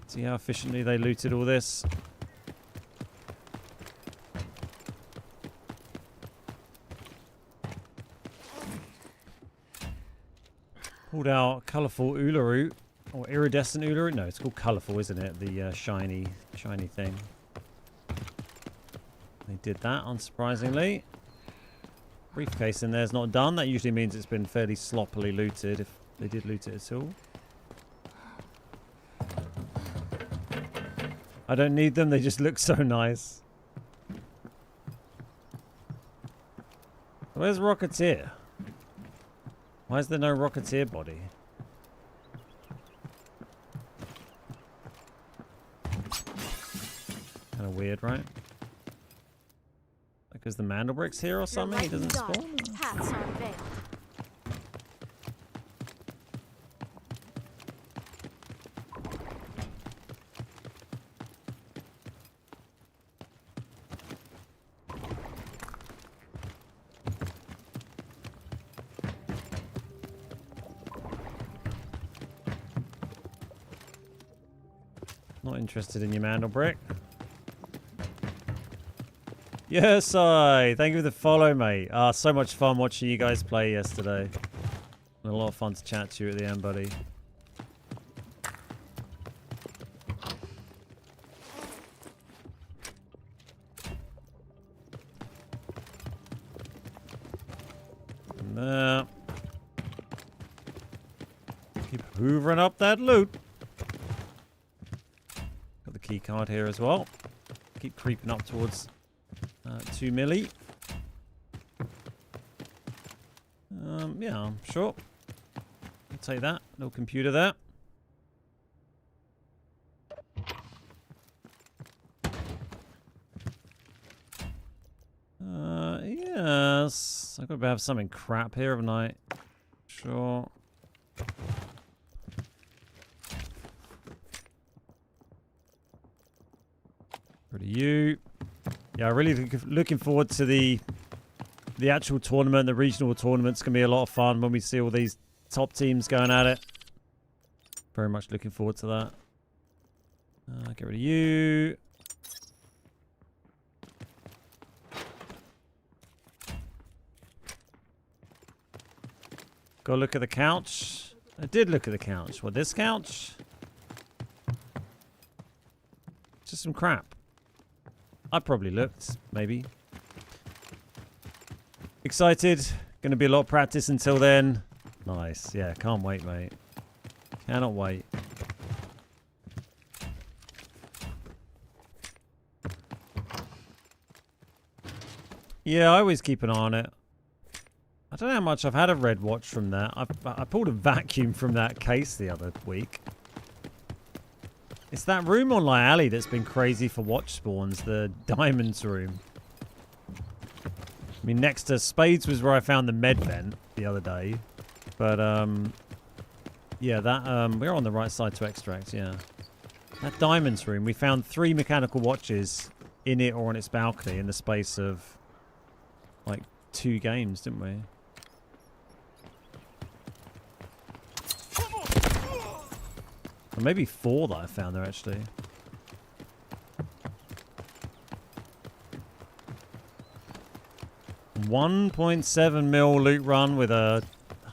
See how efficiently they looted all this. Pulled out colourful Uluru Or iridescent Uluru? No, it's called colourful, isn't it? The shiny thing. They did that, unsurprisingly. Briefcase in there's not done. That usually means it's been fairly sloppily looted, if they did loot it at all. I don't need them, they just look so nice. Where's Rocketeer? Why is there no Rocketeer body? Kind of weird, right? Because the Mandelbrick's here or something? He doesn't spawn? Paths are veiled. Not interested in your Mandelbrick. Yes, thank you for the follow, mate. So much fun watching you guys play yesterday. And a lot of fun to chat to you at the end, buddy. And there. Keep hoovering up that loot. Got the key card here as well. Keep creeping up towards 2 milli. Yeah, I'm sure. I'll take that. Little computer there. Yes. I've got to have something crap here, haven't I? Sure. Go to you. Yeah, really looking forward to the actual tournament. The regional tournament's going to be a lot of fun when we see all these top teams going at it. Very much looking forward to that. Get rid of you. Go look at the couch. I did look at the couch. What, this couch? Just some crap. I probably looked, maybe. Excited. Going to be a lot of practice until then. Nice. Yeah, can't wait, mate. Cannot wait. Yeah, I always keep an eye on it. I don't know how much I've had a red watch from that. I pulled a vacuum from that case the other week. It's that room on Light Alley that's been crazy for watch spawns, the diamonds room. I mean, next to Spades was where I found the med vent the other day. But, yeah, that, we're on the right side to extract, yeah. That diamonds room, we found 3 mechanical watches in it or on its balcony in the space of, like, 2 games, didn't we? Or maybe 4 that I found there, actually. $1.7 mil loot run with a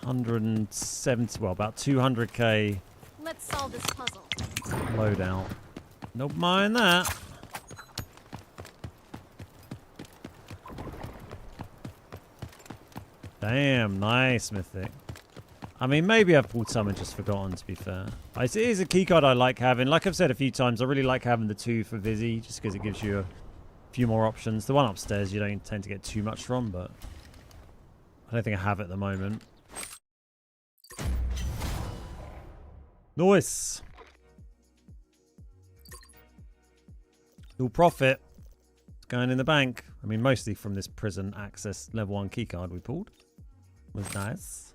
170, well, about 200k Let's solve this puzzle. loadout. Don't mind that. Damn, nice mythic. I mean, maybe I've pulled some and just forgotten, to be fair. It is a keycard I like having. Like I've said a few times, I really like having the 2 for Vizzy, just because it gives you a few more options. The one upstairs you don't tend to get too much from, but I don't think I have it at the moment. Nice. All profit. It's going in the bank. I mean, mostly from this prison access level 1 keycard we pulled. Was nice.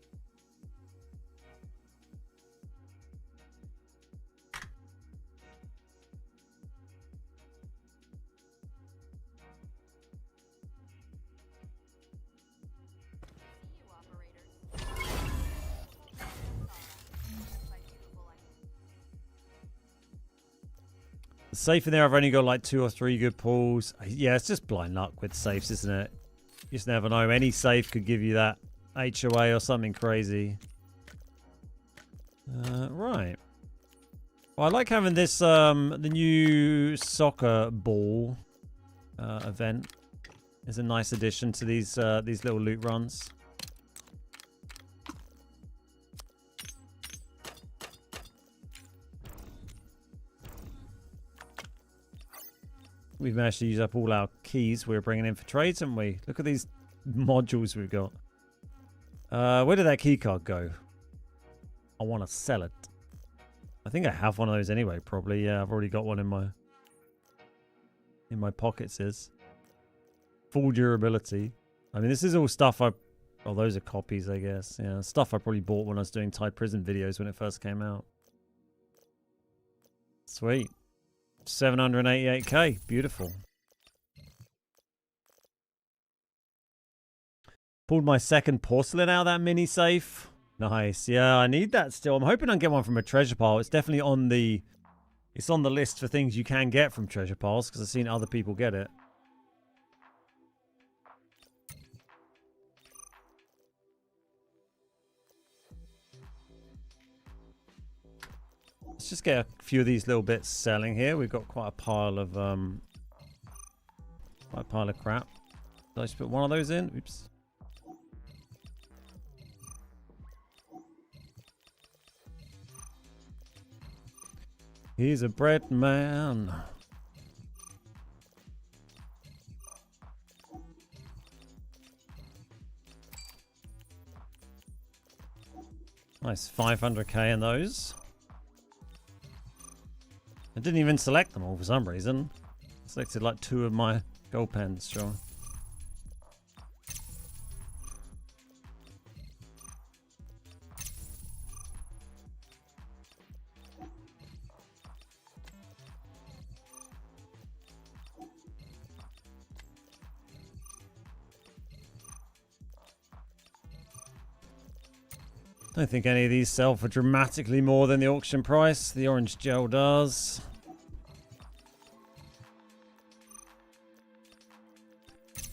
The safe in there, I've only got like 2 or 3 good pulls. Yeah, it's just blind luck with safes, isn't it? You just never know. Any safe could give you that HOA or something crazy. Right. Well, I like having this, the new soccer ball event is a nice addition to these little loot runs. We've managed to use up all our keys we were bringing in for trades, haven't we? Look at these modules we've got. Where did that key card go? I want to sell it. I think I have one of those anyway, probably. Yeah, I've already got one in my pockets. Is full durability. I mean, this is all stuff I... Oh, those are copies, I guess. Yeah, stuff I probably bought when I was doing Thai prison videos when it first came out. Sweet. 788k. Beautiful. Pulled my second porcelain out of that mini safe. Nice. Yeah, I need that still. I'm hoping I can get one from a treasure pile. It's definitely on the... It's on the list for things you can get from treasure piles because I've seen other people get it. Let's just get a few of these little bits selling here. We've got quite a pile of crap. Did I just put one of those in? Oops. He's a bread man. Nice, 500k in those. I didn't even select them all for some reason. I selected like 2 of my gold pens, sure. I don't think any of these sell for dramatically more than the auction price. The orange gel does.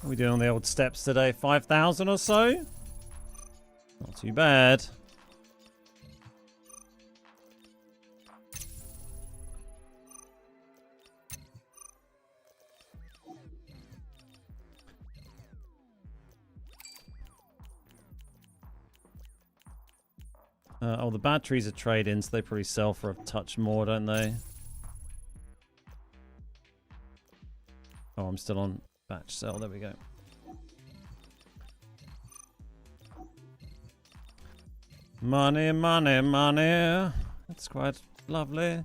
What are we doing on the old steps today? 5,000 or so? Not too bad. Oh, the batteries are trade-ins. They probably sell for a touch more, don't they? Oh, I'm still on batch sell. There we go. Money, money, money. That's quite lovely.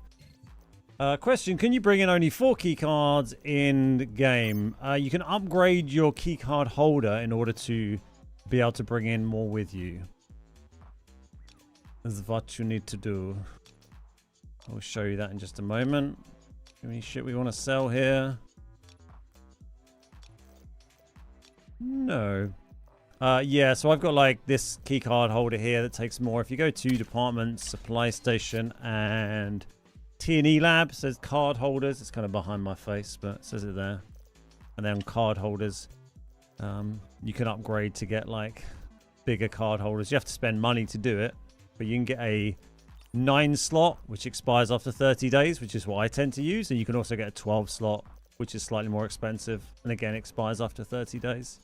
Question, can you bring in only 4 key cards in game? You can upgrade your key card holder in order to be able to bring in more with you. Is what you need to do. I'll show you that in just a moment. Any shit we want to sell here? No. Yeah, so I've got like this key card holder here that takes more. If you go to departments, supply station, and T&E lab, says card holders. It's kind of behind my face, but it says it there. And then card holders, you can upgrade to get like bigger card holders. You have to spend money to do it. But you can get a 9 slot, which expires after 30 days, which is what I tend to use. And you can also get a 12 slot, which is slightly more expensive. And again, expires after 30 days.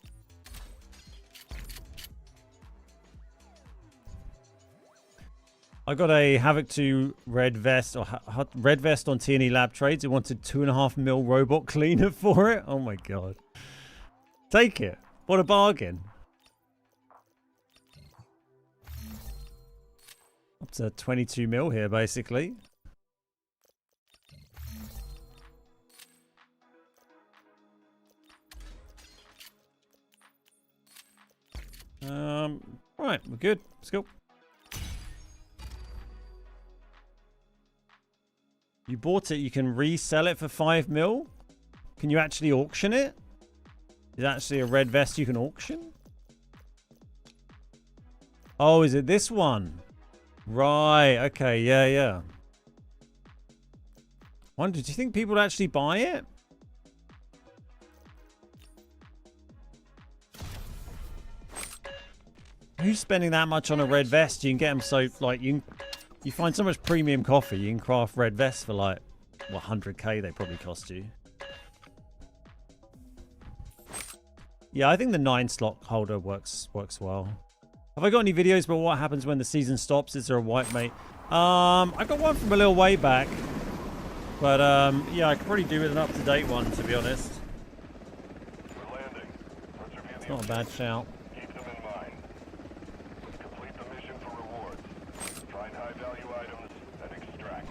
I got a Havoc 2 red vest, or red vest on T&E Lab Trades. It wanted 2.5 mil robot cleaner for it. Oh my god. Take it. What a bargain. Up to 22 mil here, basically. Right, we're good. Let's go. You bought it, you can resell it for 5 mil? Can you actually auction it? Is it actually a red vest you can auction? Oh, is it this one? Right, okay, yeah. Wonder, do you think people would actually buy it? Who's spending that much on a red vest? You can get them so, like, you You find so much premium coffee, you can craft red vests for like, what, 100k they probably cost you. Yeah, I think the 9 slot holder works well. Have I got any videos about what happens when the season stops? Is there a white mate? I got one from a little way back. But, yeah, I could probably do with an up-to-date one, to be honest. We're landing. Let's review It's the not a bad shout. Keep them in mind. Complete the mission for rewards. Find high-value items and extract.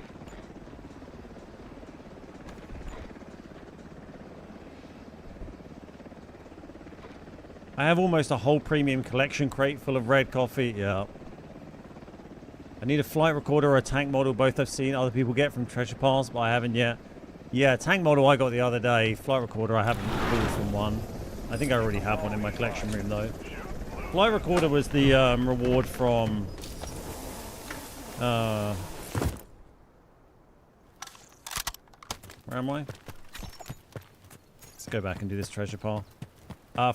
I have almost a whole premium collection crate full of red coffee. Yeah. I need a flight recorder or a tank model. Both I've seen other people get from Treasure Pass, but I haven't yet. Yeah, tank model I got the other day. Flight recorder I haven't pulled from one. I think I already have one in my collection room though. Flight recorder was the reward from... where am I? Let's go back and do this treasure path.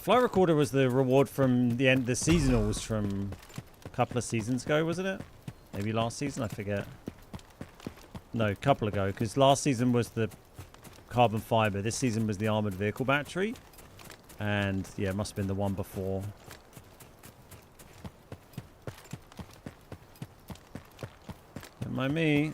Flight recorder was the reward from the end, the seasonals from a couple of seasons ago, wasn't it? Maybe last season, I forget. No, a couple ago, because last season was the carbon fiber. This season was the armored vehicle battery. And yeah, it must have been the one before. Don't mind me.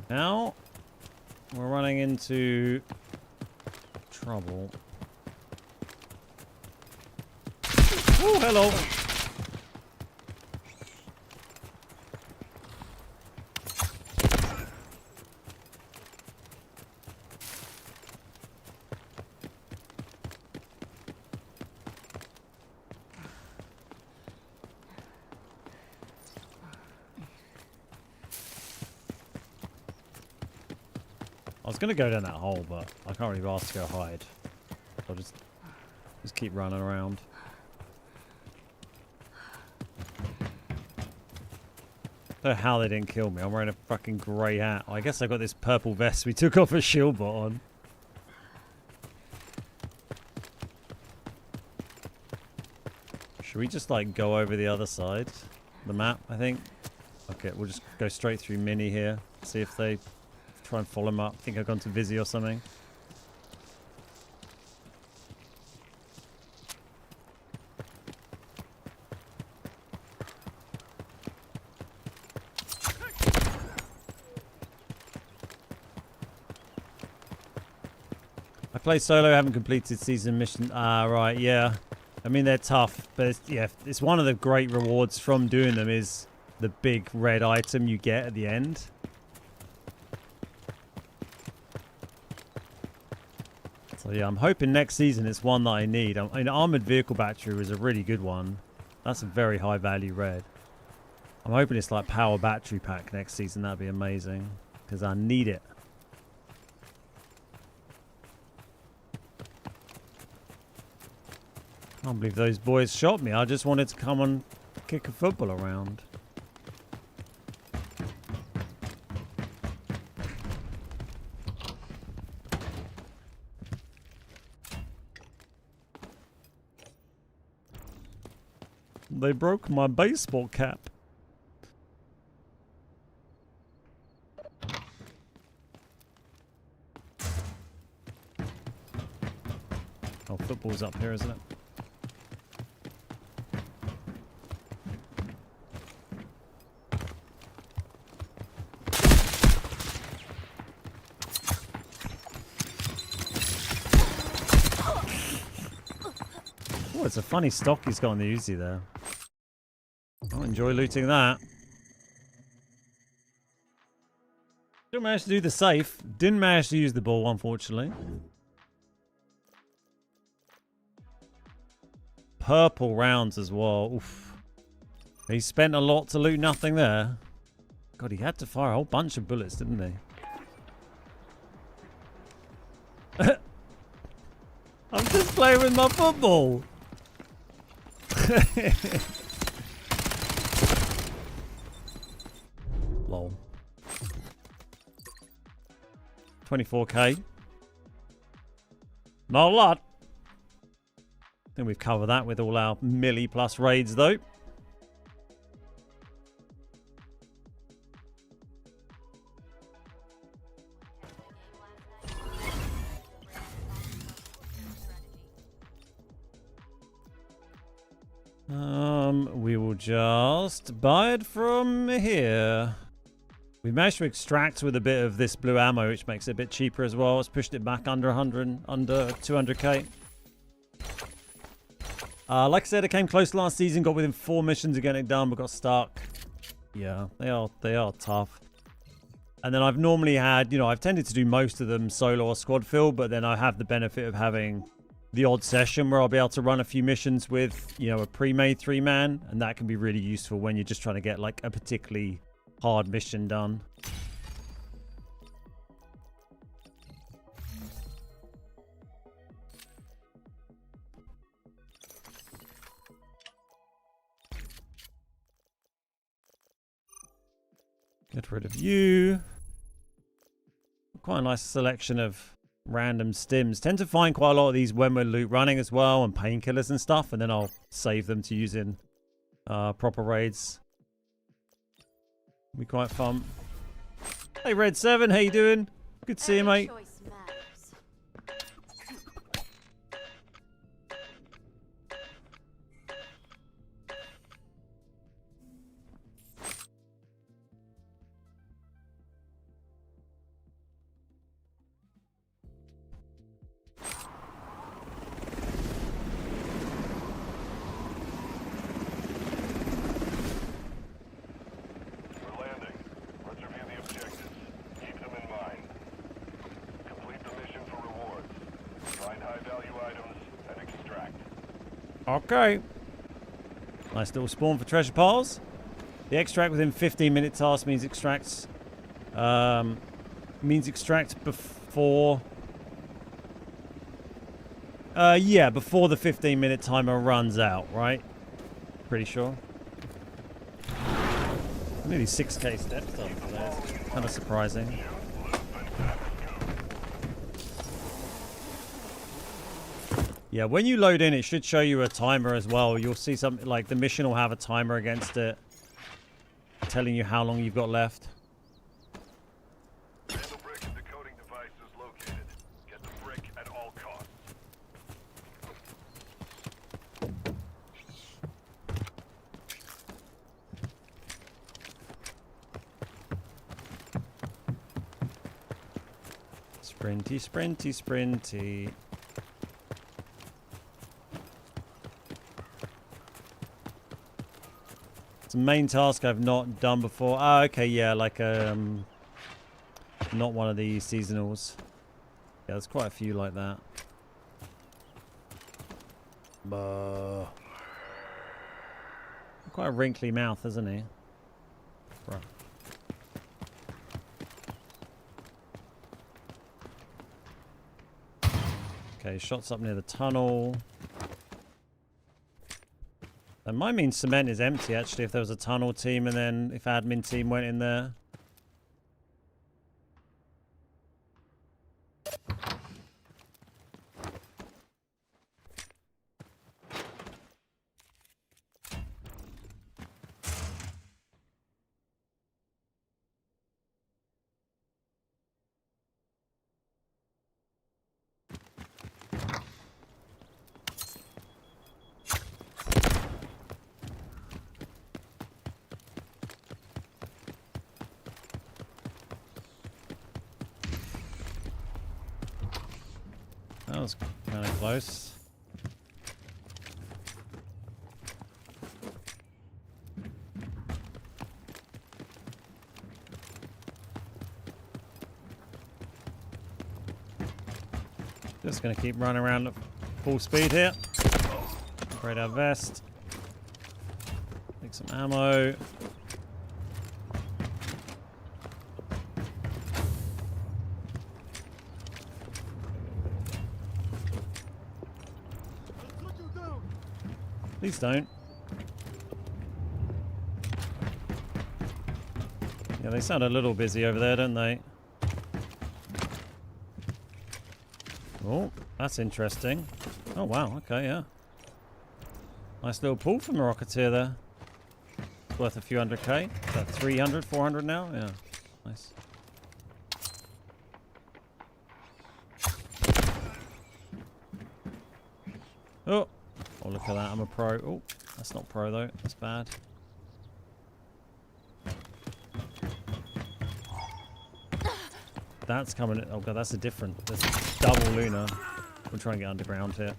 Now, we're running into trouble. Oh, hello. I was gonna go down that hole, but I can't really be asked to go hide. I'll just keep running around. I don't know how they didn't kill me. I'm wearing a fucking grey hat. I guess I got this purple vest we took off a shield bot on. Should we just like go over the other side? The map, I think. Okay, we'll just go straight through Mini here. See if they try and follow him up. I think I've gone to Vizzy or something. I play solo, haven't completed season mission. Ah, right, yeah. I mean, they're tough, but it's, yeah, it's one of the great rewards from doing them is the big red item you get at the end. So yeah, I'm hoping next season it's one that I need. I mean, armored vehicle battery was a really good one. That's a very high value red. I'm hoping it's like power battery pack next season. That'd be amazing because I need it. I can't believe those boys shot me. I just wanted to come and kick a football around. They broke my baseball cap. Oh, football's up here, isn't it? Oh, it's a funny stock he's got on the Uzi there. I'll enjoy looting that. Still managed to do the safe. Didn't manage to use the ball, unfortunately. Purple rounds as well. Oof. He spent a lot to loot nothing there. God, he had to fire a whole bunch of bullets, didn't he? I'm just playing with my football. Lol. 24k. Not a lot. I think we've covered that with all our milli plus raids though. We will just buy it from here. We managed to extract with a bit of this blue ammo, which makes it a bit cheaper as well. It's pushed it back under 100, under 200k. Like I said, it came close last season. Got within 4 missions of getting it done, but got stuck. Yeah, they are tough. And then I've normally had, I've tended to do most of them solo or squad fill, but then I have the benefit of having the odd session where I'll be able to run a few missions with, a pre-made 3-man, and that can be really useful when you're just trying to get like a particularly hard mission done. Get rid of you. Quite a nice selection of random stims. Tend to find quite a lot of these when we're loot running as well, and painkillers and stuff, and then I'll save them to use in proper raids. Be quite fun. Hey Red 7, how you doing? Good to see you, mate. Choice matters. We're landing. Let's review the objectives. Keep them in mind. Complete the mission for rewards. Find high-value items and extract. Okay. Nice little spawn for treasure piles. The extract within 15-minute task means extract before. Yeah, before the 15-minute timer runs out, right? Pretty sure. Nearly 6k steps done for that. Kind of surprising. Yeah, when you load in, it should show you a timer as well. You'll see something like the mission will have a timer against it, telling you how long you've got left. Randall brick and decoding device is located. Get the brick at all costs. Sprinty, sprinty, sprinty. It's a main task I've not done before. Oh, okay, yeah, like not one of the seasonals. Yeah, there's quite a few like that. Quite a wrinkly mouth, isn't he? Right. Okay, shots up near the tunnel. That might mean cement is empty, actually, if there was a tunnel team and then if admin team went in there. That was kind of close. Just gonna keep running around at full speed here. Upgrade our vest. Take some ammo. Please don't. Yeah, they sound a little busy over there, don't they? Oh, that's interesting. Oh, wow. Okay, yeah. Nice little pull from the Rocketeer there. Worth a few hundred K. Is that 300, 400 now? Yeah. Nice. Oh. Oh, look at that. I'm a pro. Oh, that's not pro, though. That's bad. That's coming. Oh, God, that's a different. That's a double Luna. We're trying to get underground here.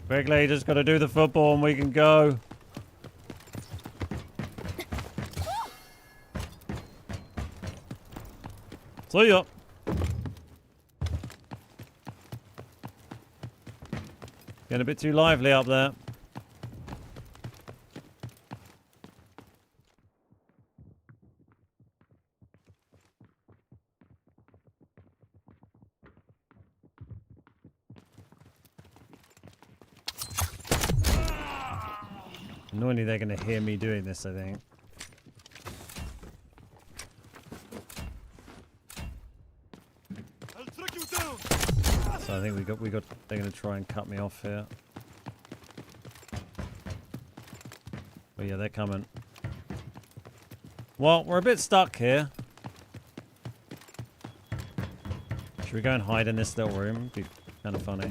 Quickly, just got to do the football and we can go. See ya. Getting a bit too lively up there. Annoyingly, they're going to hear me doing this, I think. I'll track you down. So I think they're going to try and cut me off here. But yeah, they're coming. Well, we're a bit stuck here. Should we go and hide in this little room? Be kind of funny.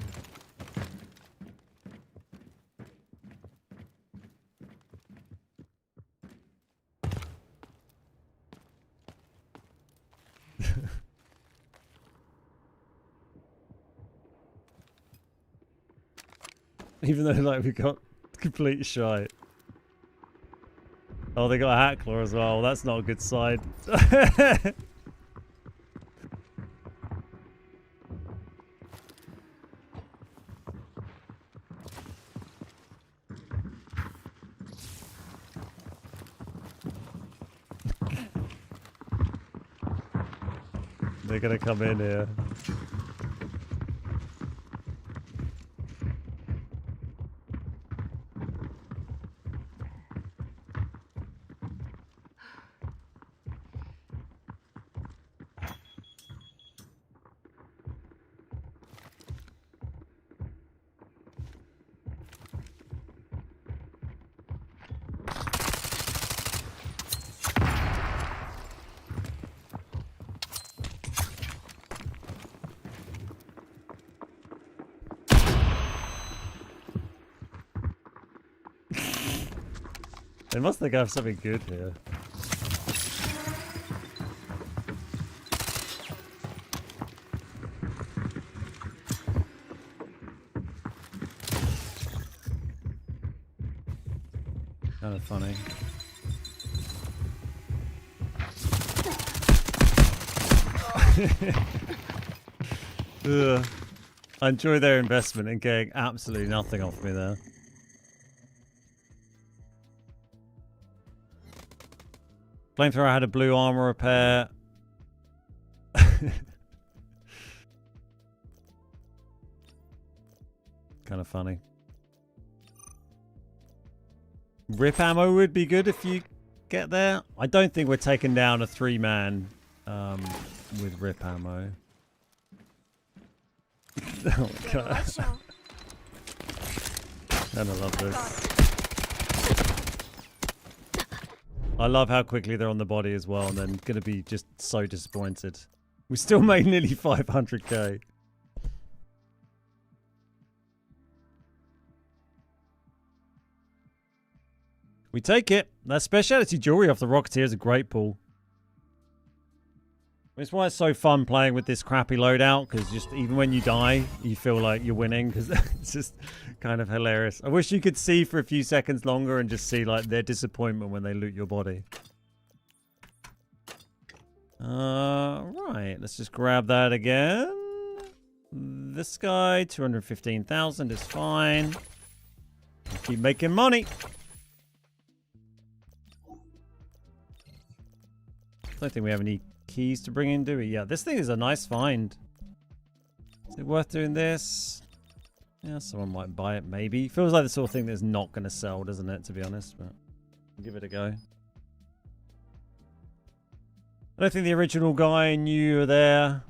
Even though, like, we got complete shite. Oh, they got a hackler as well. That's not a good sign. They're gonna come in here. They must think I have something good here. Kind of funny. Ugh. I enjoy their investment in getting absolutely nothing off me there. Flamethrower had a blue armor repair. Kind of funny. Rip ammo would be good if you get there. I don't think we're taking down a 3-man with rip ammo. Oh my god. Let's show. And I love this. I love how quickly they're on the body as well, and then going to be just so disappointed. We still made nearly 500k. We take it. That specialty jewelry off the Rocketeer is a great pull. That's why it's so fun playing with this crappy loadout, because just even when you die, you feel like you're winning, because it's just kind of hilarious. I wish you could see for a few seconds longer and just see like their disappointment when they loot your body. Right, let's just grab that again. This guy, 215,000 is fine. Keep making money. Don't think we have any keys to bring in, do we? Yeah, this thing is a nice find. Is it worth doing this? Yeah, someone might buy it, maybe. Feels like the sort of thing that's not going to sell, doesn't it, to be honest? But give it a go. I don't think the original guy knew you were there.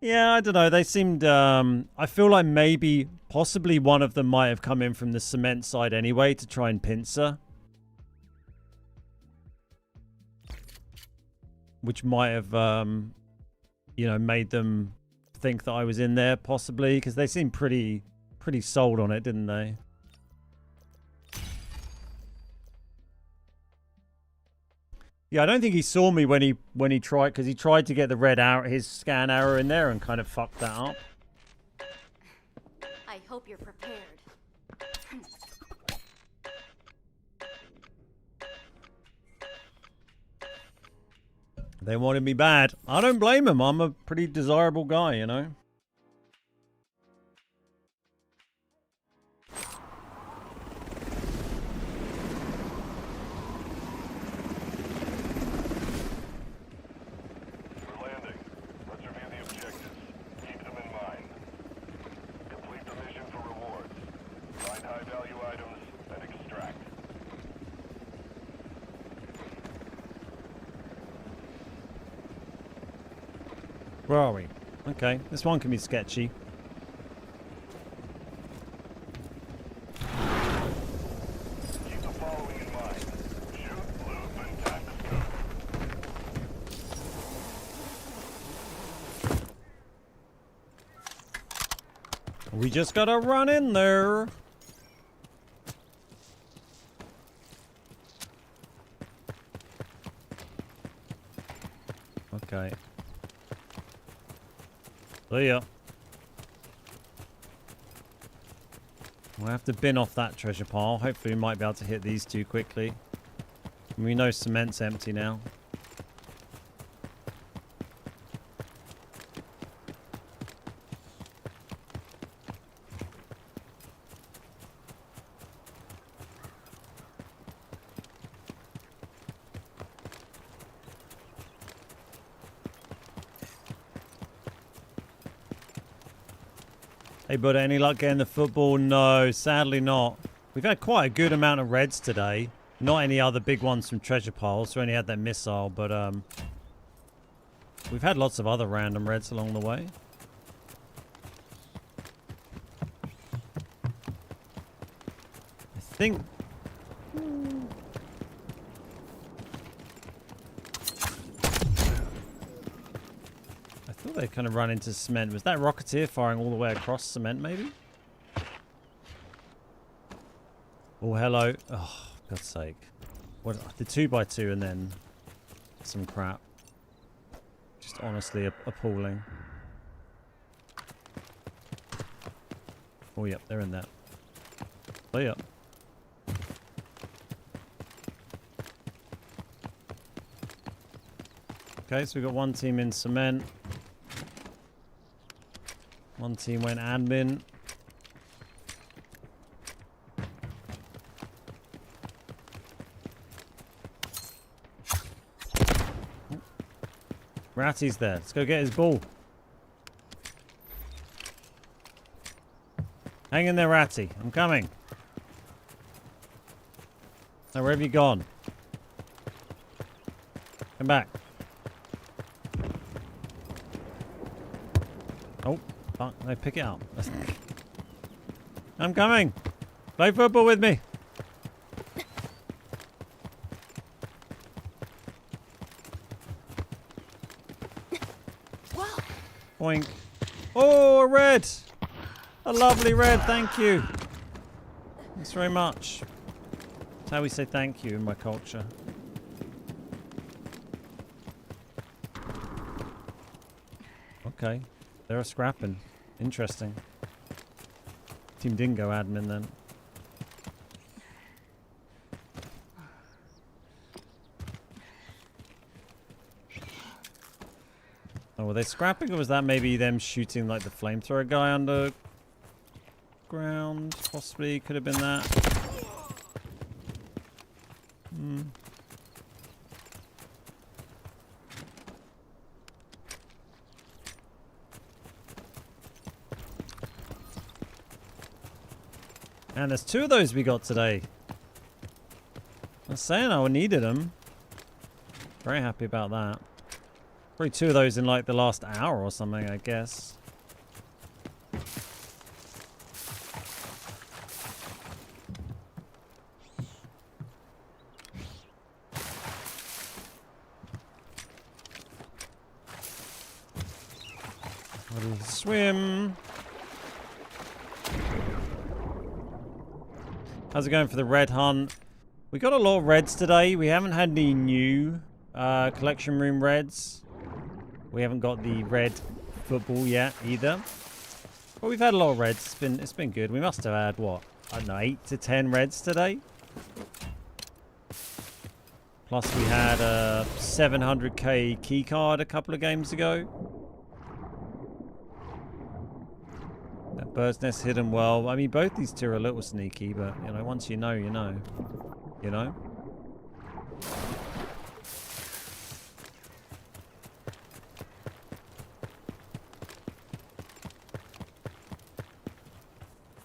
Yeah, I don't know. They seemed... I feel like maybe, possibly one of them might have come in from the cement side anyway to try and pincer. Which might have, you know, made them think that I was in there, possibly. Because they seemed pretty sold on it, didn't they? Yeah, I don't think he saw me when he tried, because he tried to get the red arrow, his scan arrow in there, and kind of fucked that up. I hope you're prepared. They wanted me bad. I don't blame him. I'm a pretty desirable guy, you know. We're landing. Let's review the objectives. Keep them in mind. Complete the mission for rewards. Find high-value items and extract. Where are we? Okay, this one can be sketchy. Keep the following in mind. Shoot, loop, and tactical. We just gotta run in there. Okay. See ya. We'll have to bin off that treasure pile. Hopefully we might be able to hit these two quickly. We know cement's empty now. Hey, bud, any luck getting the football? No, sadly not. We've had quite a good amount of reds today. Not any other big ones from treasure piles. We only had that missile, but we've had lots of other random reds along the way. I think... I thought they kind of run into cement. Was that Rocketeer firing all the way across cement, maybe? Oh, hello. Oh, God's sake. What, the 2x2 and then some crap. Just honestly appalling. Oh, yep, they're in there. Oh, yep. Okay, so we've got one team in cement. One team went admin. Oh. Ratty's there. Let's go get his ball. Hang in there, Ratty. I'm coming. Now, where have you gone? Come back. Oh. Fuck, I pick it up. I'm coming. Play football with me. Wow. Boink. Oh, a red. A lovely red. Thank you. Thanks very much. That's how we say thank you in my culture. Okay. They're scrapping. Interesting. Team didn't go admin then. Oh, were they scrapping, or was that maybe them shooting like the flamethrower guy underground? Possibly could have been that. Hmm. And there's 2 of those we got today. I was saying I needed them. Very happy about that. Probably 2 of those in like the last hour or something, I guess. Little swim. How's it going for the red hunt? We got a lot of reds today. We haven't had any new collection room reds. We haven't got the red football yet either. But we've had a lot of reds. It's been good. We must have had what? I don't know, 8 to 10 reds today. Plus we had a 700k key card a couple of games ago. That bird's nest hidden well. I mean, both these 2 are a little sneaky, but you know, once you know, you know. You know?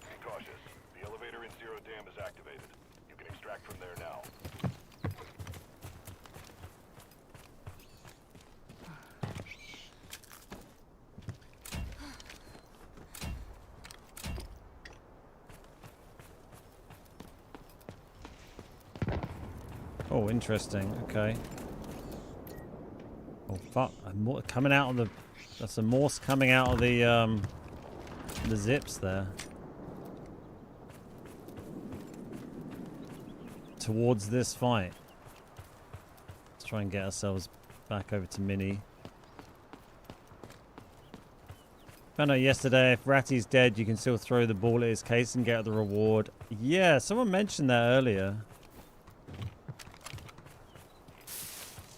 Be cautious. The elevator in Zero Dam is activated. You can extract from there now. Oh, interesting. Okay. Oh fuck! Coming out of the. That's a morse coming out of the zips there. Towards this fight. Let's try and get ourselves back over to Mini. Found out yesterday if Ratty's dead, you can still throw the ball at his case and get the reward. Yeah, someone mentioned that earlier.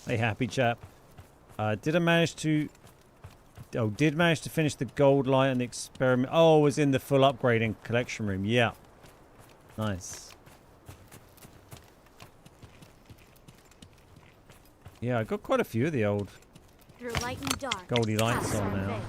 Hey, happy chap. Did manage to finish the gold light and the experiment. Oh, it was in the full upgrading collection room. Yeah. Nice. Yeah, I got quite a few of the old Through light and dark, Goldie lights paths on are now. veiled.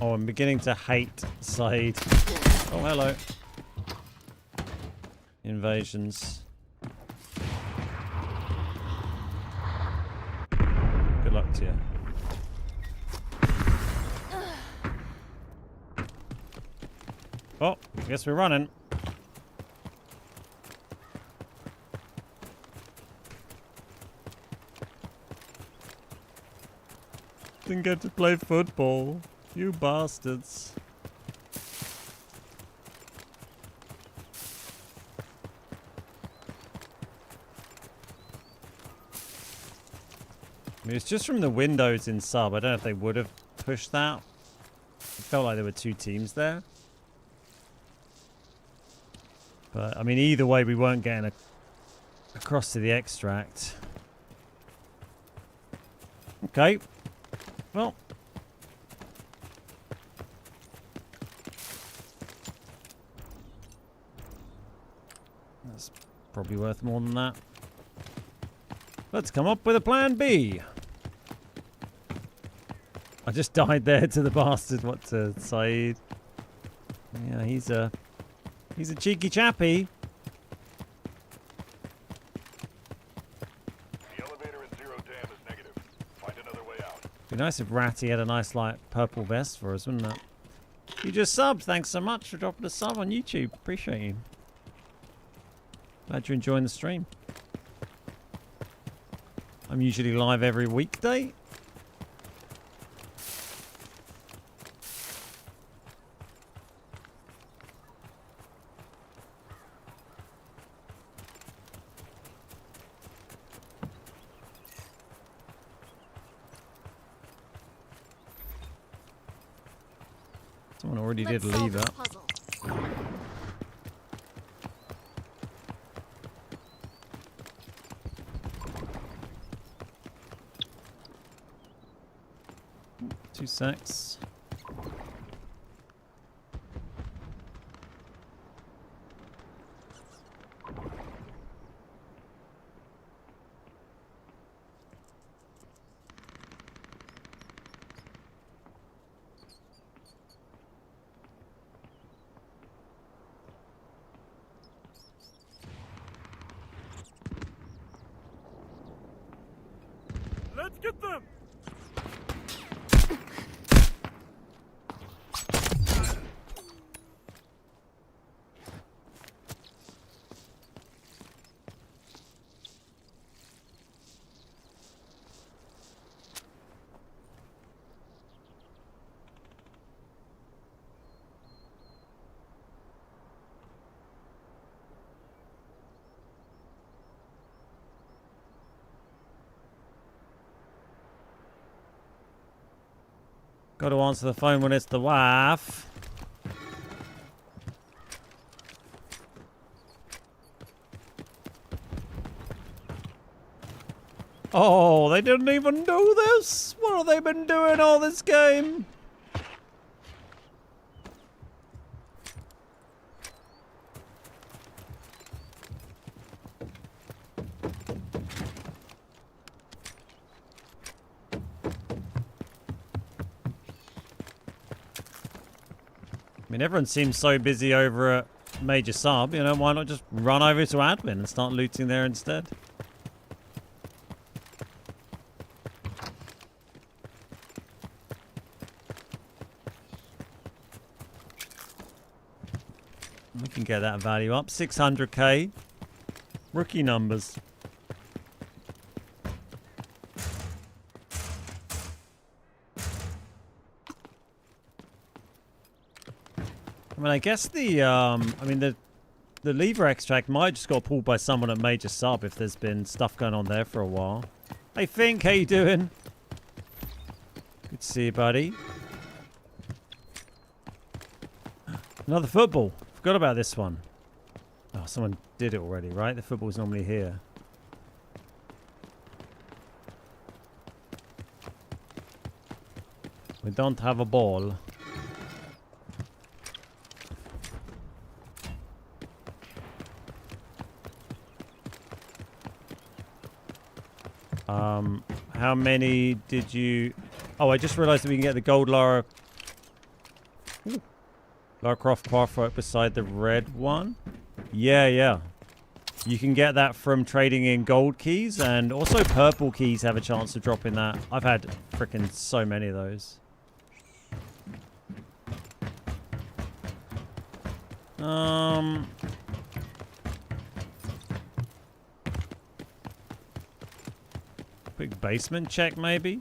Oh, I'm beginning to hate Said. Oh, hello. Invasions. Good luck to you. Oh, I guess we're running. Didn't get to play football. You bastards. I mean, it's just from the windows in sub. I don't know if they would have pushed that. It felt like there were 2 teams there. But, I mean, either way, we weren't getting across to the extract. Okay. Well. That's probably worth more than that. Let's come up with a plan B. I just died there to the bastard. What to Said? Yeah, he's a cheeky chappy. The elevator in Zero Dam is negative. Find another way out. Be nice if Ratty had a nice like purple vest for us, wouldn't it? You just subbed. Thanks so much for dropping a sub on YouTube. Appreciate you. Glad you're enjoying the stream. I'm usually live every weekday. Someone already did Let's solve leave this it. puzzle. 2 secs. Let's get them! Got to answer the phone when it's the wife. Oh, they didn't even do this. What have they been doing all this game? I mean, everyone seems so busy over at Major Sub, you know, why not just run over to admin and start looting there instead? We can get that value up. 600k. Rookie numbers. I mean, I guess the lever extract might just got pulled by someone at Major Sub if there's been stuff going on there for a while. Hey Fink, how you doing? Good to see you, buddy. Another football. Forgot about this one. Oh, someone did it already, right? The football's normally here. We don't have a ball. How many did you... Oh, I just realized that we can get the gold Lara Croft Pathwork beside the red one. Yeah. You can get that from trading in gold keys, and also purple keys have a chance of dropping that. I've had freaking so many of those. Quick basement check, maybe?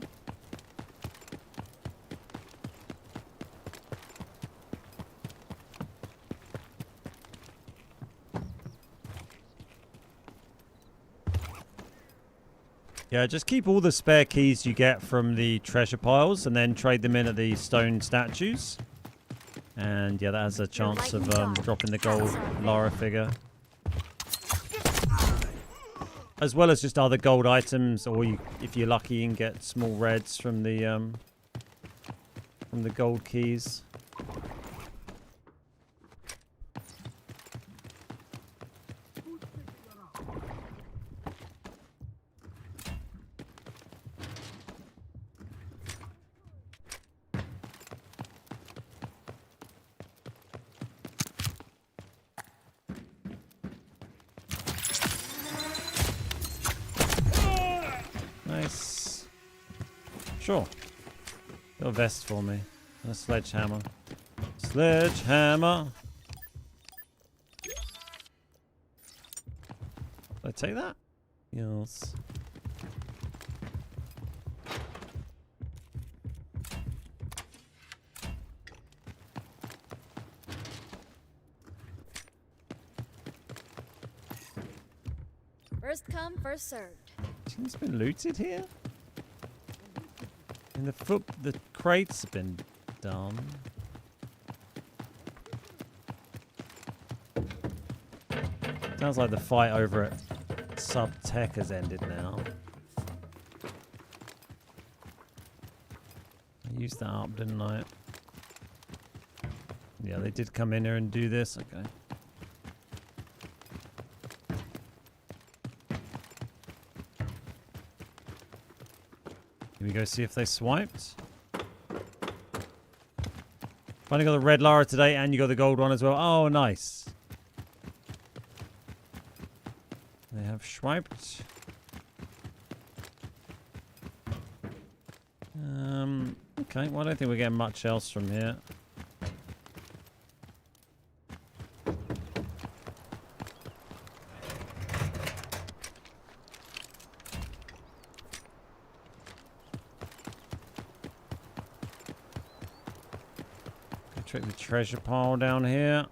Yeah, just keep all the spare keys you get from the treasure piles and then trade them in at the stone statues. And yeah, that has a chance of dropping the gold Lara figure. As well as just other gold items, or if you're lucky, you can get small reds from the gold keys. Nice. Sure. Got a vest for me. And a sledgehammer. Sledgehammer. Did I take that? Yes. First come, first served. It's been looted here? And the crates have been done. Sounds like the fight over at Sub-Tech has ended now. used that up, didn't I? Yeah, they did come in here and do this. Okay. Can we go see if they swiped? Finally got the red Lara today, and you got the gold one as well. Oh, nice. They have swiped. Okay, well, I don't think we're getting much else from here. Check the treasure pile down here.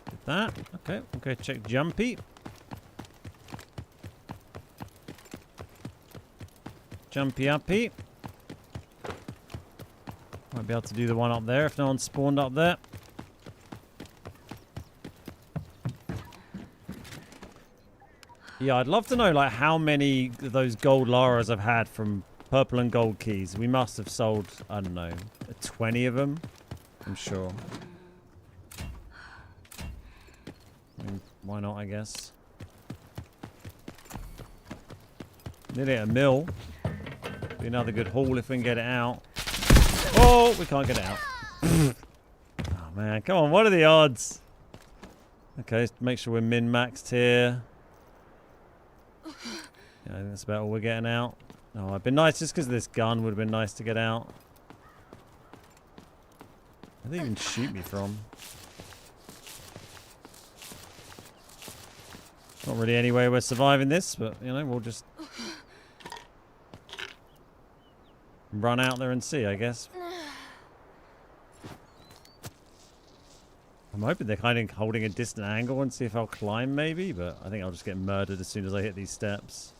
Did that. Okay, we'll go check Jumpy. Jumpy uppy. Might be able to do the one up there if no one spawned up there. Yeah, I'd love to know like how many of those gold Laras I've had from purple and gold keys. We must have sold, I don't know, 20 of them. I'm sure. I mean, why not, I guess. Nearly at a mill. Be another good haul if we can get it out. Oh, we can't get it out. Oh man, come on, what are the odds? Okay, let's make sure we're min-maxed here. Yeah, I think that's about all we're getting out. Oh, it'd been nice just because of this gun would have been nice to get out. Where do they even shoot me from? Not really any way we're surviving this, but you know, we'll just run out there and see, I guess. I'm hoping they're kind of holding a distant angle and see if I'll climb maybe, but I think I'll just get murdered as soon as I hit these steps.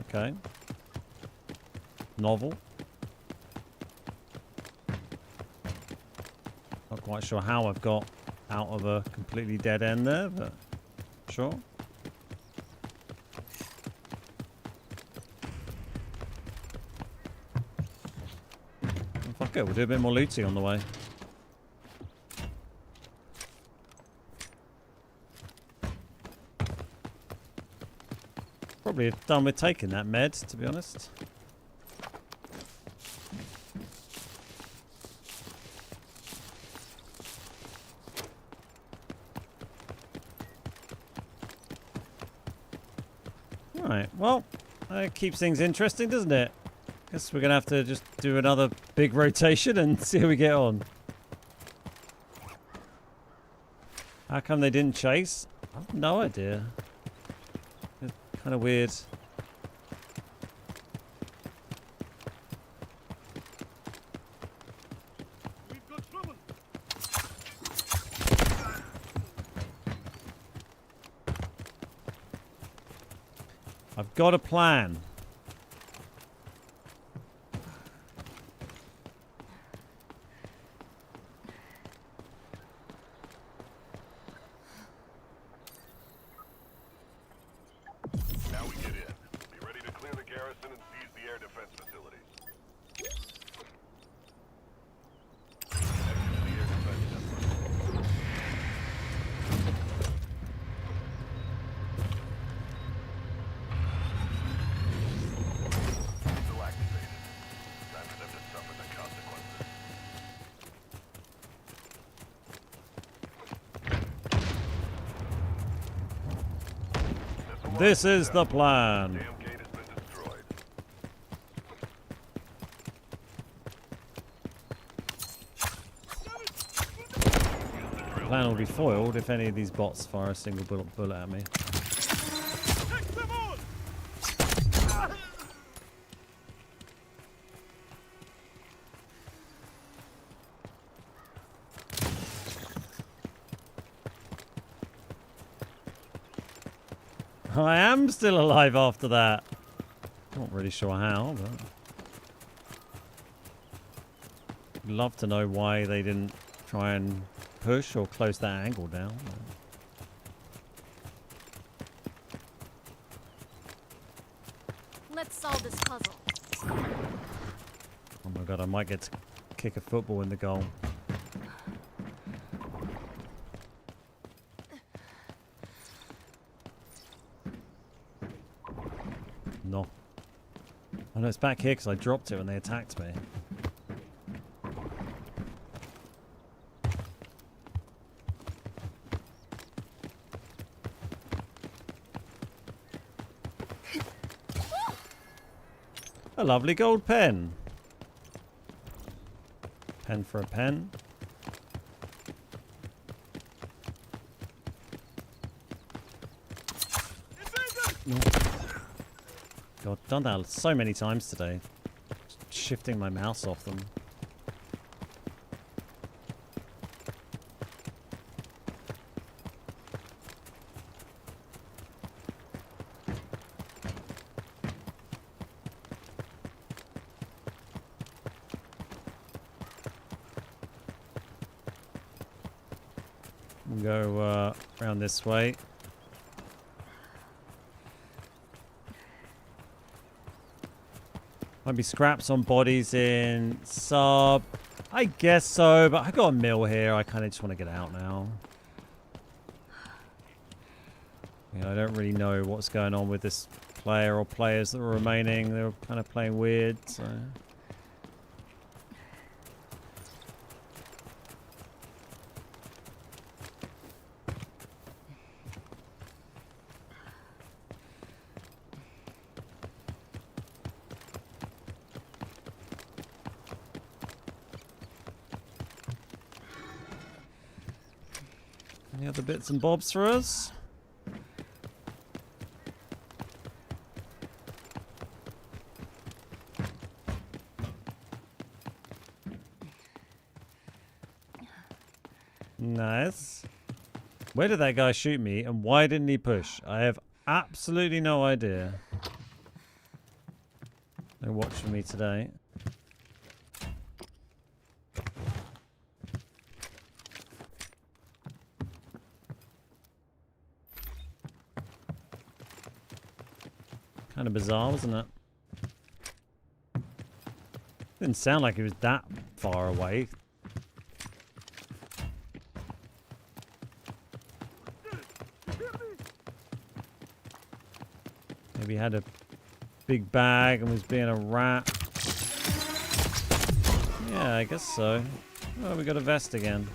Okay. Novel. Not quite sure how I've got out of a completely dead end there, but sure. Fuck it, we'll do a bit more looting on the way. Probably done with taking that med, to be honest. Alright, well, that keeps things interesting, doesn't it? Guess we're going to have to just do another big rotation and see how we get on. How come they didn't chase? I have no idea. It's kind of weird. We've got trouble. I've got a plan. Now we get in. Be ready to clear the garrison and seize the air defense facilities. Exit the air defense network. Still activated. Time for them to suffer the consequences. This is the plan. Damn gate has been destroyed. The plan will be foiled if any of these bots fire a single bullet at me. Take them all. I am still alive after that. Not really sure how, but... I'd love to know why they didn't try and push or close that angle down. Let's solve this puzzle. Oh my god, I might get to kick a football in the goal. No. Oh no, it's back here because I dropped it when they attacked me. A lovely gold pen. Pen for a pen. God, done that so many times today. Shifting my mouse off them. We'll go around this way. Might be scraps on bodies in sub. I guess so, but I got a mill here. I kind of just want to get out now. I don't really know what's going on with this player or players that are remaining. They were kind of playing weird, so... Any other bits and bobs for us? Nice. Where did that guy shoot me and why didn't he push? I have absolutely no idea. No watch for me today. Kind of bizarre, wasn't it? Didn't sound like he was that far away. Maybe he had a big bag and was being a rat. Yeah, I guess so. Oh, we got a vest again.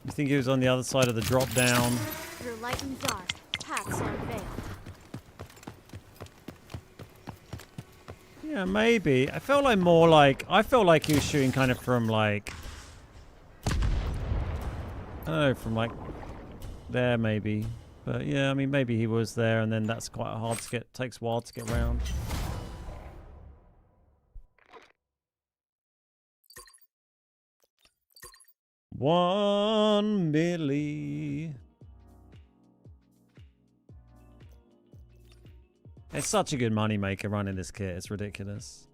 I think he was on the other side of the drop down. Through light and dark, paths are veiled. Yeah, maybe. I felt like more like... I felt like he was shooting kind of from like... I don't know, from like... there maybe. But yeah, I mean, maybe he was there and then that's quite hard to get... takes a while to get around. $1 milli. It's such a good money maker running this kit. It's ridiculous.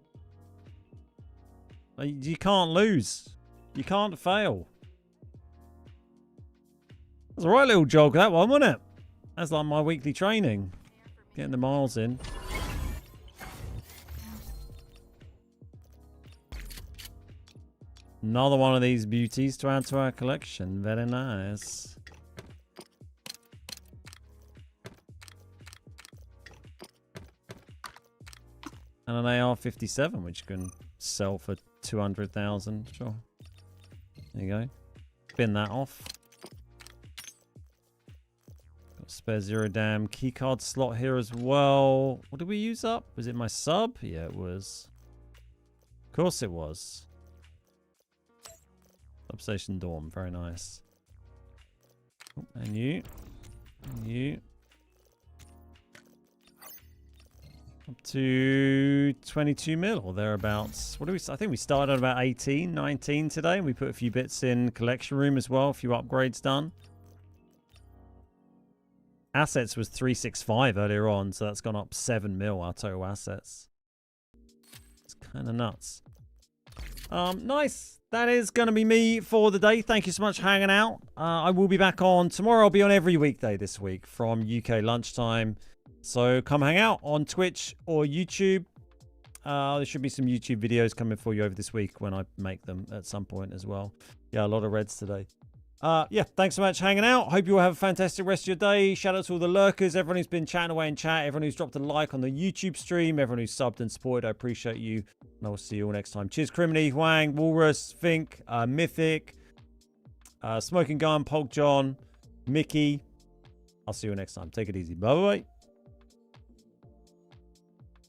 Like, you can't lose. You can't fail. It was a right little jog, that one, wasn't it? That's like my weekly training. Getting the miles in. Another one of these beauties to add to our collection. Very nice. And an AR-57, which you can sell for 200,000. Sure. There you go. Bin that off. Got a spare 0 damn keycard slot here as well. What did we use up? Was it my sub? Yeah, it was. Of course it was. Substation Dorm. Very nice. Oh, and you. And you. Up to 22 mil or thereabouts. What do we? I think we started at about 18, 19 today. We put a few bits in collection room as well. A few upgrades done. Assets was 365 earlier on, so that's gone up 7 mil, our total assets. It's kind of nuts. Nice. That is going to be me for the day. Thank you so much for hanging out. I will be back on tomorrow. I'll be on every weekday this week from UK lunchtime. So come hang out on Twitch or YouTube. There should be some YouTube videos coming for you over this week when I make them at some point as well. Yeah, a lot of reds today. Yeah, thanks so much for hanging out. Hope you all have a fantastic rest of your day. Shout out to all the lurkers, everyone who's been chatting away in chat, everyone who's dropped a like on the YouTube stream, everyone who's subbed and supported. I appreciate you. And I'll see you all next time. Cheers, Criminy, Huang, Walrus, Fink, Mythic, Smoking Gun, Polk John, Mickey. I'll see you all next time. Take it easy. Bye-bye.